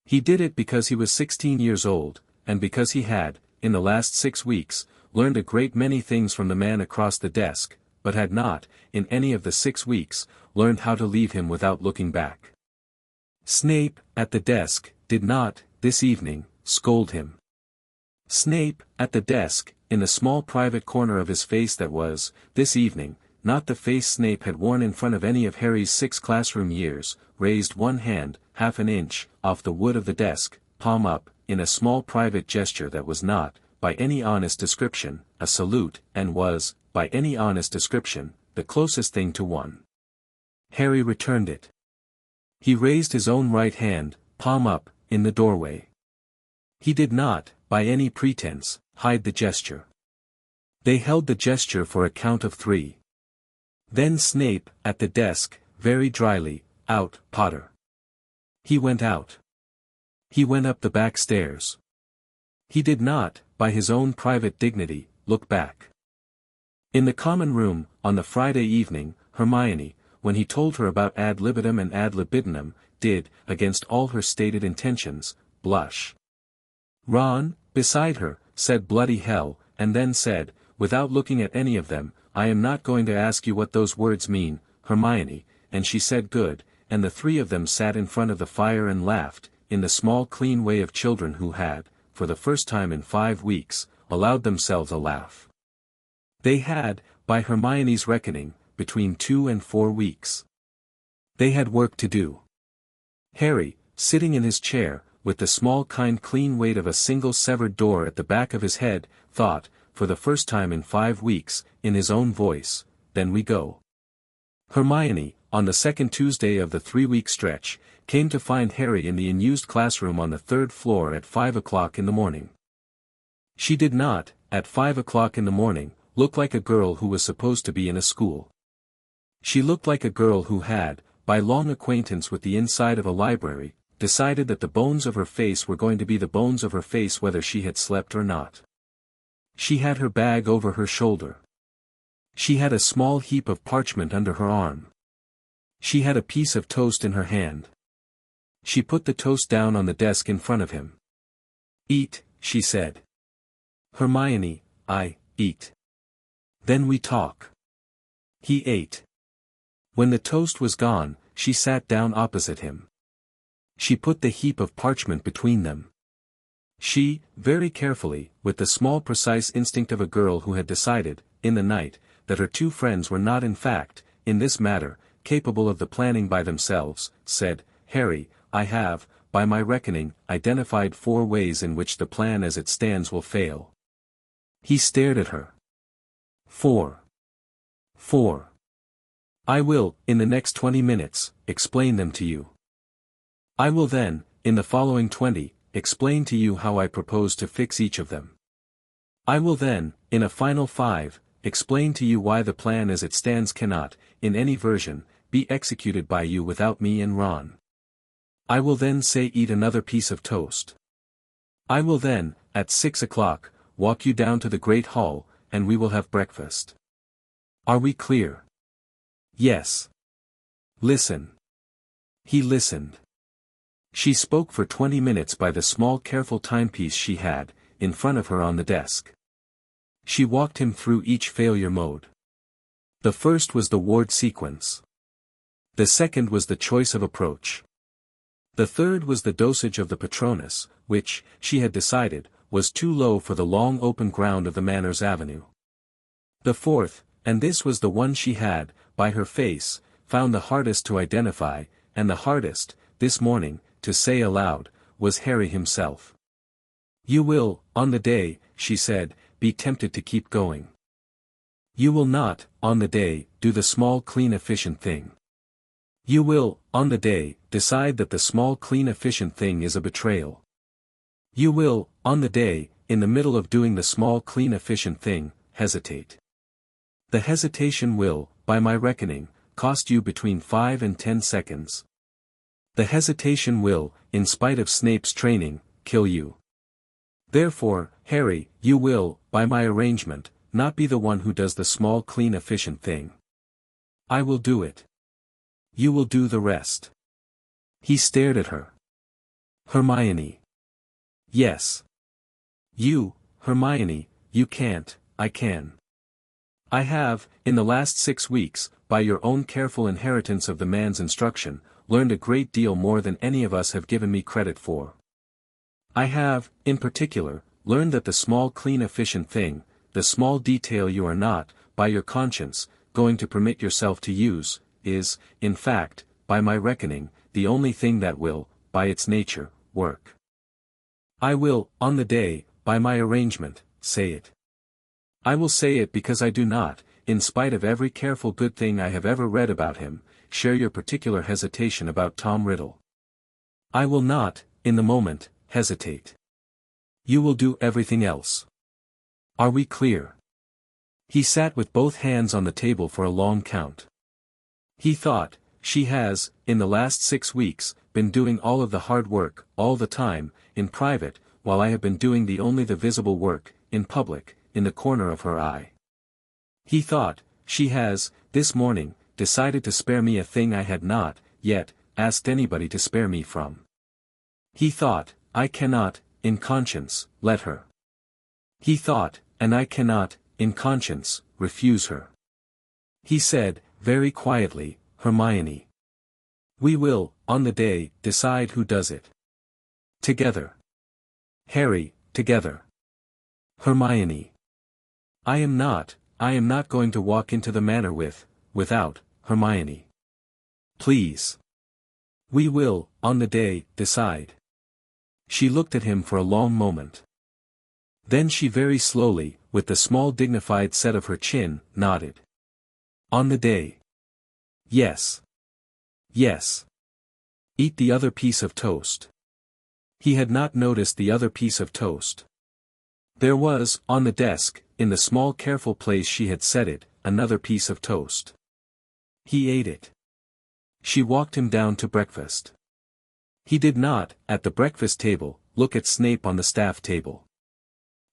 He did it because he was 16 years old, and because he had, in the last 6 weeks, learned a great many things from the man across the desk, but had not, in any of the 6 weeks, learned how to leave him without looking back. Snape, at the desk, did not, this evening, scold him. Snape, at the desk, in the small private corner of his face that was, this evening, not the face Snape had worn in front of any of Harry's 6 classroom years, raised one hand, half an inch, off the wood of the desk, palm up, in a small private gesture that was not, by any honest description, a salute, and was, by any honest description, the closest thing to one. Harry returned it. He raised his own right hand, palm up, in the doorway. He did not, by any pretense, hide the gesture. They held the gesture for a count of 3. Then Snape, at the desk, very dryly, out, Potter. He went out. He went up the back stairs. He did not, by his own private dignity, look back. In the common room, on the Friday evening, Hermione, when he told her about ad libitum and ad libidinum, did, against all her stated intentions, blush. Ron, beside her, said bloody hell, and then said, without looking at any of them, I am not going to ask you what those words mean, Hermione, and she said good, and the 3 of them sat in front of the fire and laughed, in the small clean way of children who had, for the first time in 5 weeks, allowed themselves a laugh. They had, by Hermione's reckoning, between 2 and 4 weeks. They had work to do. Harry, sitting in his chair, with the small kind clean weight of a single severed door at the back of his head, thought, for the first time in 5 weeks, in his own voice, then we go. Hermione, on the second Tuesday of the 3-week stretch, came to find Harry in the unused classroom on the 3rd floor at 5 o'clock in the morning. She did not, at 5 o'clock in the morning, look like a girl who was supposed to be in a school. She looked like a girl who had, by long acquaintance with the inside of a library, decided that the bones of her face were going to be the bones of her face whether she had slept or not. She had her bag over her shoulder. She had a small heap of parchment under her arm. She had a piece of toast in her hand. She put the toast down on the desk in front of him. Eat, she said. Hermione, I eat. Then we talk. He ate. When the toast was gone, she sat down opposite him. She put the heap of parchment between them. She, very carefully, with the small precise instinct of a girl who had decided, in the night, that her two friends were not in fact, in this matter, capable of the planning by themselves, said, "Harry, I have, by my reckoning, identified 4 ways in which the plan as it stands will fail." He stared at her. 4. 4. "I will, in the next 20 minutes, explain them to you. I will then, in the following 20, explain to you how I propose to fix each of them. I will then, in a final 5, explain to you why the plan as it stands cannot, in any version, be executed by you without me and Ron. I will then say eat another piece of toast. I will then, at 6 o'clock, walk you down to the great hall, and we will have breakfast. Are we clear?" "Yes." "Listen." He listened. She spoke for 20 minutes by the small careful timepiece she had, in front of her on the desk. She walked him through each failure mode. The first was the ward sequence. The second was the choice of approach. The third was the dosage of the Patronus, which, she had decided, was too low for the long open ground of the Manners Avenue. The fourth, and this was the one she had, by her face, found the hardest to identify, and the hardest, this morning, to say aloud, was Harry himself. "You will, on the day," she said, "be tempted to keep going. You will not, on the day, do the small clean efficient thing. You will, on the day, decide that the small clean efficient thing is a betrayal. You will, on the day, in the middle of doing the small clean efficient thing, hesitate. The hesitation will, by my reckoning, cost you between 5 and 10 seconds. The hesitation will, in spite of Snape's training, kill you. Therefore, Harry, you will, by my arrangement, not be the one who does the small clean efficient thing. I will do it. You will do the rest." He stared at her. "Hermione." "Yes. You, Hermione, you can't, I can. I have, in the last 6 weeks, by your own careful inheritance of the man's instruction, learned a great deal more than any of us have given me credit for. I have, in particular, learned that the small clean efficient thing, the small detail you are not, by your conscience, going to permit yourself to use, is, in fact, by my reckoning, the only thing that will, by its nature, work. I will, on the day, by my arrangement, say it. I will say it because I do not, in spite of every careful good thing I have ever read about him, share your particular hesitation about Tom Riddle. I will not, in the moment, hesitate. You will do everything else. Are we clear?" He sat with both hands on the table for a long count. He thought, she has, in the last 6 weeks, been doing all of the hard work, all the time, in private, while I have been doing the visible work, in public, in the corner of her eye. He thought, she has, this morning, decided to spare me a thing I had not, yet, asked anybody to spare me from. He thought, I cannot, in conscience, let her. He thought, and I cannot, in conscience, refuse her. He said, very quietly, Hermione. We will, on the day, decide who does it. Together. Harry, together. Hermione. I am not going to walk into the manor without, Hermione. Please. We will, on the day, decide. She looked at him for a long moment. Then she very slowly, with the small dignified set of her chin, nodded. On the day. Yes. Yes. Eat the other piece of toast. He had not noticed the other piece of toast. There was, on the desk, in the small careful place she had set it, another piece of toast. He ate it. She walked him down to breakfast. He did not, at the breakfast table, look at Snape on the staff table.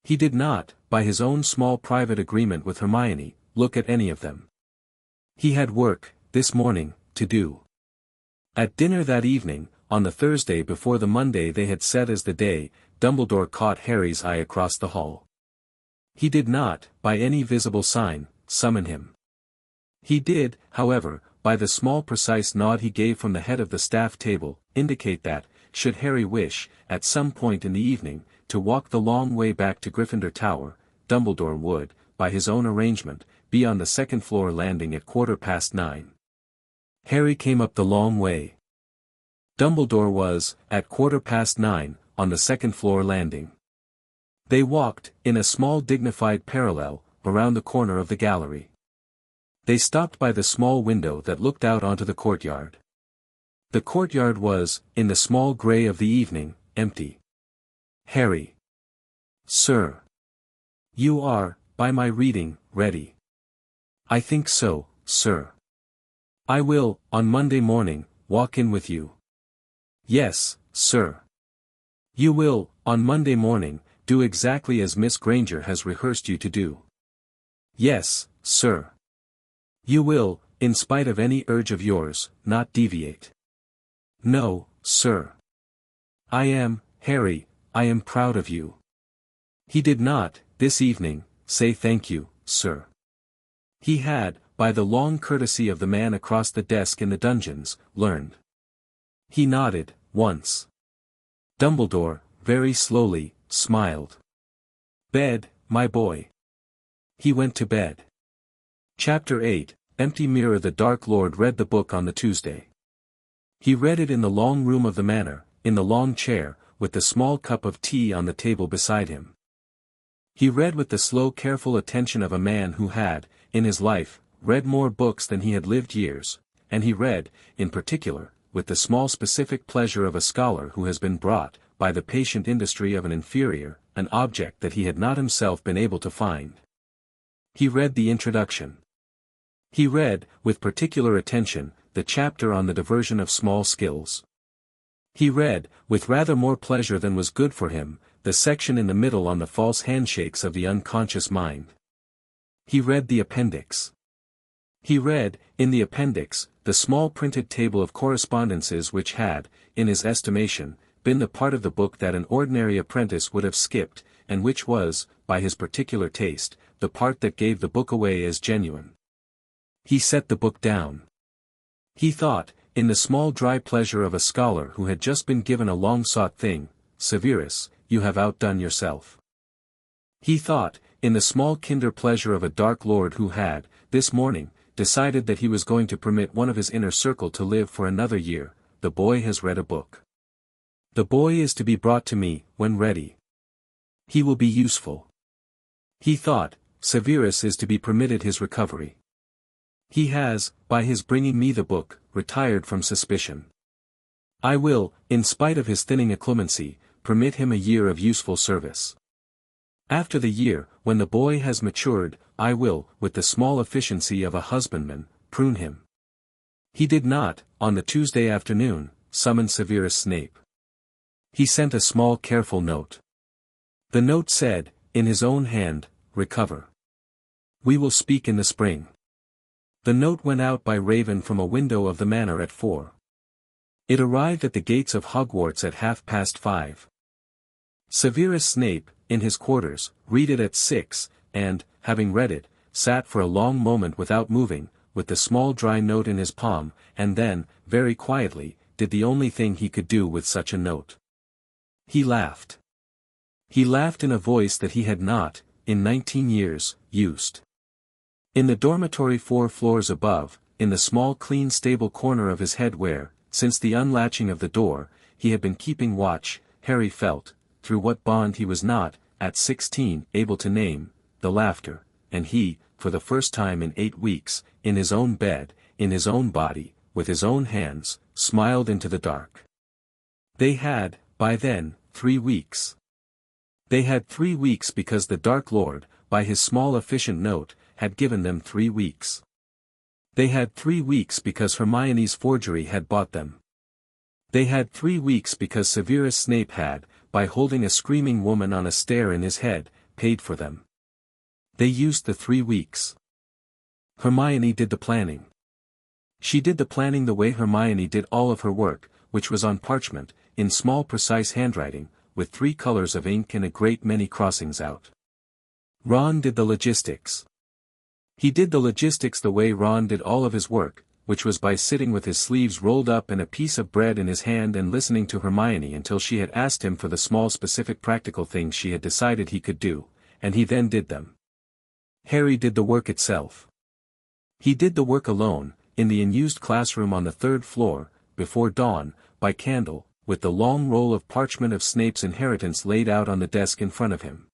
He did not, by his own small private agreement with Hermione, look at any of them. He had work, this morning, to do. At dinner that evening, on the Thursday before the Monday they had set as the day, Dumbledore caught Harry's eye across the hall. He did not, by any visible sign, summon him. He did, however, by the small precise nod he gave from the head of the staff table, indicate that, should Harry wish, at some point in the evening, to walk the long way back to Gryffindor Tower, Dumbledore would, by his own arrangement, be on the second-floor landing at 9:15. Harry came up the long way. Dumbledore was, at 9:15, on the second-floor landing. They walked, in a small dignified parallel, around the corner of the gallery. They stopped by the small window that looked out onto the courtyard. The courtyard was, in the small grey of the evening, empty. Harry. Sir. You are, by my reading, ready. I think so, sir. I will, on Monday morning, walk in with you. Yes, sir. You will, on Monday morning, do exactly as Miss Granger has rehearsed you to do. Yes, sir. You will, in spite of any urge of yours, not deviate. No, sir. I am, Harry, I am proud of you. He did not, this evening, say thank you, sir. He had, by the long courtesy of the man across the desk in the dungeons, learned. He nodded, once. Dumbledore, very slowly, smiled. Bed, my boy. He went to bed. Chapter 8, Empty Mirror. The Dark Lord read the book on the Tuesday. He read it in the long room of the manor, in the long chair, with the small cup of tea on the table beside him. He read with the slow careful attention of a man who had, in his life, read more books than he had lived years, and he read, in particular, with the small specific pleasure of a scholar who has been brought, by the patient industry of an inferior, an object that he had not himself been able to find. He read the introduction. He read, with particular attention, the chapter on the diversion of small skills. He read, with rather more pleasure than was good for him, the section in the middle on the false handshakes of the unconscious mind. He read the appendix. He read, in the appendix, the small printed table of correspondences which had, in his estimation, been the part of the book that an ordinary apprentice would have skipped, and which was, by his particular taste, the part that gave the book away as genuine. He set the book down. He thought, in the small dry pleasure of a scholar who had just been given a long-sought thing, Severus, you have outdone yourself. He thought, in the small kinder pleasure of a Dark Lord who had, this morning, decided that he was going to permit one of his inner circle to live for another year. The boy has read a book. The boy is to be brought to me, when ready. He will be useful. He thought, Severus is to be permitted his recovery. He has, by his bringing me the book, retired from suspicion. I will, in spite of his thinning acclimacy, permit him a year of useful service. After the year, when the boy has matured, I will, with the small efficiency of a husbandman, prune him. He did not, on the Tuesday afternoon, summon Severus Snape. He sent a small careful note. The note said, in his own hand, recover. We will speak in the spring. The note went out by Raven from a window of the manor at 4. It arrived at the gates of Hogwarts at 5:30. Severus Snape, in his quarters, read it at 6, and, having read it, sat for a long moment without moving, with the small dry note in his palm, and then, very quietly, did the only thing he could do with such a note. He laughed. He laughed in a voice that he had not, in 19 years, used. In the dormitory 4 floors above, in the small clean stable corner of his head where, since the unlatching of the door, he had been keeping watch, Harry felt, through what bond he was not, at 16, able to name, the laughter, and he, for the first time in 8 weeks, in his own bed, in his own body, with his own hands, smiled into the dark. They had, by then, 3 weeks. They had 3 weeks because the Dark Lord, by his small efficient note, had given them 3 weeks. They had 3 weeks because Hermione's forgery had bought them. They had 3 weeks because Severus Snape had, by holding a screaming woman on a stair in his head, paid for them. They used the 3 weeks. Hermione did the planning. She did the planning the way Hermione did all of her work, which was on parchment, in small precise handwriting, with 3 colors of ink and a great many crossings out. Ron did the logistics. He did the logistics the way Ron did all of his work, which was by sitting with his sleeves rolled up and a piece of bread in his hand and listening to Hermione until she had asked him for the small specific practical things she had decided he could do, and he then did them. Harry did the work itself. He did the work alone, in the unused classroom on the third floor, before dawn, by candle, with the long roll of parchment of Snape's inheritance laid out on the desk in front of him.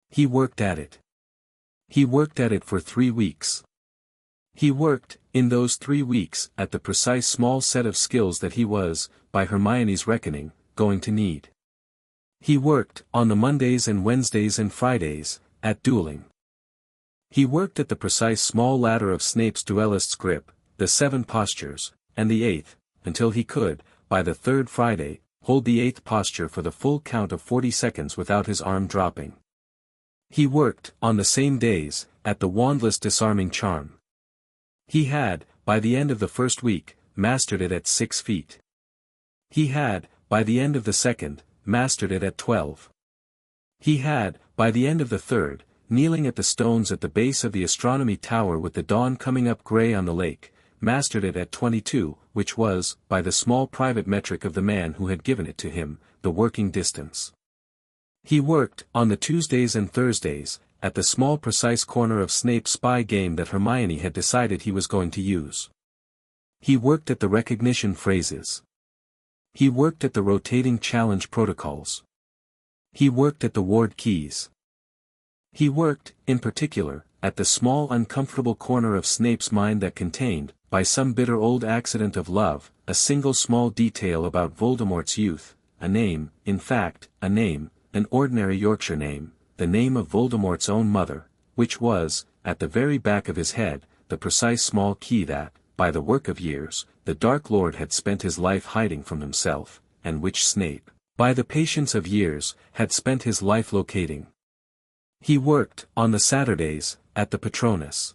He worked at it. He worked at it for 3 weeks. He worked, in those 3 weeks, at the precise small set of skills that he was, by Hermione's reckoning, going to need. He worked, on the Mondays and Wednesdays and Fridays, at dueling. He worked at the precise small ladder of Snape's duellist's grip, the 7 postures, and the 8th, until he could, by the 3rd Friday, hold the 8th posture for the full count of 40 seconds without his arm dropping. He worked, on the same days, at the wandless disarming charm. He had, by the end of the first week, mastered it at 6 feet. He had, by the end of the second, mastered it at 12. He had, by the end of the third, kneeling at the stones at the base of the astronomy tower with the dawn coming up grey on the lake, mastered it at 22, which was, by the small private metric of the man who had given it to him, the working distance. He worked, on the Tuesdays and Thursdays, at the small precise corner of Snape's spy game that Hermione had decided he was going to use. He worked at the recognition phrases. He worked at the rotating challenge protocols. He worked at the ward keys. He worked, in particular, at the small uncomfortable corner of Snape's mind that contained, by some bitter old accident of love, a single small detail about Voldemort's youth, a name, in fact, a name, an ordinary Yorkshire name, the name of Voldemort's own mother, which was, at the very back of his head, the precise small key that, by the work of years, the Dark Lord had spent his life hiding from himself, and which Snape, by the patience of years, had spent his life locating. He worked, on the Saturdays, at the Patronus.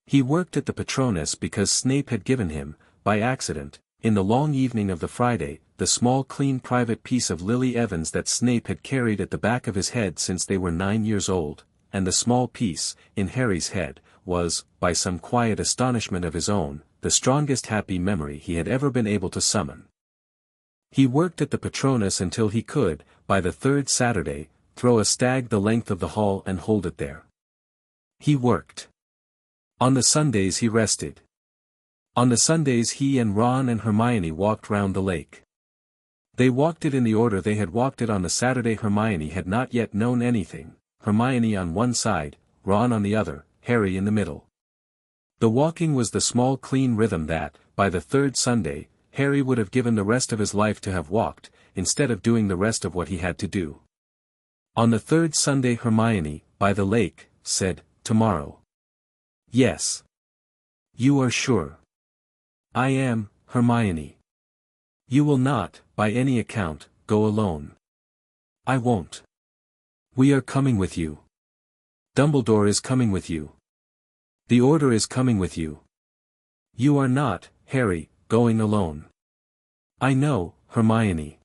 He worked at the Patronus because Snape had given him, by accident, in the long evening of the Friday, the small clean private piece of Lily Evans that Snape had carried at the back of his head since they were 9 years old, and the small piece, in Harry's head, was, by some quiet astonishment of his own, the strongest happy memory he had ever been able to summon. He worked at the Patronus until he could, by the 3rd Saturday, throw a stag the length of the hall and hold it there. He worked. On the Sundays he rested. On the Sundays he and Ron and Hermione walked round the lake. They walked it in the order they had walked it on the Saturday. Hermione had not yet known anything, Hermione on one side, Ron on the other, Harry in the middle. The walking was the small clean rhythm that, by the 3rd Sunday, Harry would have given the rest of his life to have walked, instead of doing the rest of what he had to do. On the 3rd Sunday Hermione, by the lake, said, "Tomorrow." "Yes." "You are sure?" "I am, Hermione." "You will not, by any account, go alone." "I won't." "We are coming with you." "Dumbledore is coming with you." "The Order is coming with you." "You are not, Harry, going alone." "I know, Hermione."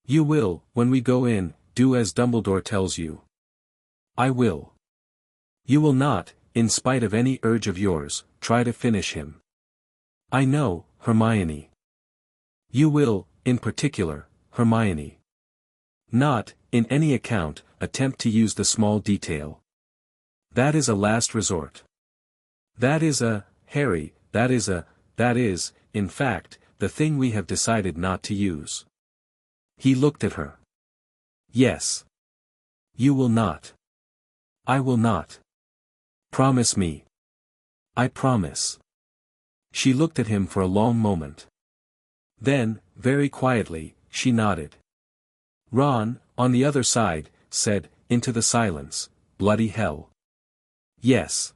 "You will, when we go in, do as Dumbledore tells you." "I will." "You will not, in spite of any urge of yours, try to finish him." "I know, Hermione." "You will, in particular, Hermione. Not, in any account, attempt to use the small detail. That is a last resort. That is Harry, that is, in fact, the thing we have decided not to use." He looked at her. "Yes. You will not." "I will not." "Promise me." "I promise." She looked at him for a long moment. Then, very quietly, she nodded. Ron, on the other side, said, into the silence, "Bloody hell." "Yes."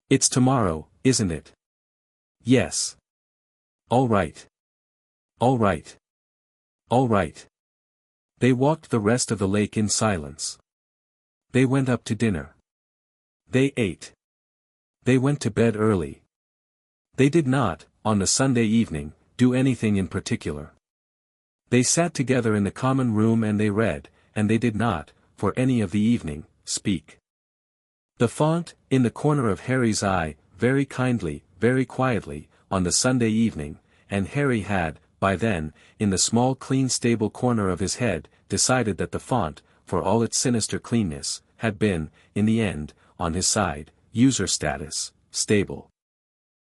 "It's tomorrow, isn't it?" "Yes." "All right. All right. All right." They walked the rest of the lake in silence. They went up to dinner. They ate. They went to bed early. They did not, on the Sunday evening, do anything in particular. They sat together in the common room and they read, and they did not, for any of the evening, speak. The font, in the corner of Harry's eye, very kindly, very quietly, on the Sunday evening, and Harry had, by then, in the small clean stable corner of his head, decided that the font, for all its sinister cleanness, had been, in the end, on his side. User status, stable.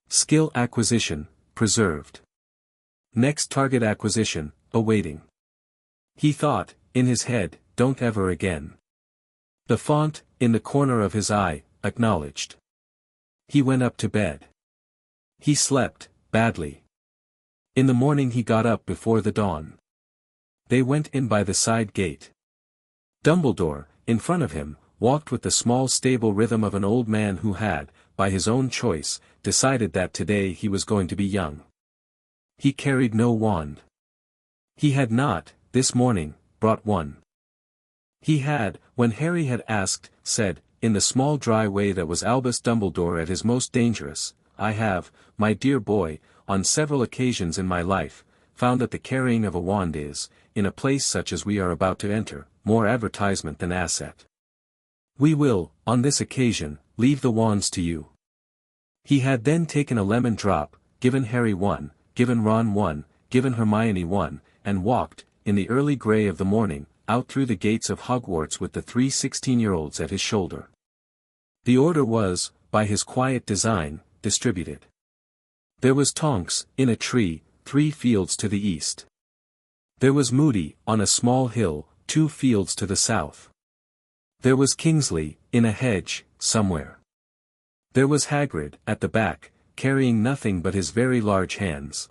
Skill acquisition, preserved. Next target acquisition, awaiting. He thought, in his head, don't ever again. The font, in the corner of his eye, acknowledged. He went up to bed. He slept, badly. In the morning he got up before the dawn. They went in by the side gate. Dumbledore, in front of him, walked with the small stable rhythm of an old man who had, by his own choice, decided that today he was going to be young. He carried no wand. He had not, this morning, brought one. He had, when Harry had asked, said, in the small dry way that was Albus Dumbledore at his most dangerous, I have, my dear boy, on several occasions in my life, found that the carrying of a wand is, in a place such as we are about to enter, more advertisement than asset. We will, on this occasion, leave the wands to you. He had then taken a lemon drop, given Harry one, given Ron one, given Hermione one, and walked, in the early grey of the morning, out through the gates of Hogwarts with the 3 16-year-olds at his shoulder. The order was, by his quiet design, distributed. There was Tonks, in a tree, 3 fields to the east. There was Moody, on a small hill, 2 fields to the south. There was Kingsley, in a hedge, somewhere. There was Hagrid, at the back, carrying nothing but his very large hands.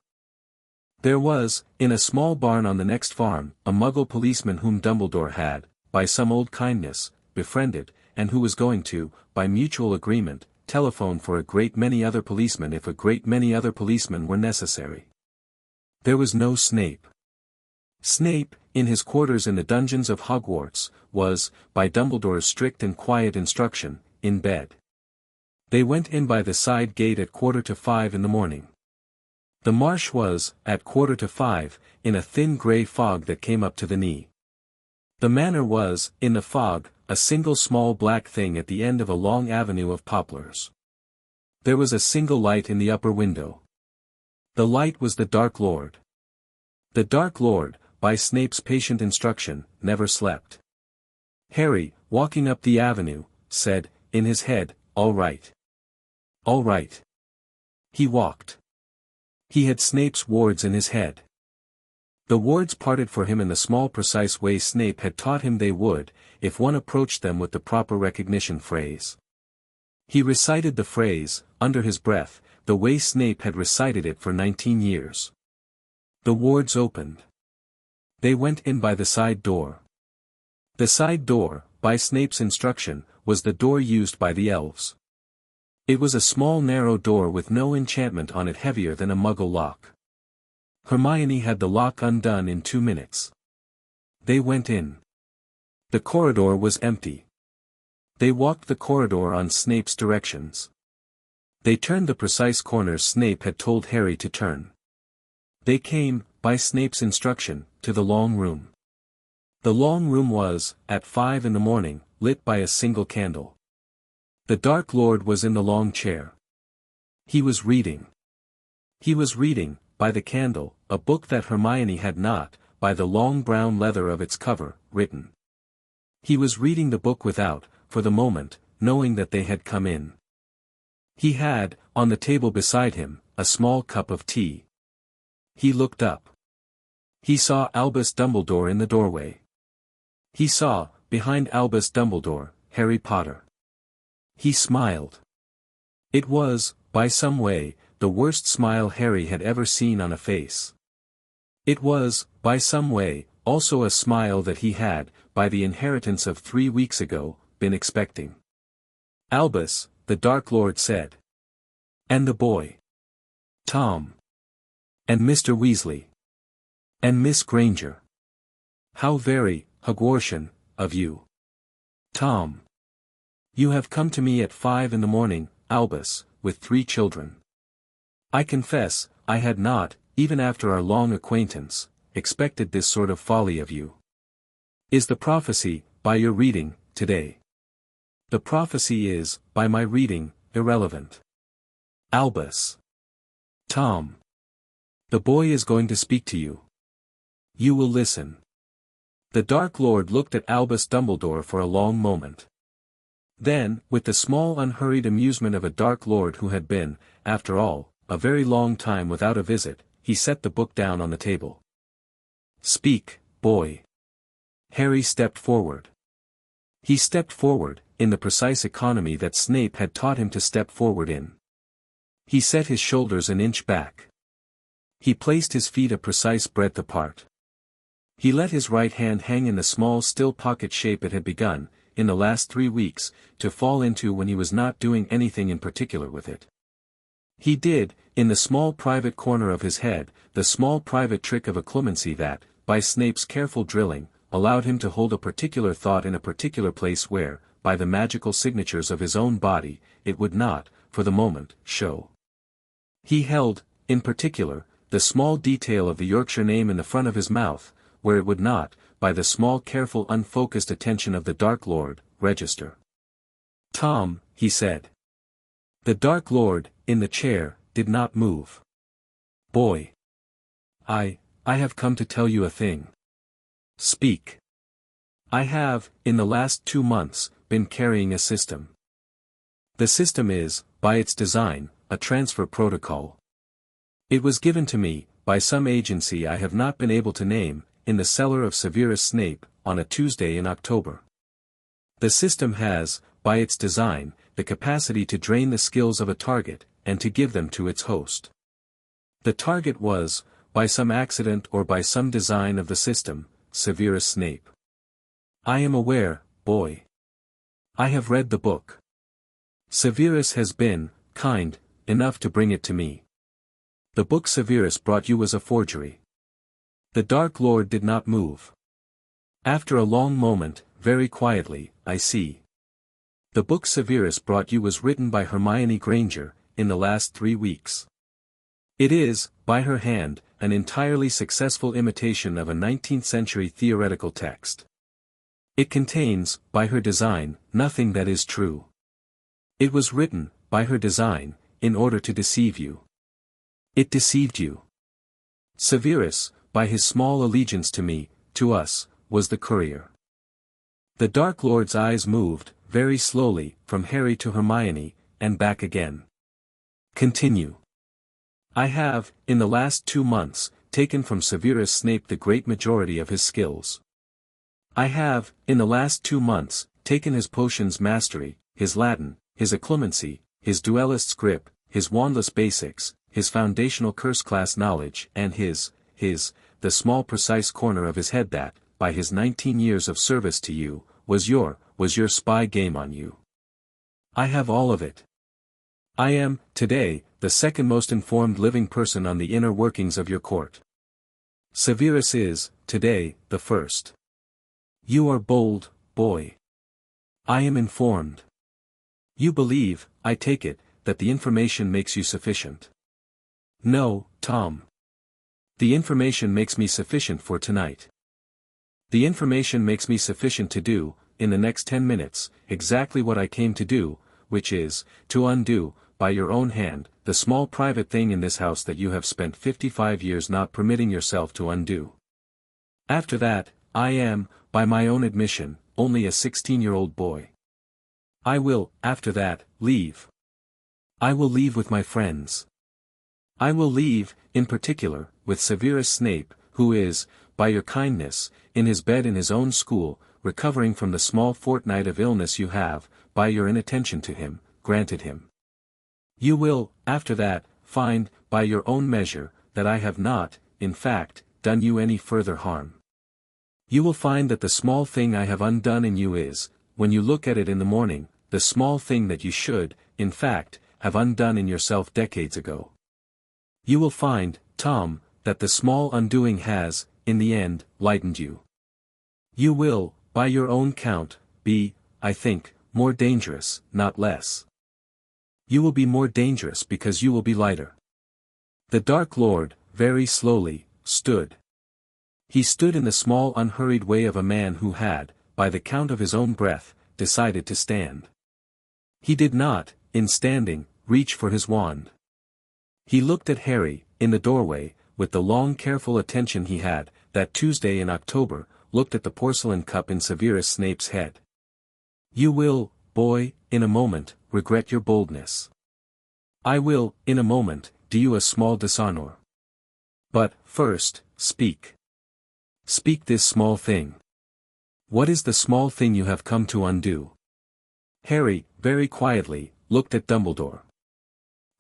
There was, in a small barn on the next farm, a Muggle policeman whom Dumbledore had, by some old kindness, befriended, and who was going to, by mutual agreement, telephone for a great many other policemen if a great many other policemen were necessary. There was no Snape. Snape, in his quarters in the dungeons of Hogwarts, was, by Dumbledore's strict and quiet instruction, in bed. They went in by the side gate at 4:45 in the morning. The marsh was, at 4:45, in a thin grey fog that came up to the knee. The manor was, in the fog, a single small black thing at the end of a long avenue of poplars. There was a single light in the upper window. The light was the Dark Lord. The Dark Lord, by Snape's patient instruction, never slept. Harry, walking up the avenue, said, in his head, all right. All right. He walked. He had Snape's wards in his head. The wards parted for him in the small precise way Snape had taught him they would, if one approached them with the proper recognition phrase. He recited the phrase, under his breath, the way Snape had recited it for 19 years. The wards opened. They went in by the side door. The side door, by Snape's instruction, was the door used by the elves. It was a small narrow door with no enchantment on it heavier than a Muggle lock. Hermione had the lock undone in 2 minutes. They went in. The corridor was empty. They walked the corridor on Snape's directions. They turned the precise corners Snape had told Harry to turn. They came, by Snape's instruction, to the long room. The long room was, at 5 in the morning, lit by a single candle. The Dark Lord was in the long chair. He was reading. He was reading, by the candle, a book that Hermione had not, by the long brown leather of its cover, written. He was reading the book without, for the moment, knowing that they had come in. He had, on the table beside him, a small cup of tea. He looked up. He saw Albus Dumbledore in the doorway. He saw, behind Albus Dumbledore, Harry Potter. He smiled. It was, by some way, the worst smile Harry had ever seen on a face. It was, by some way, also a smile that he had, by the inheritance of 3 weeks ago, been expecting. Albus, the Dark Lord said. And the boy. Tom. And Mr. Weasley. And Miss Granger. How very, Hogwartian, of you. Tom. You have come to me at 5 in the morning, Albus, with 3 children. I confess, I had not, even after our long acquaintance, expected this sort of folly of you. Is the prophecy, by your reading, today? The prophecy is, by my reading, irrelevant. Albus. Tom. The boy is going to speak to you. You will listen. The Dark Lord looked at Albus Dumbledore for a long moment. Then, with the small unhurried amusement of a Dark Lord who had been, after all, a very long time without a visit, he set the book down on the table. Speak, boy. Harry stepped forward. He stepped forward, in the precise economy that Snape had taught him to step forward in. He set his shoulders an inch back. He placed his feet a precise breadth apart. He let his right hand hang in the small still pocket shape it had begun, in the last 3 weeks, to fall into when he was not doing anything in particular with it. He did, in the small private corner of his head, the small private trick of occlumency that, by Snape's careful drilling, allowed him to hold a particular thought in a particular place where, by the magical signatures of his own body, it would not, for the moment, show. He held, in particular, the small detail of the Yorkshire name in the front of his mouth, where it would not, by the small careful unfocused attention of the Dark Lord, register. Tom, he said. The Dark Lord, in the chair, did not move. Boy. I have come to tell you a thing. Speak. I have, in the last 2 months, been carrying a system. The system is, by its design, a transfer protocol. It was given to me, by some agency I have not been able to name, in the cellar of Severus Snape, on a Tuesday in October. The system has, by its design, the capacity to drain the skills of a target, and to give them to its host. The target was, by some accident or by some design of the system, Severus Snape. I am aware, boy. I have read the book. Severus has been, kind, enough to bring it to me. The book Severus brought you was a forgery. The Dark Lord did not move. After a long moment, very quietly, I see. The book Severus brought you was written by Hermione Granger, in the last 3 weeks. It is, by her hand, an entirely successful imitation of a 19th-century theoretical text. It contains, by her design, nothing that is true. It was written, by her design, in order to deceive you. It deceived you. Severus, by his small allegiance to me, to us, was the courier. The Dark Lord's eyes moved, very slowly, from Harry to Hermione, and back again. Continue. I have, in the last 2 months, taken from Severus Snape the great majority of his skills. I have, in the last 2 months, taken his potions mastery, his Latin, his occlumency, his duellist's grip, his wandless basics, his foundational curse class knowledge, and the small precise corner of his head that, by his 19 years of service to you, was your spy game on you. I have all of it. I am, today, the second most informed living person on the inner workings of your court. Severus is, today, the first. You are bold, boy. I am informed. You believe, I take it, that the information makes you sufficient. No, Tom. The information makes me sufficient for tonight. The information makes me sufficient to do, in the next 10 minutes, exactly what I came to do, which is, to undo, by your own hand, the small private thing in this house that you have spent 55 years not permitting yourself to undo. After that, I am, by my own admission, only a 16-year-old boy. I will, after that, leave. I will leave with my friends. I will leave, in particular, with Severus Snape, who is, by your kindness, in his bed in his own school, recovering from the small fortnight of illness you have, by your inattention to him, granted him. You will, after that, find, by your own measure, that I have not, in fact, done you any further harm. You will find that the small thing I have undone in you is, when you look at it in the morning, the small thing that you should, in fact, have undone in yourself decades ago. You will find, Tom, that the small undoing has, in the end, lightened you. You will, by your own count, be, I think, more dangerous, not less. You will be more dangerous because you will be lighter. The Dark Lord, very slowly, stood. He stood in the small unhurried way of a man who had, by the count of his own breath, decided to stand. He did not, in standing, reach for his wand. He looked at Harry, in the doorway, with the long careful attention he had, that Tuesday in October, looked at the porcelain cup in Severus Snape's head. "You will, boy, in a moment, regret your boldness. I will, in a moment, do you a small dishonor. But, first, speak. Speak this small thing. What is the small thing you have come to undo?" Harry, very quietly, looked at Dumbledore.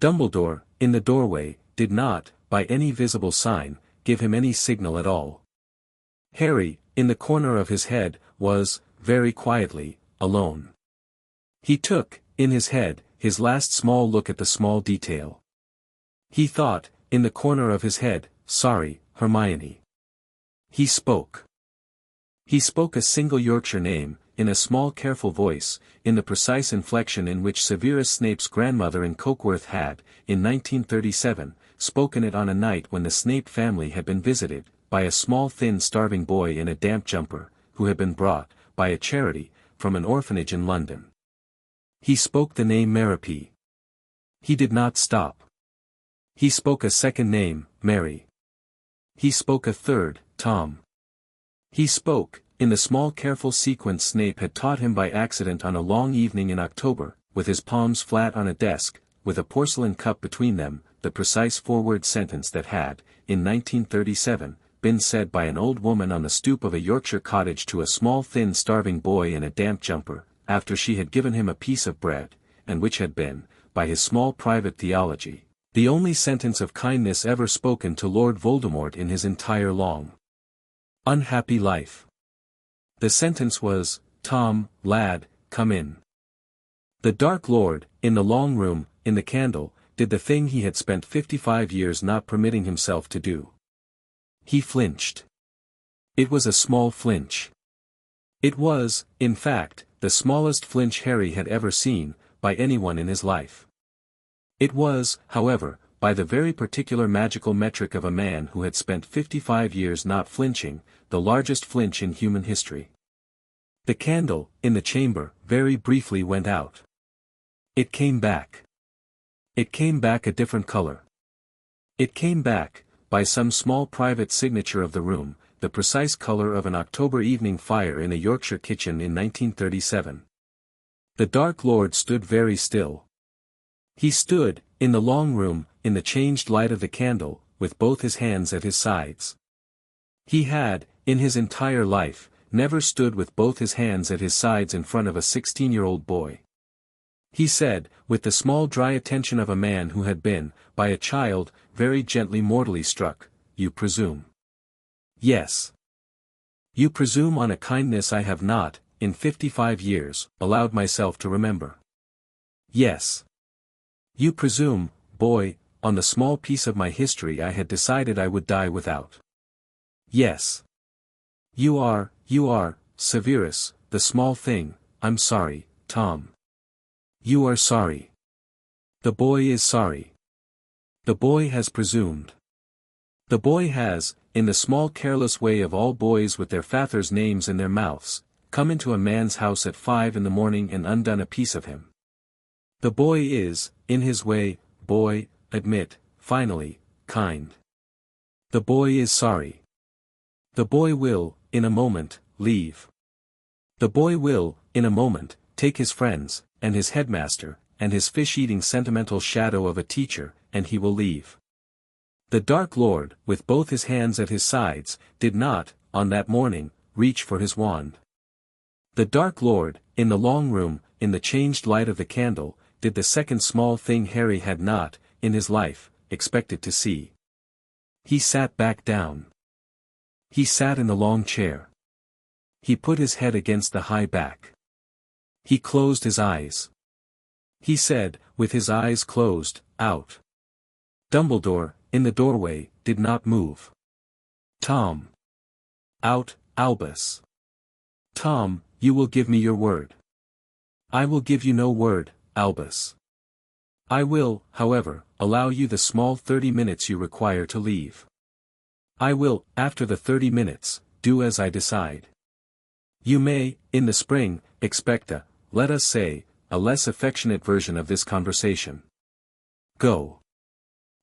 Dumbledore, in the doorway, did not, by any visible sign, give him any signal at all. Harry, in the corner of his head, was, very quietly, alone. He took, in his head, his last small look at the small detail. He thought, in the corner of his head, "Sorry, Hermione." He spoke. He spoke a single Yorkshire name, in a small careful voice, in the precise inflection in which Severus Snape's grandmother in Cokeworth had, in 1937, spoken it on a night when the Snape family had been visited, by a small thin starving boy in a damp jumper, who had been brought, by a charity, from an orphanage in London. He spoke the name Merope. He did not stop. He spoke a second name, Mary. He spoke a third, Tom. He spoke, in the small careful sequence Snape had taught him by accident on a long evening in October, with his palms flat on a desk, with a porcelain cup between them, the precise four-word sentence that had, in 1937, been said by an old woman on the stoop of a Yorkshire cottage to a small thin starving boy in a damp jumper, after she had given him a piece of bread, and which had been, by his small private theology, the only sentence of kindness ever spoken to Lord Voldemort in his entire long, unhappy life. The sentence was, "Tom, lad, come in." The Dark Lord, in the long room, in the candle, did the thing he had spent 55 years not permitting himself to do. He flinched. It was a small flinch. It was, in fact, the smallest flinch Harry had ever seen, by anyone in his life. It was, however, by the very particular magical metric of a man who had spent 55 years not flinching, the largest flinch in human history. The candle, in the chamber, very briefly went out. It came back. It came back a different color. It came back, by some small private signature of the room, the precise color of an October evening fire in a Yorkshire kitchen in 1937. The Dark Lord stood very still. He stood, in the long room, in the changed light of the candle, with both his hands at his sides. He had, in his entire life, never stood with both his hands at his sides in front of a 16-year-old boy. He said, with the small dry attention of a man who had been, by a child, very gently mortally struck, "You presume." "Yes. You presume on a kindness I have not, in 55 years, allowed myself to remember. Yes. You presume, boy, on the small piece of my history I had decided I would die without. Yes. You are, Severus, the small thing, I'm sorry, Tom. You are sorry. The boy is sorry. The boy has presumed. The boy has, in the small careless way of all boys with their fathers' names in their mouths, come into a man's house at 5 in the morning and undone a piece of him. The boy is, in his way, boy, admit, finally, kind. The boy is sorry. The boy will, in a moment, leave. The boy will, in a moment, take his friends, and his headmaster, and his fish-eating sentimental shadow of a teacher, and he will leave. The Dark Lord, with both his hands at his sides, did not, on that morning, reach for his wand. The Dark Lord, in the long room, in the changed light of the candle, did the second small thing Harry had not, in his life, expected to see. He sat back down. He sat in the long chair. He put his head against the high back. He closed his eyes. He said, with his eyes closed, out. Dumbledore, in the doorway, did not move. Tom. Out, Albus. Tom, you will give me your word. I will give you no word, Albus. I will, however, allow you the small 30 minutes you require to leave. I will, after the 30 minutes, do as I decide. You may, in the spring, expect a, let us say, a less affectionate version of this conversation. Go.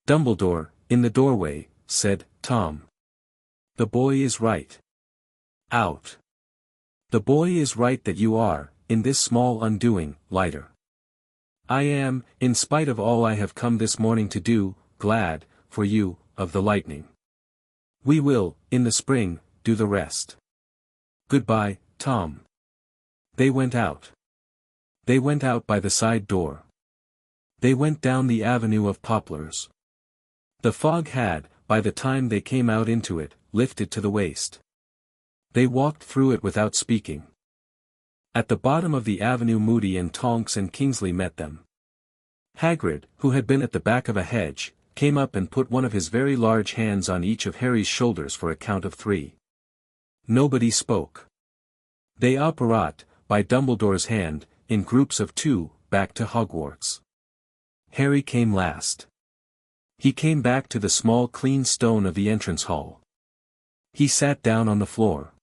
Dumbledore, in the doorway, said, Tom. The boy is right. Out. The boy is right that you are, in this small undoing, lighter. I am, in spite of all I have come this morning to do, glad, for you, of the lightning. We will, in the spring, do the rest. Goodbye, Tom. They went out. They went out by the side door. They went down the avenue of poplars. The fog had, by the time they came out into it, lifted to the waist. They walked through it without speaking. At the bottom of the avenue Moody and Tonks and Kingsley met them. Hagrid, who had been at the back of a hedge, came up and put one of his very large hands on each of Harry's shoulders for a count of 3. Nobody spoke. They apparat, by Dumbledore's hand, in groups of 2, back to Hogwarts. Harry came last. He came back to the small clean stone of the entrance hall. He sat down on the floor.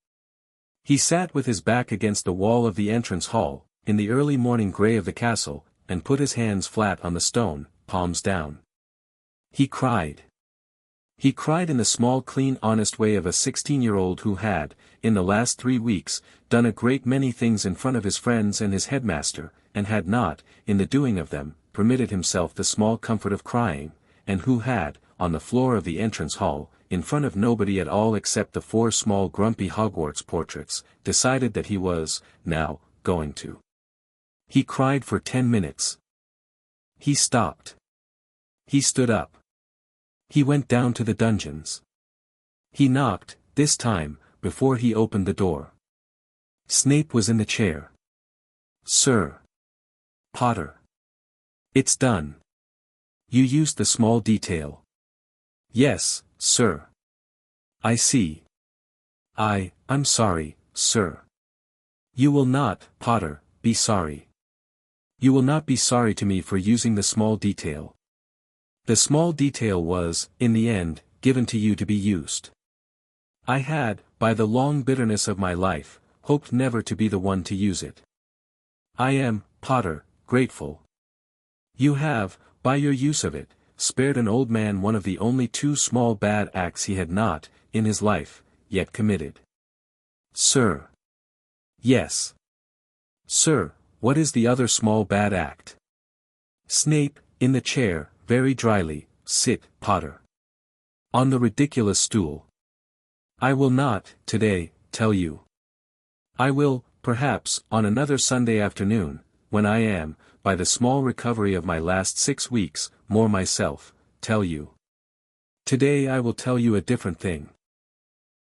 He sat with his back against the wall of the entrance hall, in the early morning grey of the castle, and put his hands flat on the stone, palms down. He cried. He cried in the small clean honest way of a 16-year-old who had, in the last 3 weeks, done a great many things in front of his friends and his headmaster, and had not, in the doing of them, permitted himself the small comfort of crying, and who had, on the floor of the entrance hall, in front of nobody at all except the 4 small grumpy Hogwarts portraits, decided that he was, now, going to. He cried for 10 minutes. He stopped. He stood up. He went down to the dungeons. He knocked, this time, before he opened the door. Snape was in the chair. Sir. Potter. It's done. You used the small detail. Yes, sir. I see. I'm sorry, sir. You will not, Potter, be sorry. You will not be sorry to me for using the small detail. The small detail was, in the end, given to you to be used. I had, by the long bitterness of my life, hoped never to be the one to use it. I am, Potter, grateful. You have, by your use of it, spared an old man one of the only 2 small bad acts he had not, in his life, yet committed. Sir. Yes. Sir, what is the other small bad act? Snape, in the chair, very dryly, sit, Potter. On the ridiculous stool. I will not, today, tell you. I will, perhaps, on another Sunday afternoon, when I am, by the small recovery of my last 6 weeks, more myself, tell you. Today I will tell you a different thing.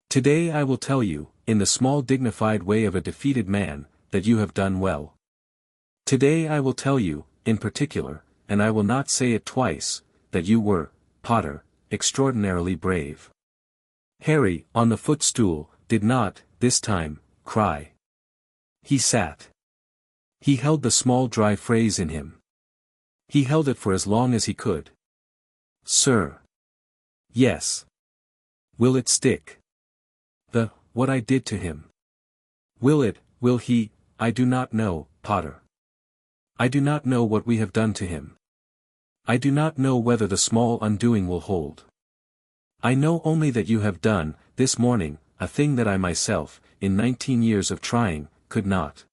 Today I will tell you, in the small dignified way of a defeated man, that you have done well. Today I will tell you, in particular, and I will not say it twice, that you were, Potter, extraordinarily brave. Harry, on the footstool, did not, this time, cry. He sat. He held the small dry phrase in him. He held it for as long as he could. Sir. Yes. Will it stick? What I did to him. Will he, I do not know, Potter. I do not know what we have done to him. I do not know whether the small undoing will hold. I know only that you have done, this morning, a thing that I myself, in 19 years of trying, could not.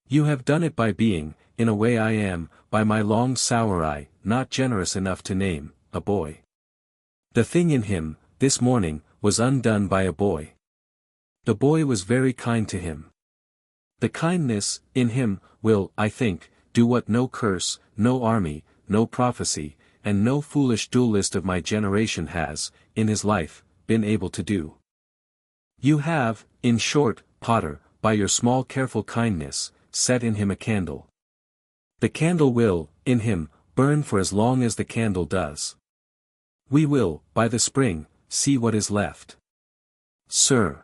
You have done it by being, in a way I am, by my long sour eye, not generous enough to name, a boy. The thing in him, this morning, was undone by a boy. The boy was very kind to him. The kindness, in him, will, I think, do what no curse, no army, no prophecy, and no foolish duellist of my generation has, in his life, been able to do. You have, in short, Potter, by your small careful kindness, set in him a candle. The candle will, in him, burn for as long as the candle does. We will, by the spring, see what is left. Sir.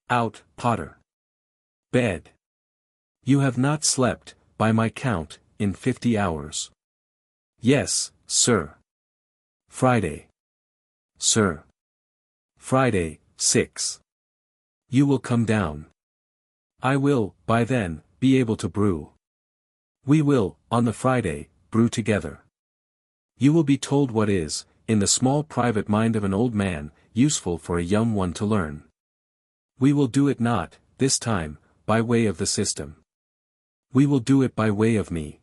Out, Potter. Bed. You have not slept, by my count, in 50 hours. Yes, sir. Friday. Sir. Friday, 6. You will come down. I will, by then, be able to brew. We will, on the Friday, brew together. You will be told what is, in the small private mind of an old man, useful for a young one to learn. We will do it not, this time, by way of the system. We will do it by way of me.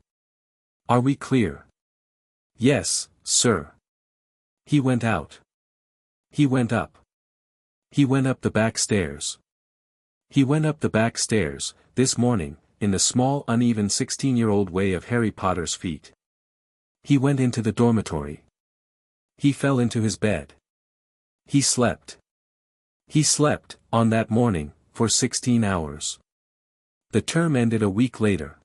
Are we clear? Yes, sir. He went out. He went up. He went up the back stairs. He went up the back stairs, this morning, in the small uneven 16-year-old way of Harry Potter's feet. He went into the dormitory. He fell into his bed. He slept. He slept, on that morning, for 16 hours. The term ended a week later.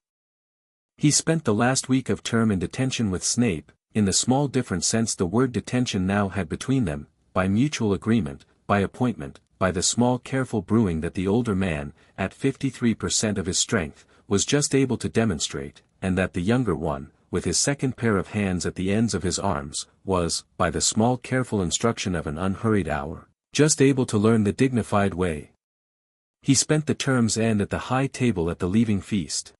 He spent the last week of term in detention with Snape, in the small different sense the word detention now had between them, by mutual agreement, by appointment, by the small careful brewing that the older man, at 53% of his strength, was just able to demonstrate, and that the younger one, with his second pair of hands at the ends of his arms, was, by the small careful instruction of an unhurried hour, just able to learn the dignified way. He spent the term's end at the high table at the leaving feast.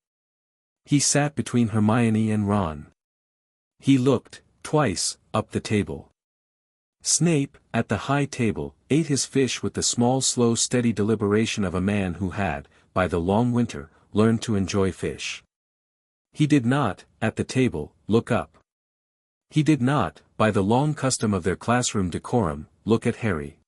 He sat between Hermione and Ron. He looked, twice, up the table. Snape, at the high table, ate his fish with the small slow steady deliberation of a man who had, by the long winter, learned to enjoy fish. He did not, at the table, look up. He did not, by the long custom of their classroom decorum, look at Harry.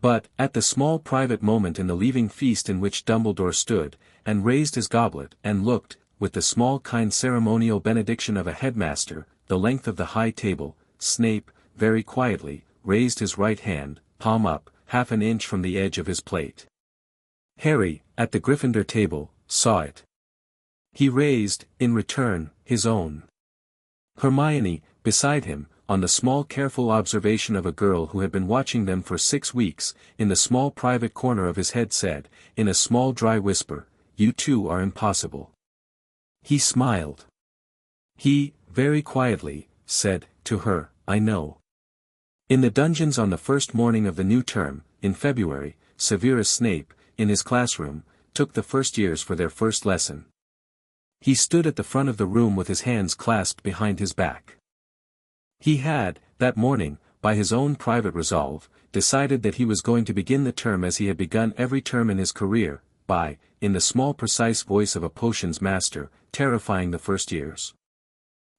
But, at the small private moment in the leaving feast in which Dumbledore stood, and raised his goblet and looked, with the small kind ceremonial benediction of a headmaster, the length of the high table, Snape, very quietly, raised his right hand, palm up, half an inch from the edge of his plate. Harry, at the Gryffindor table, saw it. He raised, in return, his own. Hermione, beside him, on the small careful observation of a girl who had been watching them for 6 weeks, in the small private corner of his head said, in a small dry whisper, "You two are impossible." He smiled. He, very quietly, said, to her, "I know." In the dungeons on the first morning of the new term, in February, Severus Snape, in his classroom, took the first years for their first lesson. He stood at the front of the room with his hands clasped behind his back. He had, that morning, by his own private resolve, decided that he was going to begin the term as he had begun every term in his career, by, in the small precise voice of a potions master, terrifying the first years.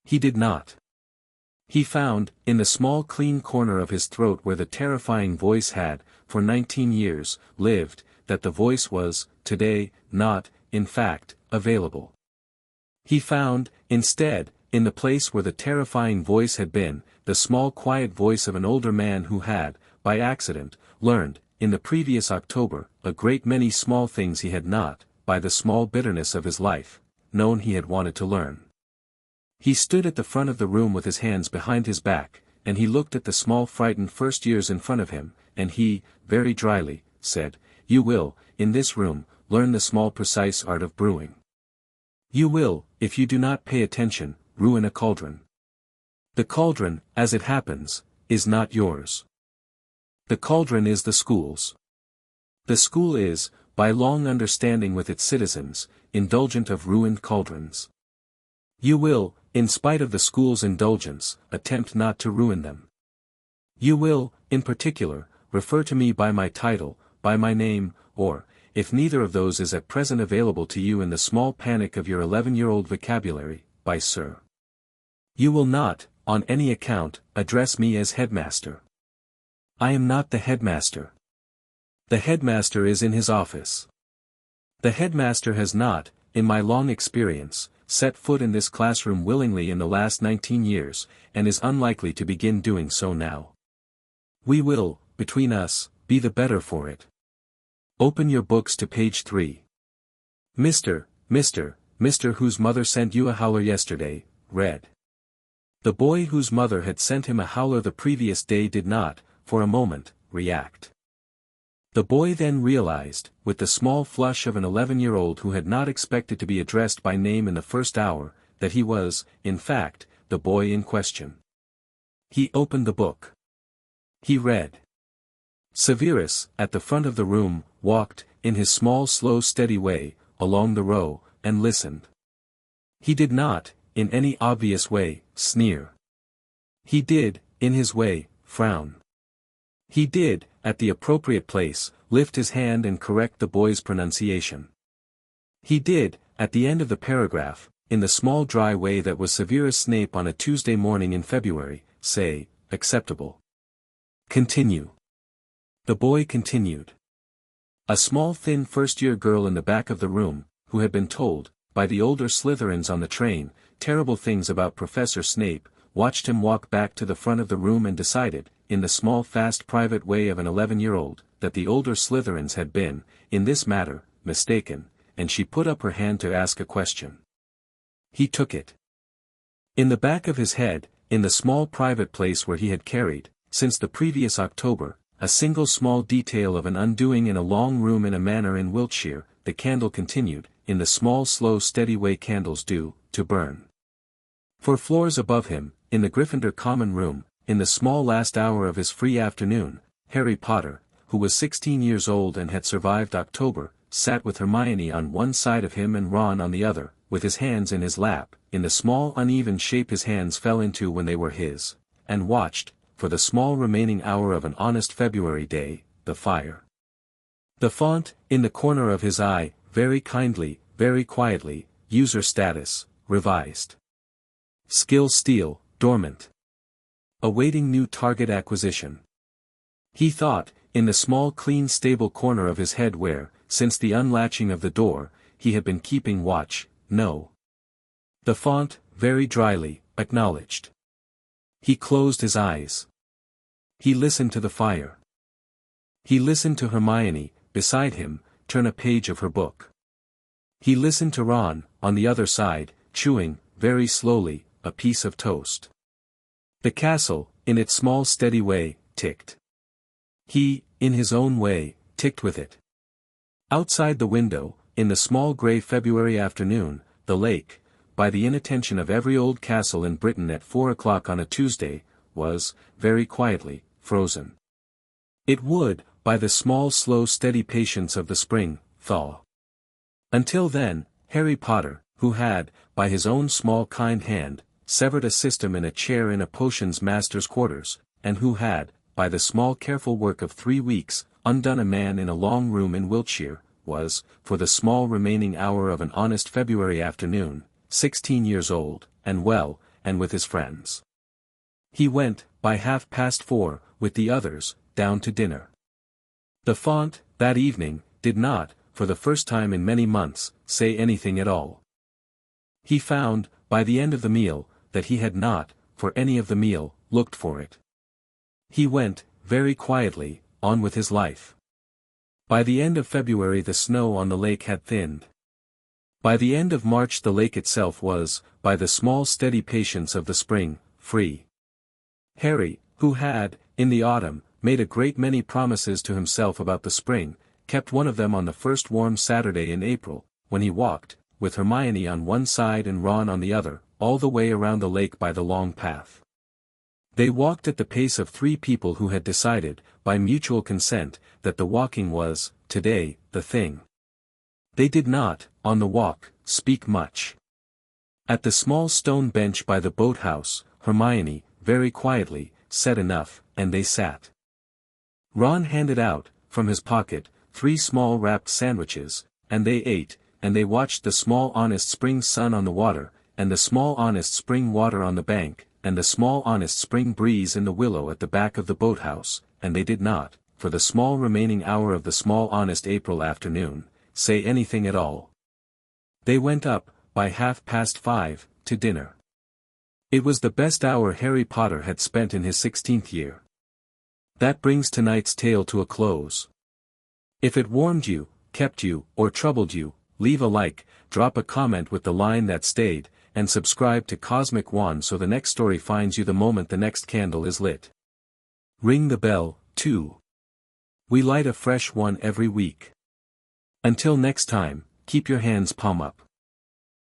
He did not. He found, in the small clean corner of his throat where the terrifying voice had, for 19 years, lived, that the voice was, today, not, in fact, available. He found, instead, in the place where the terrifying voice had been, the small quiet voice of an older man who had, by accident, learned, in the previous October, a great many small things he had not, by the small bitterness of his life, known he had wanted to learn. He stood at the front of the room with his hands behind his back, and he looked at the small frightened first years in front of him, and he, very dryly, said, "You will, in this room, learn the small precise art of brewing. You will, if you do not pay attention, ruin a cauldron. The cauldron, as it happens, is not yours. The cauldron is the school's. The school is, by long understanding with its citizens, indulgent of ruined cauldrons. You will, in spite of the school's indulgence, attempt not to ruin them. You will, in particular, refer to me by my title, by my name, or, if neither of those is at present available to you in the small panic of your 11-year-old vocabulary, by Sir. You will not, on any account, address me as headmaster. I am not the headmaster. The headmaster is in his office. The headmaster has not, in my long experience, set foot in this classroom willingly in the last 19 years, and is unlikely to begin doing so now. We will, between us, be the better for it. Open your books to page 3. Mr. whose mother sent you a howler yesterday, read. The boy whose mother had sent him a howler the previous day did not, for a moment, react. The boy then realized, with the small flush of an 11-year-old who had not expected to be addressed by name in the first hour, that he was, in fact, the boy in question. He opened the book. He read. Severus, at the front of the room, walked, in his small slow steady way, along the row, and listened. He did not, in any obvious way, sneer. He did, in his way, frown. He did, at the appropriate place, lift his hand and correct the boy's pronunciation. He did, at the end of the paragraph, in the small dry way that was Severus Snape on a Tuesday morning in February, say, acceptable. Continue. The boy continued. A small thin first-year girl in the back of the room, who had been told, by the older Slytherins on the train, terrible things about Professor Snape, watched him walk back to the front of the room and decided, in the small fast private way of an 11-year-old, that the older Slytherins had been, in this matter, mistaken, and she put up her hand to ask a question. He took it. In the back of his head, in the small private place where he had carried, since the previous October, a single small detail of an undoing in a long room in a manor in Wiltshire, the candle continued, in the small slow steady way candles do, to burn. 4 floors above him, in the Gryffindor common room, in the small last hour of his free afternoon, Harry Potter, who was 16 years old and had survived October, sat with Hermione on one side of him and Ron on the other, with his hands in his lap, in the small uneven shape his hands fell into when they were his, and watched, for the small remaining hour of an honest February day, the fire. The font, in the corner of his eye, very kindly, very quietly, user status, revised. Skill steal, dormant. Awaiting new target acquisition. He thought, in the small clean stable corner of his head where, since the unlatching of the door, he had been keeping watch, no. The font, very dryly, acknowledged. He closed his eyes. He listened to the fire. He listened to Hermione, beside him, turn a page of her book. He listened to Ron, on the other side, chewing, very slowly, a piece of toast. The castle, in its small steady way, ticked. He, in his own way, ticked with it. Outside the window, in the small grey February afternoon, the lake, by the inattention of every old castle in Britain at 4 o'clock on a Tuesday, was, very quietly, frozen. It would, by the small slow steady patience of the spring, thaw. Until then, Harry Potter, who had, by his own small kind hand, severed a system in a chair in a potions master's quarters, and who had, by the small careful work of 3 weeks, undone a man in a long room in Wiltshire, was, for the small remaining hour of an honest February afternoon, 16 years old, and well, and with his friends. He went, by 4:30, with the others, down to dinner. The font, that evening, did not, for the first time in many months, say anything at all. He found, by the end of the meal, that he had not, for any of the meal, looked for it. He went, very quietly, on with his life. By the end of February the snow on the lake had thinned. By the end of March the lake itself was, by the small steady patience of the spring, free. Harry, who had, in the autumn, made a great many promises to himself about the spring, kept one of them on the first warm Saturday in April, when he walked, with Hermione on one side and Ron on the other, all the way around the lake by the long path. They walked at the pace of 3 people who had decided, by mutual consent, that the walking was, today, the thing. They did not, on the walk, speak much. At the small stone bench by the boathouse, Hermione, very quietly, said enough, and they sat. Ron handed out, from his pocket, 3 small wrapped sandwiches, and they ate, and they watched the small honest spring sun on the water, and the small honest spring water on the bank, and the small honest spring breeze in the willow at the back of the boathouse, and they did not, for the small remaining hour of the small honest April afternoon, say anything at all. They went up, by 5:30, to dinner. It was the best hour Harry Potter had spent in his 16th year. That brings tonight's tale to a close. If it warmed you, kept you, or troubled you, leave a like, drop a comment with the line that stayed, and subscribe to Cosmic Wand so the next story finds you the moment the next candle is lit. Ring the bell, too. We light a fresh one every week. Until next time, keep your hands palm up.